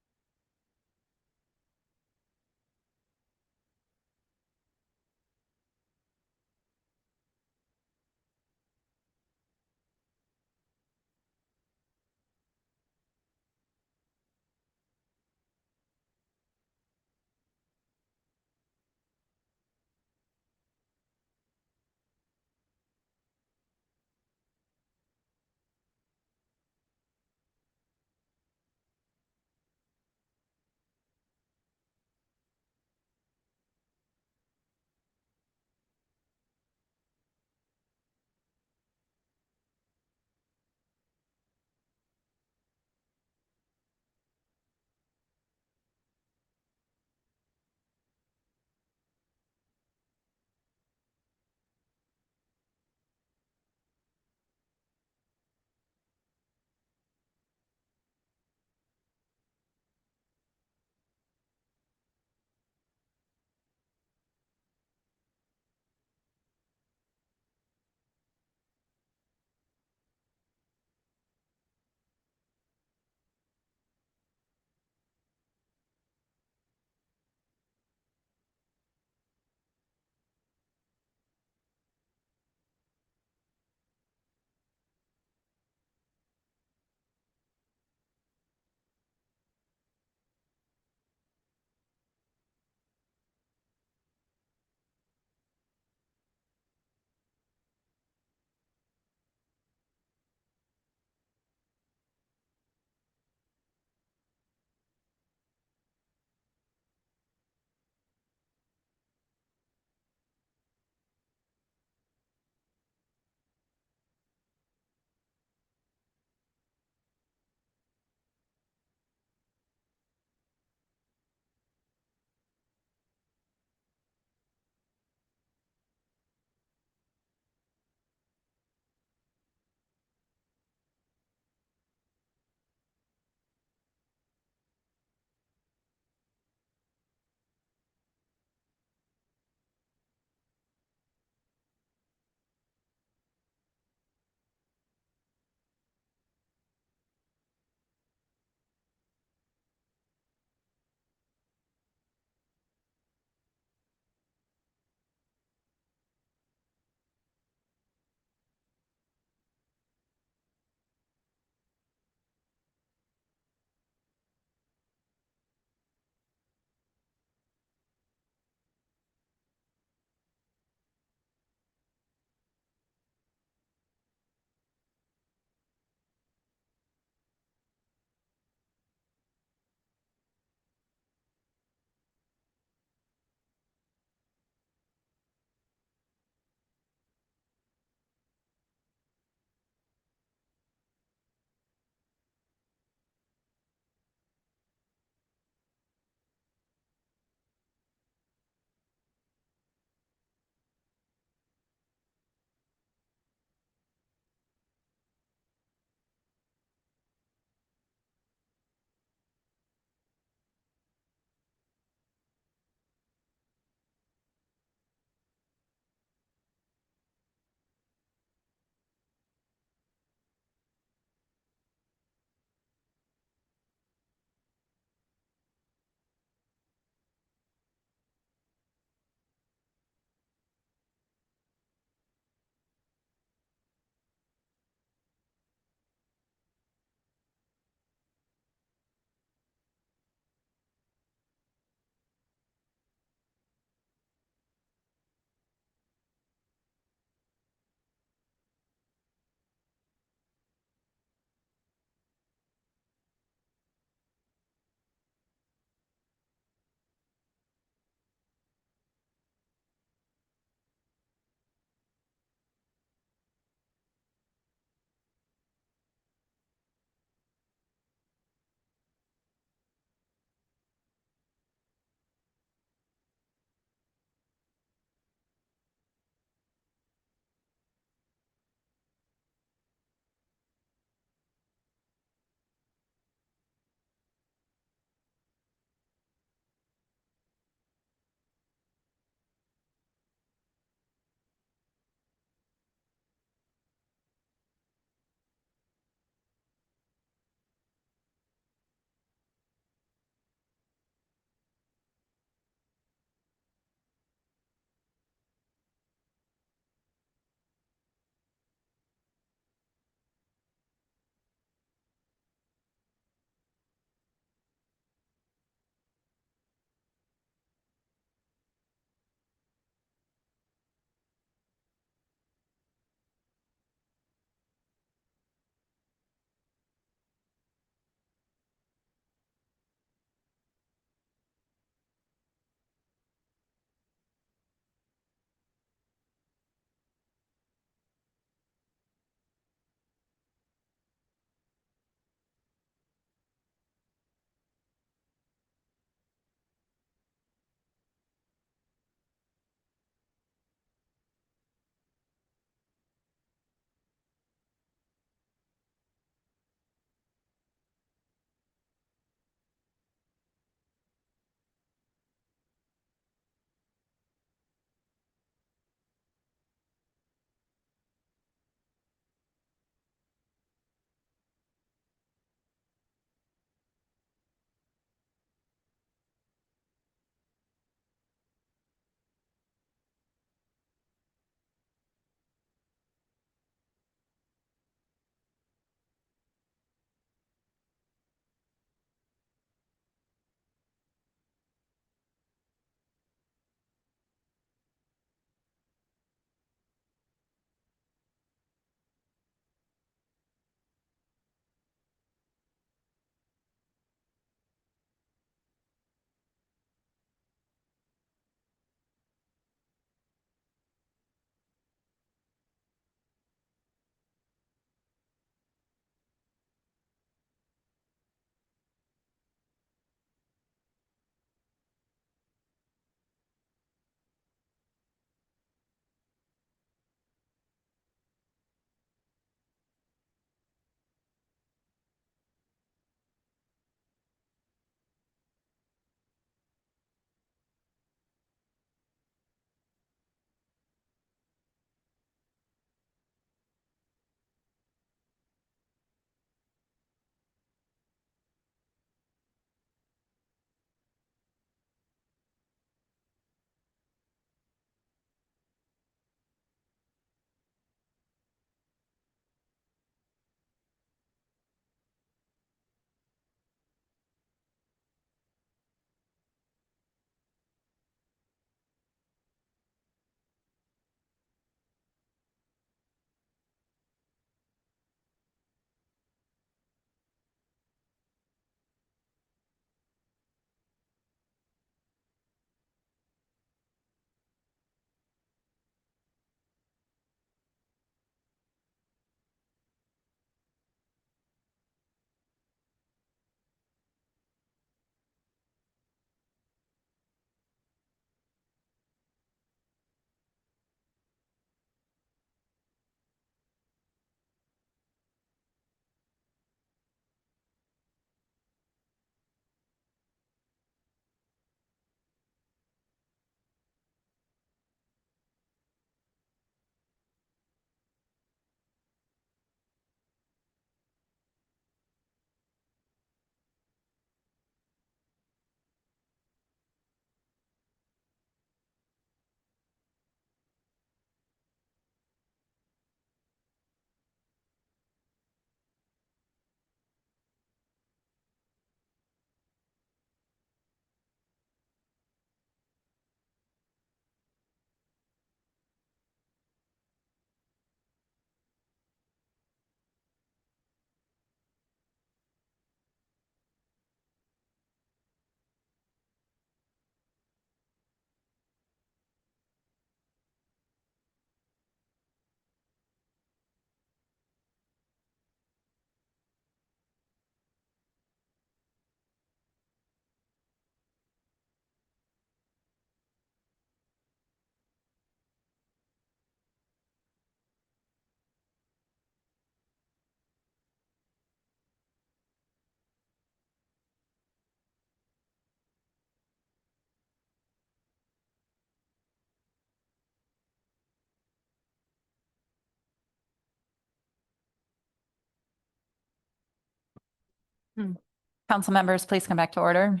Council members, please come back to order.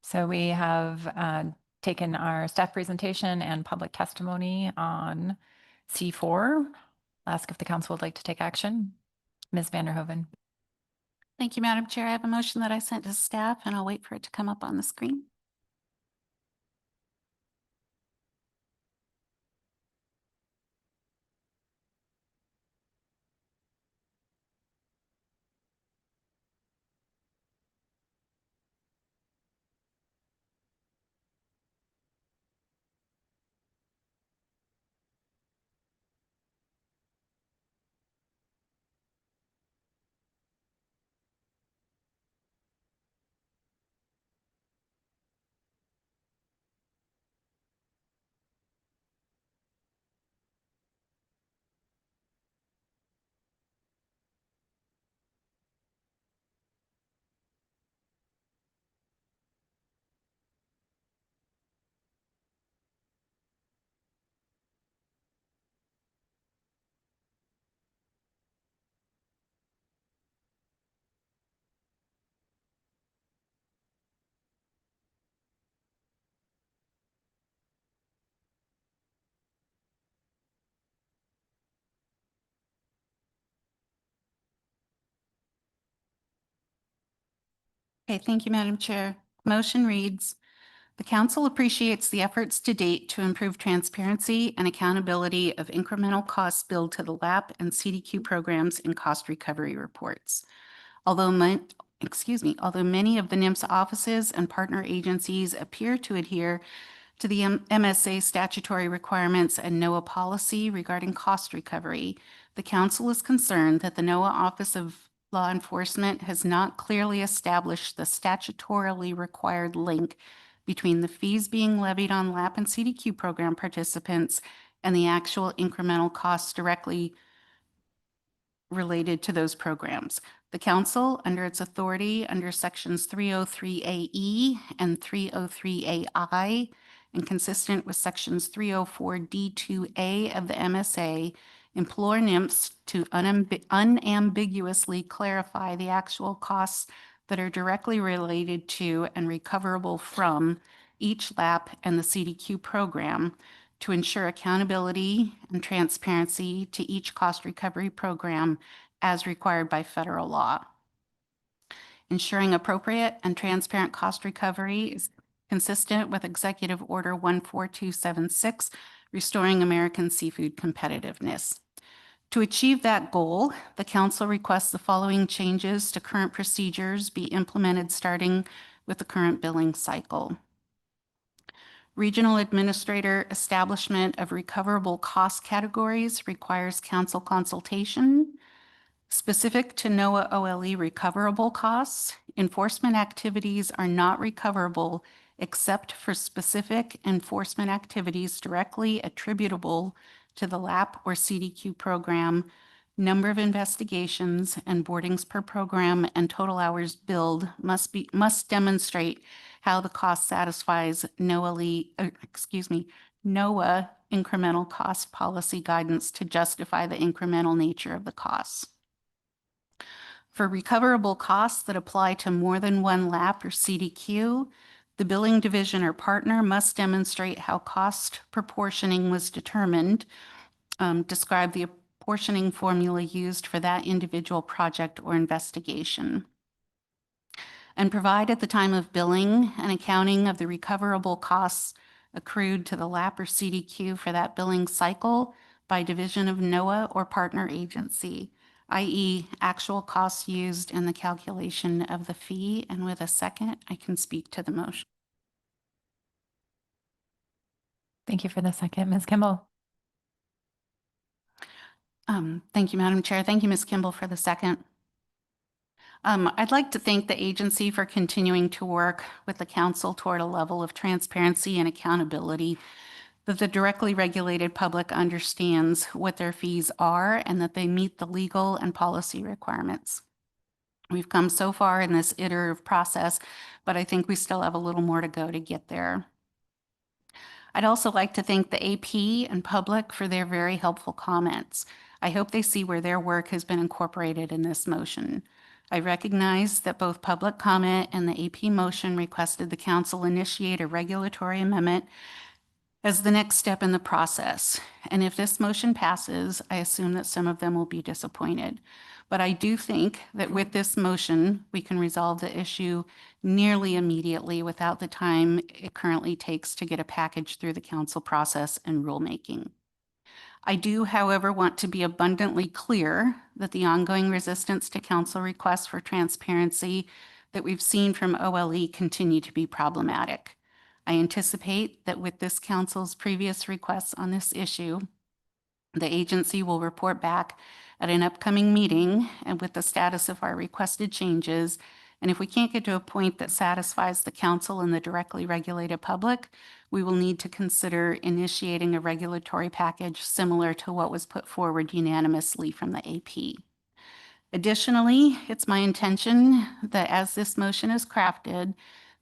So we have taken our staff presentation and public testimony on C4. I'll ask if the council would like to take action. Ms. Vanderhoeven. Thank you, Madam Chair. I have a motion that I sent to staff, and I'll wait for it to come up on the screen. Okay, thank you, Madam Chair. Motion reads, the council appreciates the efforts to date to improve transparency and accountability of incremental costs billed to the LAP and CDQ programs in cost recovery reports. Although many of the NIMS offices and partner agencies appear to adhere to the MSA statutory requirements and NOAA policy regarding cost recovery, the council is concerned that the NOAA Office of Law Enforcement has not clearly established the statutorily required link between the fees being levied on LAP and CDQ program participants and the actual incremental costs directly related to those programs. The council, under its authority under sections 303AE and 303AI, and consistent with sections 304D2A of the MSA, implore NIMS to unambiguously clarify the actual costs that are directly related to and recoverable from each LAP and the CDQ program to ensure accountability and transparency to each cost recovery program as required by federal law. Ensuring appropriate and transparent cost recovery is consistent with Executive Order 14276, Restoring American Seafood Competitiveness. To achieve that goal, the council requests the following changes to current procedures be implemented starting with the current billing cycle. Regional administrator establishment of recoverable cost categories requires council consultation. Specific to NOAA OLE recoverable costs, enforcement activities are not recoverable except for specific enforcement activities directly attributable to the LAP or CDQ program, number of investigations and boardings per program, and total hours billed must demonstrate how the cost satisfies NOAA incremental cost policy guidance to justify the incremental nature of the costs. For recoverable costs that apply to more than one LAP or CDQ, the billing division or partner must demonstrate how cost proportioning was determined, describe the apportioning formula used for that individual project or investigation, and provide at the time of billing an accounting of the recoverable costs accrued to the LAP or CDQ for that billing cycle by division of NOAA or partner agency, i.e. actual costs used in the calculation of the fee. And with a second, I can speak to the motion. Thank you for the second, Ms. Kimball. Thank you, Madam Chair. Thank you, Ms. Kimball, for the second. I'd like to thank the agency for continuing to work with the council toward a level of transparency and accountability that the directly regulated public understands what their fees are and that they meet the legal and policy requirements. We've come so far in this iterative process, but I think we still have a little more to go to get there. I'd also like to thank the AP and public for their very helpful comments. I hope they see where their work has been incorporated in this motion. I recognize that both public comment and the AP motion requested the council initiate a regulatory amendment as the next step in the process. And if this motion passes, I assume that some of them will be disappointed. But I do think that with this motion, we can resolve the issue nearly immediately without the time it currently takes to get a package through the council process and rulemaking. I do, however, want to be abundantly clear that the ongoing resistance to council requests for transparency that we've seen from OLE continue to be problematic. I anticipate that with this council's previous requests on this issue, the agency will report back at an upcoming meeting and with the status of our requested changes. And if we can't get to a point that satisfies the council and the directly regulated public, we will need to consider initiating a regulatory package similar to what was put forward unanimously from the AP. Additionally, it's my intention that as this motion is crafted,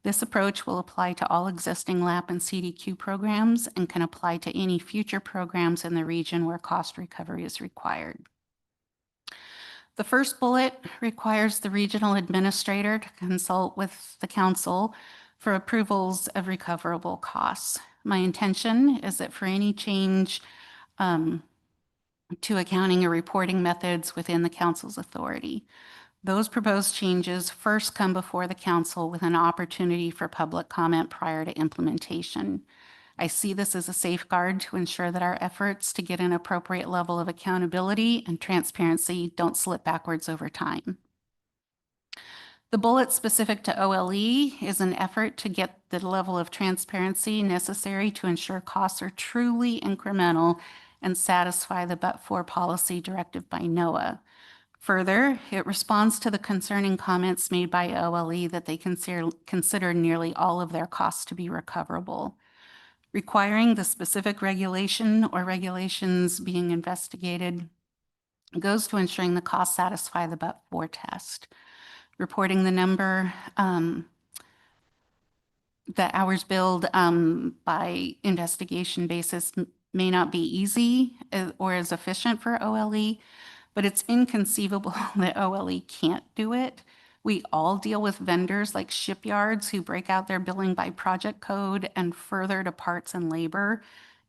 this approach will apply to all existing LAP and CDQ programs and can apply to any future programs in the region where cost recovery is required. The first bullet requires the regional administrator to consult with the council for approvals of recoverable costs. My intention is that for any change to accounting or reporting methods within the council's authority, those proposed changes first come before the council with an opportunity for public comment prior to implementation. I see this as a safeguard to ensure that our efforts to get an appropriate level of accountability and transparency don't slip backwards over time. The bullet specific to OLE is an effort to get the level of transparency necessary to ensure costs are truly incremental and satisfy the but-for policy directive by NOAA. Further, it responds to the concerning comments made by OLE that they consider nearly all of their costs to be recoverable. Requiring the specific regulation or regulations being investigated goes to ensuring the costs satisfy the but-for test. Reporting the number, the hours billed by investigation basis may not be easy or as efficient for OLE, but it's inconceivable that OLE can't do it. We all deal with vendors like shipyards who break out their billing by project code and further to parts and labor.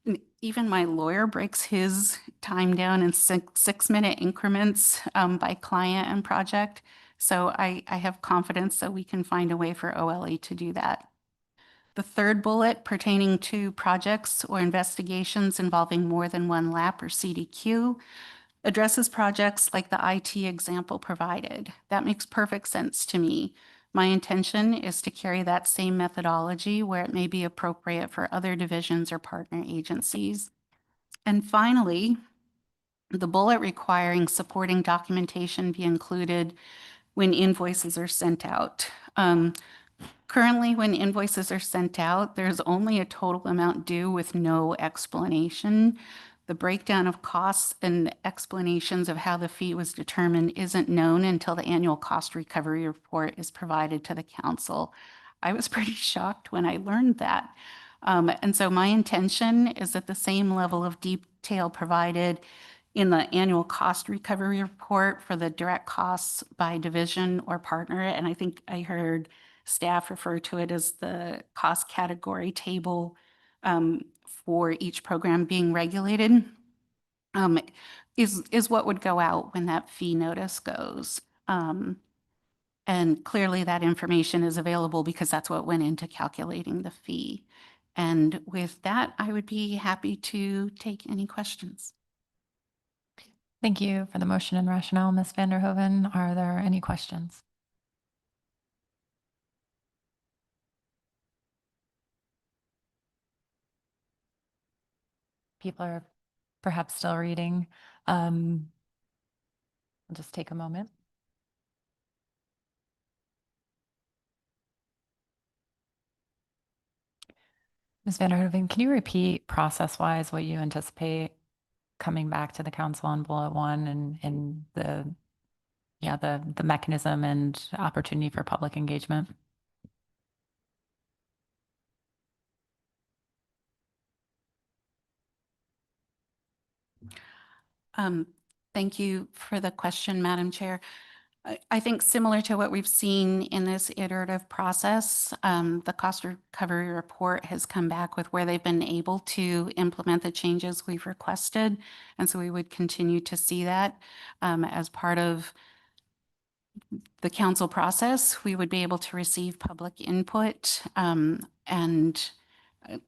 And even my lawyer breaks his time down in six-minute increments by client and project. So I have confidence that we can find a way for OLE to do that. The third bullet pertaining to projects or investigations involving more than one LAP or CDQ addresses projects like the IT example provided. That makes perfect sense to me. My intention is to carry that same methodology where it may be appropriate for other divisions or partner agencies. And finally, the bullet requiring supporting documentation be included when invoices are sent out. Currently, when invoices are sent out, there's only a total amount due with no explanation. The breakdown of costs and explanations of how the fee was determined isn't known until the annual cost recovery report is provided to the council. I was pretty shocked when I learned that. And so my intention is that the same level of detail provided in the annual cost recovery report for the direct costs by division or partner, and I think I heard staff refer to it as the cost category table for each program being regulated, is what would go out when that fee notice goes. And clearly that information is available because that's what went into calculating the fee. And with that, I would be happy to take any questions. Thank you for the motion and rationale, Ms. Vanderhoeven. Are there any questions? People are perhaps still reading. I'll just take a moment. Ms. Vanderhoeven, can you repeat process-wise what you anticipate coming back to the council on bullet one and the mechanism and opportunity for public engagement? Thank you for the question, Madam Chair. I think similar to what we've seen in this iterative process, the cost recovery report has come back with where they've been able to implement the changes we've requested. And so we would continue to see that as part of the council process. We would be able to receive public input. And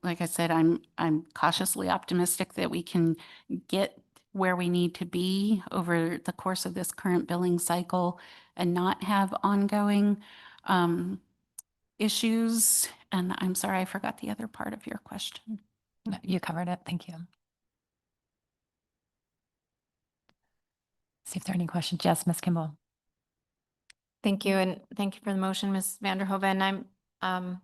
like I said, I'm cautiously optimistic that we can get where we need to be over the course of this current billing cycle and not have ongoing issues. And I'm sorry, I forgot the other part of your question. No, you covered it. Thank you. See if there are any questions. Yes, Ms. Kimball. Thank you, and thank you for the motion, Ms. Vanderhoeven. I'm,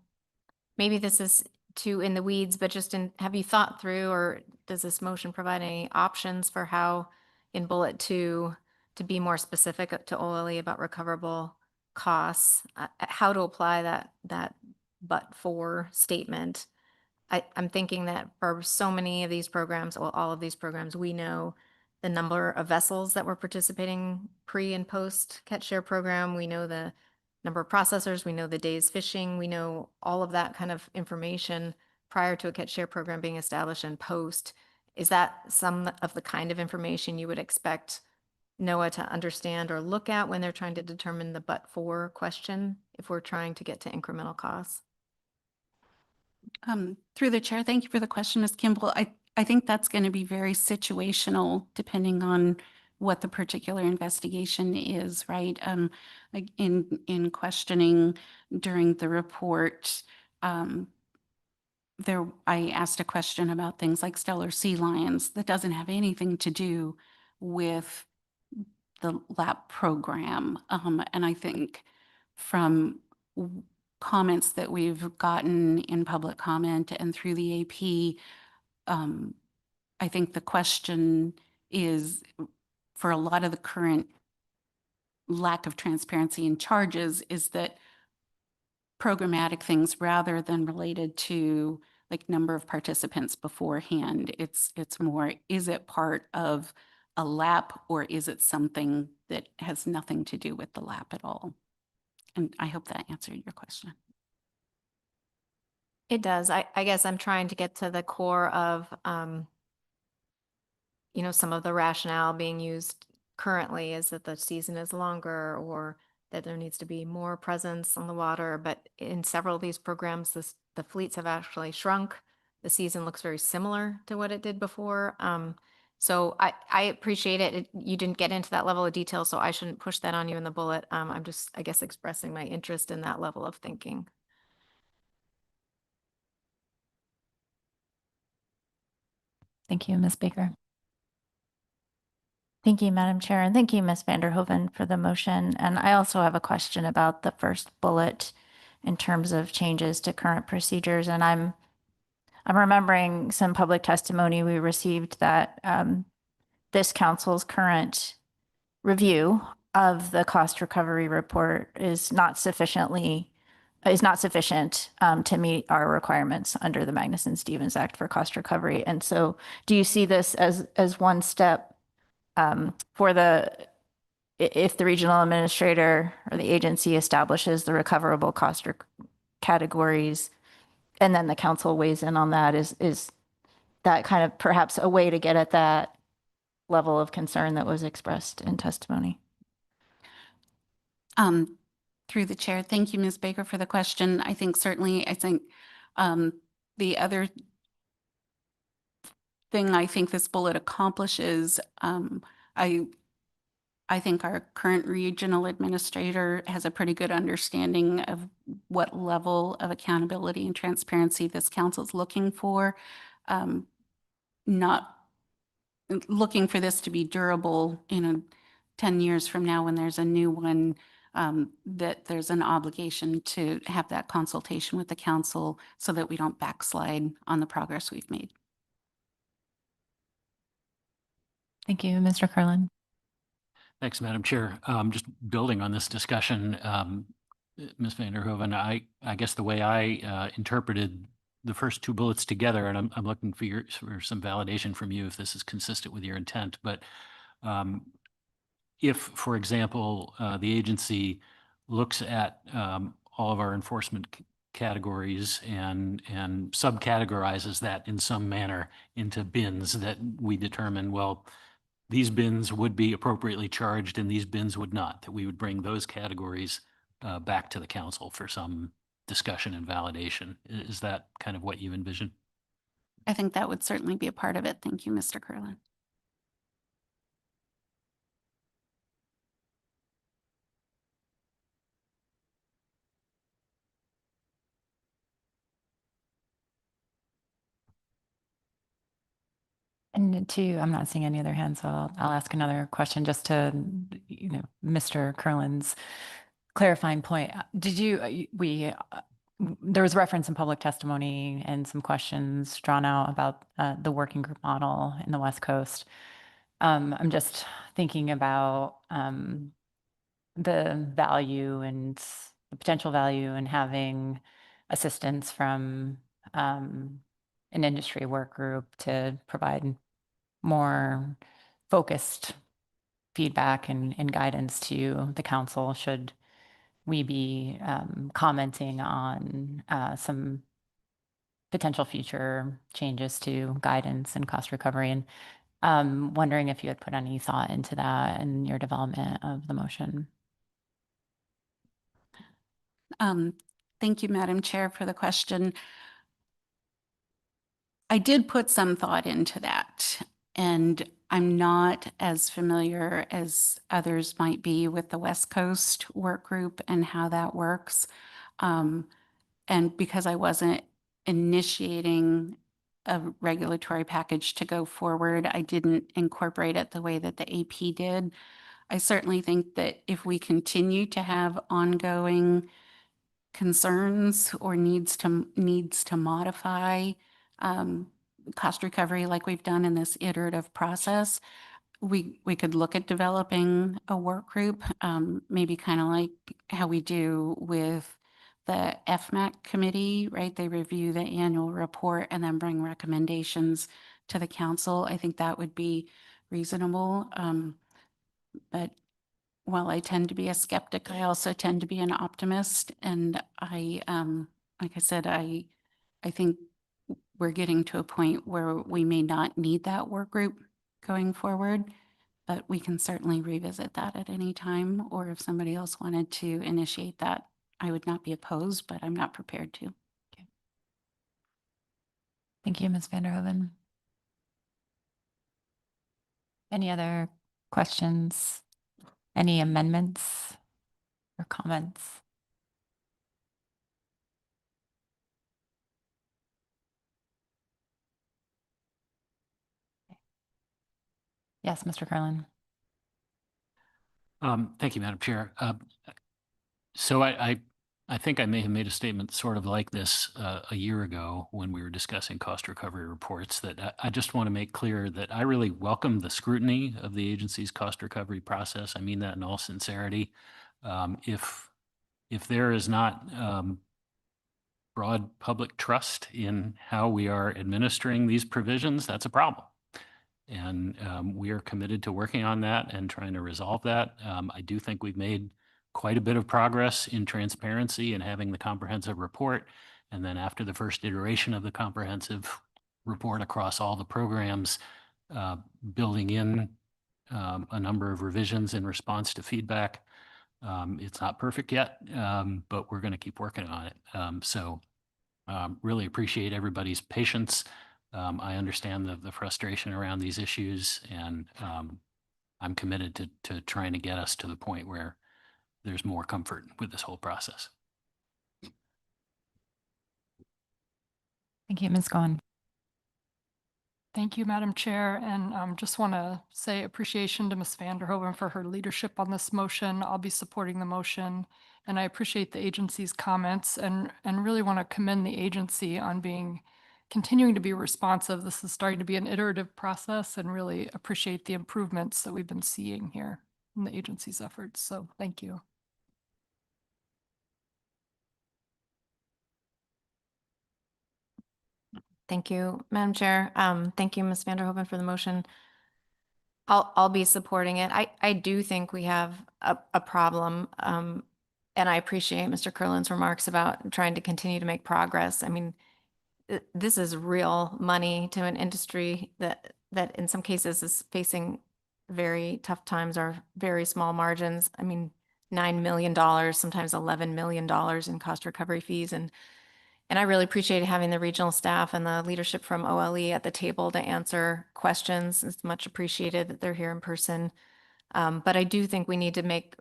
maybe this is too in the weeds, but have you thought through, or does this motion provide any options for how in bullet 2 to be more specific to OLE about recoverable costs, how to apply that but for statement? I'm thinking that for so many of these programs, or all of these programs, we know the number of vessels that were participating pre and post catch share program. We know the number of processors, we know the days fishing, we know all of that kind of information prior to a catch share program being established and post. Is that some of the kind of information you would expect NOAA to understand or look at when they're trying to determine the but for question, if we're trying to get to incremental costs? Through the chair, thank you for the question, Ms. Kimball. I think that's going to be very situational depending on what the particular investigation is, right? Like in questioning during the report, I asked a question about things like stellar sea lions that doesn't have anything to do with the LAP program. And I think from comments that we've gotten in public comment and through the AP, I think the question is, for a lot of the current lack of transparency in charges, is that programmatic things rather than related to like number of participants beforehand. It's more, is it part of a LAP or is it something that has nothing to do with the LAP at all? And I hope that answered your question. It does. I guess I'm trying to get to the core of, some of the rationale being used currently is that the season is longer or that there needs to be more presence on the water. But in several of these programs, the fleets have actually shrunk. The season looks very similar to what it did before. So I appreciate it. You didn't get into that level of detail, so I shouldn't push that on you in the bullet. I'm just, I guess, expressing my interest in that level of thinking. Thank you, Ms. Baker. Thank you, Madam Chair, and thank you, Ms. Vanderhoeven, for the motion. And I also have a question about the first bullet in terms of changes to current procedures. And I'm remembering some public testimony we received that this council's current review of the cost recovery report is not sufficient to meet our requirements under the Magnuson-Stevens Act for cost recovery. And so do you see this as one step if the regional administrator or the agency establishes the recoverable cost categories and then the council weighs in on that, is that kind of perhaps a way to get at that level of concern that was expressed in testimony? Through the chair, thank you, Ms. Baker, for the question. I think the other thing I think this bullet accomplishes, I think our current regional administrator has a pretty good understanding of what level of accountability and transparency this council is looking for. Not looking for this to be durable 10 years from now when there's a new one. that there's an obligation to have that consultation with the council so that we don't backslide on the progress we've made. Thank you, Mr. Kurland. Thanks, Madam Chair. Just building on this discussion, Ms. Vanderhoeven, I guess the way I interpreted the first two bullets together, and I'm looking for some validation from you if this is consistent with your intent, but if, for example, the agency looks at all of our enforcement categories and subcategorizes that in some manner into bins that we determine, well, these bins would be appropriately charged and these bins would not, that we would bring those categories back to the council for some discussion and validation. Is that kind of what you envision? I think that would certainly be a part of it. Thank you, Mr. Kurland. And two, I'm not seeing any other hands, so I'll ask another question just to, Mr. Kurland's clarifying point. Did you, there was reference in public testimony and some questions drawn out about the working group model in the West Coast. I'm just thinking about the value and the potential value in having assistance from an industry work group to provide more focused feedback and guidance to the council should we be commenting on some potential future changes to guidance and cost recovery. And wondering if you had put any thought into that in your development of the motion. Thank you, Madam Chair, for the question. I did put some thought into that, and I'm not as familiar as others might be with the West Coast work group and how that works. And because I wasn't initiating a regulatory package to go forward, I didn't incorporate it the way that the AP did. I certainly think that if we continue to have ongoing concerns or needs to modify cost recovery like we've done in this iterative process, we could look at developing a work group, maybe kind of like how we do with the FMAC committee, right? They review the annual report and then bring recommendations to the council. I think that would be reasonable. But while I tend to be a skeptic, I also tend to be an optimist. And I, like I said, I think we're getting to a point where we may not need that work group going forward, but we can certainly revisit that at any time. Or if somebody else wanted to initiate that, I would not be opposed, but I'm not prepared to. Okay. Thank you, Ms. Vanderhoeven. Any other questions? Any amendments or comments? Yes, Mr. Kurland. Thank you, Madam Chair. So I think I may have made a statement sort of like this a year ago when we were discussing cost recovery reports, that I just want to make clear that I really welcome the scrutiny of the agency's cost recovery process. I mean that in all sincerity. If there is not broad public trust in how we are administering these provisions, that's a problem. And we are committed to working on that and trying to resolve that. I do think we've made quite a bit of progress in transparency and having the comprehensive report. And then after the first iteration of the comprehensive report across all the programs, building in a number of revisions in response to feedback. It's not perfect yet, but we're going to keep working on it. Really appreciate everybody's patience. I understand the frustration around these issues, and I'm committed to trying to get us to the point where there's more comfort with this whole process. Thank you, Ms. Goen. Thank you, Madam Chair, and just want to say appreciation to Ms. Vanderhoeven for her leadership on this motion. I'll be supporting the motion, and I appreciate the agency's comments and really want to commend the agency on continuing to be responsive. This is starting to be an iterative process, and really appreciate the improvements that we've been seeing here in the agency's efforts. So thank you. Thank you, Madam Chair. Thank you, Ms. Vanderhoeven, for the motion. I'll be supporting it. I do think we have a problem, and I appreciate Mr. Kurland's remarks about trying to continue to make progress. I mean, this is real money to an industry that in some cases is facing very tough times or very small margins. I mean, $9 million, sometimes $11 million in cost recovery fees. And I really appreciate having the regional staff and the leadership from OLE at the table to answer questions. It's much appreciated that they're here in person. But I do think we need to make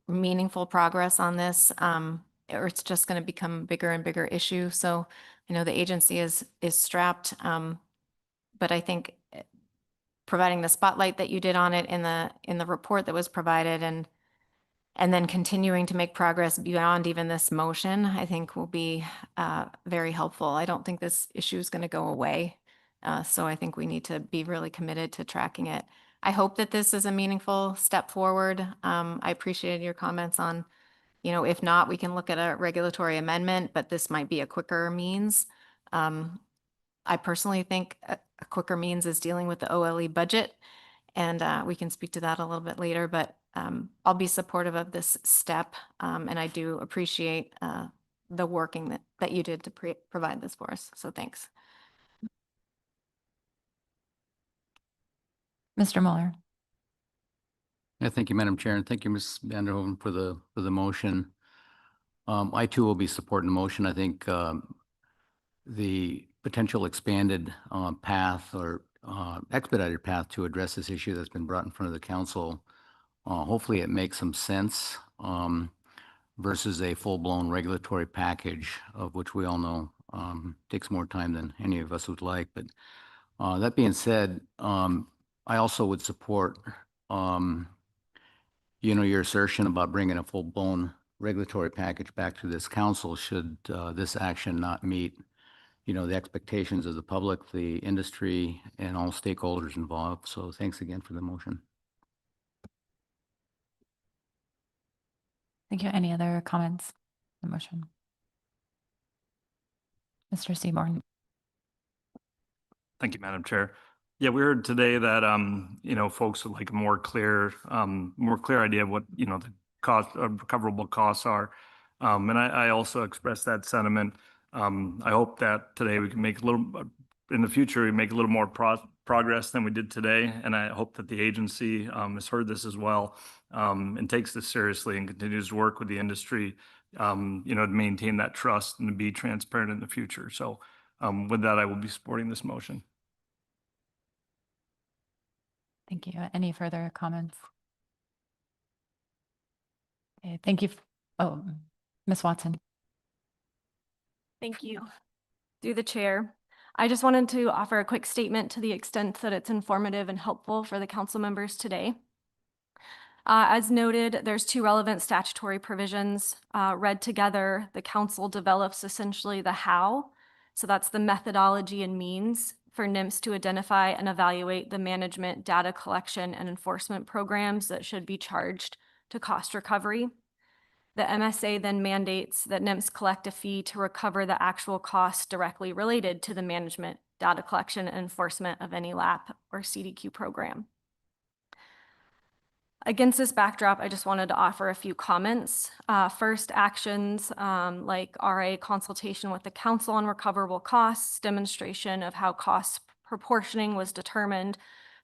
meaningful progress on this, or it's just going to become a bigger and bigger issue. So I know the agency is strapped, but I think providing the spotlight that you did on it in the report that was provided and then continuing to make progress beyond even this motion, I think will be very helpful. I don't think this issue is going to go away. So I think we need to be really committed to tracking it. I hope that this is a meaningful step forward. I appreciated your comments on, if not, we can look at a regulatory amendment, but this might be a quicker means. I personally think a quicker means is dealing with the OLE budget, and we can speak to that a little bit later, but I'll be supportive of this step, and I do appreciate the working that you did to provide this for us. So thanks. Mr. Mueller. Yeah, thank you, Madam Chair, and thank you, Ms. Vanderhoeven, for the motion. I too will be supporting the motion. I think the potential expanded path or expedited path to address this issue that's been brought in front of the council, hopefully it makes some sense versus a full-blown regulatory package, of which we all know takes more time than any of us would like. But that being said, I also would support your assertion about bringing a full-blown regulatory package back to this council should this action not meet the expectations of the public, the industry, and all stakeholders involved. So thanks again for the motion. Thank you. Any other comments on the motion? Mr. Seaborn. Thank you, Madam Chair. Yeah, we heard today that folks would like a more clear idea of what the cost recoverable costs are, and I also expressed that sentiment. I hope that today we can make in the future we make a little more progress than we did today, and I hope that the agency has heard this as well and takes this seriously and continues to work with the industry, to maintain that trust and to be transparent in the future. So with that, I will be supporting this motion. Thank you. Any further comments? Okay, thank you. Oh, Ms. Watson. Thank you. Through the chair, I just wanted to offer a quick statement to the extent that it's informative and helpful for the council members today. As noted, there's two relevant statutory provisions. Read together, the council develops essentially the how. So that's the methodology and means for NIMS to identify and evaluate the management, data collection, and enforcement programs that should be charged to cost recovery. The MSA then mandates that NIMS collect a fee to recover the actual costs directly related to the management, data collection, and enforcement of any LAP or CDQ program. Against this backdrop, I just wanted to offer a few comments. First, actions like RA consultation with the council on recoverable costs, demonstration of how cost proportioning was determined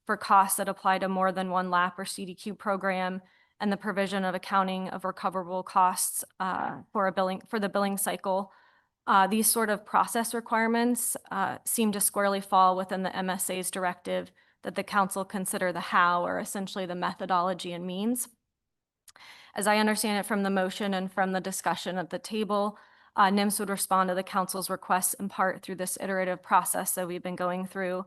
for costs that apply to more than one LAP or CDQ program, and the provision of accounting of recoverable costs for the billing cycle. These sort of process requirements seem to squarely fall within the MSA's directive that the council consider the how, or essentially the methodology and means. As I understand it from the motion and from the discussion at the table, NIMS would respond to the council's requests in part through this iterative process that we've been going through.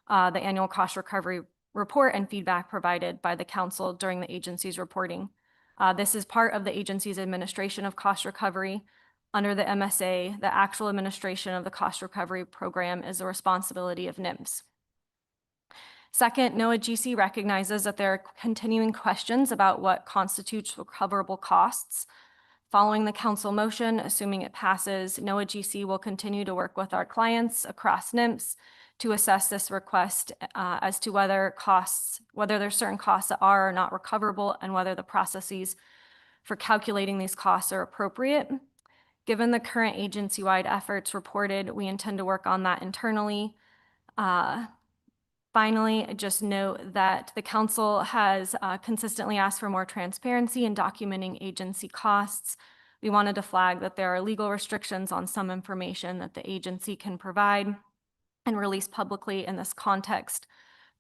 the annual cost recovery report and feedback provided by the council during the agency's reporting. This is part of the agency's administration of cost recovery. Under the MSA, the actual administration of the cost recovery program is the responsibility of NIMS. Second, NOAA-GC recognizes that there are continuing questions about what constitutes recoverable costs. Following the council motion, assuming it passes, NOAA-GC will continue to work with our clients across NIMS to assess this request as to whether there's certain costs that are or not recoverable and whether the processes for calculating these costs are appropriate. Given the current agency-wide efforts reported, we intend to work on that internally. Finally, just note that the council has consistently asked for more transparency in documenting agency costs. We wanted to flag that there are legal restrictions on some information that the agency can provide and release publicly in this context,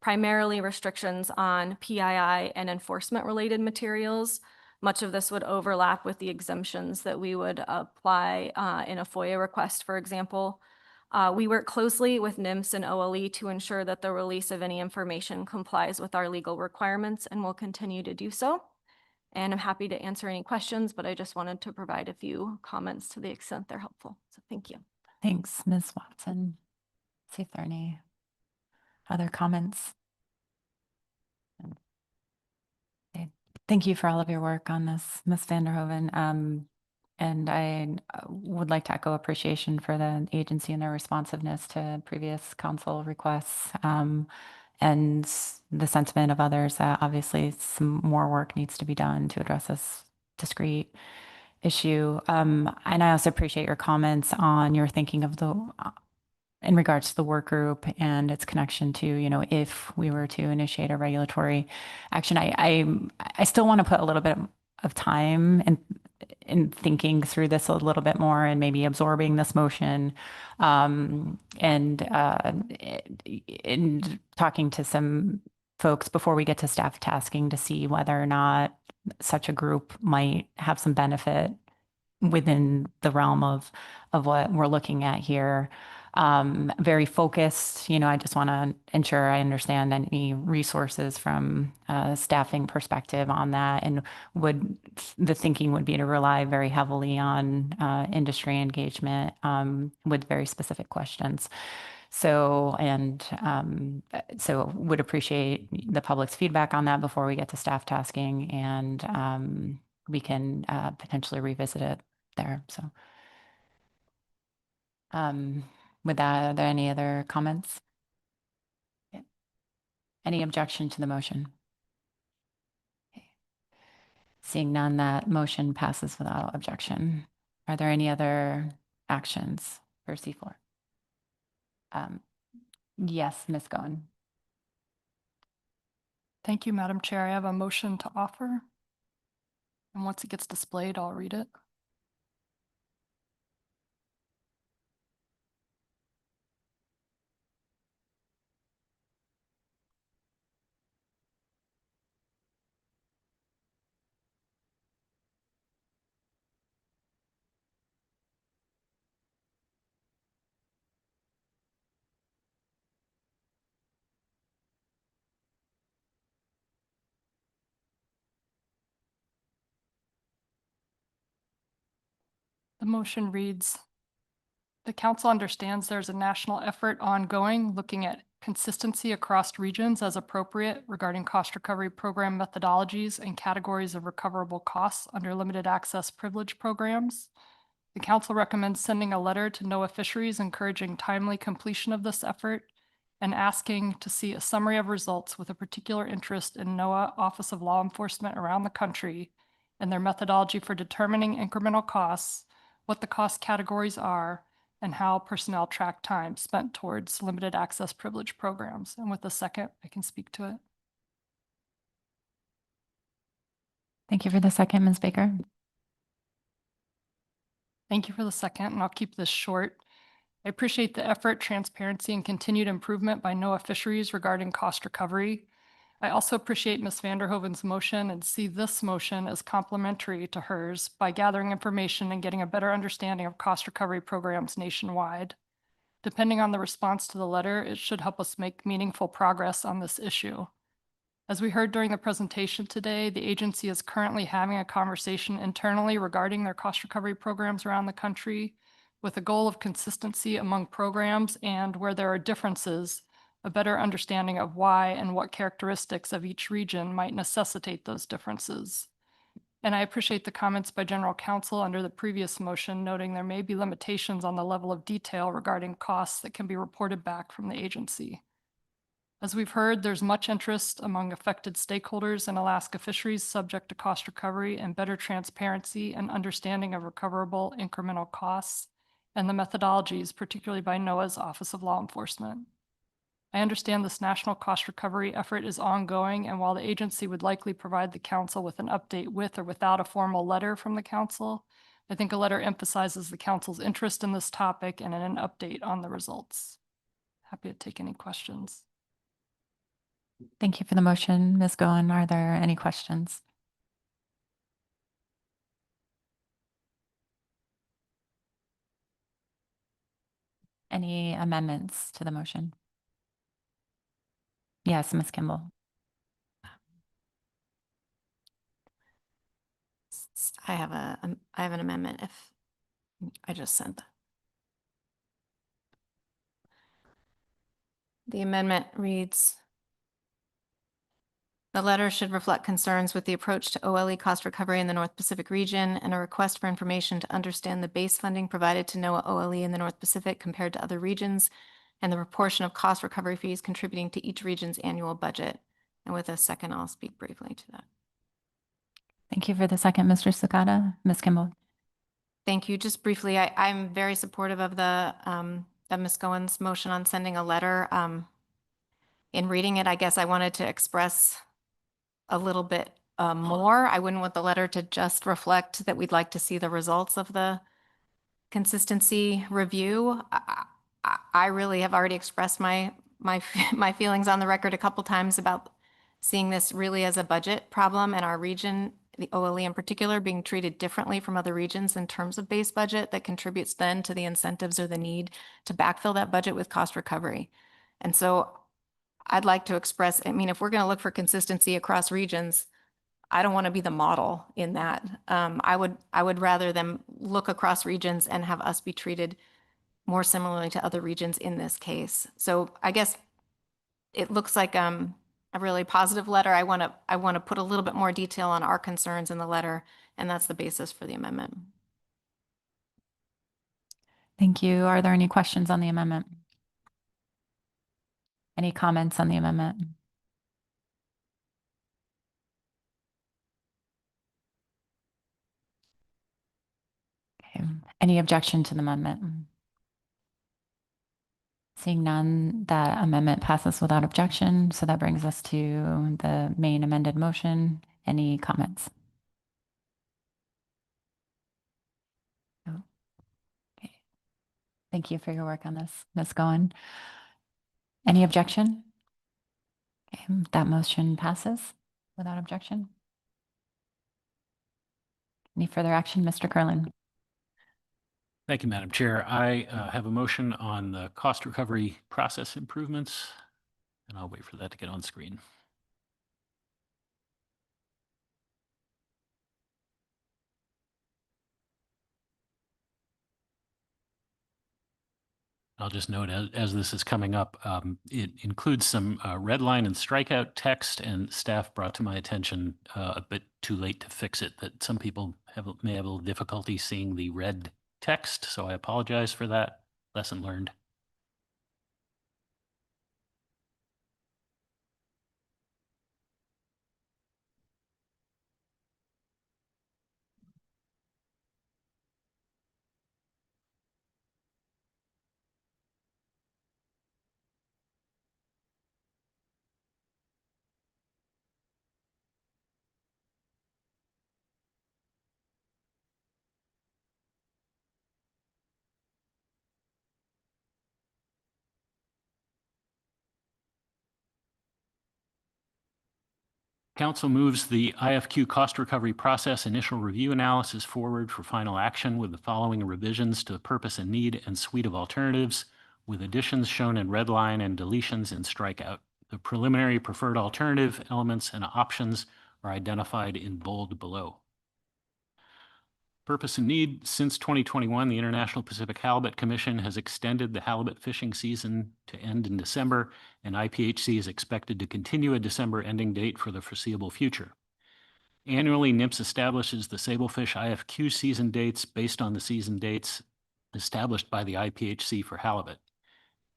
primarily restrictions on PII and enforcement-related materials. Much of this would overlap with the exemptions that we would apply in a FOIA request, for example. We work closely with NIMS and OLE to ensure that the release of any information complies with our legal requirements, and will continue to do so. And I'm happy to answer any questions, but I just wanted to provide a few comments to the extent they're helpful. So thank you. Thanks, Ms. Watson. See if there are any other comments. Okay. Thank you for all of your work on this, Ms. Vanderhoeven. And I would like to echo appreciation for the agency and their responsiveness to previous council requests, and the sentiment of others that obviously some more work needs to be done to address this discrete issue. And I also appreciate your comments on your thinking of in regards to the work group and its connection to, if we were to initiate a regulatory action. I still want to put a little bit of time in thinking through this a little bit more and maybe absorbing this motion, and in talking to some folks before we get to staff tasking to see whether or not such a group might have some benefit within the realm of what we're looking at here. Very focused, I just want to ensure I understand any resources from a staffing perspective on that, and the thinking would be to rely very heavily on industry engagement with very specific questions. So would appreciate the public's feedback on that before we get to staff tasking, and we can potentially revisit it there. So with that, are there any other comments? Yeah. Any objection to the motion? Okay. Seeing none, that motion passes without objection. Are there any other actions for C4? Yes, Ms. Goen. Thank you, Madam Chair. I have a motion to offer. And once it gets displayed, I'll read it. The motion reads, the council understands there's a national effort ongoing looking at consistency across regions as appropriate regarding cost recovery program methodologies and categories of recoverable costs under limited access privilege programs. The council recommends sending a letter to NOAA Fisheries encouraging timely completion of this effort and asking to see a summary of results with a particular interest in NOAA Office of Law Enforcement around the country and their methodology for determining incremental costs, what the cost categories are, and how personnel track time spent towards limited access privilege programs. And with a second, I can speak to it. Thank you for the second, Ms. Baker. Thank you for the second, and I'll keep this short. I appreciate the effort, transparency, and continued improvement by NOAA Fisheries regarding cost recovery. I also appreciate Ms. Vanderhoeven's motion and see this motion as complementary to hers by gathering information and getting a better understanding of cost recovery programs nationwide. Depending on the response to the letter, it should help us make meaningful progress on this issue. As we heard during the presentation today, the agency is currently having a conversation internally regarding their cost recovery programs around the country with a goal of consistency among programs and, where there are differences, a better understanding of why and what characteristics of each region might necessitate those differences. And I appreciate the comments by General Counsel under the previous motion, noting there may be limitations on the level of detail regarding costs that can be reported back from the agency. As we've heard, there's much interest among affected stakeholders in Alaska fisheries subject to cost recovery and better transparency and understanding of recoverable incremental costs and the methodologies, particularly by NOAA's Office of Law Enforcement. I understand this national cost recovery effort is ongoing, and while the agency would likely provide the council with an update with or without a formal letter from the council, I think a letter emphasizes the council's interest in this topic and in an update on the results. Happy to take any questions. Thank you for the motion, Ms. Goen. Are there any questions? Any amendments to the motion? Yes, Ms. Kimball. I have an amendment if I just sent that. The amendment reads, the letter should reflect concerns with the approach to OLE cost recovery in the North Pacific region and a request for information to understand the base funding provided to NOAA OLE in the North Pacific compared to other regions and the proportion of cost recovery fees contributing to each region's annual budget. And with a second, I'll speak briefly to that. Thank you for the second, Mr. Tsukada. Ms. Kimball. Thank you. Just briefly, I'm very supportive of the of Ms. Goen's motion on sending a letter. In reading it, I guess I wanted to express a little bit more. I wouldn't want the letter to just reflect that we'd like to see the results of the consistency review. I really have already expressed my feelings on the record a couple times about seeing this really as a budget problem and our region, the OLE in particular, being treated differently from other regions in terms of base budget that contributes then to the incentives or the need to backfill that budget with cost recovery. And so I'd like to express, I mean, if we're going to look for consistency across regions, I don't want to be the model in that. I would rather them look across regions and have us be treated more similarly to other regions in this case. So I guess it looks like a really positive letter. I want to put a little bit more detail on our concerns in the letter, and that's the basis for the amendment. Thank you. Are there any questions on the amendment? Any comments on the amendment? Okay. Any objection to the amendment? Seeing none, that amendment passes without objection. So that brings us to the main amended motion. Any comments? No. Okay. Thank you for your work on this, Ms. Goen. Any objection? Okay. That motion passes without objection. Any further action, Mr. Kurland? Thank you, Madam Chair. I have a motion on the cost recovery process improvements, and I'll wait for that to get on screen. I'll just note as this is coming up, it includes some red line and strikeout text, and staff brought to my attention a bit too late to fix it, that some people may have a little difficulty seeing the red text. So I apologize for that. Lesson learned. Council moves the IFQ cost recovery process initial review analysis forward for final action with the following revisions to the purpose and need and suite of alternatives. with additions shown in red line and deletions in strikeout. The preliminary preferred alternative elements and options are identified in bold below. Purpose and need. Since 2021, the International Pacific Halibut Commission has extended the halibut fishing season to end in December, and IPHC is expected to continue a December ending date for the foreseeable future. Annually, NIMS establishes the sablefish IFQ season dates based on the season dates established by the IPHC for halibut.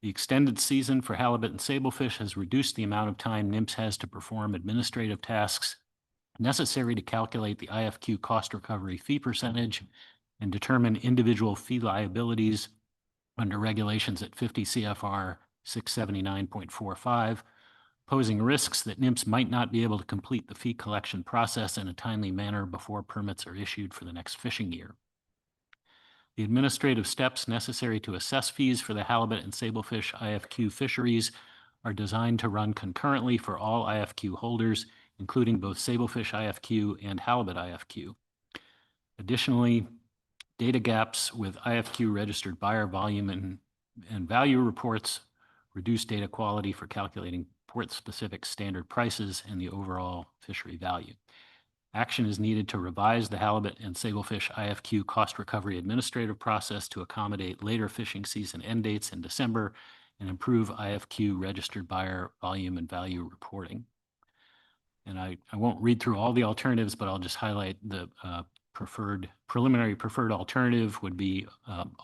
The extended season for halibut and sablefish has reduced the amount of time NIMS has to perform administrative tasks necessary to calculate the IFQ cost recovery fee percentage and determine individual fee liabilities under regulations at 50 CFR 679.45, posing risks that NIMS might not be able to complete the fee collection process in a timely manner before permits are issued for the next fishing year. The administrative steps necessary to assess fees for the halibut and sablefish IFQ fisheries are designed to run concurrently for all IFQ holders, including both sablefish IFQ and halibut IFQ. Additionally, data gaps with IFQ registered buyer volume and value reports reduce data quality for calculating port-specific standard prices and the overall fishery value. Action is needed to revise the halibut and sablefish IFQ cost recovery administrative process to accommodate later fishing season end dates in December and improve IFQ registered buyer volume and value reporting. And I won't read through all the alternatives, but I'll just highlight the preliminary preferred alternative would be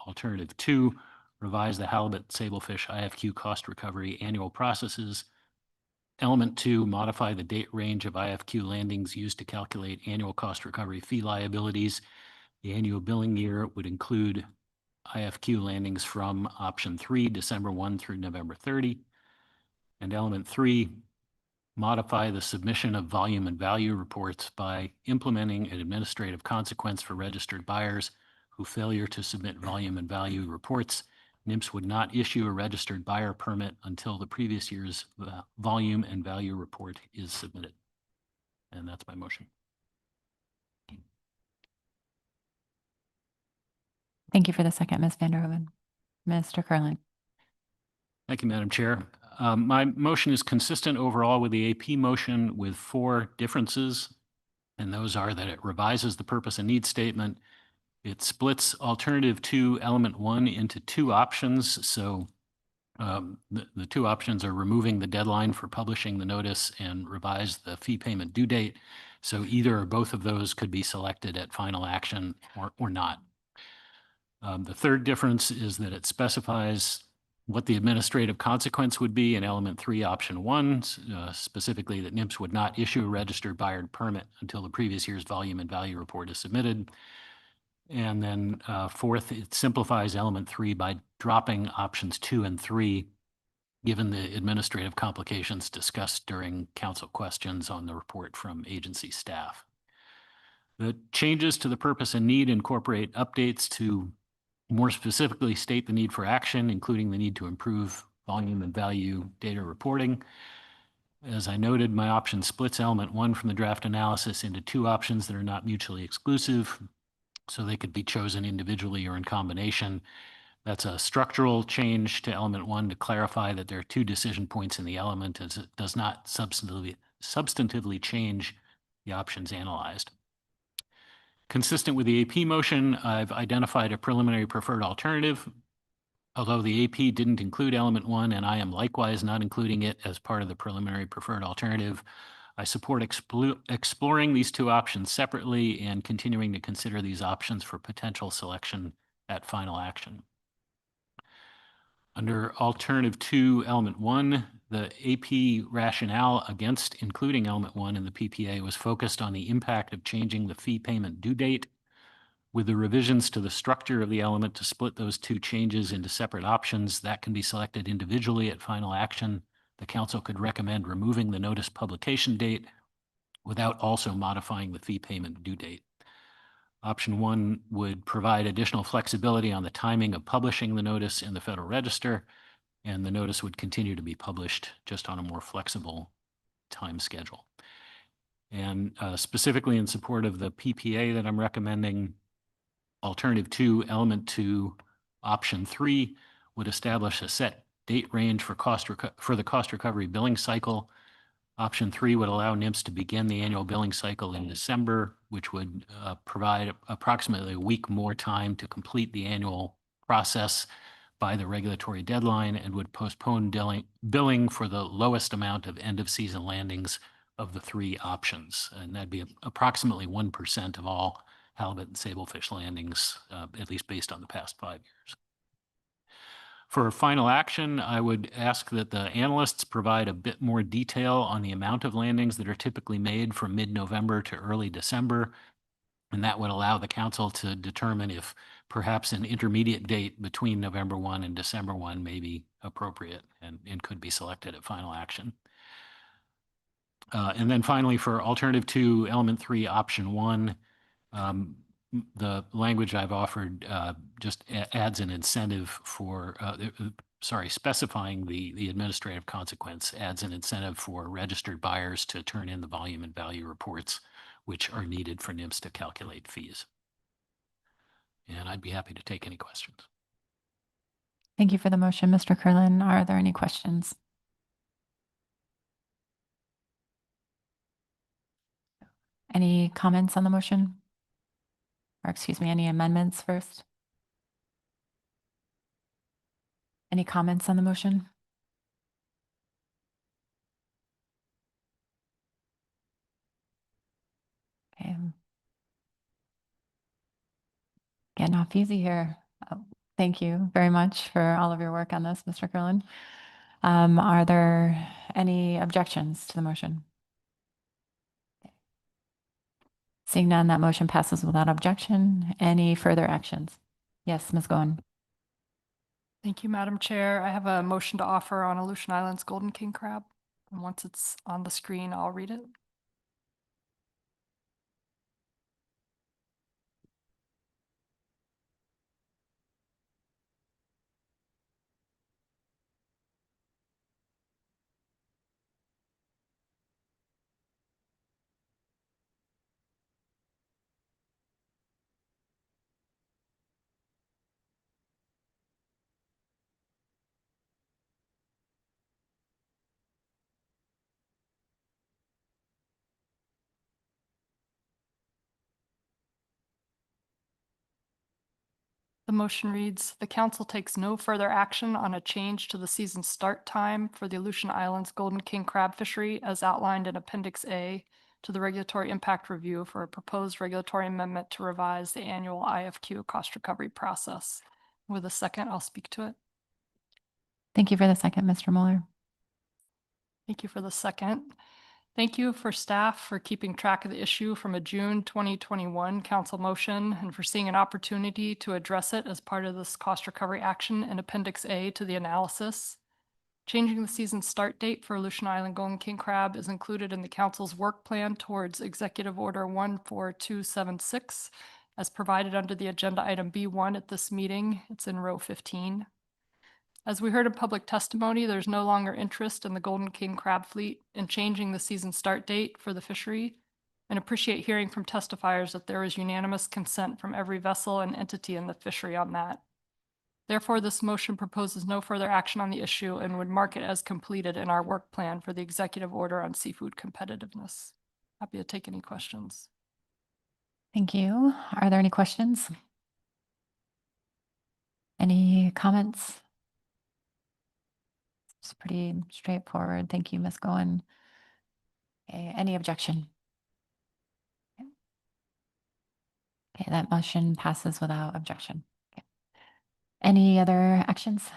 alternative 2, revise the halibut sablefish IFQ cost recovery annual processes. Element 2, modify the date range of IFQ landings used to calculate annual cost recovery fee liabilities. The annual billing year would include IFQ landings from option 3, December 1 through November 30. And element 3, modify the submission of volume and value reports by implementing an administrative consequence for registered buyers who failure to submit volume and value reports. NIMS would not issue a registered buyer permit until the previous year's volume and value report is submitted. And that's my motion. Thank you for the second, Ms. Vanderhoeven. Mr. Kurland. Thank you, Madam Chair. My motion is consistent overall with the AP motion with 4 differences, and those are that it revises the purpose and need statement. It splits alternative 2, element 1 into 2 options. So the 2 options are removing the deadline for publishing the notice and revise the fee payment due date. So either or both of those could be selected at final action or not. The third difference is that it specifies what the administrative consequence would be in element 3, option 1, specifically that NIMS would not issue a registered buyer permit until the previous year's volume and value report is submitted. And then fourth, it simplifies element 3 by dropping options 2 and 3, given the administrative complications discussed during council questions on the report from agency staff. The changes to the purpose and need incorporate updates to more specifically state the need for action, including the need to improve volume and value data reporting. As I noted, my option splits element 1 from the draft analysis into 2 options that are not mutually exclusive, so they could be chosen individually or in combination. That's a structural change to element 1 to clarify that there are 2 decision points in the element, as it does not substantively change the options analyzed. Consistent with the AP motion, I've identified a preliminary preferred alternative. Although the AP didn't include element 1, and I am likewise not including it as part of the preliminary preferred alternative, I support exploring these 2 options separately and continuing to consider these options for potential selection at final action. Under alternative 2, element 1, the AP rationale against including element 1 in the PPA was focused on the impact of changing the fee payment due date. With the revisions to the structure of the element to split those 2 changes into separate options that can be selected individually at final action, the council could recommend removing the notice publication date without also modifying the fee payment due date. Option 1 would provide additional flexibility on the timing of publishing the notice in the Federal Register, and the notice would continue to be published just on a more flexible time schedule. And specifically in support of the PPA that I'm recommending, alternative 2, element 2, option 3 would establish a set date range for the cost recovery billing cycle. Option 3 would allow NIMS to begin the annual billing cycle in December, which would provide approximately a week more time to complete the annual process by the regulatory deadline, and would postpone billing for the lowest amount of end-of-season landings of the 3 options. And that'd be approximately 1% of all halibut and sablefish landings, at least based on the past 5 years. For final action, I would ask that the analysts provide a bit more detail on the amount of landings that are typically made from mid-November to early December. And that would allow the council to determine if perhaps an intermediate date between November 1 and December 1 may be appropriate and could be selected at final action. And then finally, for alternative 2, element 3, option 1, the language I've offered just adds an incentive for, specifying the administrative consequence, adds an incentive for registered buyers to turn in the volume and value reports, which are needed for NIMS to calculate fees. And I'd be happy to take any questions. Thank you for the motion, Mr. Kurland. Are there any questions? Any comments on the motion? Or excuse me, any amendments first? Any comments on the motion? Okay. Getting off easy here. Thank you very much for all of your work on this, Mr. Kurland. Are there any objections to the motion? Seeing none, that motion passes without objection. Any further actions? Yes, Ms. Goen. Thank you, Madam Chair. I have a motion to offer on Aleutian Island's Golden King crab. And once it's on the screen, I'll read it. The motion reads, the council takes no further action on a change to the season start time for the Aleutian Islands Golden King crab fishery as outlined in Appendix A to the regulatory impact review for a proposed regulatory amendment to revise the annual IFQ cost recovery process. With a second, I'll speak to it. Thank you for the second, Mr. Mueller. Thank you for the second. Thank you for staff for keeping track of the issue from a June 2021 council motion and for seeing an opportunity to address it as part of this cost recovery action in Appendix A to the analysis. Changing the season start date for Aleutian Island Golden King crab is included in the council's work plan towards Executive Order 14276 as provided under the agenda item B1 at this meeting. It's in row 15. As we heard in public testimony, there's no longer interest in the Golden King crab fleet in changing the season start date for the fishery, and appreciate hearing from testifiers that there is unanimous consent from every vessel and entity in the fishery on that. Therefore, this motion proposes no further action on the issue and would mark it as completed in our work plan for the executive order on seafood competitiveness. Happy to take any questions. Thank you. Are there any questions? Any comments? It's pretty straightforward. Thank you, Ms. Goen. Okay, any objection? Okay, that motion passes without objection. Okay. Any other actions?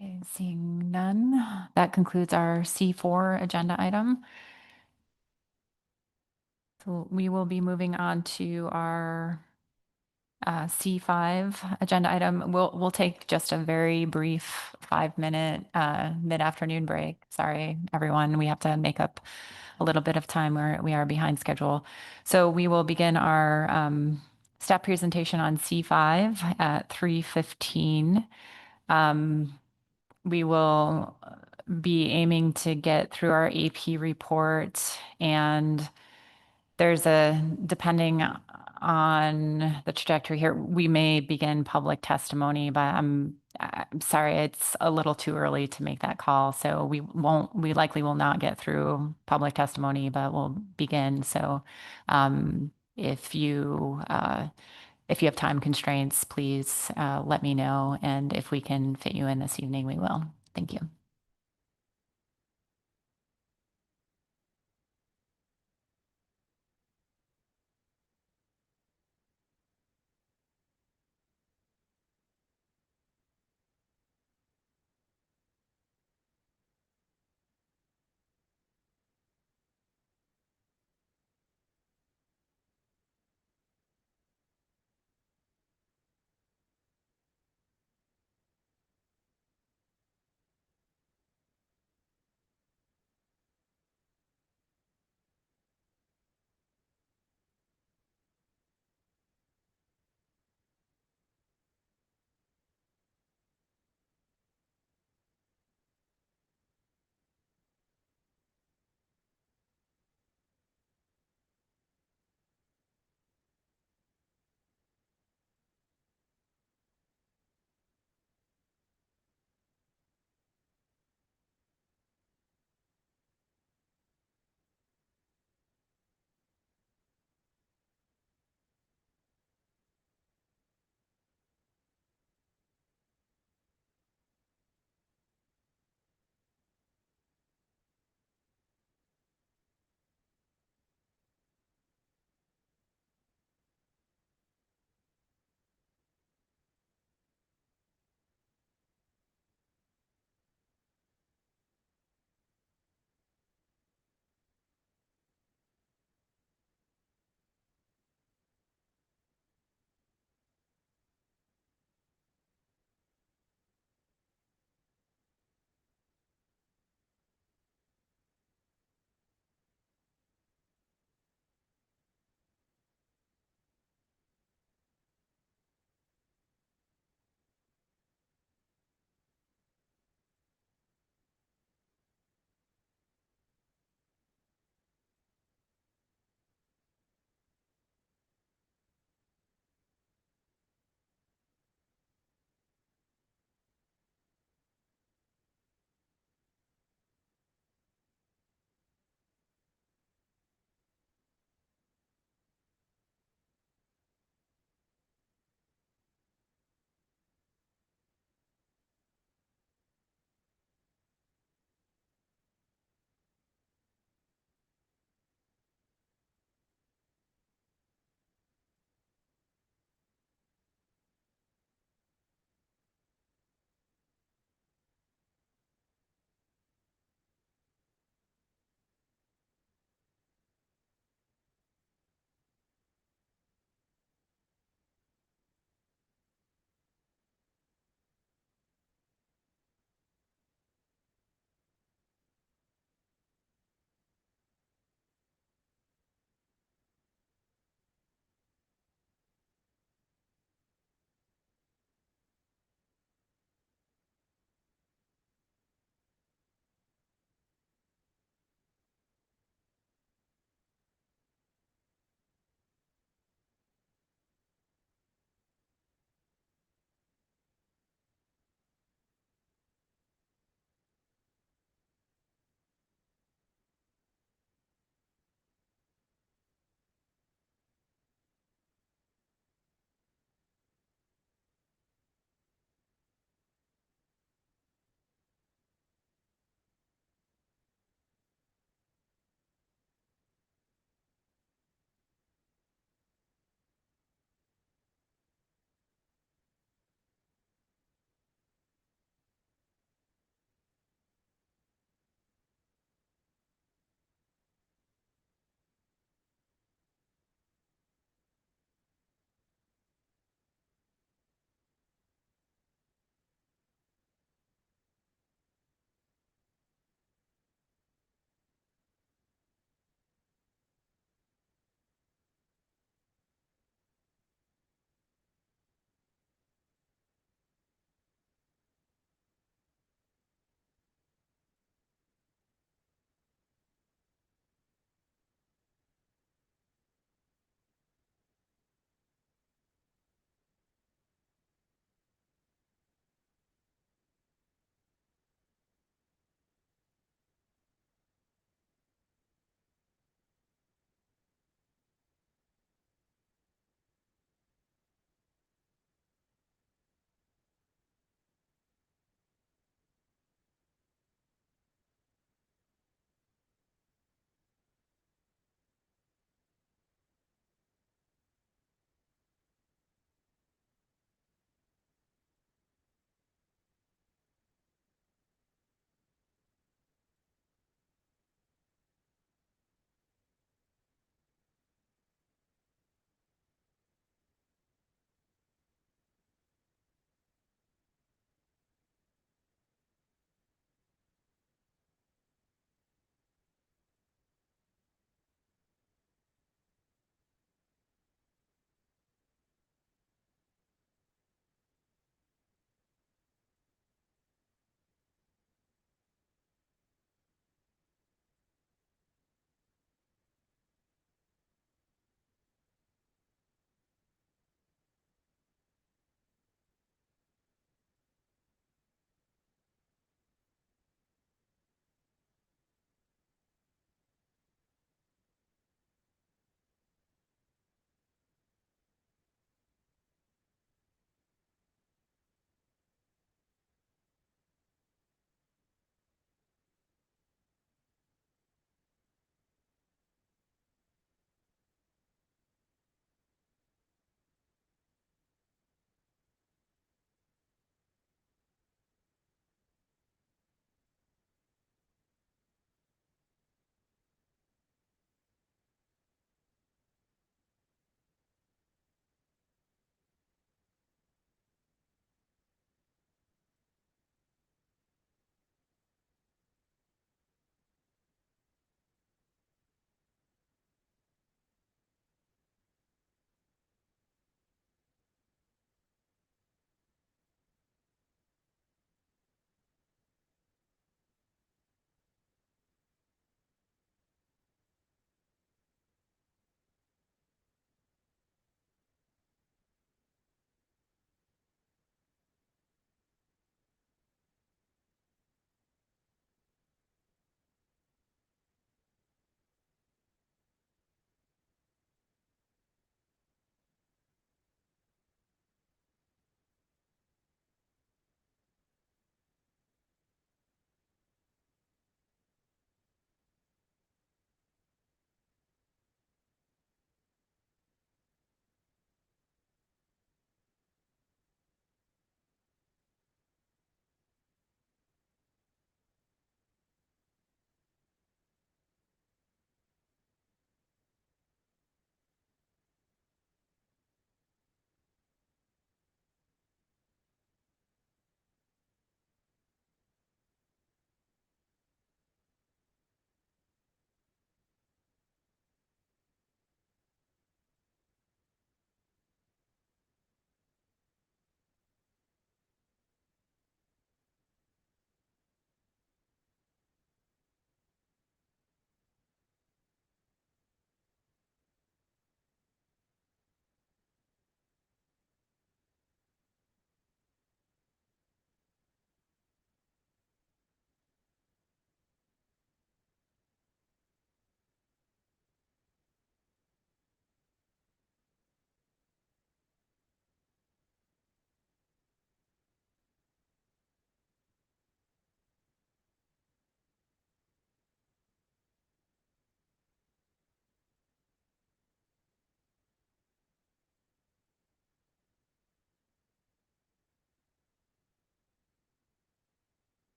Okay, seeing none, that concludes our C4 agenda item. So we will be moving on to our C5 agenda item. We'll take just a very brief 5-minute mid-afternoon break. Sorry, everyone. We have to make up a little bit of time where we are behind schedule. So we will begin our staff presentation on C5 at 3:15. We will be aiming to get through our AP report, and there's depending on the trajectory here, we may begin public testimony, but I'm sorry, it's a little too early to make that call. So we likely will not get through public testimony, but we'll begin. So if you have time constraints, please let me know. And if we can fit you in this evening, we will. Thank you.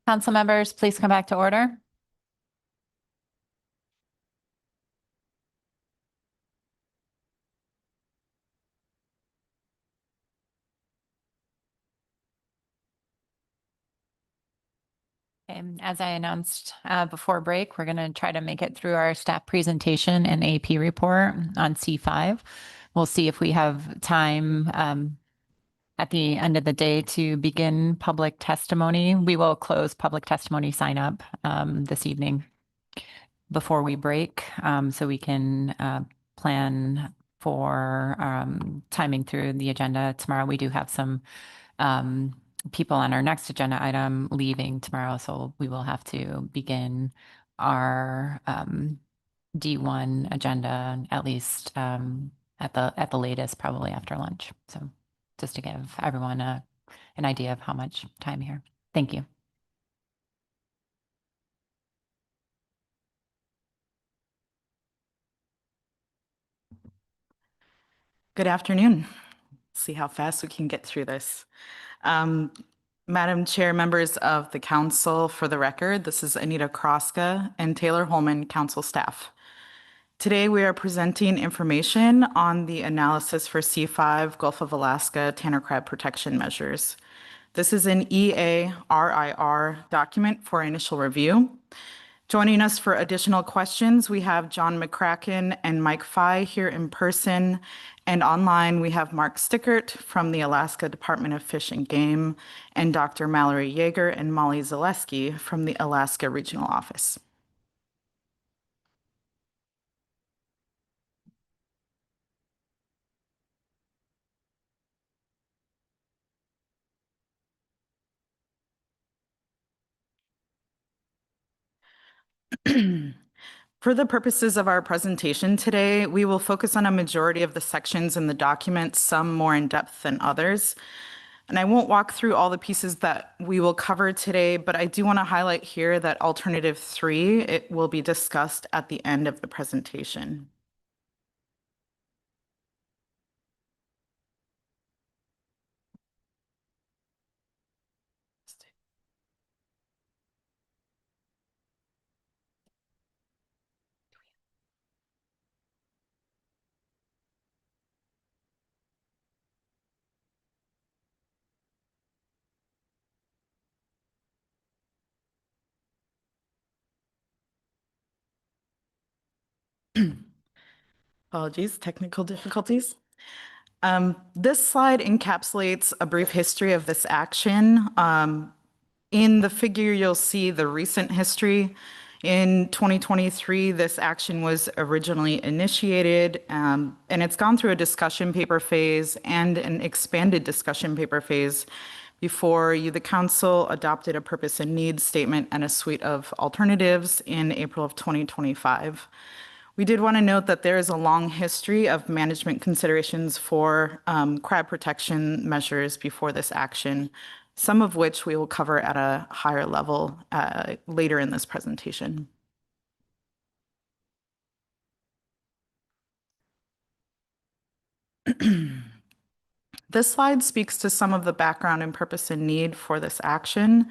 Council members, please come back to order. And as I announced before break, we're going to try to make it through our staff presentation and AP report on C5. We'll see if we have time at the end of the day to begin public testimony. We will close public testimony sign up this evening before we break, so we can plan for timing through the agenda tomorrow. We do have some people on our next agenda item leaving tomorrow, so we will have to begin our D1 agenda at least at the latest, probably after lunch. So just to give everyone an idea of how much time here. Thank you. Good afternoon. See how fast we can get through this. Madam Chair, members of the council, for the record, this is Anita Kroska and Taylor Holman, council staff. Today, we are presenting information on the analysis for C5 Gulf of Alaska tanner crab protection measures. This is an EARIR document for initial review. Joining us for additional questions, we have John McCracken and Mike Fye here in person, and online we have Mark Stickert from the Alaska Department of Fish and Game and Dr. Mallory Yeager and Molly Zaleski from the Alaska Regional Office. For the purposes of our presentation today, we will focus on a majority of the sections in the document, some more in depth than others. And I won't walk through all the pieces that we will cover today, but I do want to highlight here that alternative 3, it will be discussed at the end of the presentation. Apologies, technical difficulties. This slide encapsulates a brief history of this action. In the figure, you'll see the recent history. In 2023, this action was originally initiated, and it's gone through a discussion paper phase and an expanded discussion paper phase before you, the council, adopted a purpose and needs statement and a suite of alternatives in April of 2025. We did want to note that there is a long history of management considerations for crab protection measures before this action, some of which we will cover at a higher level later in this presentation. This slide speaks to some of the background and purpose and need for this action.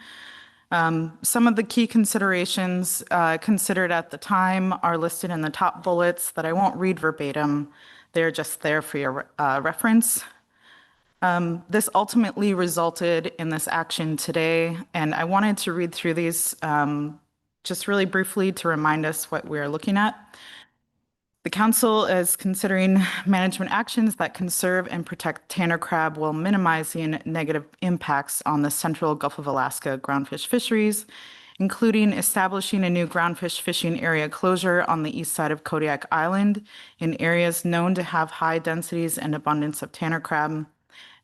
Some of the key considerations considered at the time are listed in the top bullets that I won't read verbatim. They're just there for your reference. This ultimately resulted in this action today, and I wanted to read through these just really briefly to remind us what we're looking at. The council is considering management actions that conserve and protect tanner crab while minimizing negative impacts on the central Gulf of Alaska groundfish fisheries, including establishing a new groundfish fishing area closure on the east side of Kodiak Island in areas known to have high densities and abundance of tanner crab,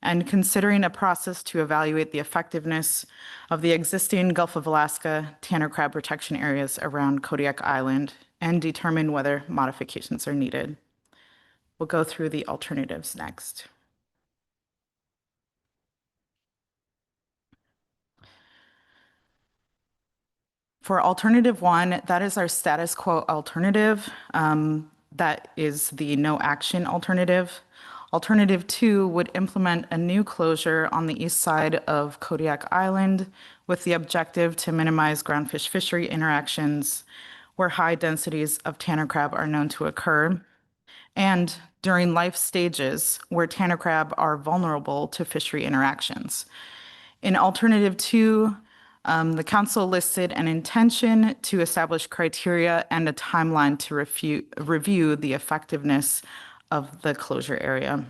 and considering a process to evaluate the effectiveness of the existing Gulf of Alaska tanner crab protection areas around Kodiak Island and determine whether modifications are needed. We'll go through the alternatives next. For alternative 1, that is our status quo alternative. That is the no action alternative. Alternative 2 would implement a new closure on the east side of Kodiak Island with the objective to minimize groundfish fishery interactions where high densities of tanner crab are known to occur, and during life stages where tanner crab are vulnerable to fishery interactions. In alternative 2, the council listed an intention to establish criteria and a timeline to review the effectiveness of the closure area.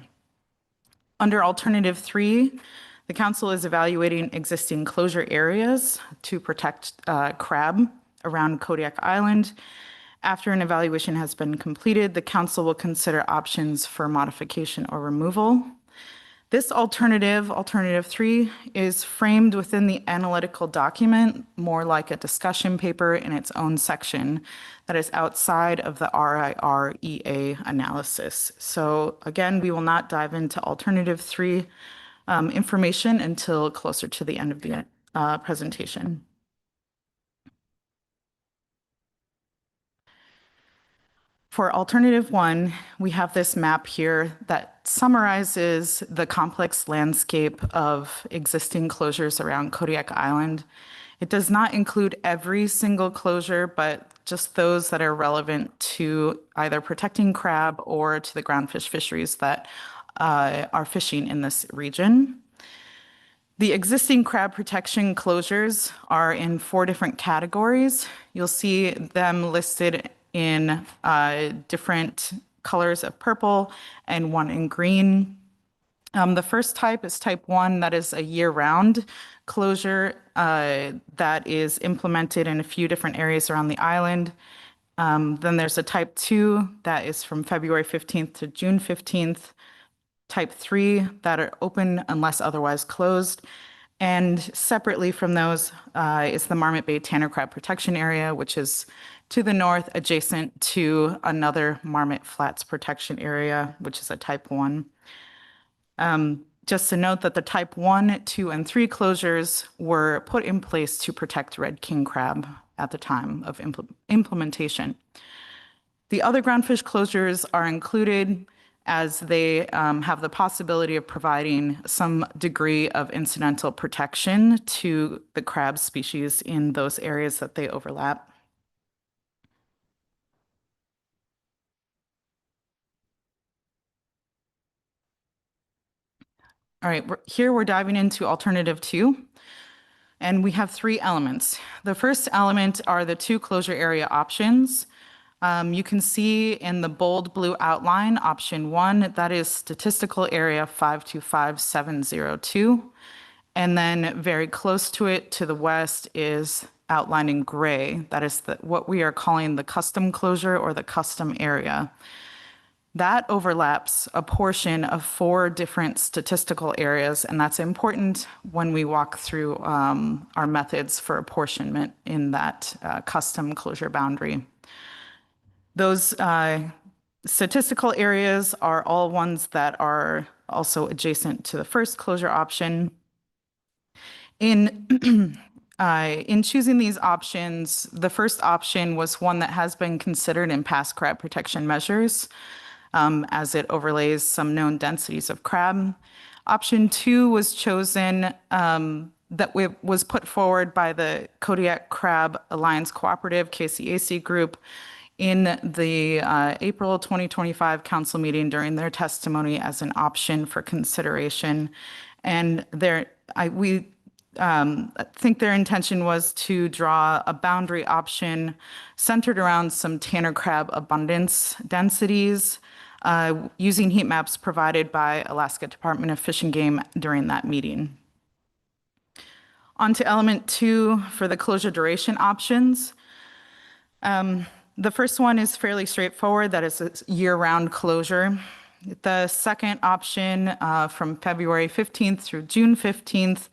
Under alternative 3, the council is evaluating existing closure areas to protect crab around Kodiak Island. After an evaluation has been completed, the council will consider options for modification or removal. This alternative 3, is framed within the analytical document, more like a discussion paper in its own section that is outside of the RIREA analysis. So again, we will not dive into alternative 3 information until closer to the end of the presentation. For alternative 1, we have this map here that summarizes the complex landscape of existing closures around Kodiak Island. It does not include every single closure, but just those that are relevant to either protecting crab or to the groundfish fisheries that are fishing in this region. The existing crab protection closures are in 4 different categories. You'll see them listed in different colors of purple and 1 in green. The first type is type 1, that is a year-round closure that is implemented in a few different areas around the island. Then there's a type 2 that is from February 15th to June 15th. Type 3 that are open unless otherwise closed. And separately from those is the Marmot Bay Tanner Crab Protection Area, which is to the north adjacent to another Marmot Flats Protection Area, which is a type 1. Just to note that the type 1, 2, and 3 closures were put in place to protect red king crab at the time of implementation. The other groundfish closures are included as they have the possibility of providing some degree of incidental protection to the crab species in those areas that they overlap. All right, here we're diving into alternative 2, and we have 3 elements. The first element are the 2 closure area options. You can see in the bold blue outline, option 1, that is statistical area 525702. And then very close to it to the west is outlined in gray. That is what we are calling the custom closure or the custom area. That overlaps a portion of 4 different statistical areas, and that's important when we walk through our methods for apportionment in that custom closure boundary. Those statistical areas are all ones that are also adjacent to the first closure option. In choosing these options, the first option was one that has been considered in past crab protection measures, as it overlays some known densities of crab. Option 2 was chosen that was put forward by the Kodiak Crab Alliance Cooperative, KCAC group, in the April 2025 council meeting during their testimony as an option for consideration. And we think their intention was to draw a boundary option centered around some tanner crab abundance densities, using heat maps provided by Alaska Department of Fish and Game during that meeting. On to element 2 for the closure duration options. The first one is fairly straightforward, that is a year-round closure. The second option from February 15th through June 15th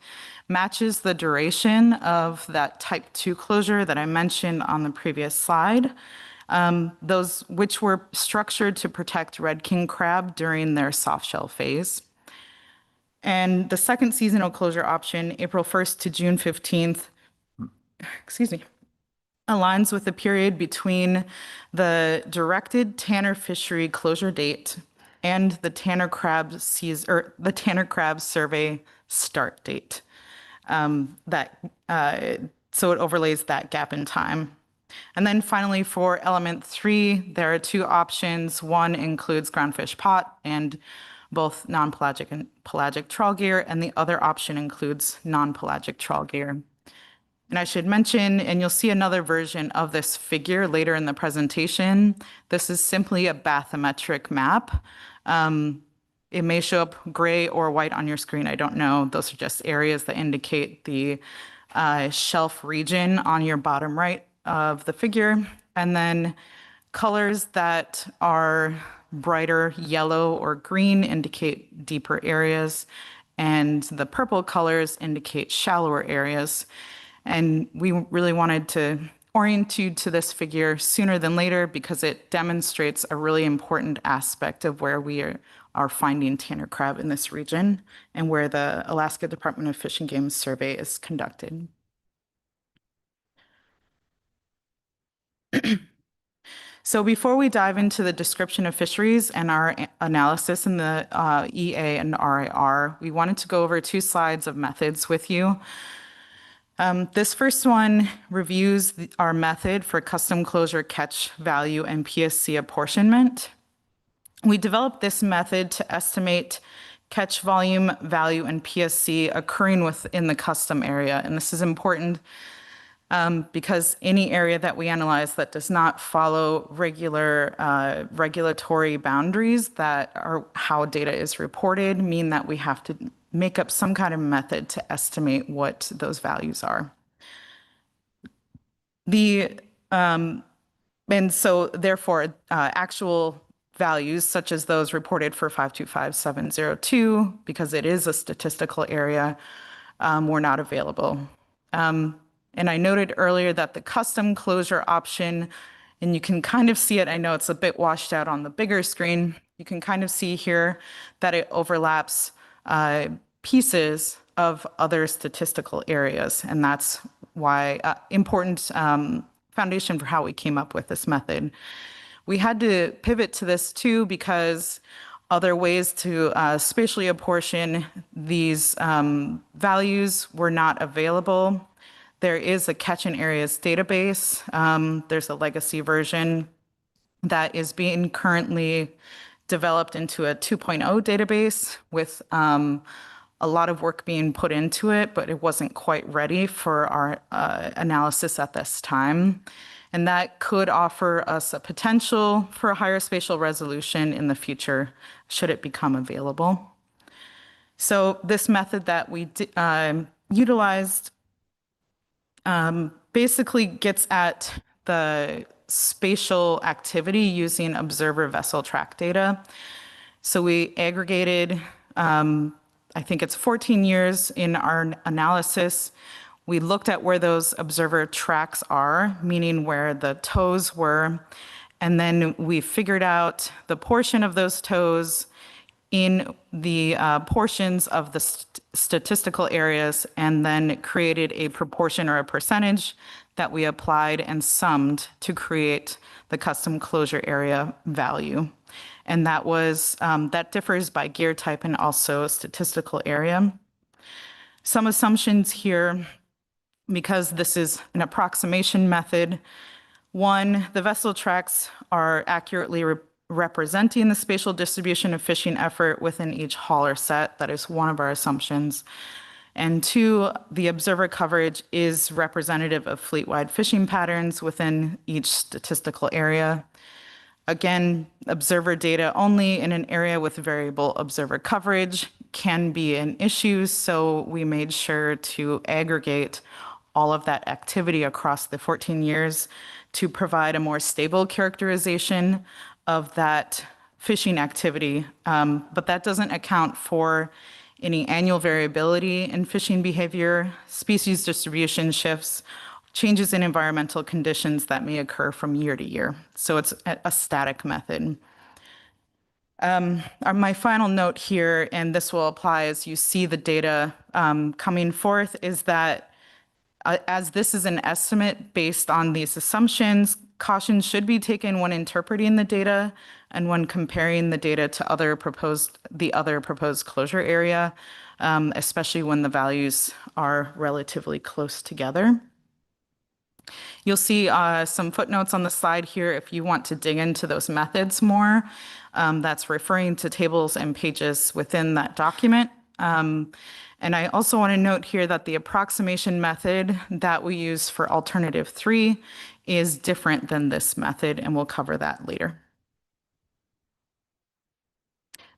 matches the duration of that type 2 closure that I mentioned on the previous slide. Those which were structured to protect red king crab during their soft shell phase. And the second seasonal closure option, April 1st to June 15th, aligns with the period between the directed tanner fishery closure date and the tanner crab survey start date. so it overlays that gap in time. And then finally, for element 3, there are 2 options. One includes groundfish pot and both non-pelagic and pelagic trawl gear, and the other option includes non-pelagic trawl gear. And I should mention, and you'll see another version of this figure later in the presentation, this is simply a bathymetric map. It may show up gray or white on your screen, I don't know. Those are just areas that indicate the shelf region on your bottom right of the figure. And then colors that are brighter yellow or green indicate deeper areas, and the purple colors indicate shallower areas. And we really wanted to orient you to this figure sooner than later because it demonstrates a really important aspect of where we are finding tanner crab in this region and where the Alaska Department of Fish and Game survey is conducted. So before we dive into the description of fisheries and our analysis in the EA and RIR, we wanted to go over 2 slides of methods with you. This first one reviews our method for custom closure catch value and PSC apportionment. We developed this method to estimate catch volume, value, and PSC occurring within the custom area. And this is important because any area that we analyze that does not follow regular regulatory boundaries that are how data is reported mean that we have to make up some kind of method to estimate what those values are. And so therefore, actual values such as those reported for 525702, because it is a statistical area, were not available. And I noted earlier that the custom closure option, and you can kind of see it, I know it's a bit washed out on the bigger screen, you can kind of see here that it overlaps pieces of other statistical areas, and that's why important foundation for how we came up with this method. We had to pivot to this too because other ways to spatially apportion these values were not available. There is a catch-in areas database. There's a legacy version that is being currently developed into a 2.0 database with a lot of work being put into it, but it wasn't quite ready for our analysis at this time. And that could offer us a potential for a higher spatial resolution in the future, should it become available. So this method that we utilized basically gets at the spatial activity using observer vessel track data. So we aggregated, I think it's 14 years in our analysis. We looked at where those observer tracks are, meaning where the toes were, and then we figured out the portion of those toes in the portions of the statistical areas, and then created a proportion or a percentage that we applied and summed to create the custom closure area value. And that was that differs by gear type and also statistical area. Some assumptions here, because this is an approximation method. One, the vessel tracks are accurately representing the spatial distribution of fishing effort within each hauler set. That is one of our assumptions. And 2, the observer coverage is representative of fleet-wide fishing patterns within each statistical area. Again, observer data only in an area with variable observer coverage can be an issue, so we made sure to aggregate all of that activity across the 14 years to provide a more stable characterization of that fishing activity, but that doesn't account for any annual variability in fishing behavior, species distribution shifts, changes in environmental conditions that may occur from year to year. So it's a static method. My final note here, and this will apply as you see the data coming forth, is that as this is an estimate based on these assumptions, Caution should be taken when interpreting the data and when comparing the data to the other proposed closure area, especially when the values are relatively close together. You'll see some footnotes on the slide here if you want to dig into those methods more. That's referring to tables and pages within that document. And I also want to note here that the approximation method that we use for alternative 3 is different than this method, and we'll cover that later.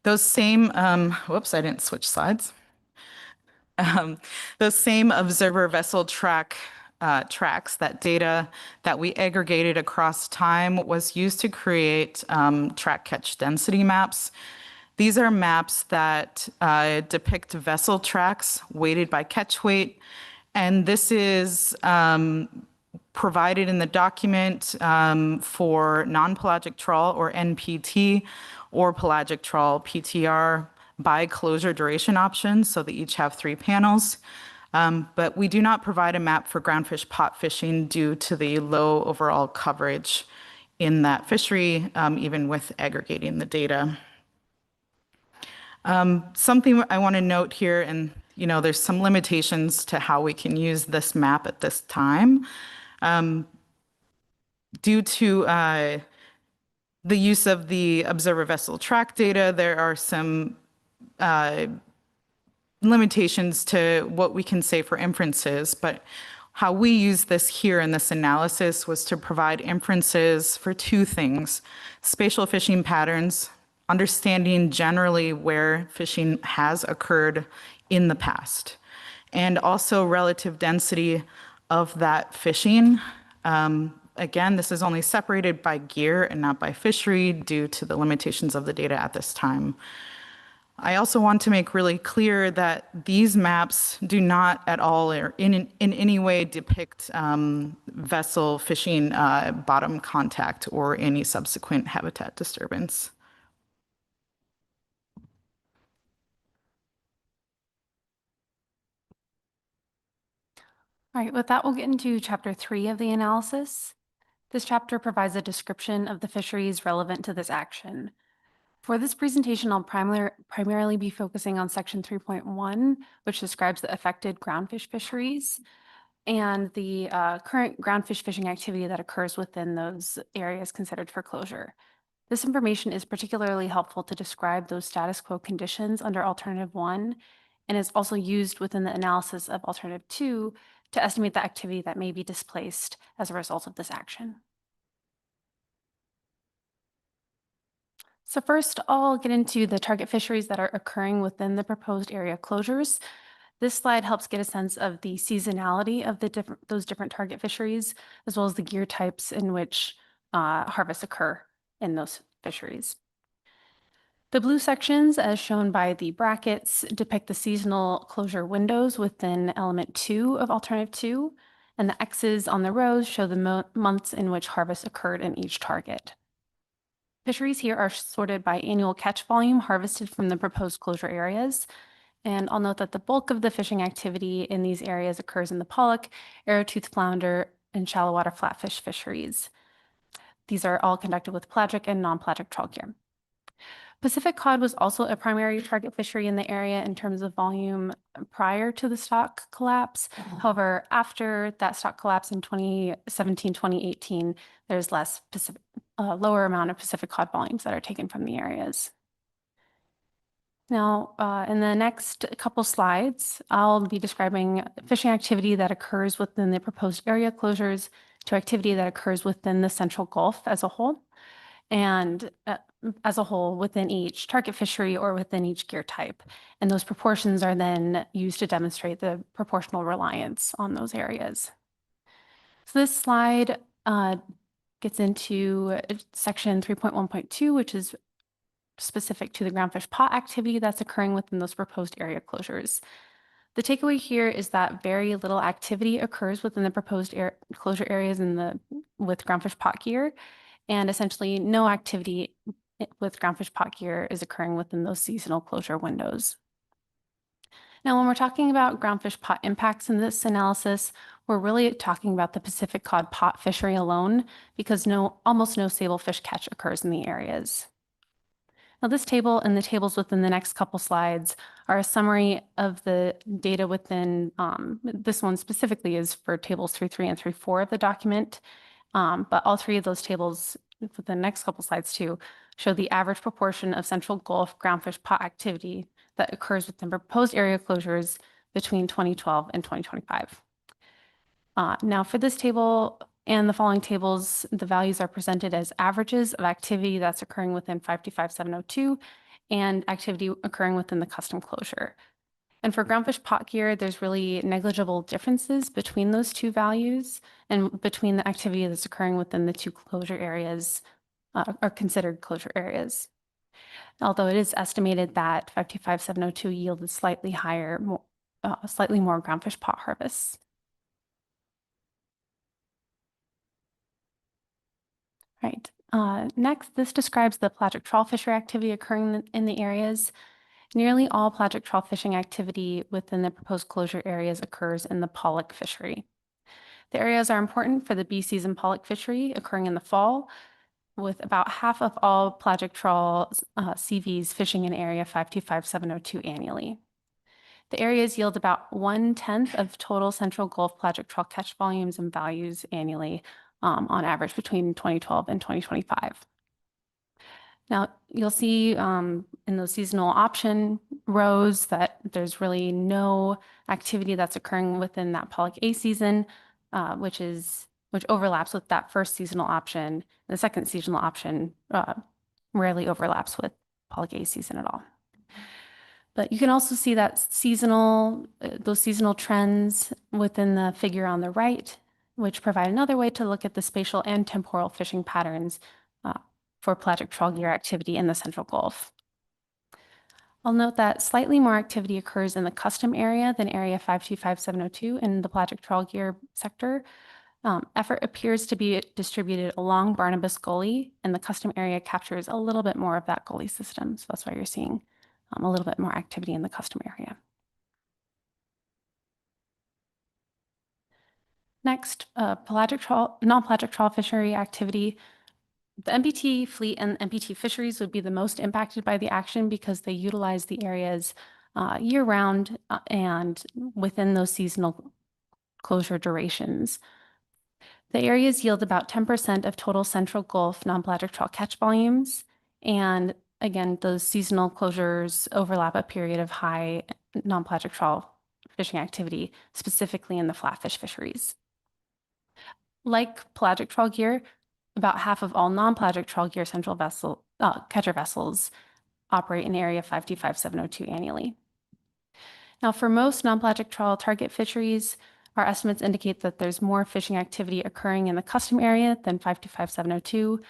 Those same, whoops, I didn't switch slides. Those same observer vessel tracks, that data that we aggregated across time was used to create track catch density maps. These are maps that depict vessel tracks weighted by catch weight, and this is provided in the document for non-pelagic trawl, or NPT, or pelagic trawl, PTR, by closure duration options, so they each have 3 panels. But we do not provide a map for groundfish pot fishing due to the low overall coverage in that fishery, even with aggregating the data. Something I want to note here, and there's some limitations to how we can use this map at this time. Due to the use of the observer vessel track data, there are some limitations to what we can say for inferences, but how we use this here in this analysis was to provide inferences for 2 things: spatial fishing patterns, understanding generally where fishing has occurred in the past, and also relative density of that fishing. Again, this is only separated by gear and not by fishery due to the limitations of the data at this time. I also want to make really clear that these maps do not at all or in any way depict vessel fishing bottom contact or any subsequent habitat disturbance. All right, with that, we'll get into chapter 3 of the analysis. This chapter provides a description of the fisheries relevant to this action. For this presentation, I'll primarily be focusing on section 3.1, which describes the affected groundfish fisheries and the current groundfish fishing activity that occurs within those areas considered for closure. This information is particularly helpful to describe those status quo conditions under alternative 1, and is also used within the analysis of alternative 2 to estimate the activity that may be displaced as a result of this action. So first, I'll get into the target fisheries that are occurring within the proposed area closures. This slide helps get a sense of the seasonality of those different target fisheries, as well as the gear types in which harvests occur in those fisheries. The blue sections, as shown by the brackets, depict the seasonal closure windows within element 2 of alternative 2, and the X's on the rows show the months in which harvest occurred in each target. Fisheries here are sorted by annual catch volume harvested from the proposed closure areas, and I'll note that the bulk of the fishing activity in these areas occurs in the pollock, arrowtooth flounder, and shallow water flatfish fisheries. These are all conducted with pelagic and non-pelagic trawl gear. Pacific cod was also a primary target fishery in the area in terms of volume prior to the stock collapse. However, after that stock collapse in 2017-2018, there's lower amount of Pacific cod volumes that are taken from the areas. Now, in the next couple slides, I'll be describing fishing activity that occurs within the proposed area closures to activity that occurs within the Central Gulf as a whole, and as a whole within each target fishery or within each gear type. And those proportions are then used to demonstrate the proportional reliance on those areas. So this slide gets into section 3.1.2, which is specific to the groundfish pot activity that's occurring within those proposed area closures. The takeaway here is that very little activity occurs within the proposed closure areas with groundfish pot gear, and essentially no activity with groundfish pot gear is occurring within those seasonal closure windows. Now, when we're talking about groundfish pot impacts in this analysis, we're really talking about the Pacific cod pot fishery alone because almost no sablefish catch occurs in the areas. Now, this table and the tables within the next couple slides are a summary of the data within, this one specifically is for tables 3.3 and 3.4 of the document, but all three of those tables for the next couple slides too show the average proportion of Central Gulf groundfish pot activity that occurs within proposed area closures between 2012 and 2025. Now for this table and the following tables, the values are presented as averages of activity that's occurring within 52702 and activity occurring within the custom closure. And for groundfish pot gear, there's really negligible differences between those two values and between the activity that's occurring within the two closure areas are considered closure areas. Although it is estimated that 52702 yielded slightly higher, slightly more groundfish pot harvests. Right. Next, this describes the pelagic trawl fishery activity occurring in the areas. Nearly all pelagic trawl fishing activity within the proposed closure areas occurs in the pollock fishery. The areas are important for the B season pollock fishery occurring in the fall, with about half of all pelagic trawl CVs fishing in area 525702 annually. The areas yield about 1/10 of total Central Gulf pelagic trawl catch volumes and values annually, on average between 2012 and 2025. Now, you'll see in those seasonal option rows that there's really no activity that's occurring within that pollock A season, which overlaps with that first seasonal option. The second seasonal option rarely overlaps with pollock A season at all. But you can also see that those seasonal trends within the figure on the right, which provide another way to look at the spatial and temporal fishing patterns for pelagic trawl gear activity in the Central Gulf. I'll note that slightly more activity occurs in the custom area than area 525702 in the pelagic trawl gear sector. Effort appears to be distributed along Barnabas Gully, and the custom area captures a little bit more of that gully system. So that's why you're seeing a little bit more activity in the custom area. Next, non-pelagic trawl fishery activity. The MPT fleet and MPT fisheries would be the most impacted by the action because they utilize the areas year-round and within those seasonal closure durations. The areas yield about 10% of total Central Gulf non-pelagic trawl catch volumes. And again, those seasonal closures overlap a period of high non-pelagic trawl fishing activity, specifically in the flatfish fisheries. Like pelagic trawl gear, about half of all non-pelagic trawl gear central catcher vessels operate in area 525702 annually. Now, for most non-pelagic trawl target fisheries, our estimates indicate that there's more fishing activity occurring in the custom area than 525702.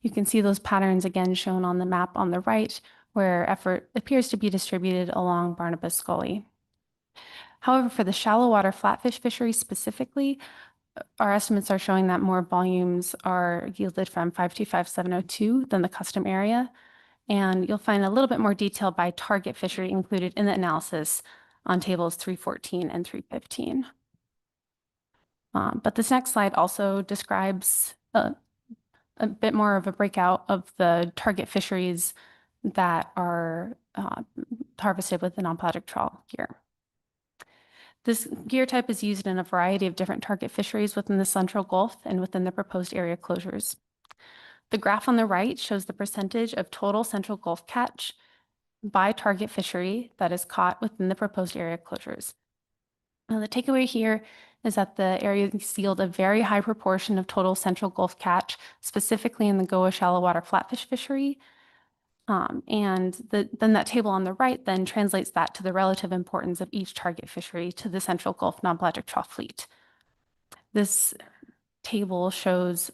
You can see those patterns again shown on the map on the right, where effort appears to be distributed along Barnabas Gully. However, for the shallow water flatfish fishery specifically, our estimates are showing that more volumes are yielded from 525702 than the custom area. And you'll find a little bit more detail by target fishery included in the analysis on tables 314 and 315. But this next slide also describes a bit more of a breakout of the target fisheries that are harvested with the non-pelagic trawl gear. This gear type is used in a variety of different target fisheries within the Central Gulf and within the proposed area closures. The graph on the right shows the percentage of total Central Gulf catch by target fishery that is caught within the proposed area closures. Now, the takeaway here is that the areas yield a very high proportion of total Central Gulf catch, specifically in the Goa shallow water flatfish fishery. Then that table on the right then translates that to the relative importance of each target fishery to the Central Gulf non-pelagic trawl fleet. This table shows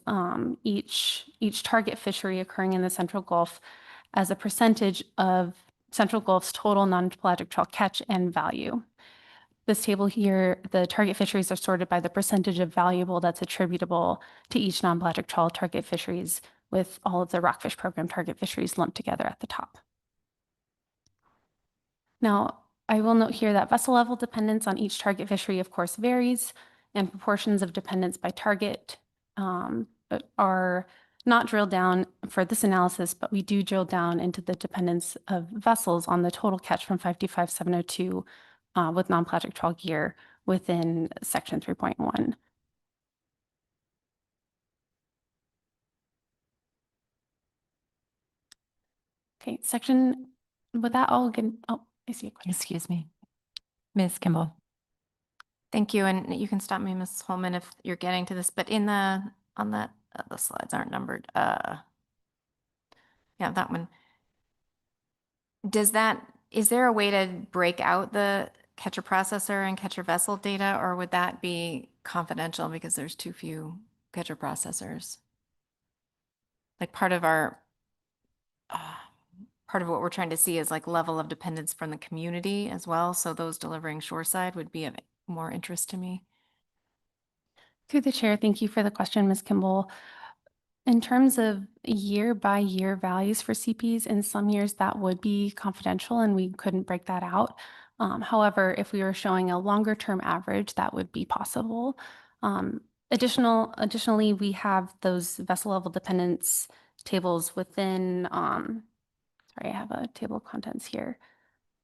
each target fishery occurring in the Central Gulf as a percentage of Central Gulf's total non-pelagic trawl catch and value. This table here, the target fisheries are sorted by the percentage of valuable that's attributable to each non-pelagic trawl target fisheries, with all of the rockfish program target fisheries lumped together at the top. Now, I will note here that vessel level dependence on each target fishery, of course, varies, and proportions of dependence by target are not drilled down for this analysis, but we do drill down into the dependence of vessels on the total catch from 52702 with non-pelagic trawl gear within section 3.1. Okay, with that, I'll get, oh, I see a question. Excuse me. Ms. Kimball. Thank you. And you can stop me, Ms. Holman, if you're getting to this, but on the slides aren't numbered. Yeah, that one. Is there a way to break out the catcher processor and catcher vessel data, or would that be confidential because there's too few catcher processors? Like part of what we're trying to see is like level of dependence from the community as well. So those delivering shoreside would be of more interest to me. Through the chair, thank you for the question, Ms. Kimball. In terms of year-by-year values for CPs, in some years that would be confidential and we couldn't break that out. However, if we were showing a longer-term average, that would be possible. Additionally, we have those vessel level dependence tables within, sorry, I have a table of contents here.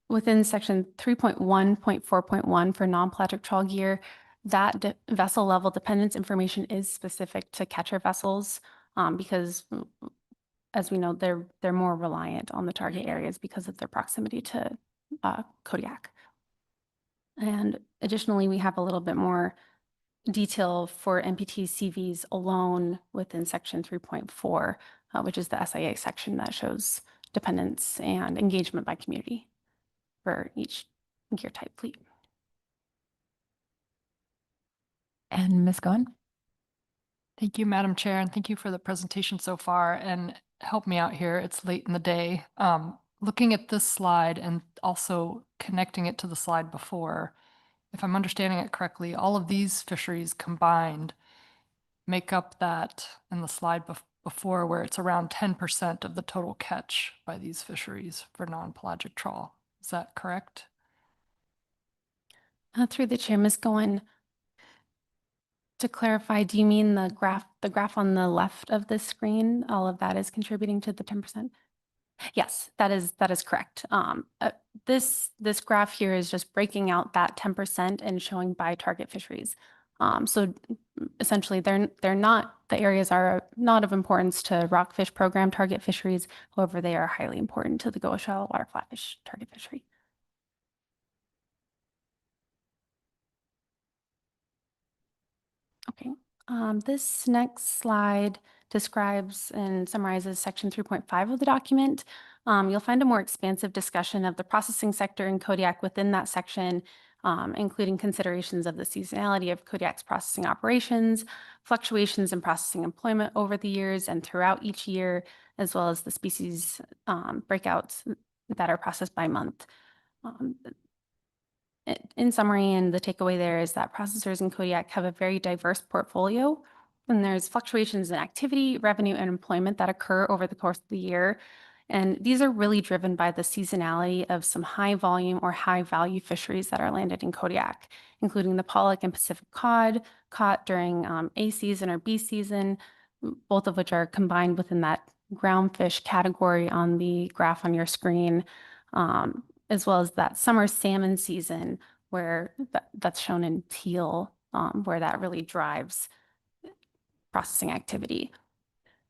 Within section 3.1.4.1 for non-pelagic trawl gear, that vessel level dependence information is specific to catcher vessels because, as we know, they're more reliant on the target areas because of their proximity to Kodiak. And additionally, we have a little bit more detail for NPT CVs alone within section 3.4, which is the SIA section that shows dependence and engagement by community for each gear type fleet. And Ms. Goen? Thank you, Madam Chair, and thank you for the presentation so far. And help me out here, it's late in the day. Looking at this slide and also connecting it to the slide before, if I'm understanding it correctly, all of these fisheries combined make up that in the slide before where it's around 10% of the total catch by these fisheries for non-pelagic trawl. Is that correct? Through the chair, Ms. Goen, to clarify, do you mean the graph on the left of the screen? All of that is contributing to the 10%? Yes, that is correct. This graph here is just breaking out that 10% and showing by target fisheries. So essentially, they're not, the areas are not of importance to rockfish program target fisheries. However, they are highly important to the Goa shallow water flatfish target fishery. Okay, this next slide describes and summarizes section 3.5 of the document. You'll find a more expansive discussion of the processing sector in Kodiak within that section, including considerations of the seasonality of Kodiak's processing operations, fluctuations in processing employment over the years and throughout each year, as well as the species breakouts that are processed by month. In summary, and the takeaway there is that processors in Kodiak have a very diverse portfolio, and there's fluctuations in activity, revenue, and employment that occur over the course of the year. And these are really driven by the seasonality of some high volume or high value fisheries that are landed in Kodiak, including the pollock and Pacific cod caught during A season or B season, both of which are combined within that groundfish category on the graph on your screen. As well as that summer salmon season where that's shown in teal, where that really drives processing activity.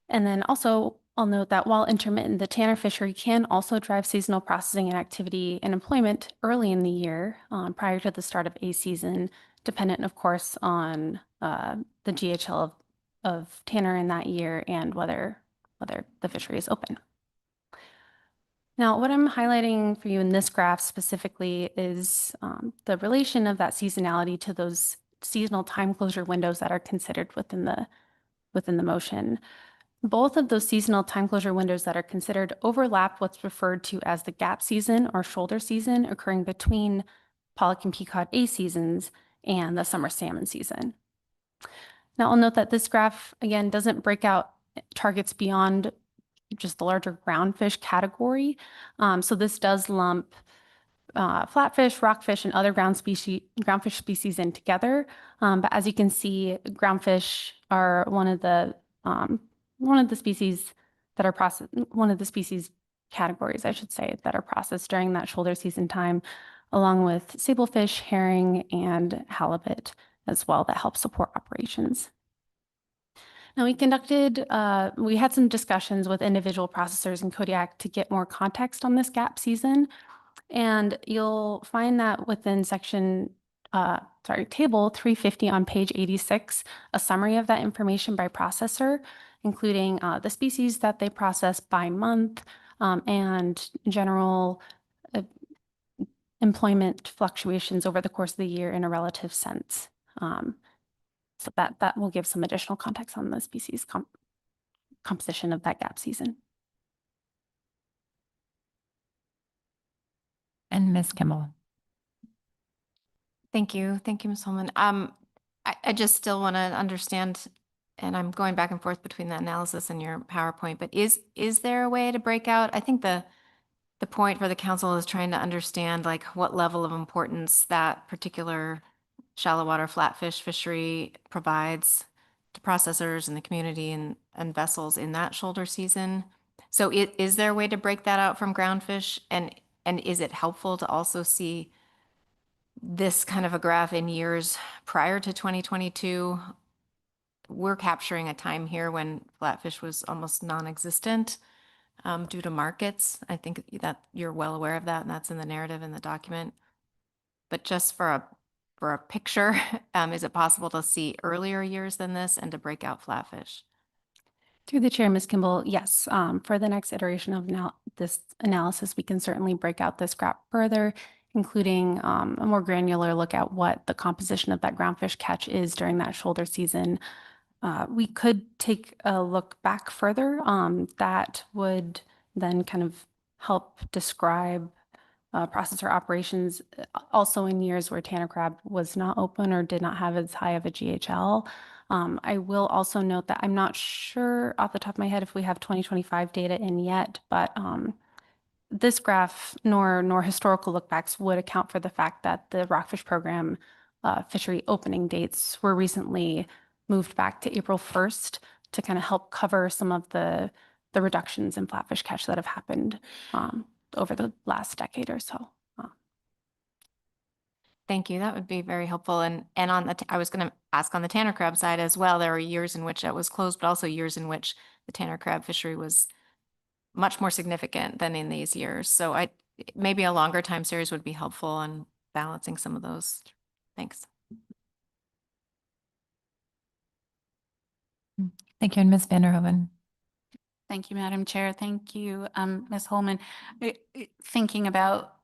And then also, I'll note that while intermittent, the tanner fishery can also drive seasonal processing and activity and employment early in the year prior to the start of A season, dependent, of course, on the GHL of tanner in that year and whether the fishery is open. Now, what I'm highlighting for you in this graph specifically is the relation of that seasonality to those seasonal time closure windows that are considered within the motion. Both of those seasonal time closure windows that are considered overlap what's referred to as the gap season or shoulder season occurring between pollock and peacock A seasons and the summer salmon season. Now, I'll note that this graph, again, doesn't break out targets beyond just the larger groundfish category. So this does lump flatfish, rockfish, and other groundfish species in together. But as you can see, groundfish are one of the species that are one of the species categories, I should say, that are processed during that shoulder season time, along with sablefish, herring, and halibut as well, that help support operations. Now, we had some discussions with individual processors in Kodiak to get more context on this gap season. And you'll find that within table 350 on page 86, a summary of that information by processor, including the species that they process by month and general employment fluctuations over the course of the year in a relative sense. So that will give some additional context on the species composition of that gap season. And Ms. Kimball. Thank you. Thank you, Ms. Holman. I just still want to understand, and I'm going back and forth between the analysis and your PowerPoint, but is there a way to break out? I think the point for the council is trying to understand like what level of importance that particular shallow water flatfish fishery provides to processors in the community and vessels in that shoulder season. So is there a way to break that out from groundfish? And is it helpful to also see this kind of a graph in years prior to 2022? We're capturing a time here when flatfish was almost non-existent due to markets. I think that you're well aware of that, and that's in the narrative in the document. But just for a picture, is it possible to see earlier years than this and to break out flatfish? Through the chair, Ms. Kimball, yes. For the next iteration of this analysis, we can certainly break out this graph further, including a more granular look at what the composition of that groundfish catch is during that shoulder season. We could take a look back further. That would then kind of help describe processor operations also in years where Tanner crab was not open or did not have as high of a GHL. I will also note that I'm not sure off the top of my head if we have 2025 data in yet, but this graph nor historical lookbacks would account for the fact that the rockfish program fishery opening dates were recently moved back to April 1st to kind of help cover some of the reductions in flatfish catch that have happened over the last decade or so. Thank you. That would be very helpful. And on I was going to ask on the Tanner crab side as well. There were years in which that was closed, but also years in which the Tanner crab fishery was much more significant than in these years. So maybe a longer time series would be helpful in balancing some of those. Thanks. Thank you. And Ms. Vanderhoeven. Thank you, Madam Chair. Thank you, Ms. Holman. Thinking about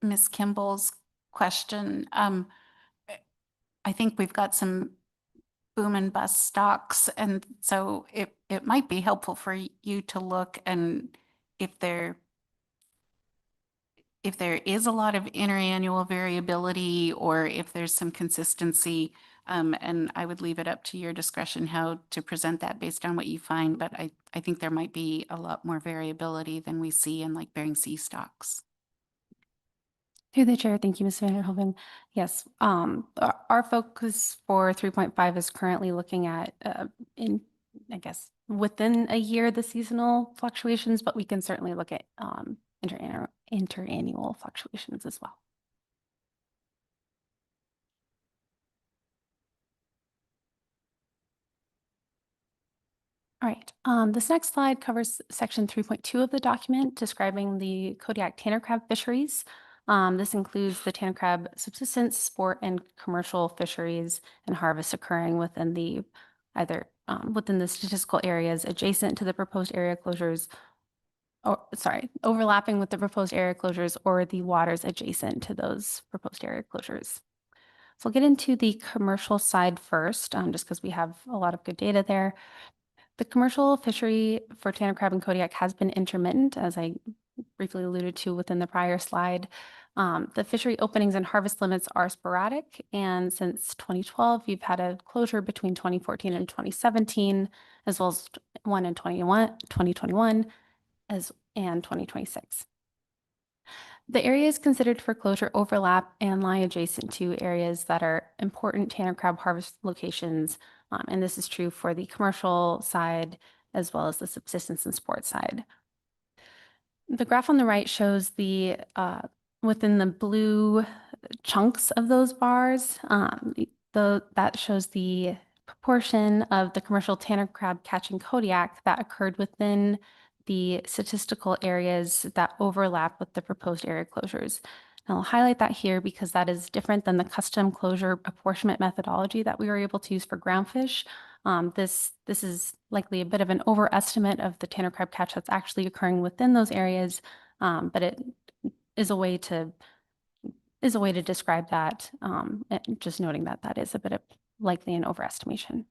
Ms. Kimball's question, I think we've got some boom and bust stocks, and so it might be helpful for you to look and if there is a lot of interannual variability or if there's some consistency. And I would leave it up to your discretion how to present that based on what you find. But I think there might be a lot more variability than we see in like Bering Sea stocks. Through the chair, thank you, Ms. Vanderhoeven. Yes, our focus for 3.5 is currently looking at, I guess, within a year, the seasonal fluctuations, but we can certainly look at interannual fluctuations as well. All right, this next slide covers section 3.2 of the document describing the Kodiak Tanner crab fisheries. This includes the Tanner crab subsistence, sport, and commercial fisheries and harvests occurring within the within the statistical areas adjacent to the proposed area closures, or sorry, overlapping with the proposed area closures or the waters adjacent to those proposed area closures. So I'll get into the commercial side first, just because we have a lot of good data there. The commercial fishery for Tanner crab and Kodiak has been intermittent, as I briefly alluded to within the prior slide. The fishery openings and harvest limits are sporadic, and since 2012, you've had a closure between 2014 and 2017, as well as one in 2021 and 2026. The areas considered for closure overlap and lie adjacent to areas that are important tanner crab harvest locations. And this is true for the commercial side as well as the subsistence and sports side. The graph on the right shows the within the blue chunks of those bars, that shows the proportion of the commercial tanner crab catching Kodiak that occurred within the statistical areas that overlap with the proposed area closures. And I'll highlight that here because that is different than the custom closure apportionment methodology that we were able to use for groundfish. This is likely a bit of an overestimate of the tanner crab catch that's actually occurring within those areas, but it is a way to describe that, just noting that that is a bit of likely an overestimation.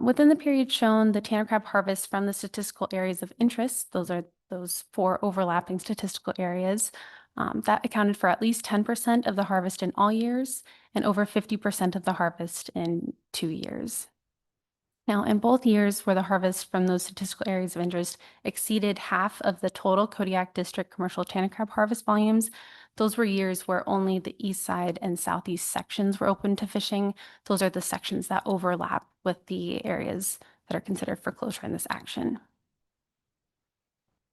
Within the period shown, the tanner crab harvest from the statistical areas of interest, those are those 4 overlapping statistical areas, that accounted for at least 10% of the harvest in all years and over 50% of the harvest in 2 years. Now, in both years where the harvest from those statistical areas of interest exceeded half of the total Kodiak District commercial tanner crab harvest volumes, those were years where only the east side and southeast sections were open to fishing. Those are the sections that overlap with the areas that are considered for closure in this action.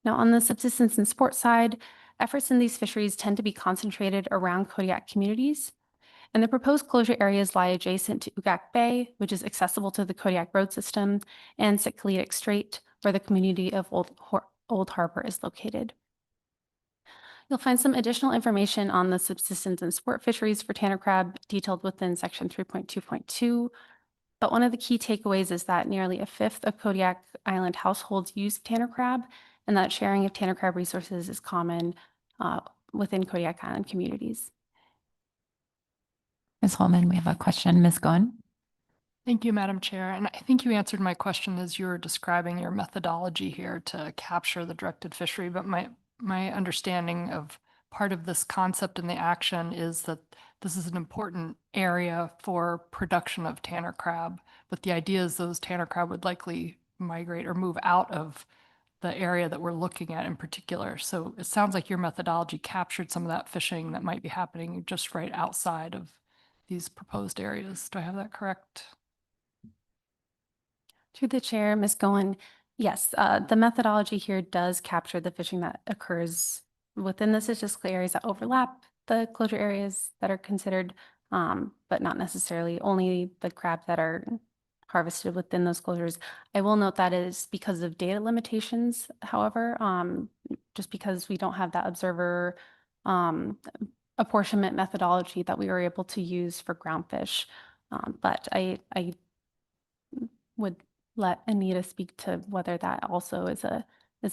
Now, on the subsistence and sports side, efforts in these fisheries tend to be concentrated around Kodiak communities. And the proposed closure areas lie adjacent to Ugak Bay, which is accessible to the Kodiak Road system, and Sitkalitic Strait, where the community of Old Harbor is located. You'll find some additional information on the subsistence and sport fisheries for tanner crab detailed within section 3.2.2. But one of the key takeaways is that nearly 1/5 of Kodiak Island households use tanner crab, and that sharing of tanner crab resources is common within Kodiak Island communities. Ms. Holman, we have a question. Ms. Goen. Thank you, Madam Chair. And I think you answered my question as you were describing your methodology here to capture the directed fishery. But my understanding of part of this concept in the action is that this is an important area for production of tanner crab. But the idea is those tanner crab would likely migrate or move out of the area that we're looking at in particular. So it sounds like your methodology captured some of that fishing that might be happening just right outside of these proposed areas. Do I have that correct? Through the chair, Ms. Goen, yes, the methodology here does capture the fishing that occurs within the statistical areas that overlap the closure areas that are considered, but not necessarily only the crab that are harvested within those closures. I will note that is because of data limitations, however, just because we don't have that observer apportionment methodology that we were able to use for groundfish. But I would let Anita speak to whether that also is a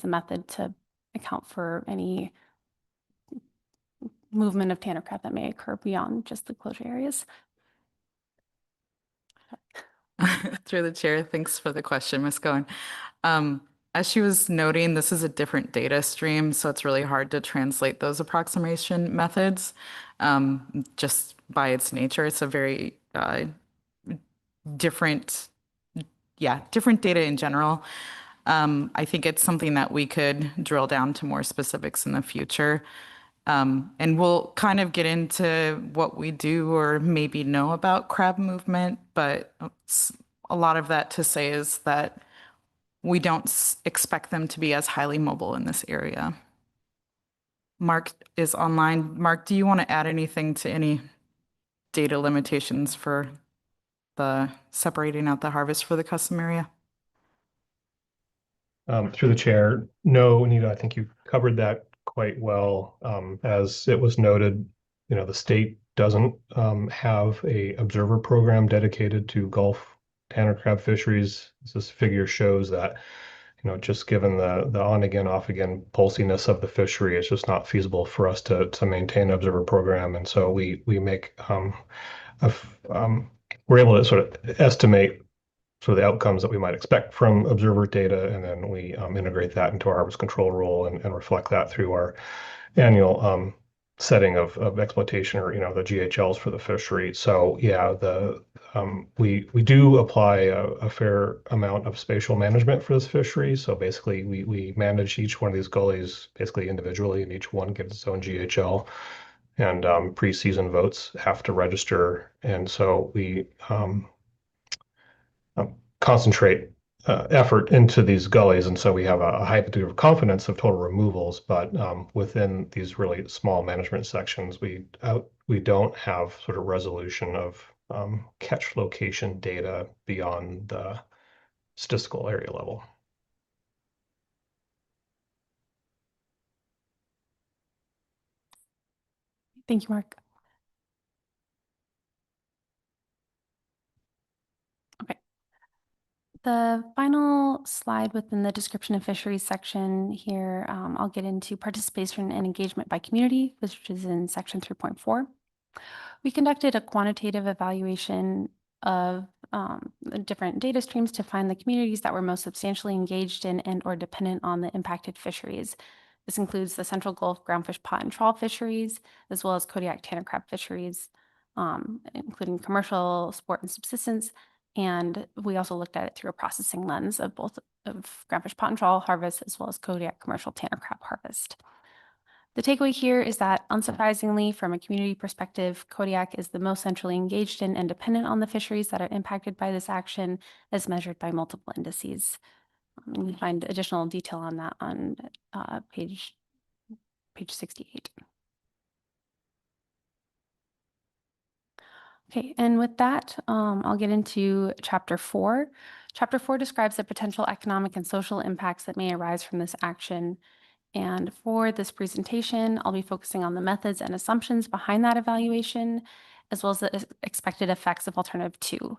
method to account for any movement of tanner crab that may occur beyond just the closure areas. Through the chair, thanks for the question, Ms. Goen. As she was noting, this is a different data stream, so it's really hard to translate those approximation methods. Just by its nature, it's a very different data in general. I think it's something that we could drill down to more specifics in the future. And we'll kind of get into what we do or maybe know about crab movement, but a lot of that to say is that we don't expect them to be as highly mobile in this area. Mark is online. Mark, do you want to add anything to any data limitations for the separating out the harvest for the custom area? Through the chair, no, Anita, I think you covered that quite well. As it was noted, the state doesn't have a observer program dedicated to Gulf tanner crab fisheries. This figure shows that, just given the on again, off again pulsiness of the fishery, it's just not feasible for us to maintain an observer program. And so we make we're able to sort of estimate sort of the outcomes that we might expect from observer data, and then we integrate that into our harvest control rule and reflect that through our annual setting of exploitation or the GHLs for the fishery. So yeah, the we do apply a fair amount of spatial management for this fishery. So basically, we manage each one of these gullies basically individually, and each one gets its own GHL. And pre-season votes have to register, and so we concentrate effort into these gullies, and so we have a high degree of confidence of total removals. But within these really small management sections, we don't have sort of resolution of catch location data beyond the statistical area level. Thank you, Mark. Okay. The final slide within the description of fisheries section here, I'll get into participation and engagement by community, which is in section 3.4. We conducted a quantitative evaluation of the different data streams to find the communities that were most substantially engaged in and or dependent on the impacted fisheries. This includes the Central Gulf groundfish pot and trawl fisheries, as well as Kodiak tanner crab fisheries, including commercial, sport, and subsistence. And we also looked at it through a processing lens of both of groundfish pot and trawl harvest, as well as Kodiak commercial tanner crab harvest. The takeaway here is that, unsurprisingly, from a community perspective, Kodiak is the most centrally engaged in and dependent on the fisheries that are impacted by this action, as measured by multiple indices. You can find additional detail on that on page 68. Okay, and with that, I'll get into Chapter 4. Chapter 4 describes the potential economic and social impacts that may arise from this action. And for this presentation, I'll be focusing on the methods and assumptions behind that evaluation, as well as the expected effects of Alternative 2.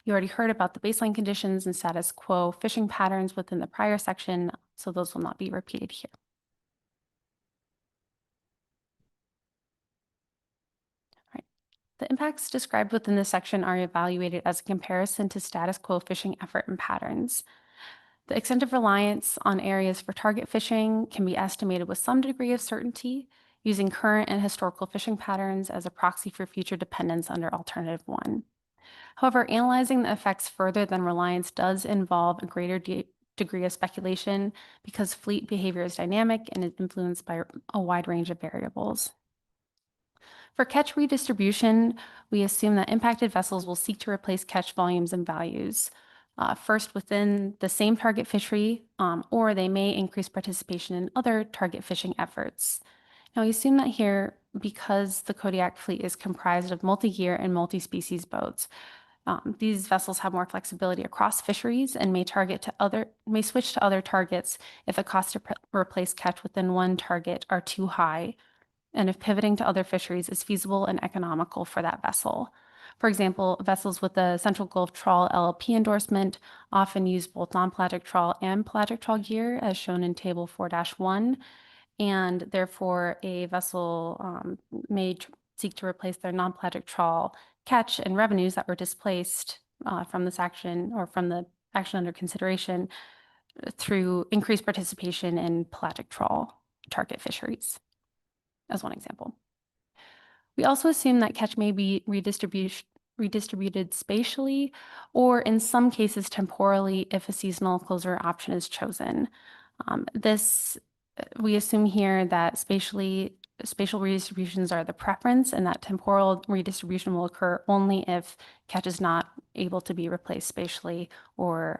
You already heard about the baseline conditions and status quo fishing patterns within the prior section, so those will not be repeated here. The impacts described within this section are evaluated as a comparison to status quo fishing effort and patterns. The extent of reliance on areas for target fishing can be estimated with some degree of certainty using current and historical fishing patterns as a proxy for future dependence under Alternative 1. However, analyzing the effects further than reliance does involve a greater degree of speculation because fleet behavior is dynamic and is influenced by a wide range of variables. For catch redistribution, we assume that impacted vessels will seek to replace catch volumes and values, first within the same target fishery, or they may increase participation in other target fishing efforts. Now, we assume that here because the Kodiak fleet is comprised of multi-year and multi-species boats. These vessels have more flexibility across fisheries and may switch to other targets if the cost to replace catch within one target are too high, and if pivoting to other fisheries is feasible and economical for that vessel. For example, vessels with the Central Gulf Trawl LLP endorsement often use both non-pelagic trawl and pelagic trawl gear, as shown in Table 4-1, and therefore a vessel may seek to replace their non-pelagic trawl catch and revenues that were displaced from this action or from the action under consideration through increased participation in pelagic trawl target fisheries, as one example. We also assume that catch may be redistributed spatially or in some cases temporally if a seasonal closure option is chosen. We assume here that spatial redistributions are the preference and that temporal redistribution will occur only if catch is not able to be replaced spatially or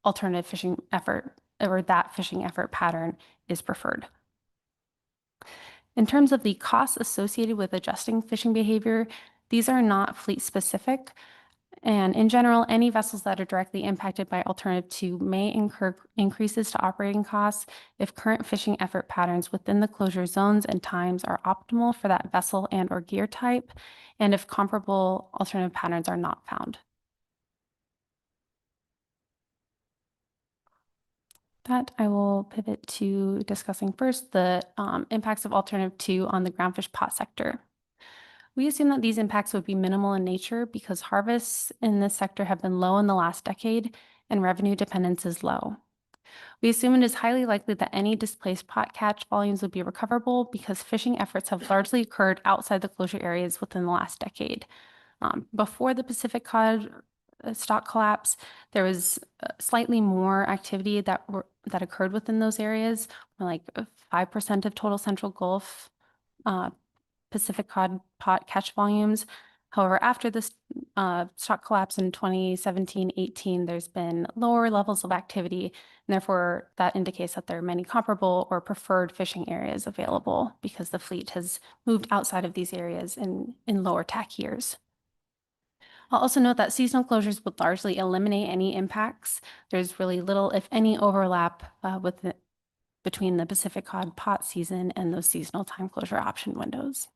alternative fishing effort or that fishing effort pattern is preferred. In terms of the costs associated with adjusting fishing behavior, these are not fleet specific. And in general, any vessels that are directly impacted by Alternative 2 may incur increases to operating costs if current fishing effort patterns within the closure zones and times are optimal for that vessel and or gear type, and if comparable alternative patterns are not found. That I will pivot to discussing first the impacts of Alternative 2 on the groundfish pot sector. We assume that these impacts would be minimal in nature because harvests in this sector have been low in the last decade and revenue dependence is low. We assume it is highly likely that any displaced pot catch volumes would be recoverable because fishing efforts have largely occurred outside the closure areas within the last decade. Before the Pacific cod stock collapse, there was slightly more activity that occurred within those areas, like 5% of total Central Gulf Pacific cod pot catch volumes. However, after this stock collapse in 2017-18, there's been lower levels of activity, and therefore that indicates that there are many comparable or preferred fishing areas available because the fleet has moved outside of these areas in lower TAC years. I'll also note that seasonal closures would largely eliminate any impacts. There's really little, if any, overlap between the Pacific cod pot season and those seasonal time closure option windows.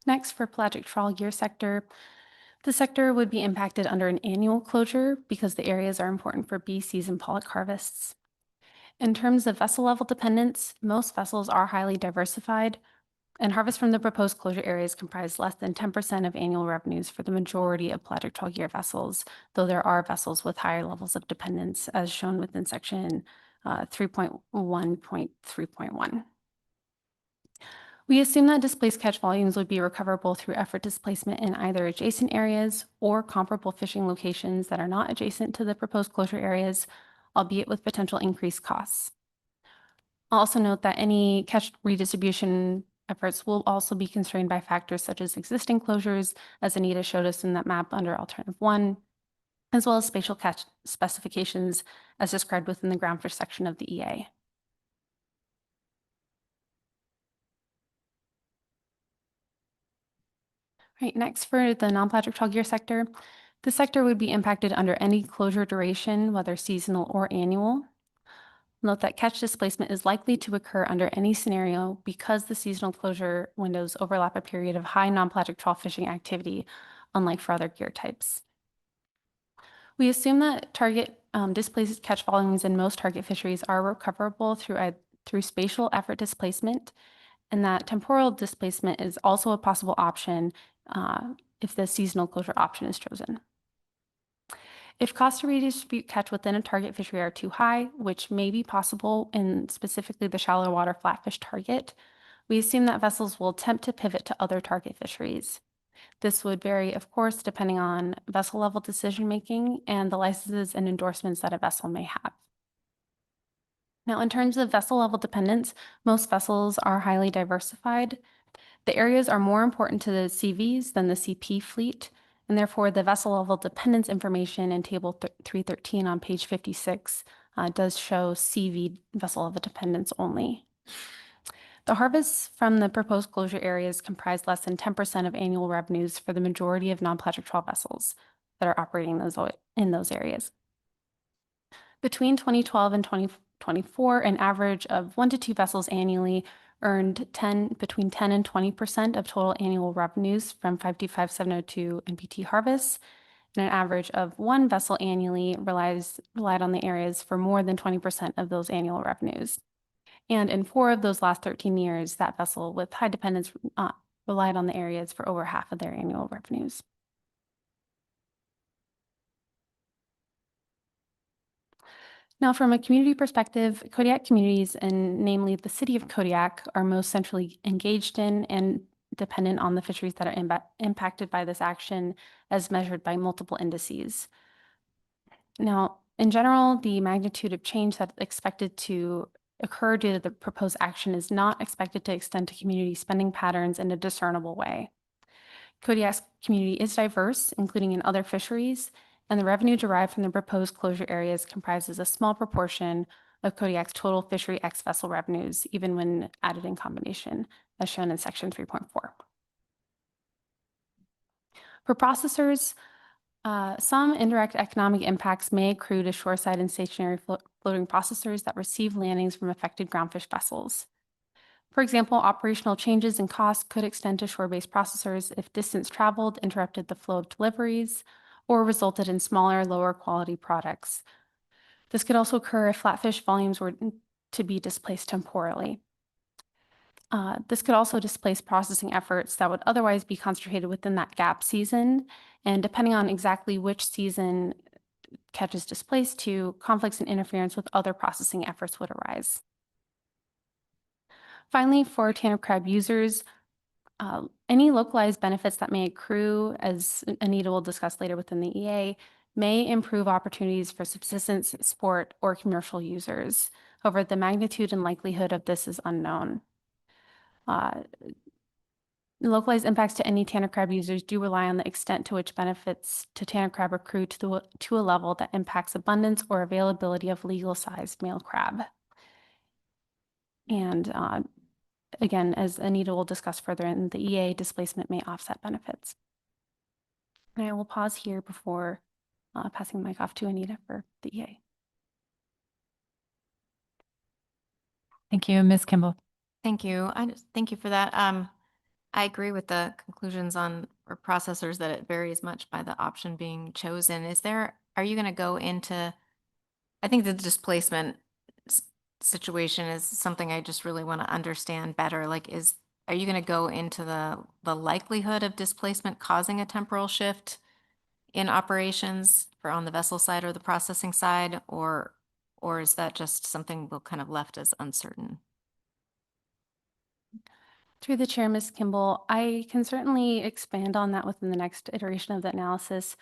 Next, for pelagic trawl year sector, the sector would be impacted under an annual closure because the areas are important for bee season pollock harvests. In terms of vessel level dependence, most vessels are highly diversified, and harvest from the proposed closure areas comprise less than 10% of annual revenues for the majority of pelagic trawl year vessels, though there are vessels with higher levels of dependence, as shown within section 3.1.3.1. We assume that displaced catch volumes would be recoverable through effort displacement in either adjacent areas or comparable fishing locations that are not adjacent to the proposed closure areas, albeit with potential increased costs. I'll also note that any catch redistribution efforts will also be constrained by factors such as existing closures, as Anita showed us in that map under Alternative 1, as well as spatial catch specifications as described within the groundfish section of the EA. Right, next for the non-pelagic trawl gear sector, the sector would be impacted under any closure duration, whether seasonal or annual. Note that catch displacement is likely to occur under any scenario because the seasonal closure windows overlap a period of high non-pelagic trawl fishing activity, unlike for other gear types. We assume that target displaced catch volumes in most target fisheries are recoverable through spatial effort displacement, and that temporal displacement is also a possible option if the seasonal closure option is chosen. If costs to redistribute catch within a target fishery are too high, which may be possible in specifically the shallow water flatfish target, we assume that vessels will attempt to pivot to other target fisheries. This would vary, of course, depending on vessel level decision making and the licenses and endorsements that a vessel may have. Now, in terms of vessel level dependence, most vessels are highly diversified. The areas are more important to the CVs than the CP fleet, and therefore the vessel level dependence information in table 313 on page 56 does show CV vessel level dependence only. The harvests from the proposed closure areas comprise less than 10% of annual revenues for the majority of non-pelagic trawl vessels that are operating in those areas. Between 2012 and 2024, an average of 1 to 2 vessels annually earned between 10 and 20% of total annual revenues from 525-702 NPT harvests, and an average of 1 vessel annually relied on the areas for more than 20% of those annual revenues. And in 4 of those last 13 years, that vessel with high dependence relied on the areas for over half of their annual revenues. Now, from a community perspective, Kodiak communities, and namely the city of Kodiak, are most centrally engaged in and dependent on the fisheries that are impacted by this action as measured by multiple indices. Now, in general, the magnitude of change that's expected to occur due to the proposed action is not expected to extend to community spending patterns in a discernible way. Kodiak's community is diverse, including in other fisheries, and the revenue derived from the proposed closure areas comprises a small proportion of Kodiak's total fishery X vessel revenues, even when added in combination, as shown in section 3.4. For processors, some indirect economic impacts may accrue to shoreside and stationary floating processors that receive landings from affected groundfish vessels. For example, operational changes in costs could extend to shore-based processors if distance traveled interrupted the flow of deliveries or resulted in smaller, lower quality products. This could also occur if flatfish volumes were to be displaced temporally. This could also displace processing efforts that would otherwise be concentrated within that gap season, and depending on exactly which season catch is displaced to, conflicts and interference with other processing efforts would arise. Finally, for tanner crab users, any localized benefits that may accrue, as Anita will discuss later within the EA, may improve opportunities for subsistence, sport, or commercial users. However, the magnitude and likelihood of this is unknown. Localized impacts to any tanner crab users do rely on the extent to which benefits to tanner crab accrue to a level that impacts abundance or availability of legal-sized male crab. And again, as Anita will discuss further in the EA, displacement may offset benefits. And I will pause here before passing the mic off to Anita for the EA. Thank you, Ms. Kimball. Thank you. Thank you for that. I agree with the conclusions on for processors that it varies much by the option being chosen. Are you going to go into, I think the displacement situation is something I just really want to understand better. Like, are you going to go into the likelihood of displacement causing a temporal shift in operations for on the vessel side or the processing side, or is that just something we'll kind of left as uncertain? Through the chair, Ms. Kimball, I can certainly expand on that within the next iteration of the analysis.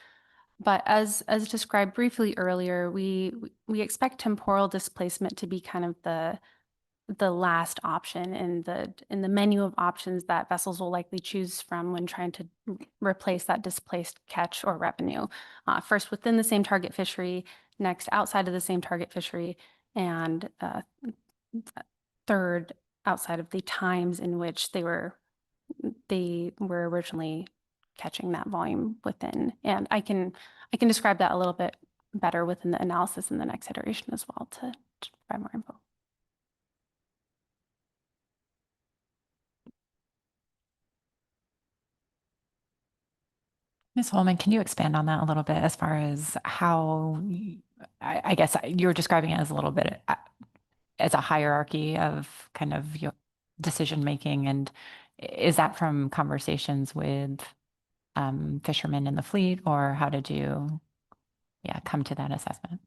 But as described briefly earlier, we expect temporal displacement to be kind of the last option in the menu of options that vessels will likely choose from when trying to replace that displaced catch or revenue. First within the same target fishery, next outside of the same target fishery, and third outside of the times in which they were originally catching that volume within. And I can describe that a little bit better within the analysis in the next iteration as well to provide more info. Ms. Holman, can you expand on that a little bit as far as how, I guess you're describing it as a little bit as a hierarchy of kind of your decision making, and is that from conversations with fishermen in the fleet, or how did you come to that assessment?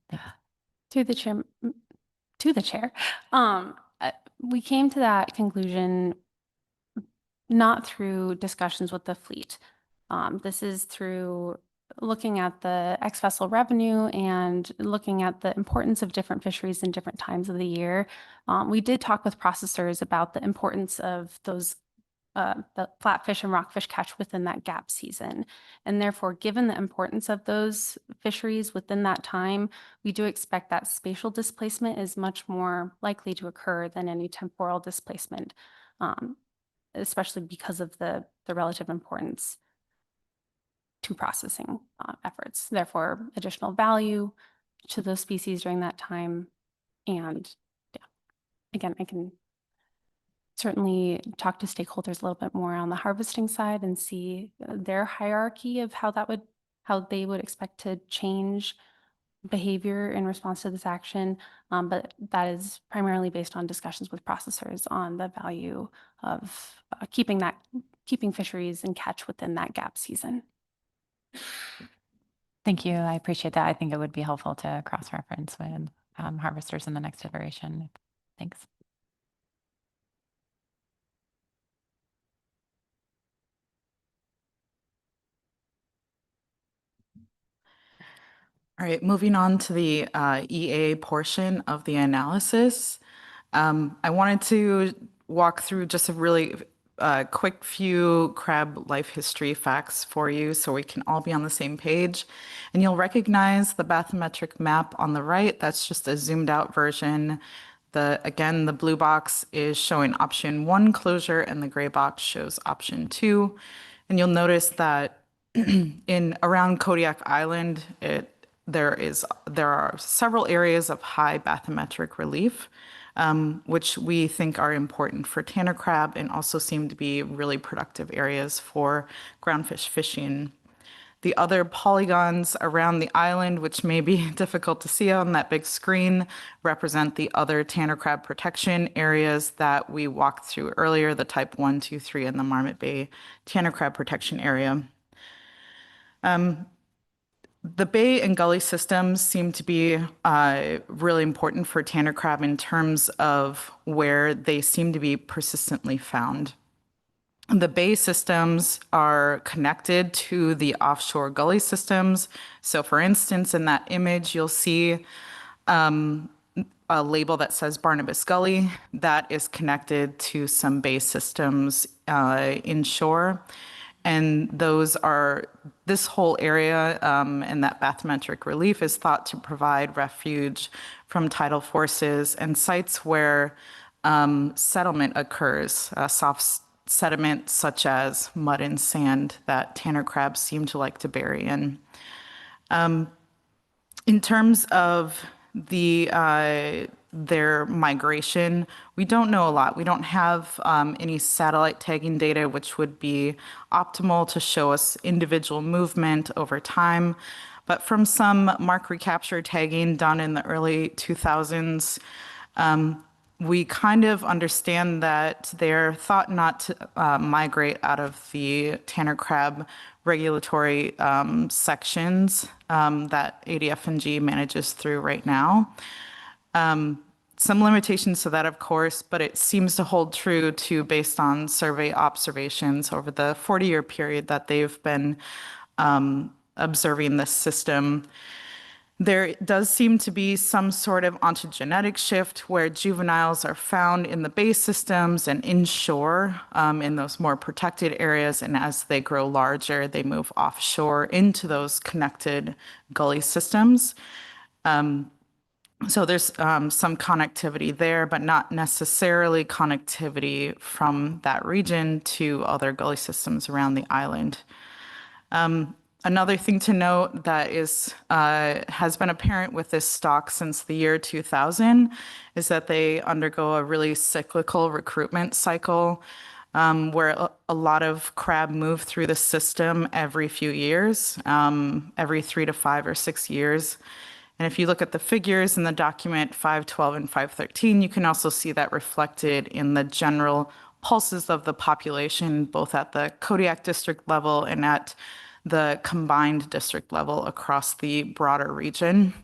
To the chair, we came to that conclusion not through discussions with the fleet. This is through looking at the ex-vessel revenue and looking at the importance of different fisheries in different times of the year. We did talk with processors about the importance of those the flatfish and rockfish catch within that gap season. And therefore, given the importance of those fisheries within that time, we do expect that spatial displacement is much more likely to occur than any temporal displacement, especially because of the relative importance to processing efforts. Therefore, additional value to those species during that time. And again, I can certainly talk to stakeholders a little bit more on the harvesting side and see their hierarchy of how they would expect to change behavior in response to this action. But that is primarily based on discussions with processors on the value of keeping fisheries and catch within that gap season. Thank you. I appreciate that. I think it would be helpful to cross-reference with harvesters in the next iteration. Thanks. All right, moving on to the EA portion of the analysis. I wanted to walk through just a really quick few crab life history facts for you so we can all be on the same page. And you'll recognize the bathymetric map on the right. That's just a zoomed out version. Again, the blue box is showing option 1 closure and the gray box shows option 2. And you'll notice that around Kodiak Island, there are several areas of high bathymetric relief, which we think are important for tanner crab and also seem to be really productive areas for groundfish fishing. The other polygons around the island, which may be difficult to see on that big screen, represent the other tanner crab protection areas that we walked through earlier, the type 1, 2, 3, and the Marmot Bay tanner crab protection area. The bay and gully systems seem to be really important for tanner crab in terms of where they seem to be persistently found. The bay systems are connected to the offshore gully systems. So for instance, in that image, you'll see a label that says Barnabas Gully that is connected to some bay systems inshore. And this whole area and that bathymetric relief is thought to provide refuge from tidal forces and sites where settlement occurs, soft sediment such as mud and sand that tanner crabs seem to like to bury in. In terms of their migration, we don't know a lot. We don't have any satellite tagging data, which would be optimal to show us individual movement over time. But from some mark recapture tagging done in the early 2000s, we kind of understand that they're thought not to migrate out of the tanner crab regulatory sections that ADF&G manages through right now. Some limitations to that, of course, but it seems to hold true to based on survey observations over the 40-year period that they've been observing this system. There does seem to be some sort of ontogenetic shift where juveniles are found in the bay systems and inshore in those more protected areas. And as they grow larger, they move offshore into those connected gully systems. So there's some connectivity there, but not necessarily connectivity from that region to other gully systems around the island. Another thing to note that has been apparent with this stock since the year 2000 is that they undergo a really cyclical recruitment cycle where a lot of crab move through the system every few years, every 3 to 5 or 6 years. And if you look at the figures in the document 512 and 513, you can also see that reflected in the general pulses of the population, both at the Kodiak district level and at the combined district level across the broader region.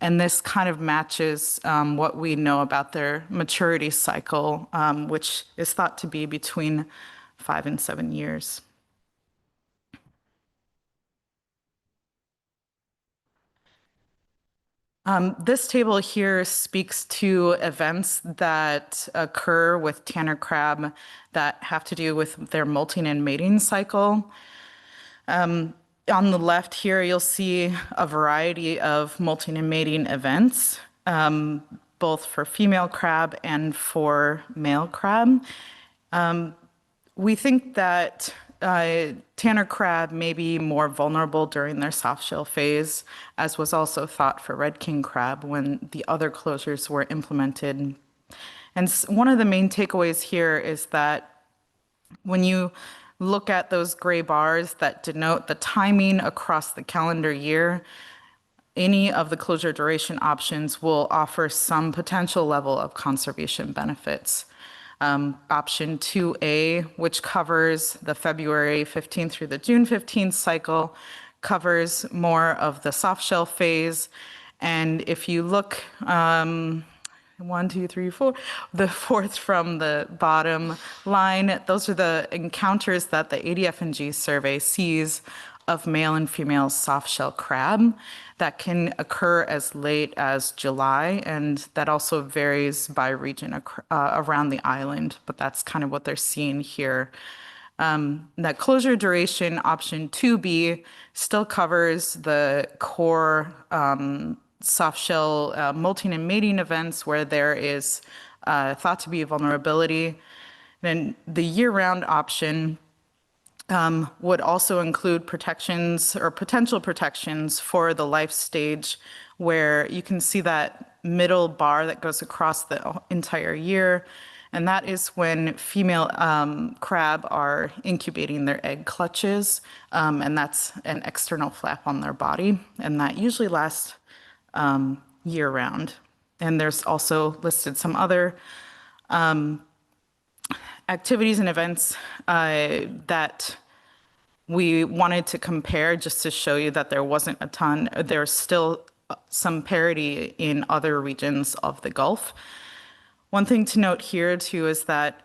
And this kind of matches what we know about their maturity cycle, which is thought to be between 5 and 7 years. This table here speaks to events that occur with tanner crab that have to do with their molting and mating cycle. On the left here, you'll see a variety of molting and mating events, both for female crab and for male crab. We think that tanner crab may be more vulnerable during their soft shell phase, as was also thought for red king crab when the other closures were implemented. And one of the main takeaways here is that when you look at those gray bars that denote the timing across the calendar year, any of the closure duration options will offer some potential level of conservation benefits. Option 2A, which covers the February 15th through the June 15th cycle, covers more of the soft shell phase. And if you look, 1, 2, 3, 4, the fourth from the bottom line, those are the encounters that the ADF&G survey sees of male and female soft shell crab that can occur as late as July, and that also varies by region around the island, but that's kind of what they're seeing here. That closure duration, option 2B, still covers the core soft shell molting and mating events where there is thought to be a vulnerability. Then the year-round option would also include protections or potential protections for the life stage, where you can see that middle bar that goes across the entire year. And that is when female crab are incubating their egg clutches, and that's an external flap on their body. And that usually lasts year round. And there's also listed some other activities and events that we wanted to compare just to show you that there wasn't a ton, there's still some parity in other regions of the Gulf. One thing to note here too is that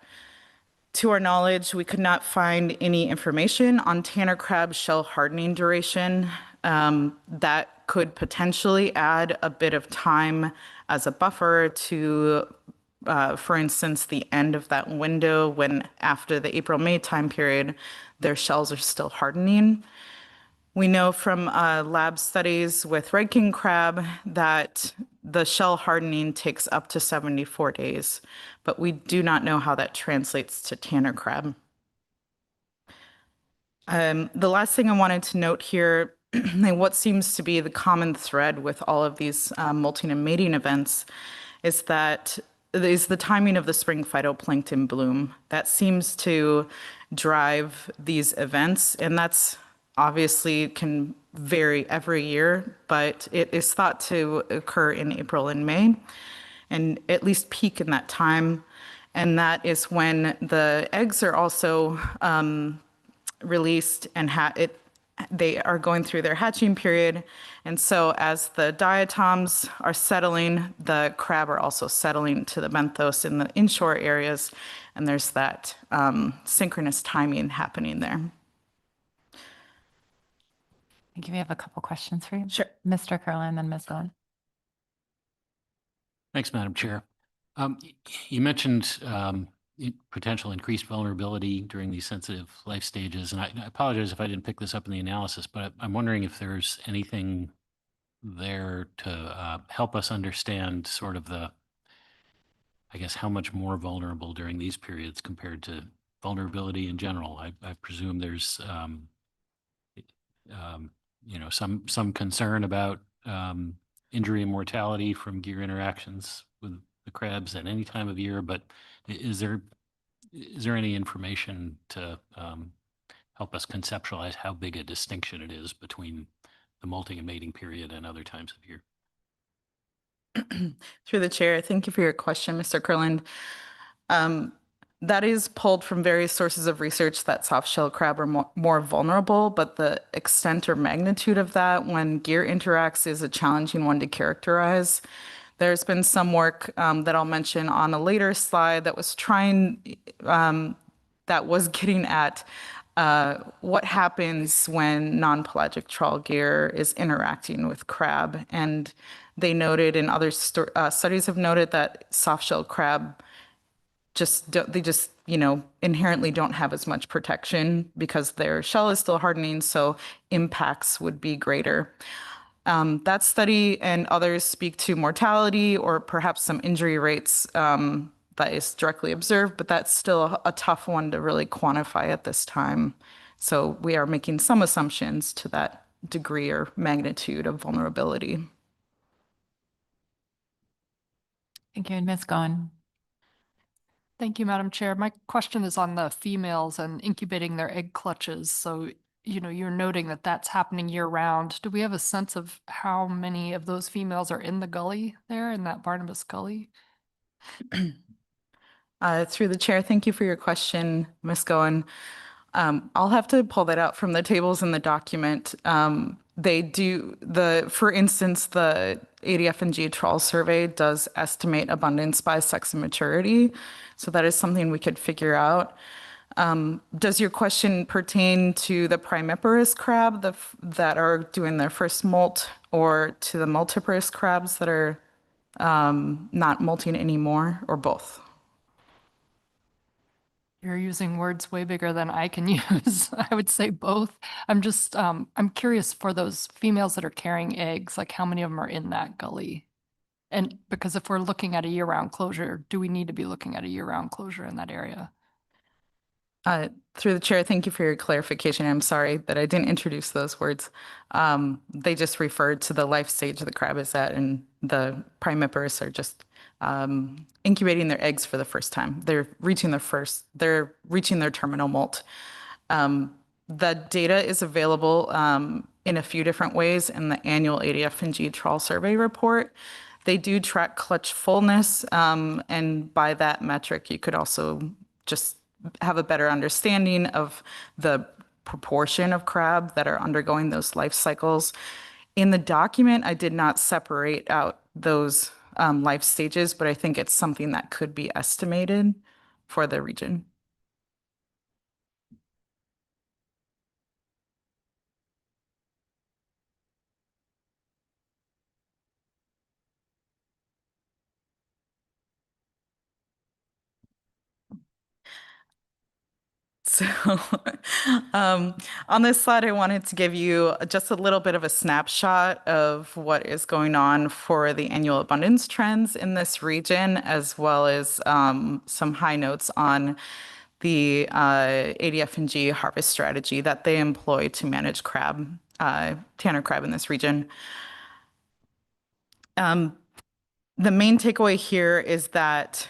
to our knowledge, we could not find any information on tanner crab shell hardening duration. That could potentially add a bit of time as a buffer to, for instance, the end of that window when after the April-May time period, their shells are still hardening. We know from lab studies with red king crab that the shell hardening takes up to 74 days, but we do not know how that translates to tanner crab. The last thing I wanted to note here, what seems to be the common thread with all of these molting and mating events is the timing of the spring phytoplankton bloom. That seems to drive these events, and that's obviously can vary every year, but it is thought to occur in April and May, and at least peak in that time. And that is when the eggs are also released and they are going through their hatching period. And so as the diatoms are settling, the crab are also settling to the benthos in the inshore areas. And there's that synchronous timing happening there. I think we have a couple questions for you. Sure. Mr. Kurland, then Ms. Goen. Thanks, Madam Chair. You mentioned potential increased vulnerability during these sensitive life stages. And I apologize if I didn't pick this up in the analysis, but I'm wondering if there's anything there to help us understand sort of I guess, how much more vulnerable during these periods compared to vulnerability in general. I presume there's, some concern about injury and mortality from gear interactions with the crabs at any time of year, but is there any information to help us conceptualize how big a distinction it is between the molting and mating period and other times of year? Through the chair, thank you for your question, Mr. Kurland. That is pulled from various sources of research that soft-shell crab are more vulnerable, but the extent or magnitude of that when gear interacts is a challenging one to characterize. There's been some work that I'll mention on a later slide that was getting at what happens when non-pelagic trawl gear is interacting with crab. And they noted, and other studies have noted, that soft-shell crab inherently don't have as much protection because their shell is still hardening, so impacts would be greater. That study and others speak to mortality or perhaps some injury rates that is directly observed, but that's still a tough one to really quantify at this time. So we are making some assumptions to that degree or magnitude of vulnerability. Thank you, and Ms. Goen. Thank you, Madam Chair. My question is on the females and incubating their egg clutches. So, you're noting that that's happening year round. Do we have a sense of how many of those females are in the gully there, in that Barnabas Gully? Through the chair, thank you for your question, Ms. Goen. I'll have to pull that out from the tables in the document. For instance, the ADF&G trawl survey does estimate abundance by sex and maturity. So that is something we could figure out. Does your question pertain to the primiparous crab that are doing their first molt, or to the multiparous crabs that are not molting anymore, or both? You're using words way bigger than I can use. I would say both. I'm just, I'm curious for those females that are carrying eggs, like how many of them are in that gully? And because if we're looking at a year-round closure, do we need to be looking at a year-round closure in that area? Through the chair, thank you for your clarification. I'm sorry that I didn't introduce those words. They just referred to the life stage the crab is at, and the primiparous are just incubating their eggs for the first time. They're reaching their terminal molt. The data is available in a few different ways in the annual ADF&G trawl survey report. They do track clutch fullness, and by that metric, you could also just have a better understanding of the proportion of crab that are undergoing those life cycles. In the document, I did not separate out those life stages, but I think it's something that could be estimated for the region. So on this slide, I wanted to give you just a little bit of a snapshot of what is going on for the annual abundance trends in this region, as well as some high notes on the ADF&G harvest strategy that they employ to manage crab, tanner crab in this region. The main takeaway here is that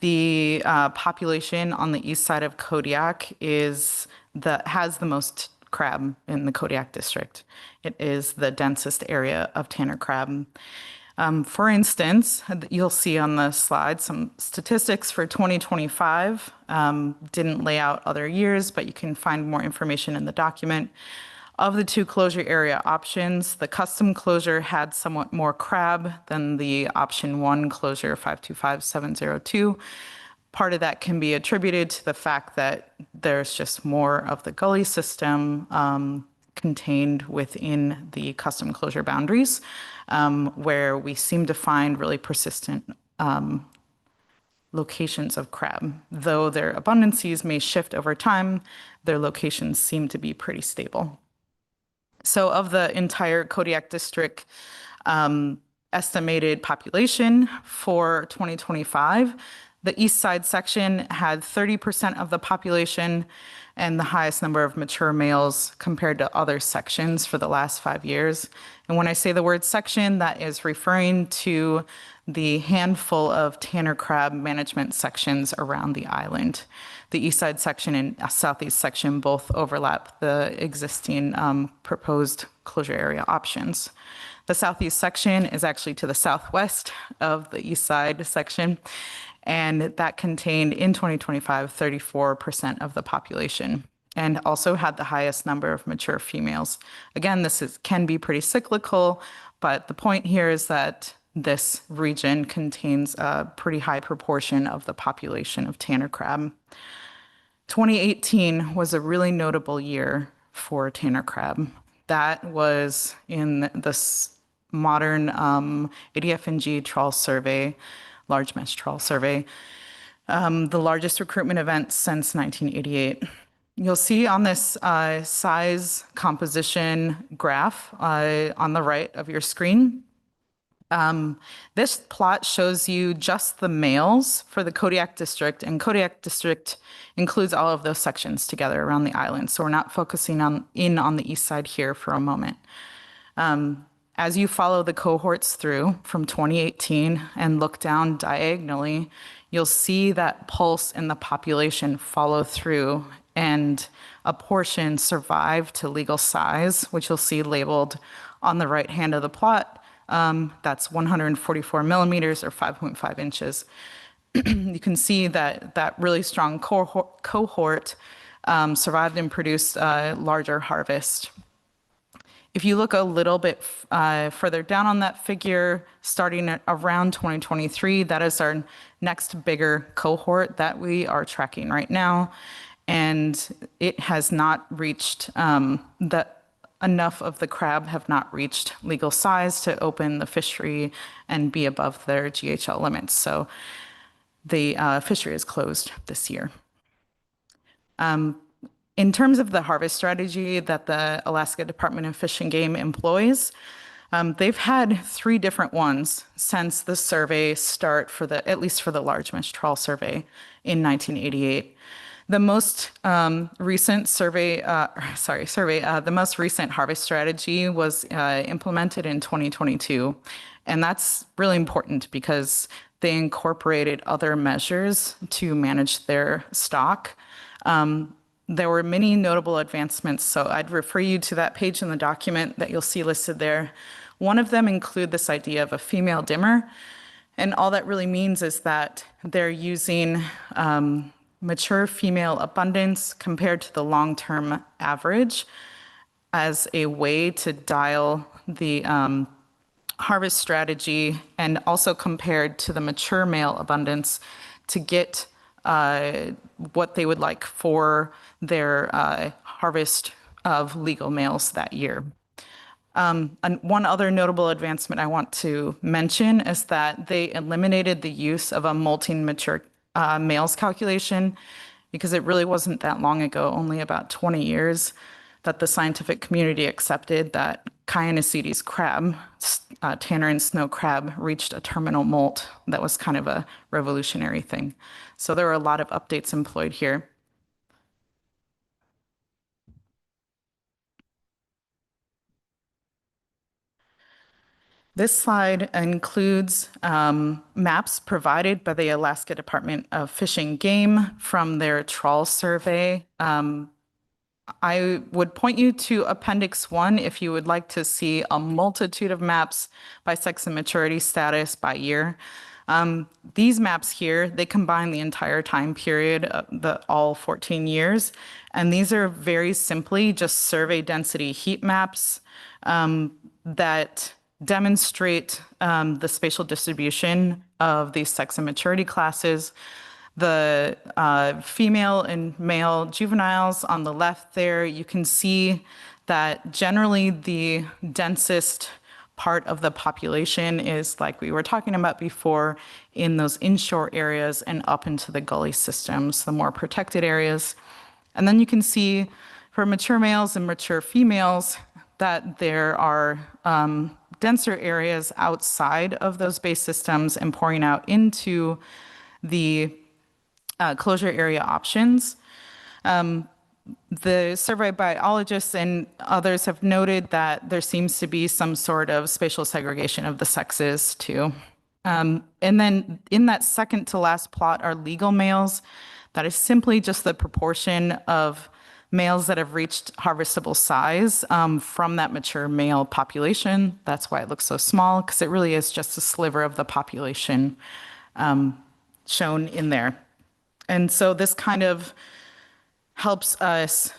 the population on the east side of Kodiak has the most crab in the Kodiak district. It is the densest area of tanner crab. For instance, you'll see on the slide some statistics for 2025. Didn't lay out other years, but you can find more information in the document. Of the two closure area options, the custom closure had somewhat more crab than the option 1 closure 525702. Part of that can be attributed to the fact that there's just more of the gully system contained within the custom closure boundaries, where we seem to find really persistent locations of crab. Though their abundances may shift over time, their locations seem to be pretty stable. So of the entire Kodiak district estimated population for 2025, the east side section had 30% of the population and the highest number of mature males compared to other sections for the last 5 years. And when I say the word section, that is referring to the handful of tanner crab management sections around the island. The east side section and southeast section both overlap the existing proposed closure area options. The southeast section is actually to the southwest of the east side section, and that contained in 2025 34% of the population and also had the highest number of mature females. Again, this can be pretty cyclical, but the point here is that this region contains a pretty high proportion of the population of tanner crab. 2018 was a really notable year for tanner crab. That was in this modern ADF&G trawl survey, large mesh trawl survey, the largest recruitment event since 1988. You'll see on this size composition graph on the right of your screen, this plot shows you just the males for the Kodiak district, and Kodiak district includes all of those sections together around the island. So we're not focusing on the east side here for a moment. As you follow the cohorts through from 2018 and look down diagonally, you'll see that pulse in the population follow through, and a portion survive to legal size, which you'll see labeled on the right hand of the plot. That's 144 millimeters or 5.5 inches. You can see that really strong cohort survived and produced a larger harvest. If you look a little bit further down on that figure, starting at around 2023, that is our next bigger cohort that we are tracking right now. And it has not reached enough of the crab have not reached legal size to open the fishery and be above their GHL limits. So the fishery is closed this year. In terms of the harvest strategy that the Alaska Department of Fish and Game employs, they've had 3 different ones since the survey start at least for the large mesh trawl survey in 1988. The most recent the most recent harvest strategy was implemented in 2022. And that's really important because they incorporated other measures to manage their stock. There were many notable advancements, so I'd refer you to that page in the document that you'll see listed there. One of them include this idea of a female dimmer. And all that really means is that they're using mature female abundance compared to the long-term average as a way to dial the harvest strategy, and also compared to the mature male abundance to get what they would like for their harvest of legal males that year. And one other notable advancement I want to mention is that they eliminated the use of a molting mature males calculation, because it really wasn't that long ago, only about 20 years, that the scientific community accepted that Kyanicides crab, tanner and snow crab, reached a terminal molt. That was kind of a revolutionary thing. So there are a lot of updates employed here. This slide includes maps provided by the Alaska Department of Fish and Game from their trawl survey. I would point you to Appendix 1 if you would like to see a multitude of maps by sex and maturity status by year. These maps here, they combine the entire time period, all 14 years, and these are very simply just survey density heat maps that demonstrate the spatial distribution of these sex and maturity classes. The female and male juveniles on the left there, you can see that generally the densest part of the population is, like we were talking about before, in those inshore areas and up into the gully systems, the more protected areas. And then you can see for mature males and mature females that there are denser areas outside of those base systems and pouring out into the closure area options. The survey biologists and others have noted that there seems to be some sort of spatial segregation of the sexes too. And then in that second to last plot are legal males. That is simply just the proportion of males that have reached harvestable size from that mature male population. That's why it looks so small, because it really is just a sliver of the population shown in there. And so this kind of helps us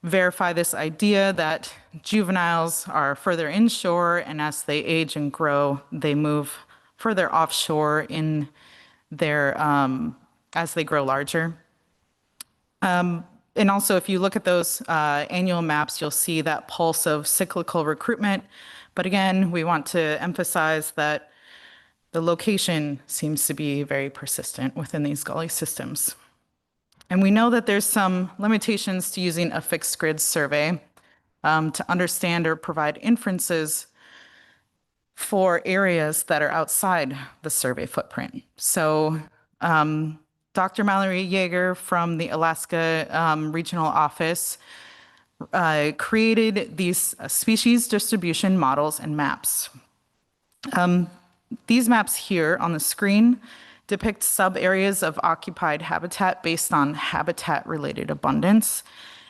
verify this idea that juveniles are further inshore, and as they age and grow, they move further offshore in their as they grow larger. And also, if you look at those annual maps, you'll see that pulse of cyclical recruitment. But again, we want to emphasize that the location seems to be very persistent within these gully systems. And we know that there's some limitations to using a fixed grid survey to understand or provide inferences for areas that are outside the survey footprint. So Dr. Mallory Yeager from the Alaska Regional Office created these species distribution models and maps. These maps here on the screen depict sub-areas of occupied habitat based on habitat-related abundance,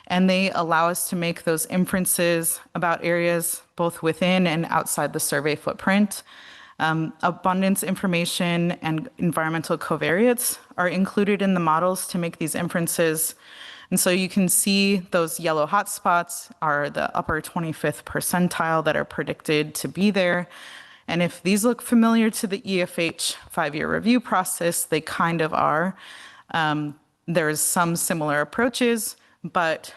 and they allow us to make those inferences about areas both within and outside the survey footprint. Abundance information and environmental covariates are included in the models to make these inferences. And so you can see those yellow hotspots are the upper 25th percentile that are predicted to be there. And if these look familiar to the EFH 5-year review process, they kind of are. There's some similar approaches, but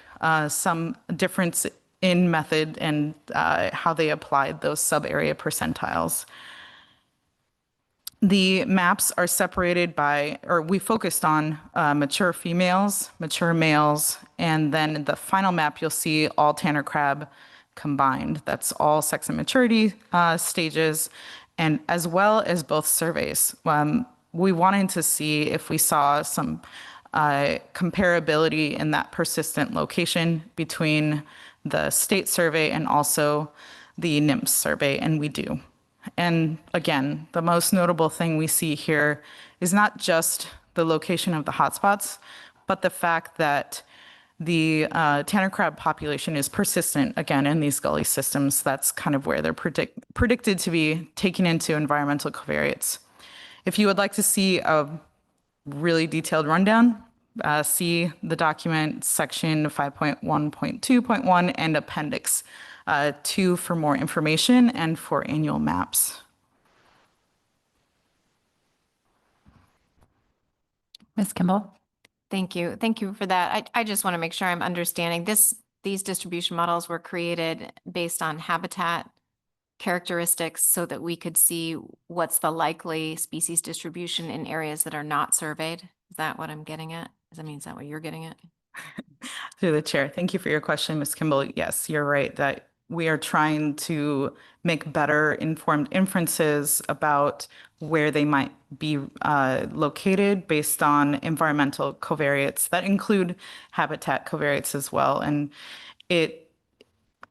some difference in method and how they applied those sub-area percentiles. The maps are separated by, or we focused on mature females, mature males, and then the final map you'll see all tanner crab combined. That's all sex and maturity stages, and as well as both surveys. We wanted to see if we saw some comparability in that persistent location between the state survey and also the NIMS survey, and we do. And again, the most notable thing we see here is not just the location of the hotspots, but the fact that the tanner crab population is persistent, again, in these gully systems. That's kind of where they're predicted to be taken into environmental covariates. If you would like to see a really detailed rundown, see the document section 5.1.2.1 and appendix 2 for more information and for annual maps. Ms. Kimball? Thank you. Thank you for that. I just want to make sure I'm understanding these distribution models were created based on habitat characteristics so that we could see what's the likely species distribution in areas that are not surveyed. Is that what I'm getting at? Is that what you're getting at? Through the chair, thank you for your question, Ms. Kimball. Yes, you're right that we are trying to make better informed inferences about where they might be located based on environmental covariates that include habitat covariates as well. And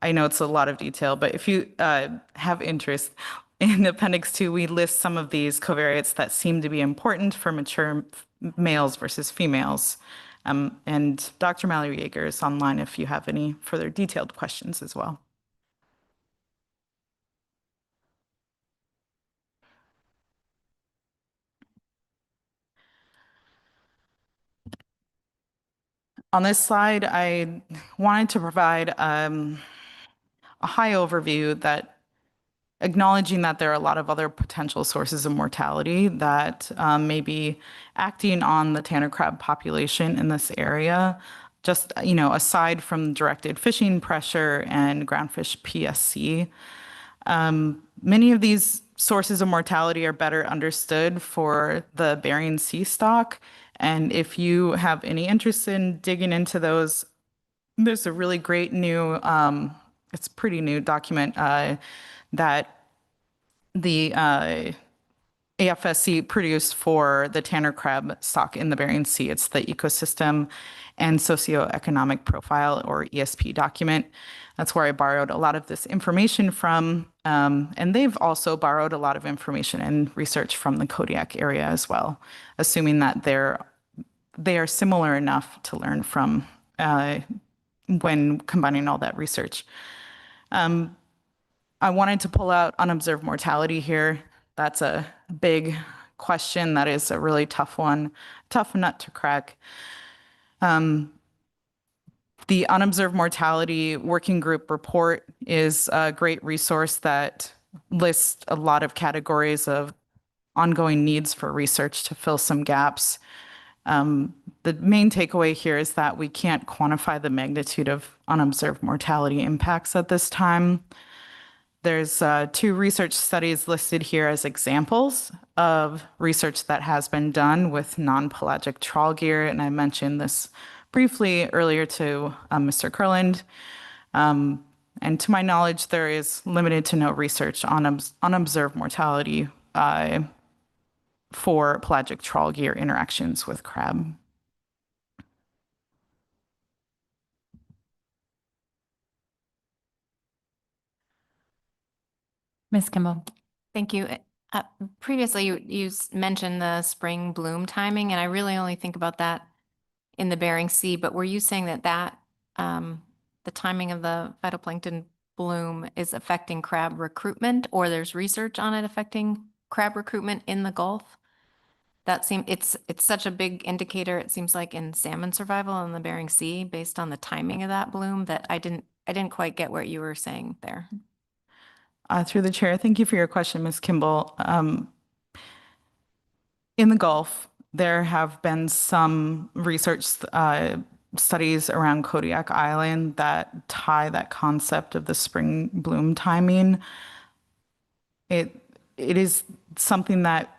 I know it's a lot of detail, but if you have interest, in Appendix 2, we list some of these covariates that seem to be important for mature males versus females. And Dr. Mallory Yeager is online if you have any further detailed questions as well. On this slide, I wanted to provide a high overview that acknowledging that there are a lot of other potential sources of mortality that may be acting on the tanner crab population in this area. Just, aside from directed fishing pressure and groundfish PSC, many of these sources of mortality are better understood for the Bering Sea stock. And if you have any interest in digging into those, there's a really great new, it's pretty new document that the AFSC produced for the tanner crab stock in the Bering Sea. It's the Ecosystem and Socioeconomic Profile, or ESP document. That's where I borrowed a lot of this information from. And they've also borrowed a lot of information and research from the Kodiak area as well, assuming that they are similar enough to learn from when combining all that research. I wanted to pull out unobserved mortality here. That's a big question. That is a really tough one, tough nut to crack. The Unobserved Mortality Working Group report is a great resource that lists a lot of categories of ongoing needs for research to fill some gaps. The main takeaway here is that we can't quantify the magnitude of unobserved mortality impacts at this time. There's 2 research studies listed here as examples of research that has been done with non-pelagic trawl gear, and I mentioned this briefly earlier to Mr. Kurland. And to my knowledge, there is limited to no research on unobserved mortality for pelagic trawl gear interactions with crab. Ms. Kimball? Thank you. Previously, you mentioned the spring bloom timing, and I really only think about that in the Bering Sea, but were you saying that the timing of the phytoplankton bloom is affecting crab recruitment, or there's research on it affecting crab recruitment in the Gulf? It's such a big indicator, it seems like, in salmon survival in the Bering Sea based on the timing of that bloom, that I didn't quite get what you were saying there. Through the chair, thank you for your question, Ms. Kimball. In the Gulf, there have been some research studies around Kodiak Island that tie that concept of the spring bloom timing. It is something that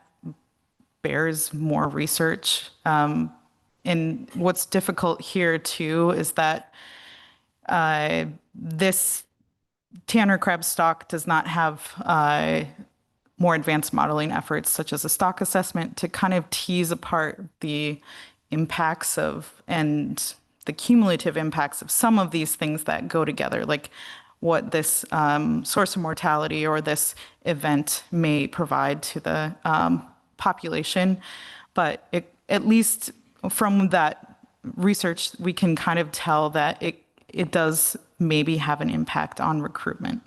bears more research. And what's difficult here too is that this tanner crab stock does not have more advanced modeling efforts, such as a stock assessment, to kind of tease apart the impacts of and the cumulative impacts of some of these things that go together, like what this source of mortality or this event may provide to the population. But at least from that research, we can kind of tell that it does maybe have an impact on recruitment.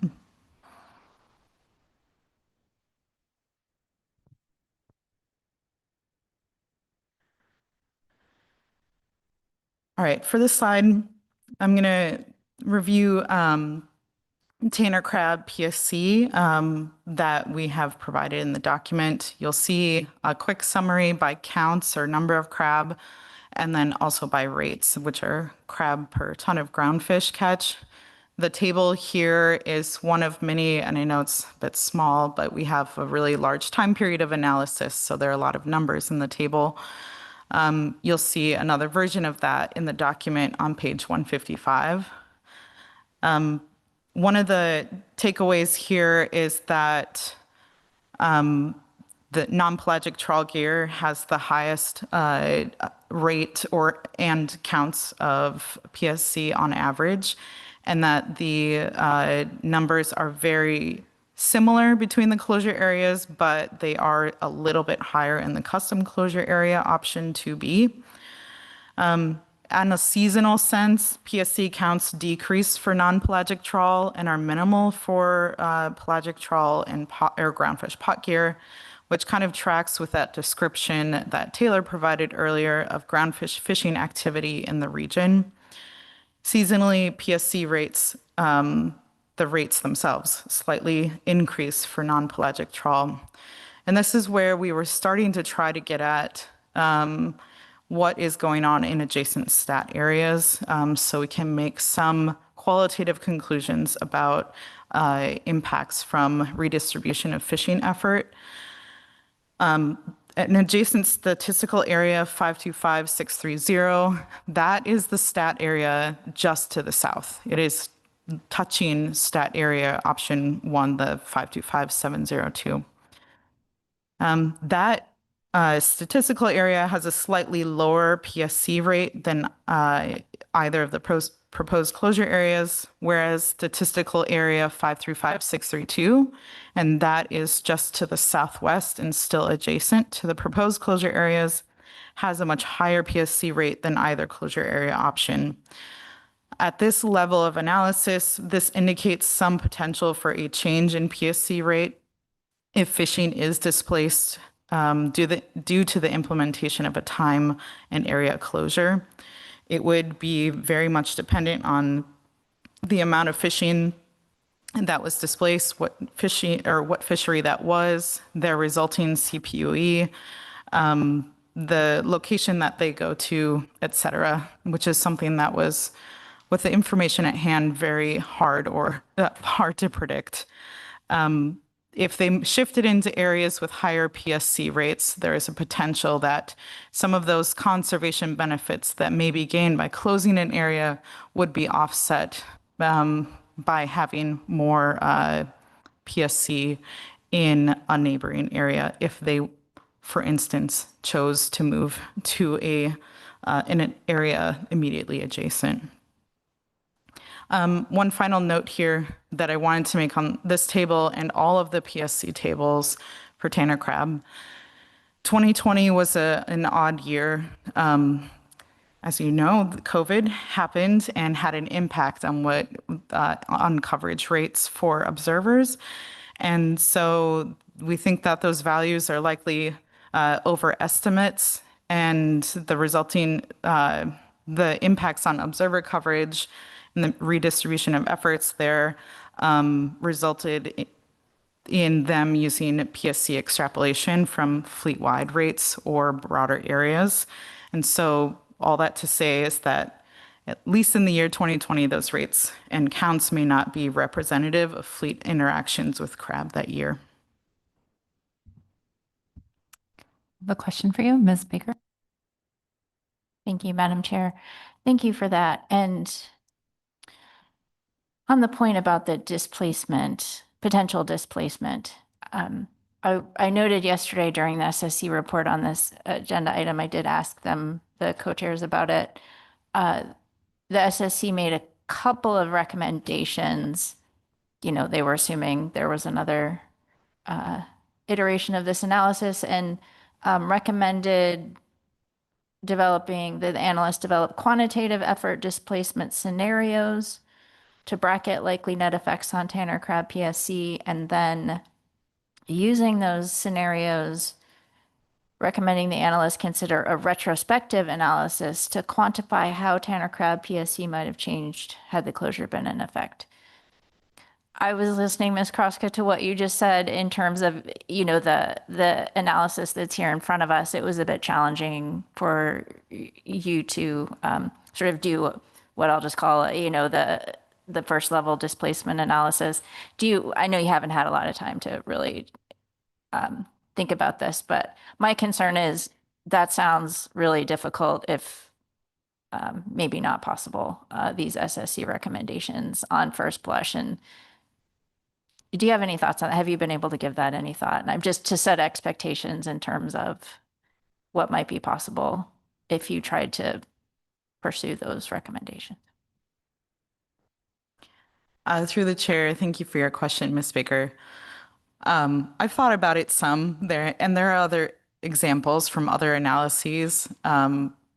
All right, for this slide, I'm going to review Tanner crab PSC that we have provided in the document. You'll see a quick summary by counts or number of crab, and then also by rates, which are crab per ton of ground fish catch. The table here is one of many, and I know it's a bit small, but we have a really large time period of analysis, so there are a lot of numbers in the table. You'll see another version of that in the document on page 155. One of the takeaways here is that the non-pelagic trawl gear has the highest rate and counts of PSC on average, and that the numbers are very similar between the closure areas, but they are a little bit higher in the custom closure area, option 2B. In a seasonal sense, PSC counts decrease for non-pelagic trawl and are minimal for pelagic trawl and groundfish pot gear, which kind of tracks with that description that Taylor provided earlier of groundfish fishing activity in the region. Seasonally, PSC rates, the rates themselves slightly increase for non-pelagic trawl. And this is where we were starting to try to get at what is going on in adjacent stat areas, so we can make some qualitative conclusions about impacts from redistribution of fishing effort. An adjacent statistical area 525,630, that is the stat area just to the south. It is touching stat area option 1, the 525,702. That statistical area has a slightly lower PSC rate than either of the proposed closure areas, whereas statistical area 535,632, and that is just to the southwest and still adjacent to the proposed closure areas, has a much higher PSC rate than either closure area option. At this level of analysis, this indicates some potential for a change in PSC rate if fishing is displaced due to the implementation of a time and area closure. It would be very much dependent on the amount of fishing that was displaced, what fishery that was, their resulting CPUE, the location that they go to, et cetera, which is something that was, with the information at hand, very hard to predict. If they shifted into areas with higher PSC rates, there is a potential that some of those conservation benefits that may be gained by closing an area would be offset by having more PSC in a neighboring area if they, for instance, chose to move to in an area immediately adjacent. One final note here that I wanted to make on this table and all of the PSC tables for Tanner crab. 2020 was an odd year. As you know, COVID happened and had an impact on on coverage rates for observers. And so we think that those values are likely overestimates, and the resulting the impacts on observer coverage and the redistribution of efforts there resulted in them using PSC extrapolation from fleet-wide rates or broader areas. And so all that to say is that at least in the year 2020, those rates and counts may not be representative of fleet interactions with crab that year. I have a question for you, Ms. Baker. Thank you, Madam Chair. Thank you for that. And on the point about the displacement, potential displacement, I noted yesterday during the SSC report on this agenda item, I did ask them, the co-chairs, about it. The SSC made a couple of recommendations. You know, they were assuming there was another iteration of this analysis, and recommended the analysts develop quantitative effort displacement scenarios to bracket likely net effects on Tanner crab PSC, and then using those scenarios, recommending the analyst consider a retrospective analysis to quantify how Tanner Crab PSC might have changed had the closure been in effect. I was listening, Ms. Kroska, to what you just said in terms of, the analysis that's here in front of us. It was a bit challenging for you to sort of do what I'll just call, the first level displacement analysis. I know you haven't had a lot of time to really think about this, but my concern is that sounds really difficult, if maybe not possible, these SSC recommendations on first blush. And do you have any thoughts on that? Have you been able to give that any thought? And I'm just to set expectations in terms of what might be possible if you tried to pursue those recommendations. Through the chair, thank you for your question, Ms. Baker. I've thought about it some there, and there are other examples from other analyses.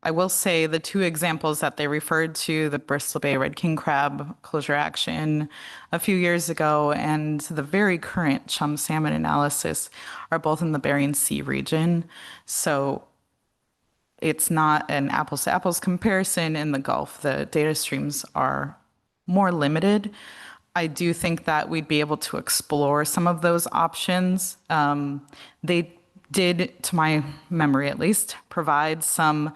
I will say the two examples that they referred to, the Bristol Bay Red King Crab closure action a few years ago and the very current chum salmon analysis, are both in the Bering Sea region. So it's not an apples to apples comparison in the Gulf. The data streams are more limited. I do think that we'd be able to explore some of those options. They did, to my memory at least, provide some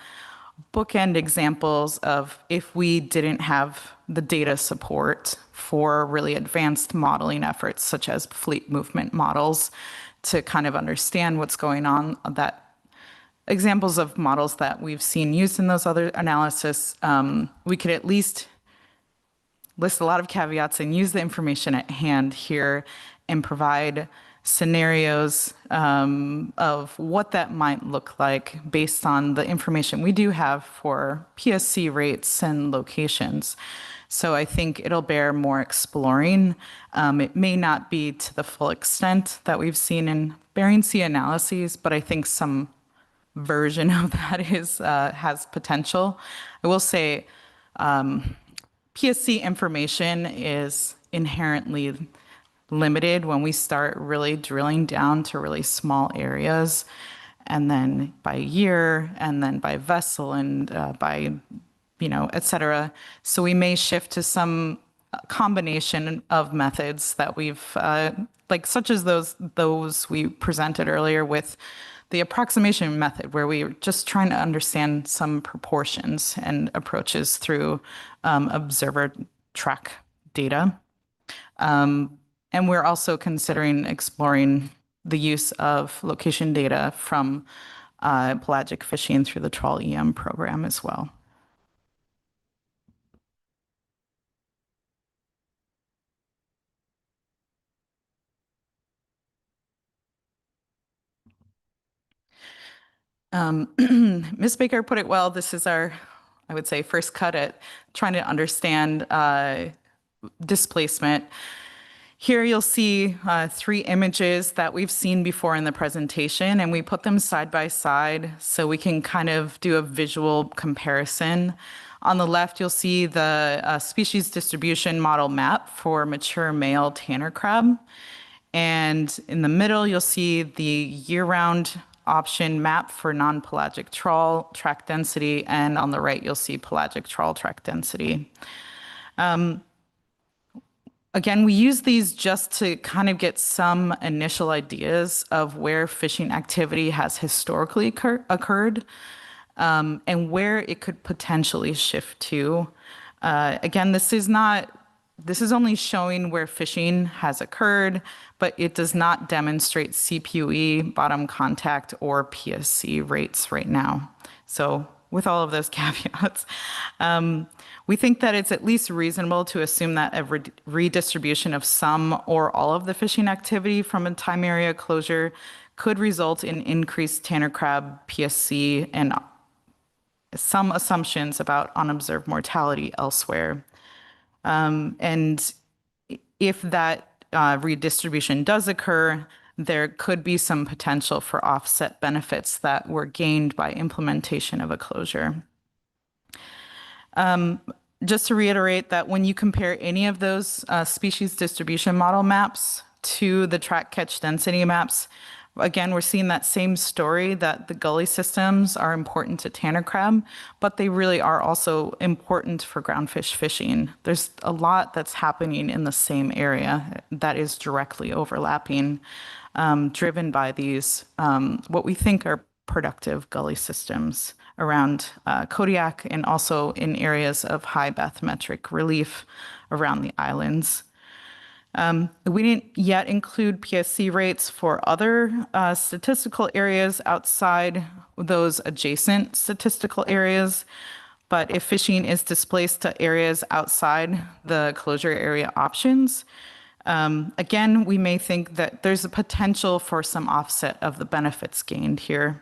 bookend examples of if we didn't have the data support for really advanced modeling efforts, such as fleet movement models, to kind of understand what's going on, that examples of models that we've seen used in those other analysis, we could at least list a lot of caveats and use the information at hand here and provide scenarios of what that might look like based on the information we do have for PSC rates and locations. So I think it'll bear more exploring. It may not be to the full extent that we've seen in Bering Sea analyses, but I think some version of that has potential. I will say PSC information is inherently limited when we start really drilling down to really small areas, and then by year, and then by vessel, and by, et cetera. So we may shift to some combination of methods that we've, such as those we presented earlier with the approximation method, where we are just trying to understand some proportions and approaches through observer track data. And we're also considering exploring the use of location data from pelagic fishing through the Trawl EM program as well. Ms. Baker put it well. This is our, I would say, first cut at trying to understand displacement. Here you'll see 3 images that we've seen before in the presentation, and we put them side by side so we can kind of do a visual comparison. On the left, you'll see the species distribution model map for mature male Tanner crab. And in the middle, you'll see the year-round option map for non-pelagic trawl track density. And on the right, you'll see pelagic trawl track density. Again, we use these just to kind of get some initial ideas of where fishing activity has historically occurred and where it could potentially shift to. Again, this is only showing where fishing has occurred, but it does not demonstrate CPUE, bottom contact, or PSC rates right now. So with all of those caveats, we think that it's at least reasonable to assume that a redistribution of some or all of the fishing activity from a time area closure could result in increased Tanner crab PSC and some assumptions about unobserved mortality elsewhere. And if that redistribution does occur, there could be some potential for offset benefits that were gained by implementation of a closure. Just to reiterate that when you compare any of those species distribution model maps to the track catch density maps, Again, we're seeing that same story that the gully systems are important to tanner crab, but they really are also important for groundfish fishing. There's a lot that's happening in the same area that is directly overlapping, driven by these, what we think are productive gully systems around Kodiak and also in areas of high bathymetric relief around the islands. We didn't yet include PSC rates for other statistical areas outside those adjacent statistical areas, but if fishing is displaced to areas outside the closure area options, again, we may think that there's a potential for some offset of the benefits gained here.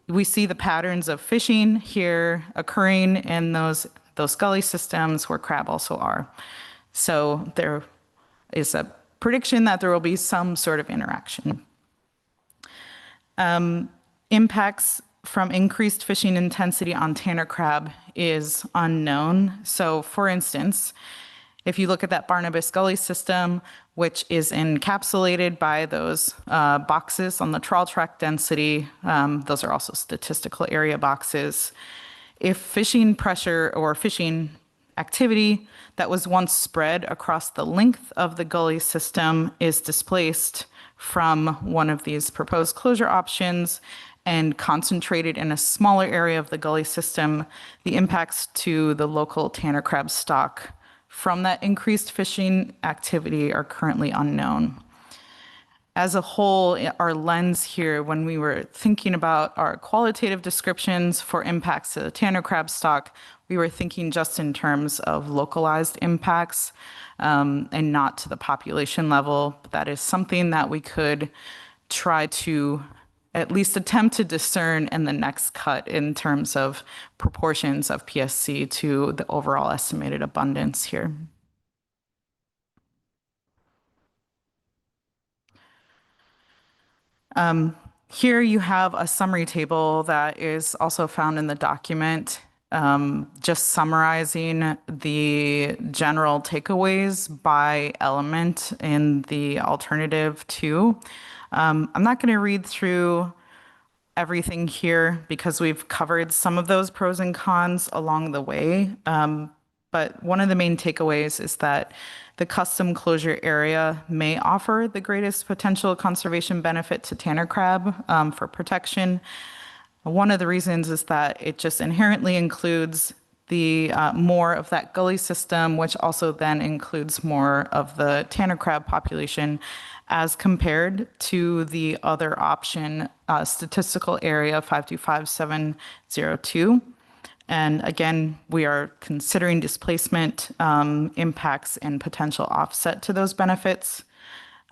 We see the patterns of fishing here occurring in those gully systems where crab also are. So there is a prediction that there will be some sort of interaction. Impacts from increased fishing intensity on tanner crab is unknown. So for instance, if you look at that Barnabas Gully system, which is encapsulated by those boxes on the trawl track density, those are also statistical area boxes. If fishing pressure or fishing activity that was once spread across the length of the gully system is displaced from one of these proposed closure options and concentrated in a smaller area of the gully system, the impacts to the local tanner crab stock from that increased fishing activity are currently unknown. As a whole, our lens here, when we were thinking about our qualitative descriptions for impacts to the tanner crab stock, we were thinking just in terms of localized impacts and not to the population level. That is something that we could try to at least attempt to discern in the next cut in terms of proportions of PSC to the overall estimated abundance here. Here you have a summary table that is also found in the document, just summarizing the general takeaways by element in the alternative 2. I'm not going to read through everything here because we've covered some of those pros and cons along the way. But one of the main takeaways is that the custom closure area may offer the greatest potential conservation benefit to tanner crab for protection. One of the reasons is that it just inherently includes the more of that gully system, which also then includes more of the tanner crab population as compared to the other option, statistical area 525702. And again, we are considering displacement impacts and potential offset to those benefits.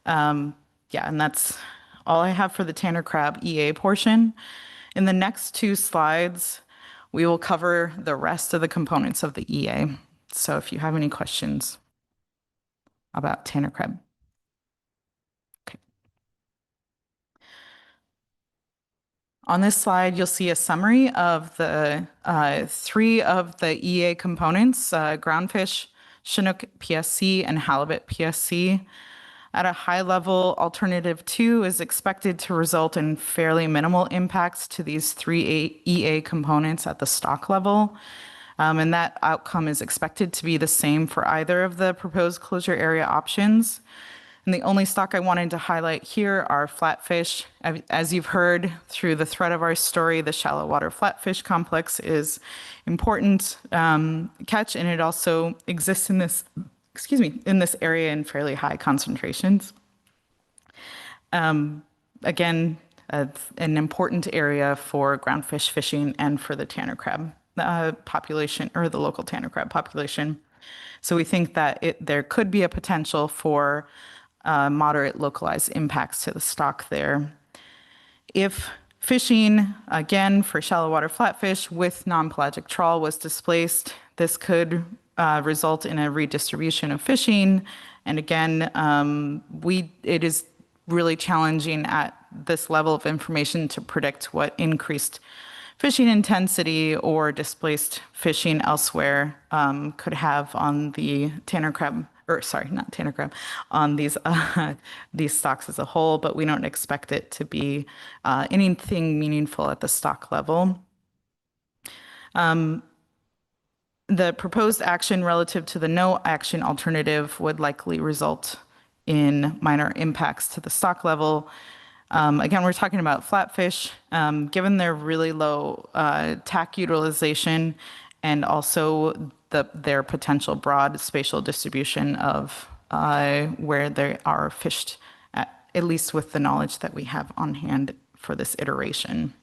Yeah, and that's all I have for the tanner crab EA portion. In the next 2 slides, we will cover the rest of the components of the EA. So if you have any questions about tanner crab. Okay. On this slide, you'll see a summary of the 3 of the EA components, groundfish, Chinook PSC, and halibut PSC. At a high level, alternative 2 is expected to result in fairly minimal impacts to these 3 EA components at the stock level. And that outcome is expected to be the same for either of the proposed closure area options. And the only stock I wanted to highlight here are flatfish. As you've heard through the thread of our story, the shallow water flatfish complex is important catch, and it also exists in this, in this area in fairly high concentrations. Again, an important area for groundfish fishing and for the tanner crab population, or the local tanner crab population. So we think that there could be a potential for moderate localized impacts to the stock there. If fishing, again, for shallow water flatfish with non-pelagic trawl was displaced, this could result in a redistribution of fishing. And again, it is really challenging at this level of information to predict what increased fishing intensity or displaced fishing elsewhere could have on the tanner crab or sorry, not tanner crab, on these stocks as a whole, but we don't expect it to be anything meaningful at the stock level. The proposed action relative to the no action alternative would likely result in minor impacts to the stock level. Again, we're talking about flatfish. Given their really low TAC utilization and also their potential broad spatial distribution of where they are fished, at least with the knowledge that we have on hand for this iteration.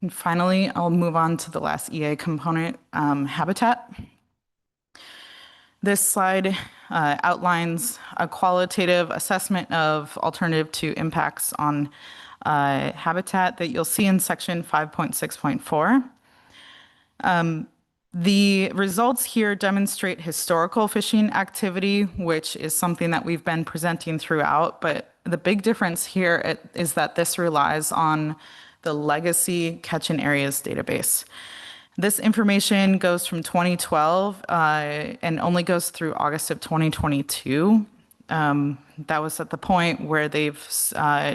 And finally, I'll move on to the last EA component, habitat. This slide outlines a qualitative assessment of alternative to impacts on habitat that you'll see in section 5.6.4. The results here demonstrate historical fishing activity, which is something that we've been presenting throughout, but the big difference here is that this relies on the legacy catch-in areas database. This information goes from 2012 and only goes through August of 2022. That was at the point where they've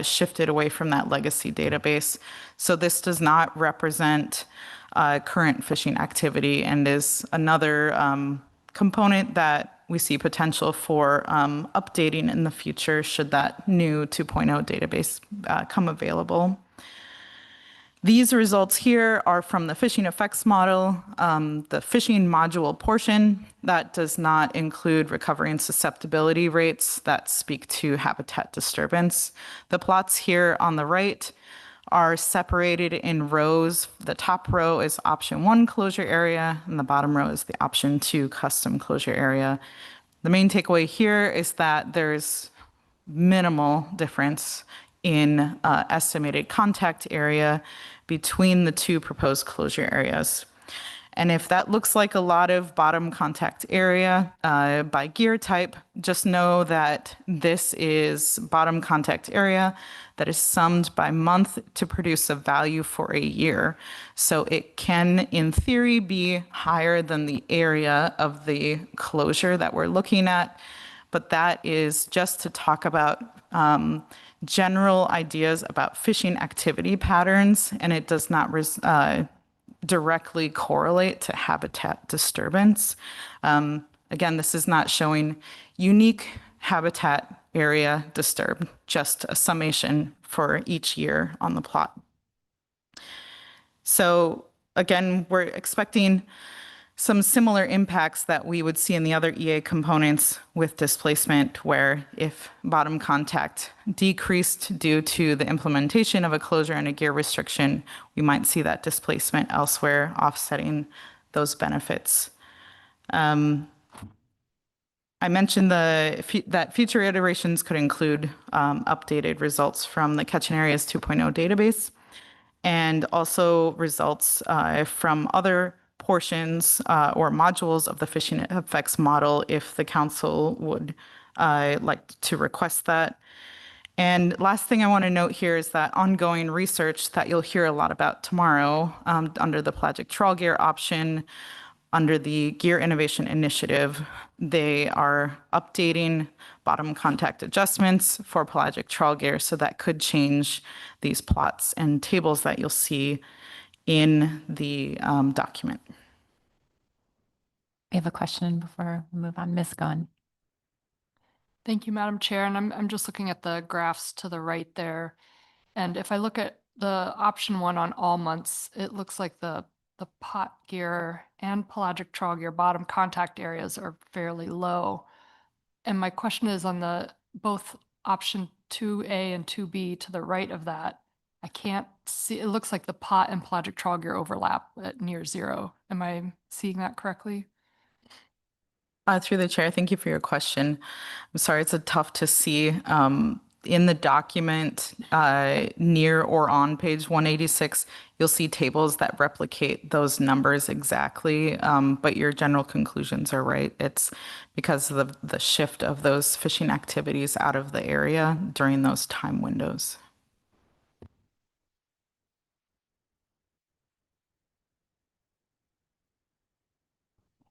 shifted away from that legacy database. So this does not represent current fishing activity and is another component that we see potential for updating in the future should that new 2.0 database come available. These results here are from the fishing effects model, the fishing module portion that does not include recovery and susceptibility rates that speak to habitat disturbance. The plots here on the right are separated in rows. The top row is option 1 closure area, and the bottom row is the option 2 custom closure area. The main takeaway here is that there's minimal difference in estimated contact area between the two proposed closure areas. And if that looks like a lot of bottom contact area by gear type, just know that this is bottom contact area that is summed by month to produce a value for a year. So it can, in theory, be higher than the area of the closure that we're looking at, but that is just to talk about general ideas about fishing activity patterns, and it does not directly correlate to habitat disturbance. Again, this is not showing unique habitat area disturbed, just a summation for each year on the plot. So again, we're expecting some similar impacts that we would see in the other EA components with displacement, where if bottom contact decreased due to the implementation of a closure and a gear restriction, we might see that displacement elsewhere offsetting those benefits. I mentioned that future iterations could include updated results from the Catch-in Areas 2.0 database and also results from other portions or modules of the fishing effects model if the council would like to request that. And last thing I want to note here is that ongoing research that you'll hear a lot about tomorrow under the pelagic trawl gear option, under the Gear Innovation Initiative, they are updating bottom contact adjustments for pelagic trawl gear, so that could change these plots and tables that you'll see in the document. We have a question before we move on. Ms. Goen. Thank you, Madam Chair. And I'm just looking at the graphs to the right there. And if I look at the option 1 on all months, it looks like the pot gear and pelagic trawl gear bottom contact areas are fairly low. And my question is on both option 2A and 2B to the right of that, I can't see, it looks like the pot and pelagic trawl gear overlap at near 0. Am I seeing that correctly? Through the chair, thank you for your question. I'm sorry, it's tough to see in the document near or on page 186, you'll see tables that replicate those numbers exactly, but your general conclusions are right. It's because of the shift of those fishing activities out of the area during those time windows.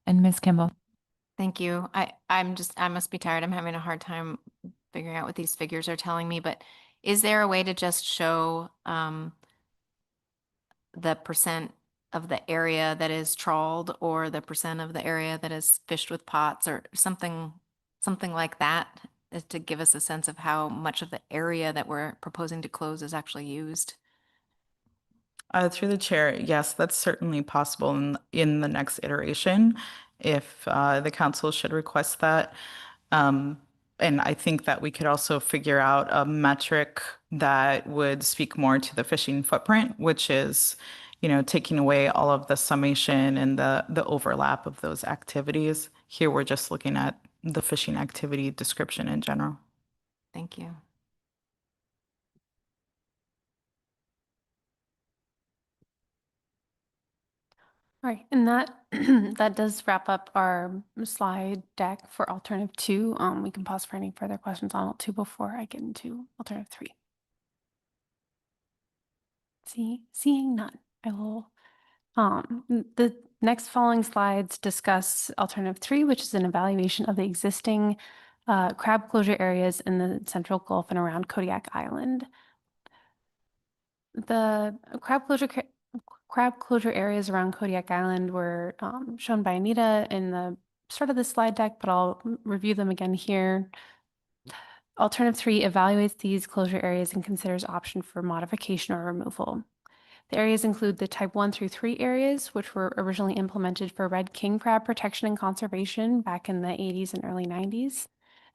And Ms. Kimball. Thank you. I must be tired. I'm having a hard time figuring out what these figures are telling me, but is there a way to just show the percent of the area that is trawled or the percent of the area that is fished with pots or something like that to give us a sense of how much of the area that we're proposing to close is actually used? Through the chair, yes, that's certainly possible in the next iteration if the council should request that. And I think that we could also figure out a metric that would speak more to the fishing footprint, which is, taking away all of the summation and the overlap of those activities. Here, we're just looking at the fishing activity description in general. Thank you. All right, and that that does wrap up our slide deck for alternative 2. We can pause for any further questions on alt 2 before I get into alternative 3. Seeing none, I will. The next following slides discuss alternative 3, which is an evaluation of the existing crab closure areas in the Central Gulf and around Kodiak Island. The crab closure areas around Kodiak Island were shown by Anita in the start of the slide deck, but I'll review them again here. Alternative 3 evaluates these closure areas and considers option for modification or removal. The areas include the type 1 through 3 areas, which were originally implemented for red king crab protection and conservation back in the 80s and early 90s,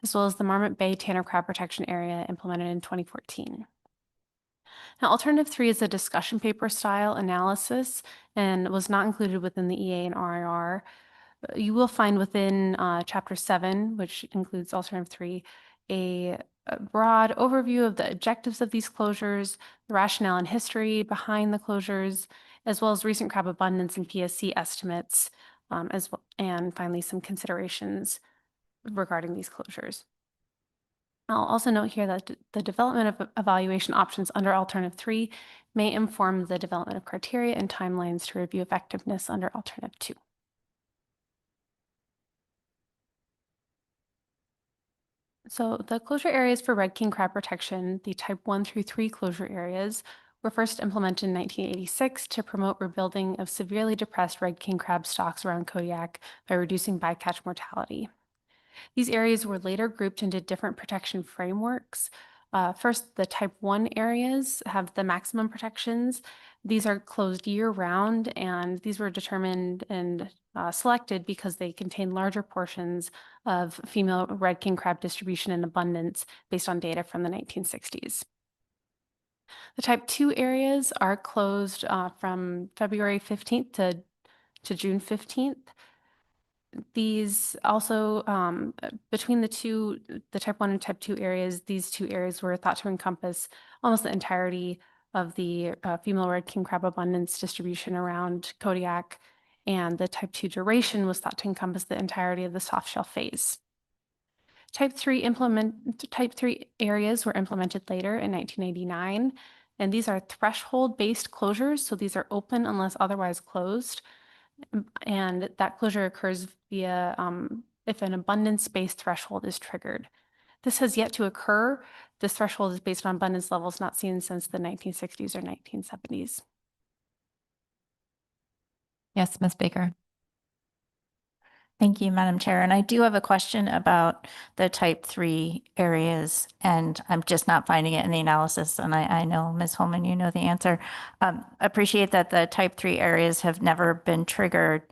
as well as the Marmot Bay Tanner crab protection area implemented in 2014. Now, alternative 3 is a discussion paper style analysis and was not included within the EA and RIR. You will find within Chapter 7, which includes alternative 3, a broad overview of the objectives of these closures, the rationale and history behind the closures, as well as recent crab abundance and PSC estimates, and finally some considerations regarding these closures. I'll also note here that the development of evaluation options under alternative 3 may inform the development of criteria and timelines to review effectiveness under alternative 2. So the closure areas for red king crab protection, the type 1 through 3 closure areas, were first implemented in 1986 to promote rebuilding of severely depressed red king crab stocks around Kodiak by reducing bycatch mortality. These areas were later grouped into different protection frameworks. First, the type 1 areas have the maximum protections. These are closed year-round, and these were determined and selected because they contain larger portions of female red king crab distribution and abundance based on data from the 1960s. The type 2 areas are closed from February 15th to June 15th. These also, between the type 1 and type 2 areas, these 2 areas were thought to encompass almost the entirety of the female red king crab abundance distribution around Kodiak, and the type 2 duration was thought to encompass the entirety of the soft shell phase. Type 3 areas were implemented later in 1989, and these are threshold-based closures, so these are open unless otherwise closed. And that closure occurs via if an abundance-based threshold is triggered. This has yet to occur. This threshold is based on abundance levels not seen since the 1960s or 1970s. Yes, Ms. Baker. Thank you, Madam Chair. And I do have a question about the type 3 areas, and I'm just not finding it in the analysis. And I know, Ms. Holman, you know the answer. Appreciate that the type 3 areas have never been triggered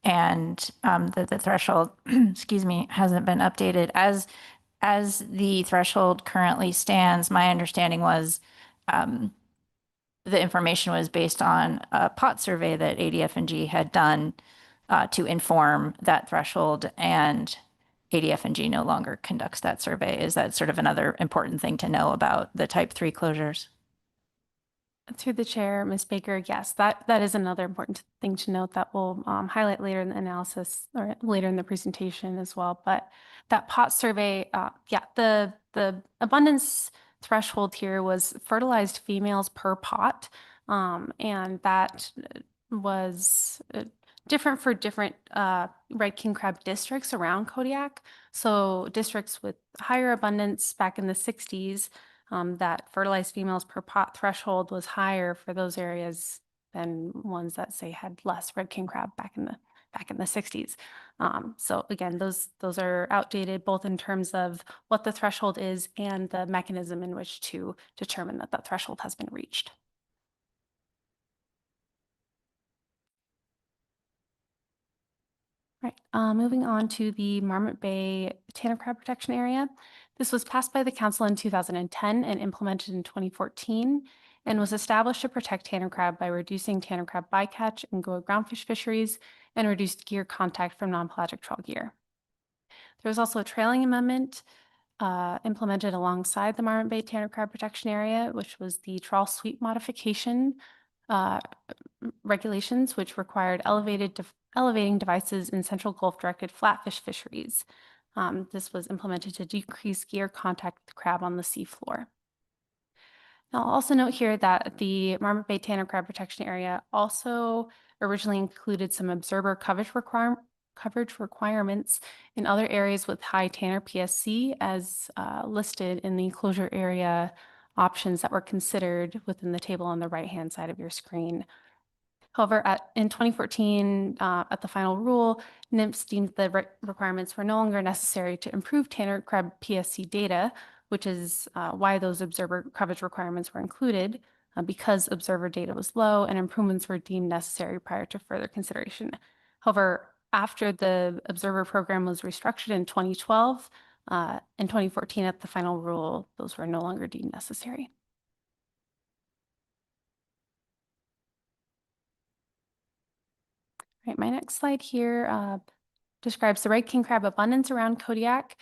and that the threshold, excuse me, hasn't been updated. As the threshold currently stands, my understanding was the information was based on a pot survey that ADF&G had done to inform that threshold, and ADF&G no longer conducts that survey. Is that sort of another important thing to know about the type 3 closures? Through the chair, Ms. Baker, yes, that is another important thing to note that we'll highlight later in the analysis or later in the presentation as well. But that pot survey, the abundance threshold here was fertilized females per pot, and that was different for different red king crab districts around Kodiak. So districts with higher abundance back in the 60s, that fertilized females per pot threshold was higher for those areas than ones that say had less red king crab back in the 60s. So again, those are outdated both in terms of what the threshold is and the mechanism in which to determine that that threshold has been reached. Right, moving on to the Marmot Bay Tanner Crab Protection Area. This was passed by the council in 2010 and implemented in 2014 and was established to protect tanner crab by reducing tanner crab bycatch and Goa groundfish fisheries and reduced gear contact from non-pelagic trawl gear. There was also a trailing amendment implemented alongside the Marmot Bay Tanner Crab Protection Area, which was the trawl sweep modification regulations, which required elevating devices in Central Gulf directed flatfish fisheries. This was implemented to decrease gear contact with the crab on the seafloor. Now, I'll also note here that the Marmot Bay Tanner Crab Protection Area also originally included some observer coverage requirements in other areas with high tanner PSC as listed in the enclosure area options that were considered within the table on the right-hand side of your screen. However, in 2014, at the final rule, NMFS deemed the requirements were no longer necessary to improve tanner crab PSC data, which is why those observer coverage requirements were included, because observer data was low and improvements were deemed necessary prior to further consideration. However, after the observer program was restructured in 2012, in 2014 at the final rule, those were no longer deemed necessary. Right, my next slide here describes the red king crab abundance around Kodiak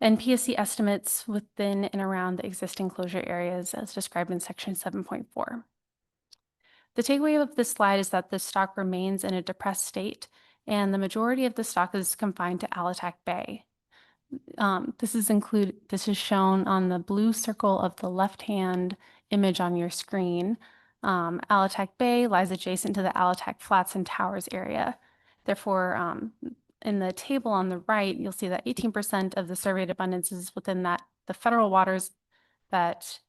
and PSC estimates within and around the existing closure areas as described in section 7.4. The takeaway of this slide is that the stock remains in a depressed state and the majority of the stock is confined to Alatak Bay. This is shown on the blue circle of the left-hand image on your screen. Alatak Bay lies adjacent to the Alatak Flats and Towers area. Therefore, in the table on the right, you'll see that 18% of the surveyed abundance is within the federal waters that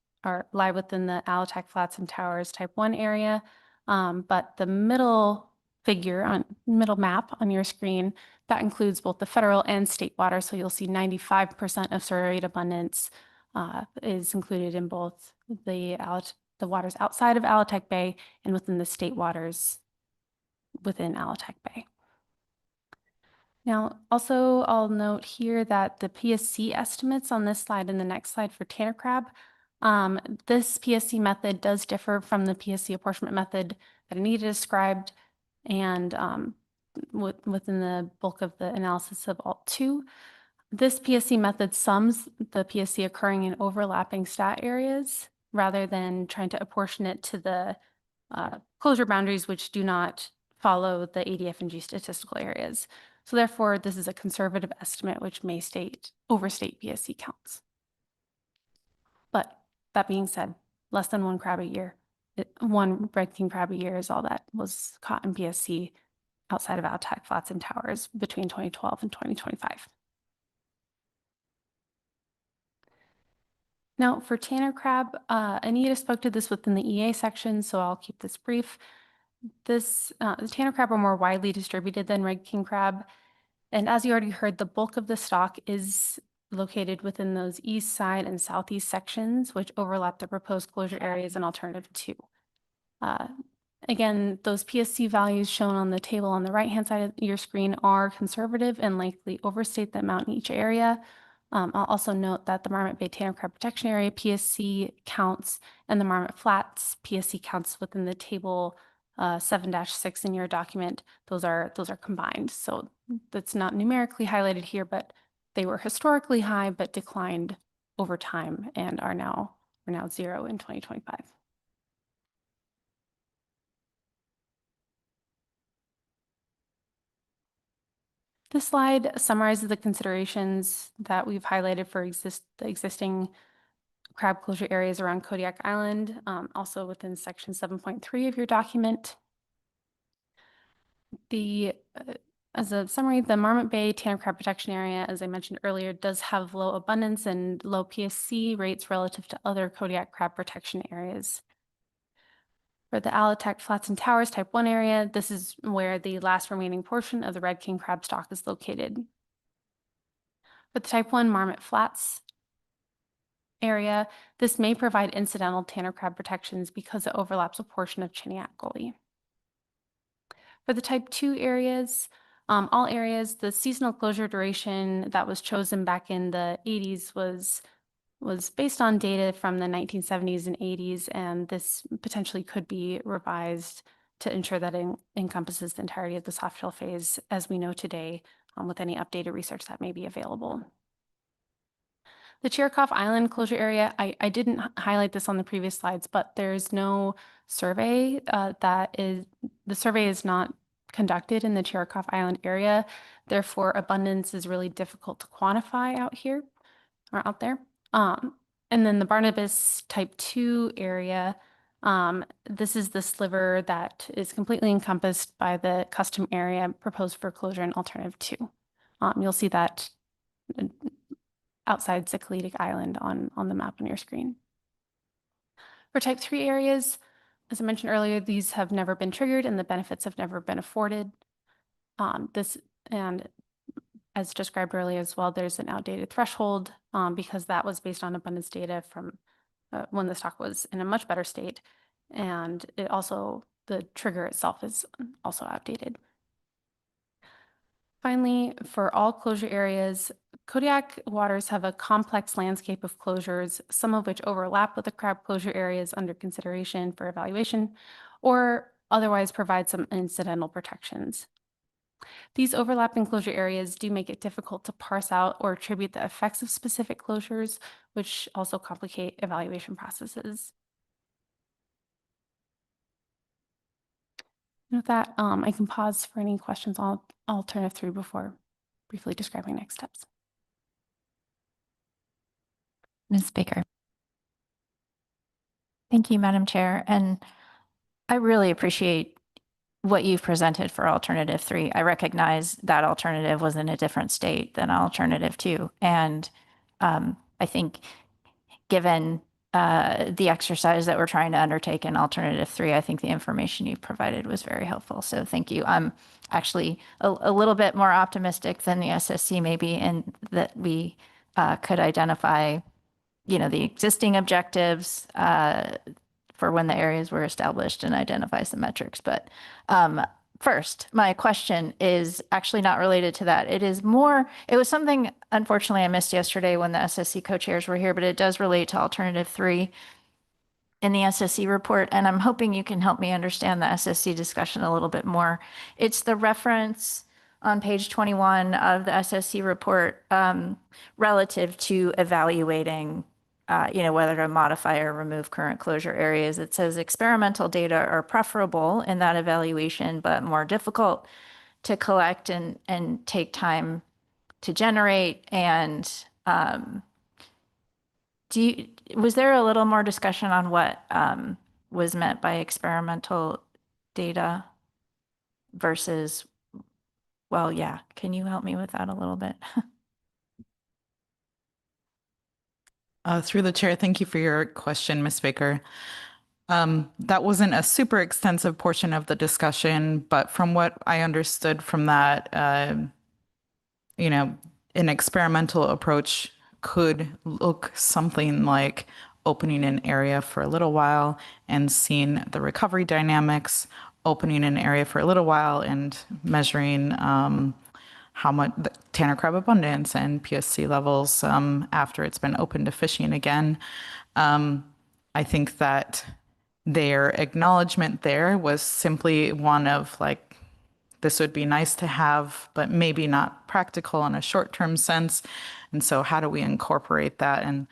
lie within the Alatak Flats and Towers Type 1 area. But the middle map on your screen, that includes both the federal and state water. So you'll see 95% of surveyed abundance is included in both the waters outside of Alatak Bay and within the state waters within Alatak Bay. Now, also, I'll note here that the PSC estimates on this slide and the next slide for tanner crab, this PSC method does differ from the PSC apportionment method that Anita described and within the bulk of the analysis of Alt 2. This PSC method sums the PSC occurring in overlapping stat areas rather than trying to apportion it to the closure boundaries which do not follow the ADF&G statistical areas. So therefore, this is a conservative estimate which may overstate PSC counts. But that being said, less than one crab a year, one red king crab a year is all that was caught in PSC outside of Alatak Flats and Towers between 2012 and 2025. Now for tanner crab, Anita spoke to this within the EA section, so I'll keep this brief. The tanner crab are more widely distributed than red king crab. And as you already heard, the bulk of the stock is located within those east side and southeast sections, which overlap the proposed closure areas in alternative 2. Again, those PSC values shown on the table on the right-hand side of your screen are conservative and likely overstate the amount in each area. I'll also note that the Marmot Bay Tanner Crab Protection Area PSC counts and the Marmot Flats PSC counts within the table 7-6 in your document. Those are combined. So that's not numerically highlighted here, but they were historically high but declined over time and are now 0 in 2025. This slide summarizes the considerations that we've highlighted for the existing crab closure areas around Kodiak Island, also within section 7.3 of your document. As a summary, the Marmot Bay Tanner Crab Protection Area, as I mentioned earlier, does have low abundance and low PSC rates relative to other Kodiak crab protection areas. For the Alatak Flats and Towers Type 1 area, this is where the last remaining portion of the red king crab stock is located. For the Type 1 Marmot Flats area, this may provide incidental Tanner crab protections because it overlaps a portion of Chiniak Gully. For the Type 2 areas, all areas, the seasonal closure duration that was chosen back in the 80s was based on data from the 1970s and 80s, and this potentially could be revised to ensure that it encompasses the entirety of the soft shell phase as we know today, with any updated research that may be available. The Chirikov Island closure area, I didn't highlight this on the previous slides, but there's no survey the survey is not conducted in the Chirikov Island area. Therefore, abundance is really difficult to quantify out here or out there. And then the Barnabas Type 2 area, this is the sliver that is completely encompassed by the custom area proposed for closure in Alternative 2. You'll see that outside Sikalitic Island on the map on your screen. For Type 3 areas, as I mentioned earlier, these have never been triggered and the benefits have never been afforded. And as described earlier as well, there's an outdated threshold because that was based on abundance data from when the stock was in a much better state. And it also, the trigger itself is also outdated. Finally, for all closure areas, Kodiak waters have a complex landscape of closures, some of which overlap with the crab closure areas under consideration for evaluation, or otherwise provide some incidental protections. These overlapping closure areas do make it difficult to parse out or attribute the effects of specific closures, which also complicate evaluation processes. With that, I can pause for any questions. I'll turn it through before briefly describing next steps. Ms. Baker. Thank you, Madam Chair. And I really appreciate what you've presented for Alternative 3. I recognize that alternative was in a different state than Alternative 2. And I think given the exercise that we're trying to undertake in Alternative 3, I think the information you provided was very helpful. So thank you. I'm actually a little bit more optimistic than the SSC maybe in that we could identify, the existing objectives for when the areas were established and identifies the metrics. But first, my question is actually not related to that. It was something, unfortunately, I missed yesterday when the SSC co-chairs were here, but it does relate to Alternative 3 in the SSC report. And I'm hoping you can help me understand the SSC discussion a little bit more. It's the reference on page 21 of the SSC report relative to evaluating whether to modify or remove current closure areas. It says experimental data are preferable in that evaluation, but more difficult to collect and take time to generate. And was there a little more discussion on what was meant by experimental data versus, well, yeah, can you help me with that a little bit? Through the chair, thank you for your question, Ms. Baker. That wasn't a super extensive portion of the discussion, but from what I understood from that, an experimental approach could look something like opening an area for a little while and seeing the recovery dynamics, opening an area for a little while and measuring how much the Tanner crab abundance and PSC levels after it's been open to fishing again. I think that their acknowledgement there was simply one of like, this would be nice to have, but maybe not practical in a short-term sense. And so how do we incorporate that, and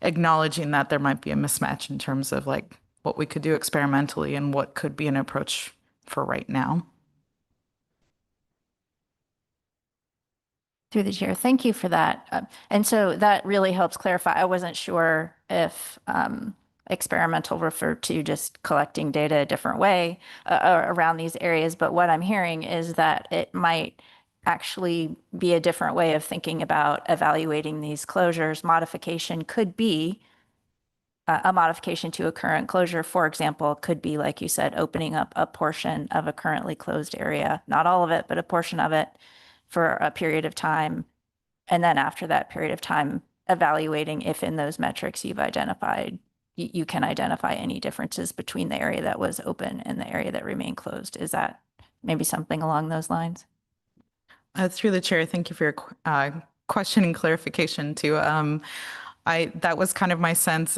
acknowledging that there might be a mismatch in terms of like what we could do experimentally and what could be an approach for right now. Through the chair, thank you for that. And so that really helps clarify. I wasn't sure if experimental referred to just collecting data a different way around these areas. But what I'm hearing is that it might actually be a different way of thinking about evaluating these closures. Modification could be a modification to a current closure, for example, could be, like you said, opening up a portion of a currently closed area, not all of it, but a portion of it for a period of time. And then after that period of time, evaluating if in those metrics you've identified, you can identify any differences between the area that was open and the area that remained closed. Is that maybe something along those lines? Through the chair, thank you for your question and clarification too. That was kind of my sense.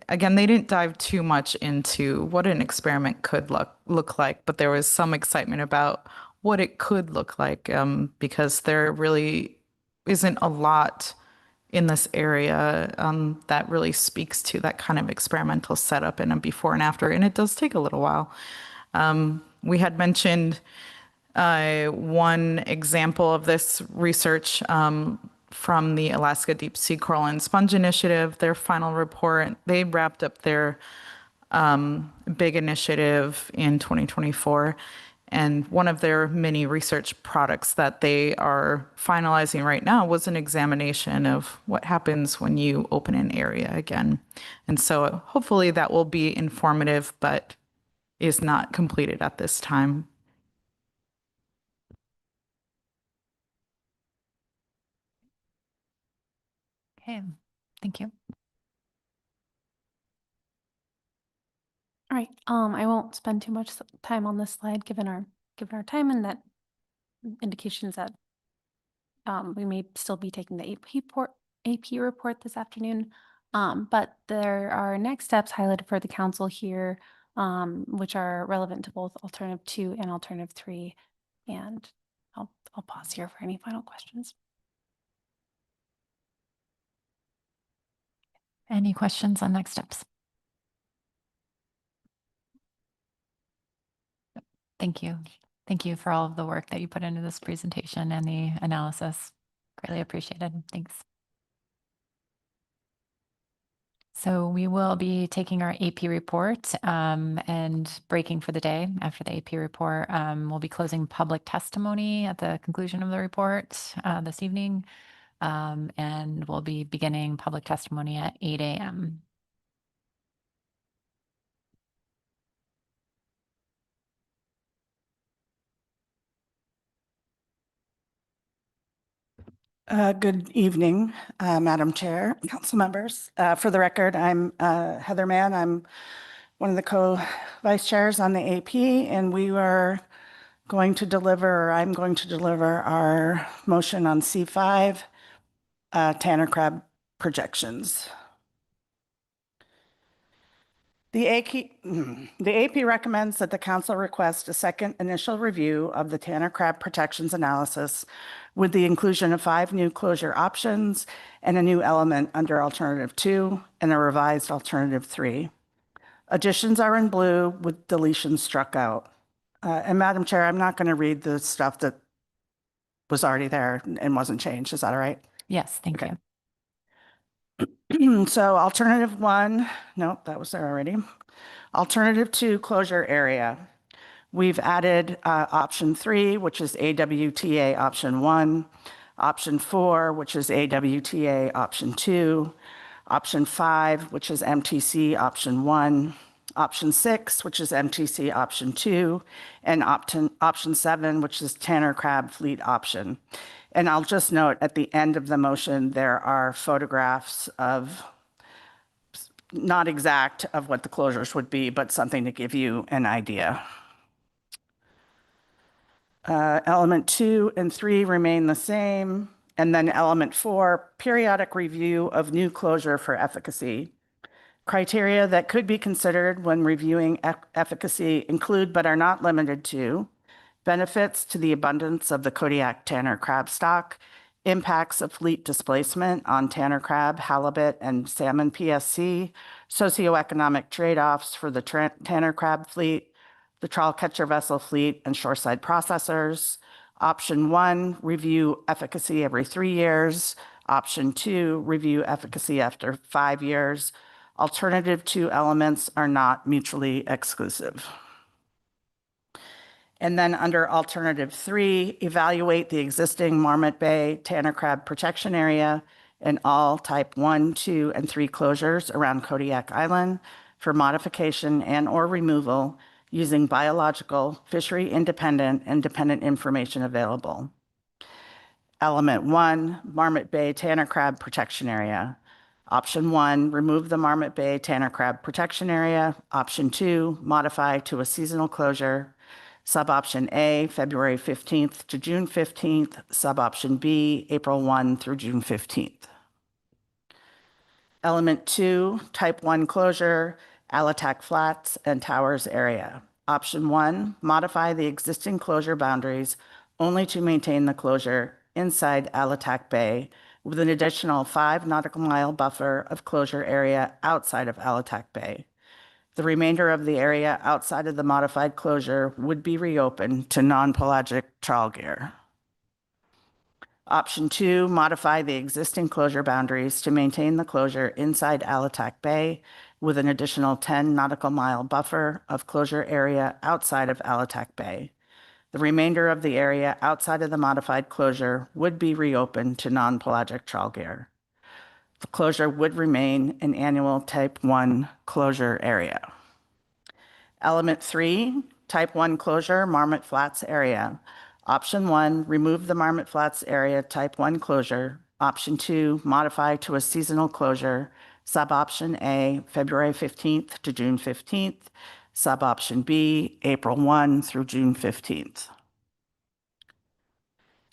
Again, they didn't dive too much into what an experiment could look like, but there was some excitement about what it could look like, because there really isn't a lot in this area that really speaks to that kind of experimental setup and a before and after, and it does take a little while. We had mentioned one example of this research from the Alaska Deep Sea Coral and Sponge Initiative, their final report. They wrapped up their big initiative in 2024. And one of their many research products that they are finalizing right now was an examination of what happens when you open an area again. And so hopefully that will be informative, but is not completed at this time. Okay, thank you. All right, I won't spend too much time on this slide, given our time and that indications that we may still be taking the AP report this afternoon. But there are next steps highlighted for the council here, which are relevant to both alternative 2 and alternative 3. And I'll pause here for any final questions. Any questions on next steps? Thank you. Thank you for all of the work that you put into this presentation and the analysis. Greatly appreciated. Thanks. So we will be taking our AP report and breaking for the day. After the AP report, we'll be closing public testimony at the conclusion of the report this evening. And we'll be beginning public testimony at 8 a.m. Good evening, Madam Chair, council members. For the record, I'm Heather Mann. I'm one of the co-vice chairs on the AP, and I'm going to deliver our motion on C5, Tanner crab projections. The AP recommends that the council request a second initial review of the Tanner crab protections analysis with the inclusion of 5 new closure options and a new element under alternative 2 and a revised alternative 3. Additions are in blue with deletions struck out. And Madam Chair, I'm not going to read the stuff that was already there and wasn't changed. Is that all right? Yes, thank you. So alternative 1, nope, that was there already. Alternative 2, closure area. We've added option 3, which is AWTA option 1, option 4, which is AWTA option 2, option 5, which is MTC option 1, option 6, which is MTC option 2, and option 7, which is Tanner crab fleet option. And I'll just note at the end of the motion, there are photographs of, not exact of what the closures would be, but something to give you an idea. Element 2 and 3 remain the same. And then element 4, periodic review of new closure for efficacy. Criteria that could be considered when reviewing efficacy include, but are not limited to, benefits to the abundance of the Kodiak Tanner crab stock, impacts of fleet displacement on Tanner crab, halibut, and salmon PSC, socioeconomic trade-offs for the Tanner crab fleet, the trawl catcher vessel fleet, and shoreside processors. Option 1, review efficacy every 3 years. Option 2, review efficacy after 5 years. Alternative 2 elements are not mutually exclusive. And then under alternative 3, evaluate the existing Marmot Bay Tanner Crab Protection Area and all type 1, 2, and 3 closures around Kodiak Island for modification and/or removal using biological, fishery independent, and dependent information available. Element 1, Marmot Bay Tanner Crab Protection Area. Option 1, remove the Marmot Bay Tanner Crab Protection Area. Option 2, modify to a seasonal closure. Suboption A, February 15th to June 15th. Suboption B, April 1 through June 15th. Element 2, type 1 closure, Alatac Flats and Towers area. Option 1, modify the existing closure boundaries only to maintain the closure inside Alatac Bay with an additional 5 nautical mile buffer of closure area outside of Alatac Bay. The remainder of the area outside of the modified closure would be reopened to non-pelagic trawl gear. Option 2, modify the existing closure boundaries to maintain the closure inside Alatac Bay with an additional 10 nautical mile buffer of closure area outside of Alatac Bay. The remainder of the area outside of the modified closure would be reopened to non-pelagic trawl gear. The closure would remain an annual type 1 closure area. Element 3, type 1 closure, Marmot Flats area. Option 1, remove the Marmot Flats area type 1 closure. Option 2, modify to a seasonal closure. Suboption A, February 15th to June 15th. Suboption B, April 1 through June 15th.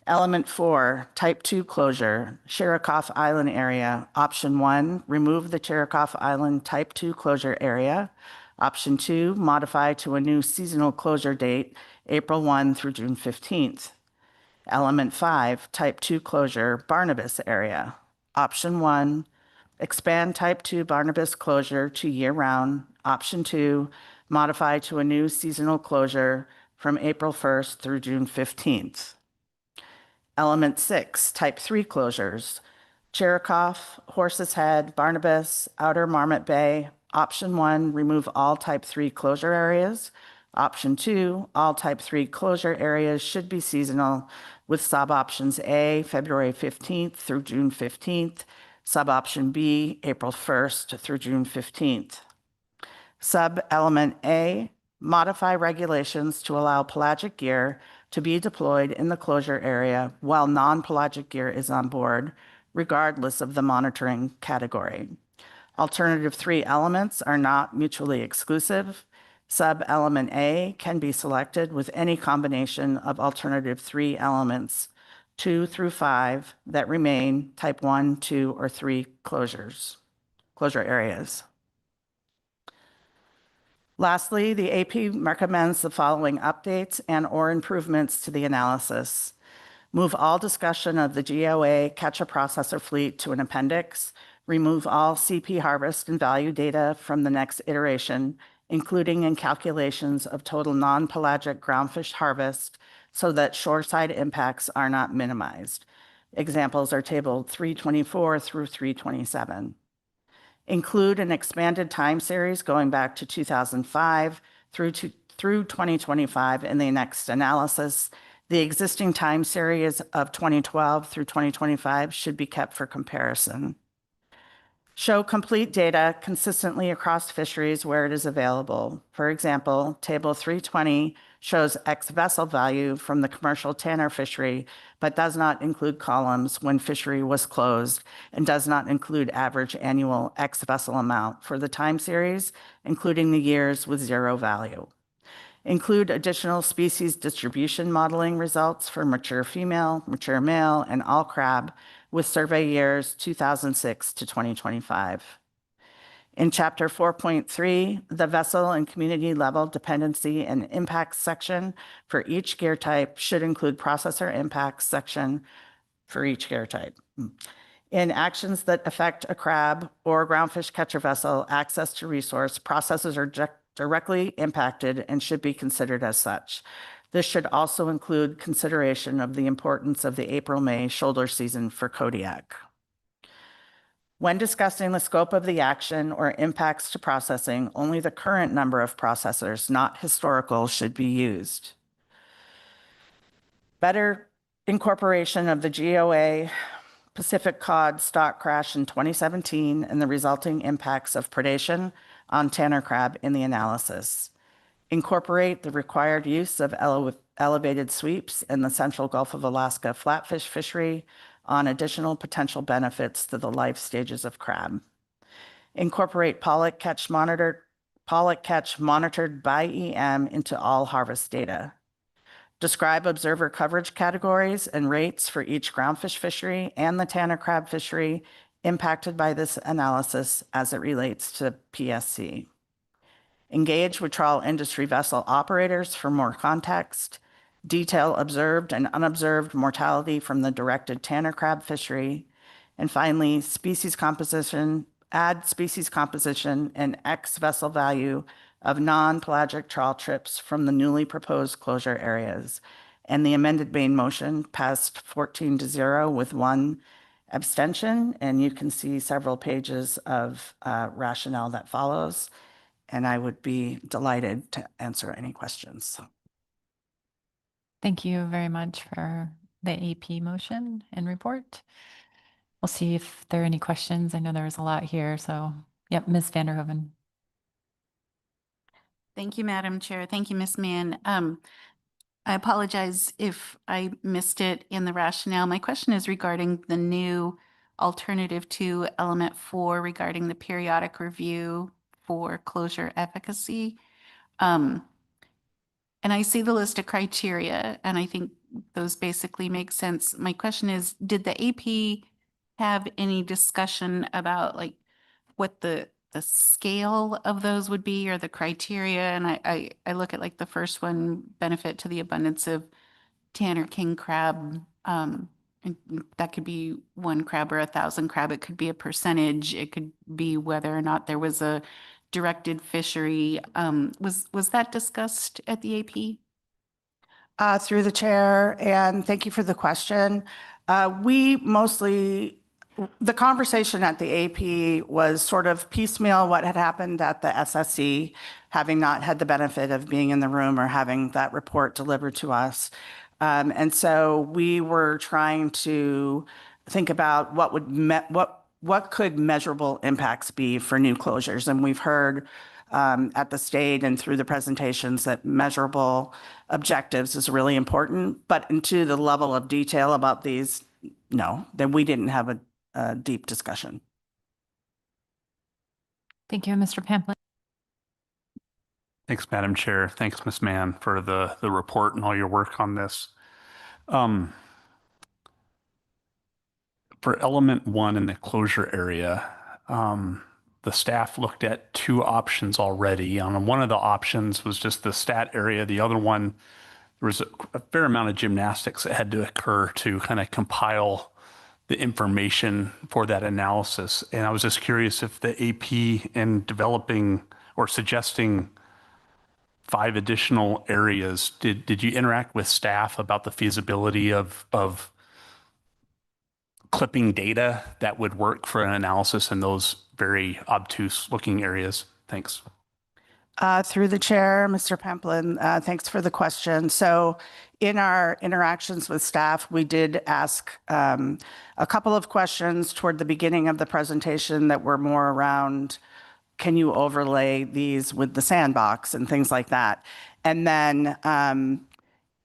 Element 4, type 2 closure, Chirikoff Island area. Option 1, remove the Chirikoff Island type 2 closure area. Option 2, modify to a new seasonal closure date, April 1 through June 15th. Element 5, type 2 closure, Barnabas area. Option 1, expand type 2 Barnabas closure to year-round. Option 2, modify to a new seasonal closure from April 1st through June 15th. Element 6, type 3 closures, Chirikoff, Horse's Head, Barnabas, Outer Marmot Bay. Option 1, remove all type 3 closure areas. Option 2, all type 3 closure areas should be seasonal with suboptions A, February 15th through June 15th, suboption B, April 1st through June 15th. Sub-element A, modify regulations to allow pelagic gear to be deployed in the closure area while non-pelagic gear is on board, regardless of the monitoring category. Alternative 3 elements are not mutually exclusive. Sub-element A can be selected with any combination of alternative 3 elements, 2 through 5, that remain type 1, 2, or 3 closure areas. Lastly, the AP recommends the following updates and/or improvements to the analysis. Move all discussion of the GOA catcher processor fleet to an appendix. Remove all CP harvest and value data from the next iteration, including in calculations of total non-pelagic groundfish harvest, so that shoreside impacts are not minimized. Examples are tabled 324 through 327. Include an expanded time series going back to 2005 through 2025 in the next analysis. The existing time series of 2012 through 2025 should be kept for comparison. Show complete data consistently across fisheries where it is available. For example, Table 320 shows X vessel value from the commercial Tanner fishery, but does not include columns when fishery was closed and does not include average annual X vessel amount for the time series, including the years with 0 value. Include additional species distribution modeling results for mature female, mature male, and all crab with survey years 2006 to 2025. In Chapter 4.3, the vessel and community level dependency and impacts section for each gear type should include processor impacts section for each gear type. In actions that affect a crab or groundfish catcher vessel access to resource, processes are directly impacted and should be considered as such. This should also include consideration of the importance of the April-May shoulder season for Kodiak. When discussing the scope of the action or impacts to processing, only the current number of processors, not historical, should be used. Better incorporation of the GOA Pacific cod stock crash in 2017 and the resulting impacts of predation on tanner crab in the analysis. Incorporate the required use of elevated sweeps in the Central Gulf of Alaska flatfish fishery on additional potential benefits to the life stages of crab. Incorporate pollock catch monitored by EM into all harvest data. Describe observer coverage categories and rates for each groundfish fishery and the tanner crab fishery impacted by this analysis as it relates to PSC. Engage with trawl industry vessel operators for more context. Detail observed and unobserved mortality from the directed tanner crab fishery. And finally, species composition, add species composition and X vessel value of non-pelagic trawl trips from the newly proposed closure areas. And the amended main motion passed 14-0 with 1 abstention. And you can see several pages of rationale that follows. And I would be delighted to answer any questions. Thank you very much for the AP motion and report. We'll see if there are any questions. I know there was a lot here, so yep, Ms. Vanderhoeven. Thank you, Madam Chair. Thank you, Ms. Mann. I apologize if I missed it in the rationale. My question is regarding the new alternative to element 4 regarding the periodic review for closure efficacy. And I see the list of criteria, and I think those basically make sense. My question is, did the AP have any discussion about like what the scale of those would be or the criteria? And I look at like the first one, benefit to the abundance of tanner king crab. And that could be 1 crab or 1,000 crab. It could be a percentage. It could be whether or not there was a directed fishery. Was that discussed at the AP? Through the chair, and thank you for the question. The conversation at the AP was sort of piecemeal what had happened at the SSC, having not had the benefit of being in the room or having that report delivered to us. And so we were trying to think about what could measurable impacts be for new closures. And we've heard at the state and through the presentations that measurable objectives is really important, but into the level of detail about these, no, then we didn't have a deep discussion. Thank you, Mr. Pamplin. Thanks, Madam Chair. Thanks, Ms. Mann, for the report and all your work on this. For element 1 in the closure area, the staff looked at 2 options already. One of the options was just the stat area. The other one, there was a fair amount of gymnastics that had to occur to kind of compile the information for that analysis. And I was just curious if the AP in developing or suggesting 5 additional areas, did you interact with staff about the feasibility of clipping data that would work for an analysis in those very obtuse looking areas? Thanks. Through the chair, Mr. Pamplin, thanks for the question. So in our interactions with staff, we did ask a couple of questions toward the beginning of the presentation that were more around, can you overlay these with the sandbox and things like that? And then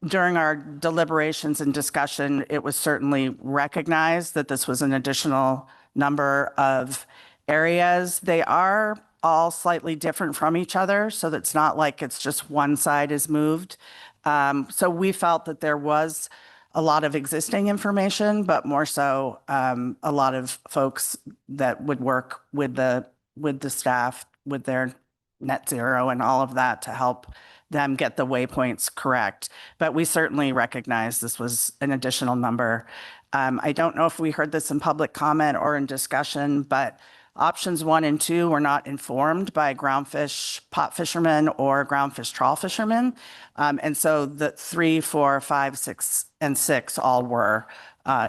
during our deliberations and discussion, it was certainly recognized that this was an additional number of areas. They are all slightly different from each other, so that's not like it's just one side is moved. So we felt that there was a lot of existing information, but more so a lot of folks that would work with the staff with their net zero and all of that to help them get the waypoints correct. But we certainly recognize this was an additional number. I don't know if we heard this in public comment or in discussion, but options 1 and 2 were not informed by groundfish pot fishermen or groundfish trawl fishermen. And so the 3, 4, 5, 6, and 6 all were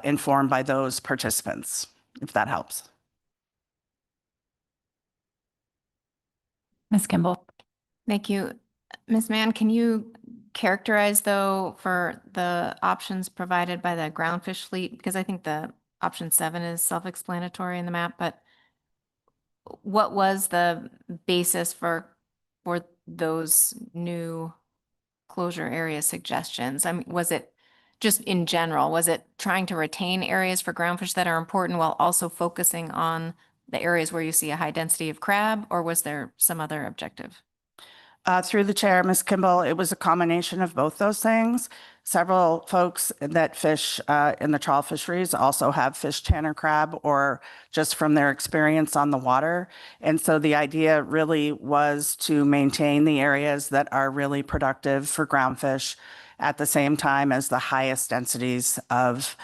informed by those participants, if that helps. Ms. Kimball. Thank you. Ms. Mann, can you characterize though for the options provided by the groundfish fleet? Because I think the option 7 is self-explanatory in the map, but what was the basis for those new closure area suggestions? I mean, was it just in general, was it trying to retain areas for groundfish that are important while also focusing on the areas where you see a high density of crab, or was there some other objective? Through the chair, Ms. Kimball, it was a combination of both those things. Several folks that fish in the trawl fisheries also have fished tanner crab or just from their experience on the water. And so the idea really was to maintain the areas that are really productive for groundfish at the same time as the highest densities of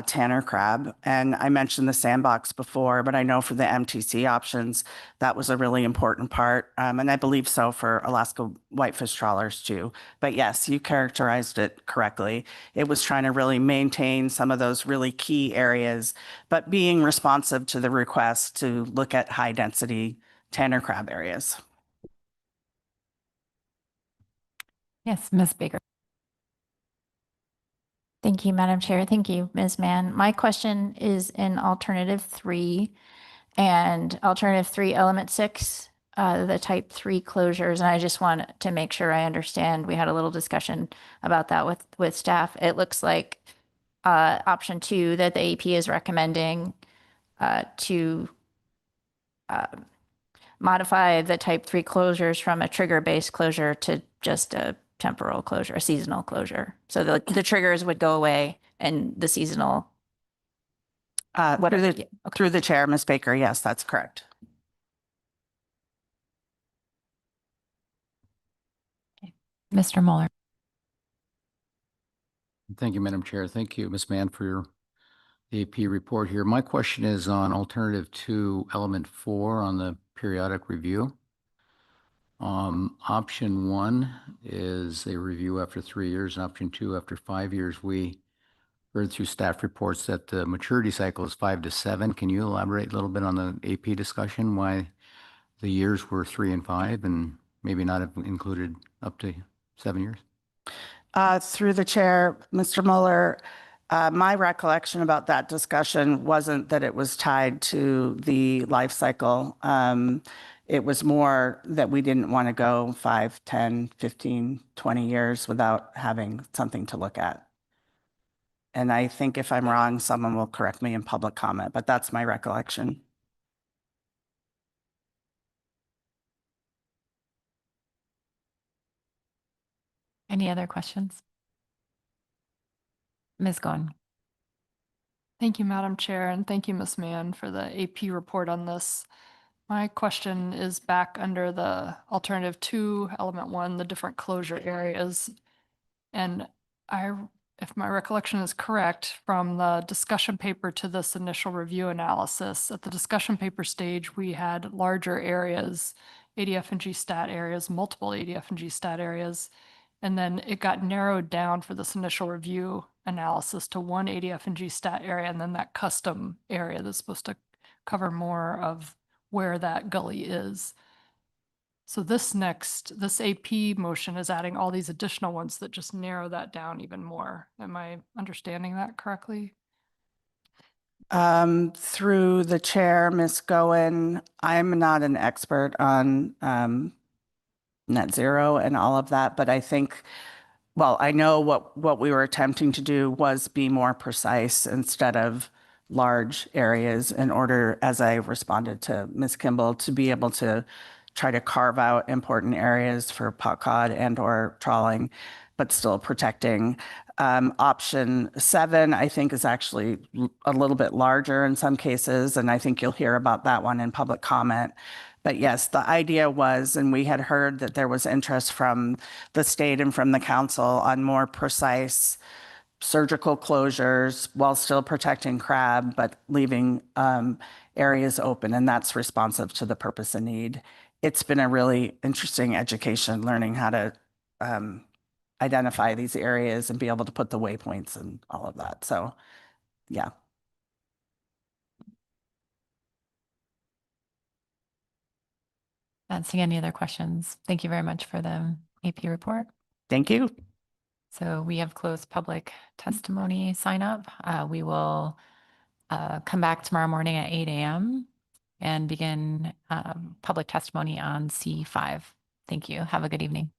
tanner crab. And I mentioned the sandbox before, but I know for the MTC options, that was a really important part. And I believe so for Alaska whitefish trawlers too. But yes, you characterized it correctly. It was trying to really maintain some of those really key areas, but being responsive to the request to look at high density tanner crab areas. Yes, Ms. Baker. Thank you, Madam Chair. Thank you, Ms. Mann. My question is in alternative 3 and alternative 3, element 6, the type 3 closures. And I just want to make sure I understand. We had a little discussion about that with staff. It looks like option 2 that the AP is recommending to modify the type 3 closures from a trigger-based closure to just a temporal closure, a seasonal closure. So the triggers would go away and the seasonal. Through the chair, Ms. Baker, yes, that's correct. Mr. Mueller. Thank you, Madam Chair. Thank you, Ms. Mann, for your AP report here. My question is on alternative 2, element 4 on the periodic review. Option 1 is a review after 3 years, and option 2 after 5 years. We heard through staff reports that the maturity cycle is 5 to 7. Can you elaborate a little bit on the AP discussion, why the years were 3 and 5 and maybe not have included up to 7 years? Through the chair, Mr. Mueller, my recollection about that discussion wasn't that it was tied to the life cycle. It was more that we didn't want to go 5, 10, 15, 20 years without having something to look at. And I think if I'm wrong, someone will correct me in public comment, but that's my recollection. Any other questions? Ms. Goen. Thank you, Madam Chair, and thank you, Ms. Mann, for the AP report on this. My question is back under the alternative 2, element 1, the different closure areas. And if my recollection is correct, from the discussion paper to this initial review analysis, at the discussion paper stage, we had larger areas, ADF and G stat areas, multiple ADF and G stat areas. And then it got narrowed down for this initial review analysis to 1 ADF and G stat area, and then that custom area that's supposed to cover more of where that gully is. So this AP motion is adding all these additional ones that just narrow that down even more. Am I understanding that correctly? Through the chair, Ms. Goen, I'm not an expert on net zero and all of that, but I think, well, I know what we were attempting to do was be more precise instead of large areas in order, as I responded to Ms. Kimball, to be able to try to carve out important areas for pot cod and or trawling, but still protecting. Option 7, I think, is actually a little bit larger in some cases, and I think you'll hear about that one in public comment. But yes, the idea was, and we had heard that there was interest from the state and from the council on more precise surgical closures while still protecting crab, but leaving areas open, and that's responsive to the purpose and need. It's been a really interesting education learning how to identify these areas and be able to put the waypoints and all of that. So, yeah. Not seeing any other questions. Thank you very much for the AP report. Thank you. So we have closed public testimony sign up. We will come back tomorrow morning at 8 a.m. and begin public testimony on C5. Thank you. Have a good evening.